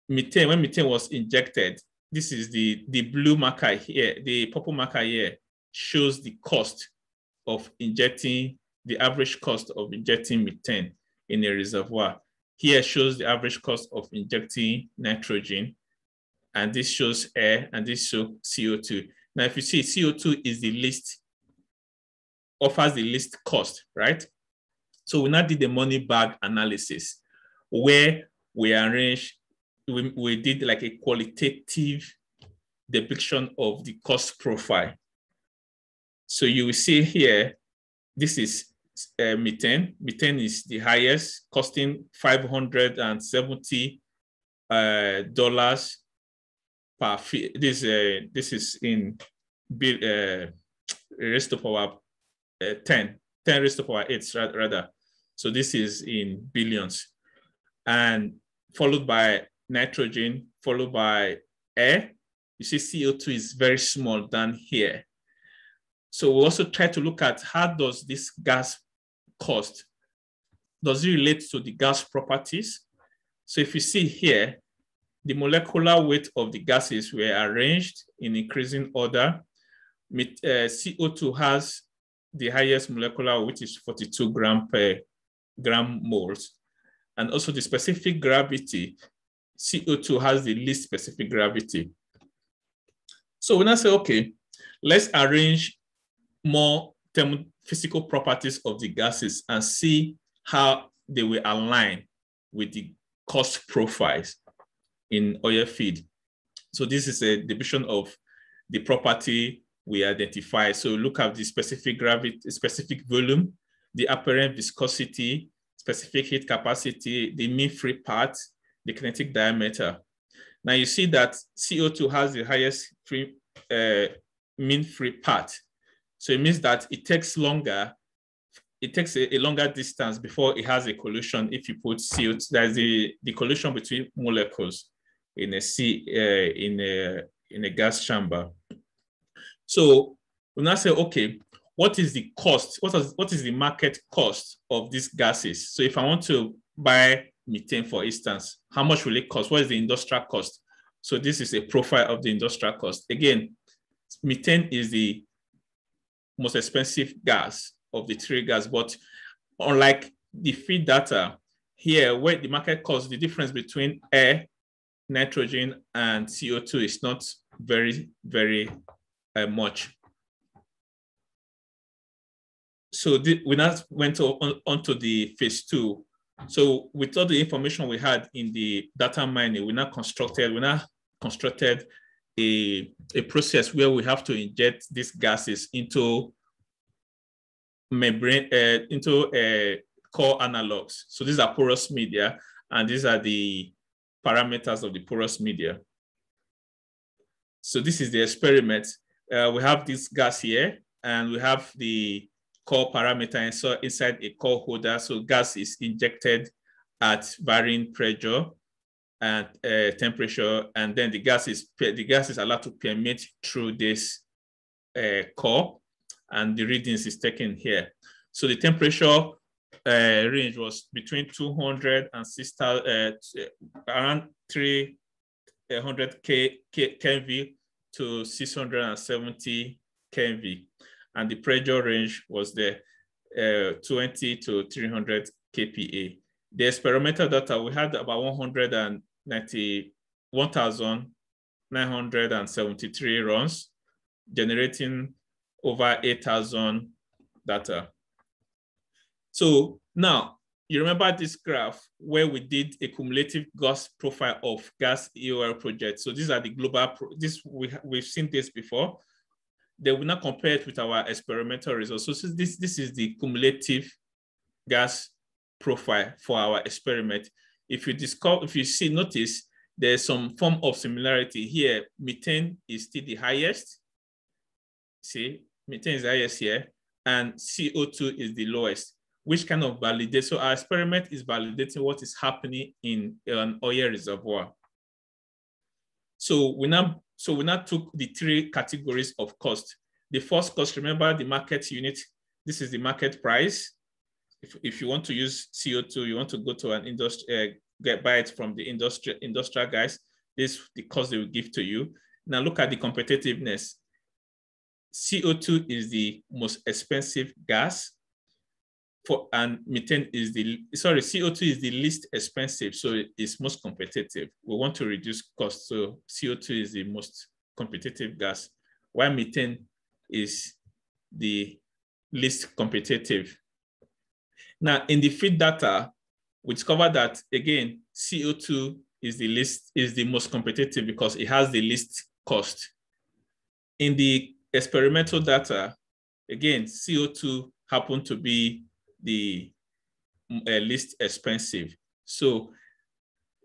methane, when methane was injected, this is the blue marker here. The purple marker here shows the cost of injecting, the average cost of injecting methane in a reservoir. Here shows the average cost of injecting nitrogen, and this shows air, and this shows CO2. Now, if you see, CO2 is the least, offers the least cost, right? So we now did the money bag analysis, where we arranged, we did like a qualitative depiction of the cost profile. So you will see here, this is methane. Methane is the highest, costing $570 per feet. This is in raised to power 10 raised to power 8 rather. So this is in billions, and followed by nitrogen, followed by air. You see CO2 is very small down here. So we also try to look at how does this gas cost, does it relate to the gas properties? So if you see here, the molecular weight of the gases were arranged in increasing order. CO2 has the highest molecular weight, which is 42 grams per gram moles. And also the specific gravity, CO2 has the least specific gravity. So when I say, okay, let's arrange more physical properties of the gases and see how they will align with the cost profiles in oil feed. So this is a division of the property we identify. So look at the specific gravity, specific volume, the apparent viscosity, specific heat capacity, the mean free path, the kinetic diameter. Now you see that CO2 has the highest mean free path. So it means that it takes longer, it takes a longer distance before it has a collision. If you put CO2, there's the collision between molecules in a gas chamber. So we now say, okay, what is the cost? What is the market cost of these gases? So if I want to buy methane, for instance, how much will it cost? What is the industrial cost? So this is a profile of the industrial cost. Again, methane is the most expensive gas of the three gas, but unlike the feed data, here where the market cost, the difference between air, nitrogen, and CO2 is not very, very much. So we now went on to the phase 2. So with all the information we had in the data mining, we now constructed a process where we have to inject these gases into membrane, into core analogs. So these are porous media, and these are the parameters of the porous media. So this is the experiment. We have this gas here, and we have the core parameter, and so inside a core holder. So gas is injected at varying pressure and temperature, and then the gas is allowed to permeate through this core, and the readings is taken here. So the temperature range was between 200 and 6,000, around 300 kV to 670 kV, and the pressure range was the 20 to 300 kPa. The experimental data, we had about 1,973 runs, generating over 8,000 data. So now, you remember this graph where we did a cumulative gas profile of gas EOR projects. So these are the global, we've seen this before. They will not compare it with our experimental results. So this is the cumulative gas profile for our experiment. If you notice, there's some form of similarity here. Methane is still the highest. See, methane is the highest here, and CO2 is the lowest, which kind of validates. So our experiment is validating what is happening in an oil reservoir. So we now took the three categories of cost. The first cost, remember the market unit. This is the market price. If you want to use CO2, you want to go to an industry, buy it from the industrial guys. This is the cost they will give to you. Now look at the competitiveness. CO2 is the most expensive gas, and methane is CO2 is the least expensive, so it's most competitive. We want to reduce cost, so CO2 is the most competitive gas, while methane is the least competitive. Now, in the feed data, we discovered that again, CO2 is the most competitive because it has the least cost. In the experimental data, again, CO2 happened to be the least expensive. So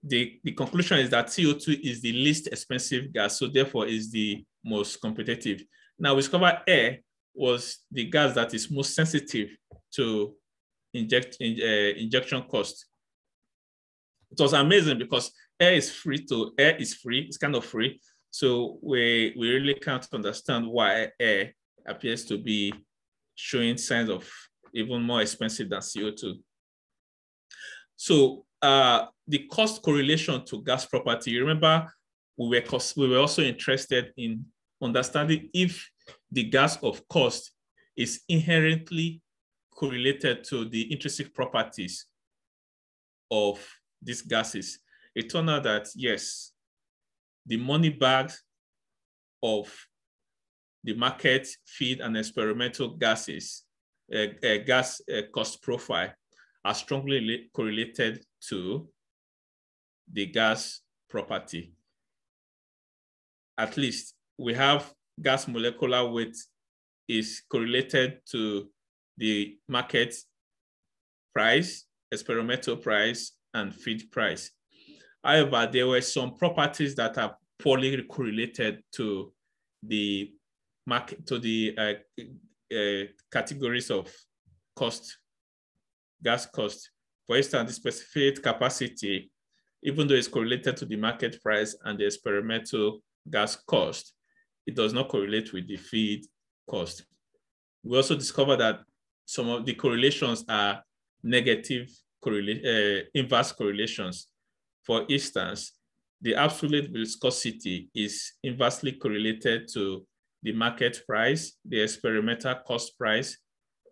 the conclusion is that CO2 is the least expensive gas, so therefore is the most competitive. Now we discovered air was the gas that is most sensitive to injection cost. It was amazing because air is free, it's kind of free. So we really can't understand why air appears to be showing signs of even more expensive than CO2. So the cost correlation to gas property, you remember we were also interested in understanding if the gas of cost is inherently correlated to the intrinsic properties of these gases. It turned out that yes, the money bags of the market, feed, and experimental gases, gas cost profile are strongly correlated to the gas property. At least we have gas molecular weight is correlated to the market price, experimental price, and feed price. However, there were some properties that are poorly correlated to the market, to the categories of cost, gas cost. For instance, the specific capacity, even though it's correlated to the market price and the experimental gas cost, it does not correlate with the feed cost. We also discovered that some of the correlations are negative inverse correlations. For instance, the absolute viscosity is inversely correlated to the market price, the experimental cost price,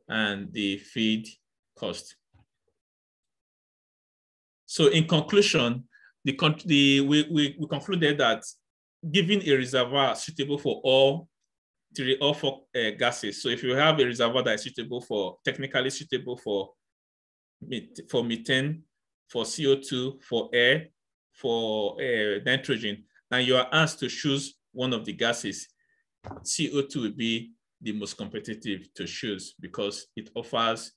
and the feed cost. So in conclusion, we concluded that given a reservoir suitable for all four gases, so if you have a reservoir that is suitable for, technically suitable for methane, for CO2, for air, for nitrogen, and you are asked to choose one of the gases, CO2 will be the most competitive to choose because it offers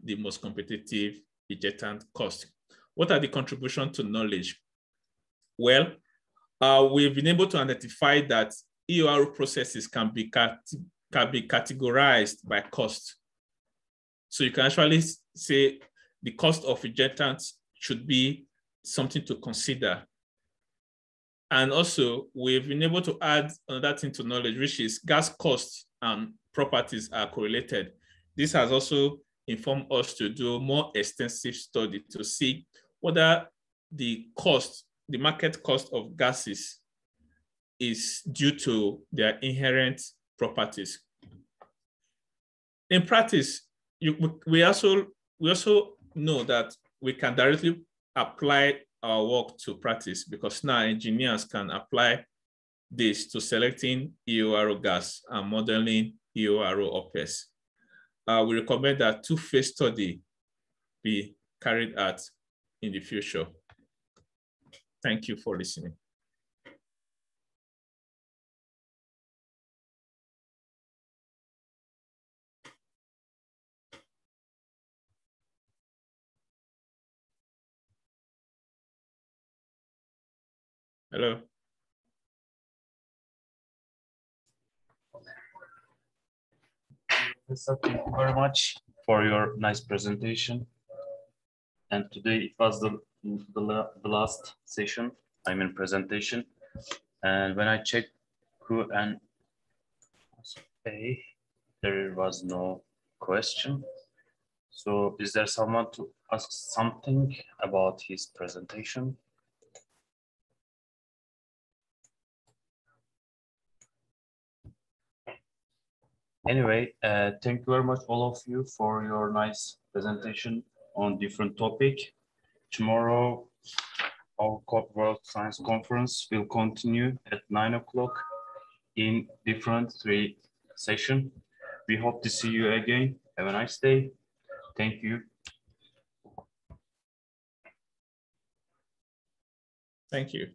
the most competitive ejectant cost. What are the contributions to knowledge? Well, we've been able to identify that EOR processes can be categorized by cost. So you can actually say the cost of ejectants should be something to consider. And also, we've been able to add another thing to knowledge, which is gas costs and properties are correlated. This has also informed us to do more extensive study to see whether the cost, the market cost of gases is due to their inherent properties. In practice, we also know that we can directly apply our work to practice because now engineers can apply this to selecting EORO gas and modeling EORO OPS. We recommend that two-phase study be carried out in the future. Thank you for listening. Hello. Thank you very much for your nice presentation. And today it was the last session, presentation. And when I checked Q&A, there was no question. So is there someone to ask something about his presentation? Anyway, thank you very much, all of you, for your nice presentation on different topic. Tomorrow, our World Science Conference will continue at 9 o'clock in different 3 sessions. We hope to see you again. Have a nice day. Thank you. Thank you.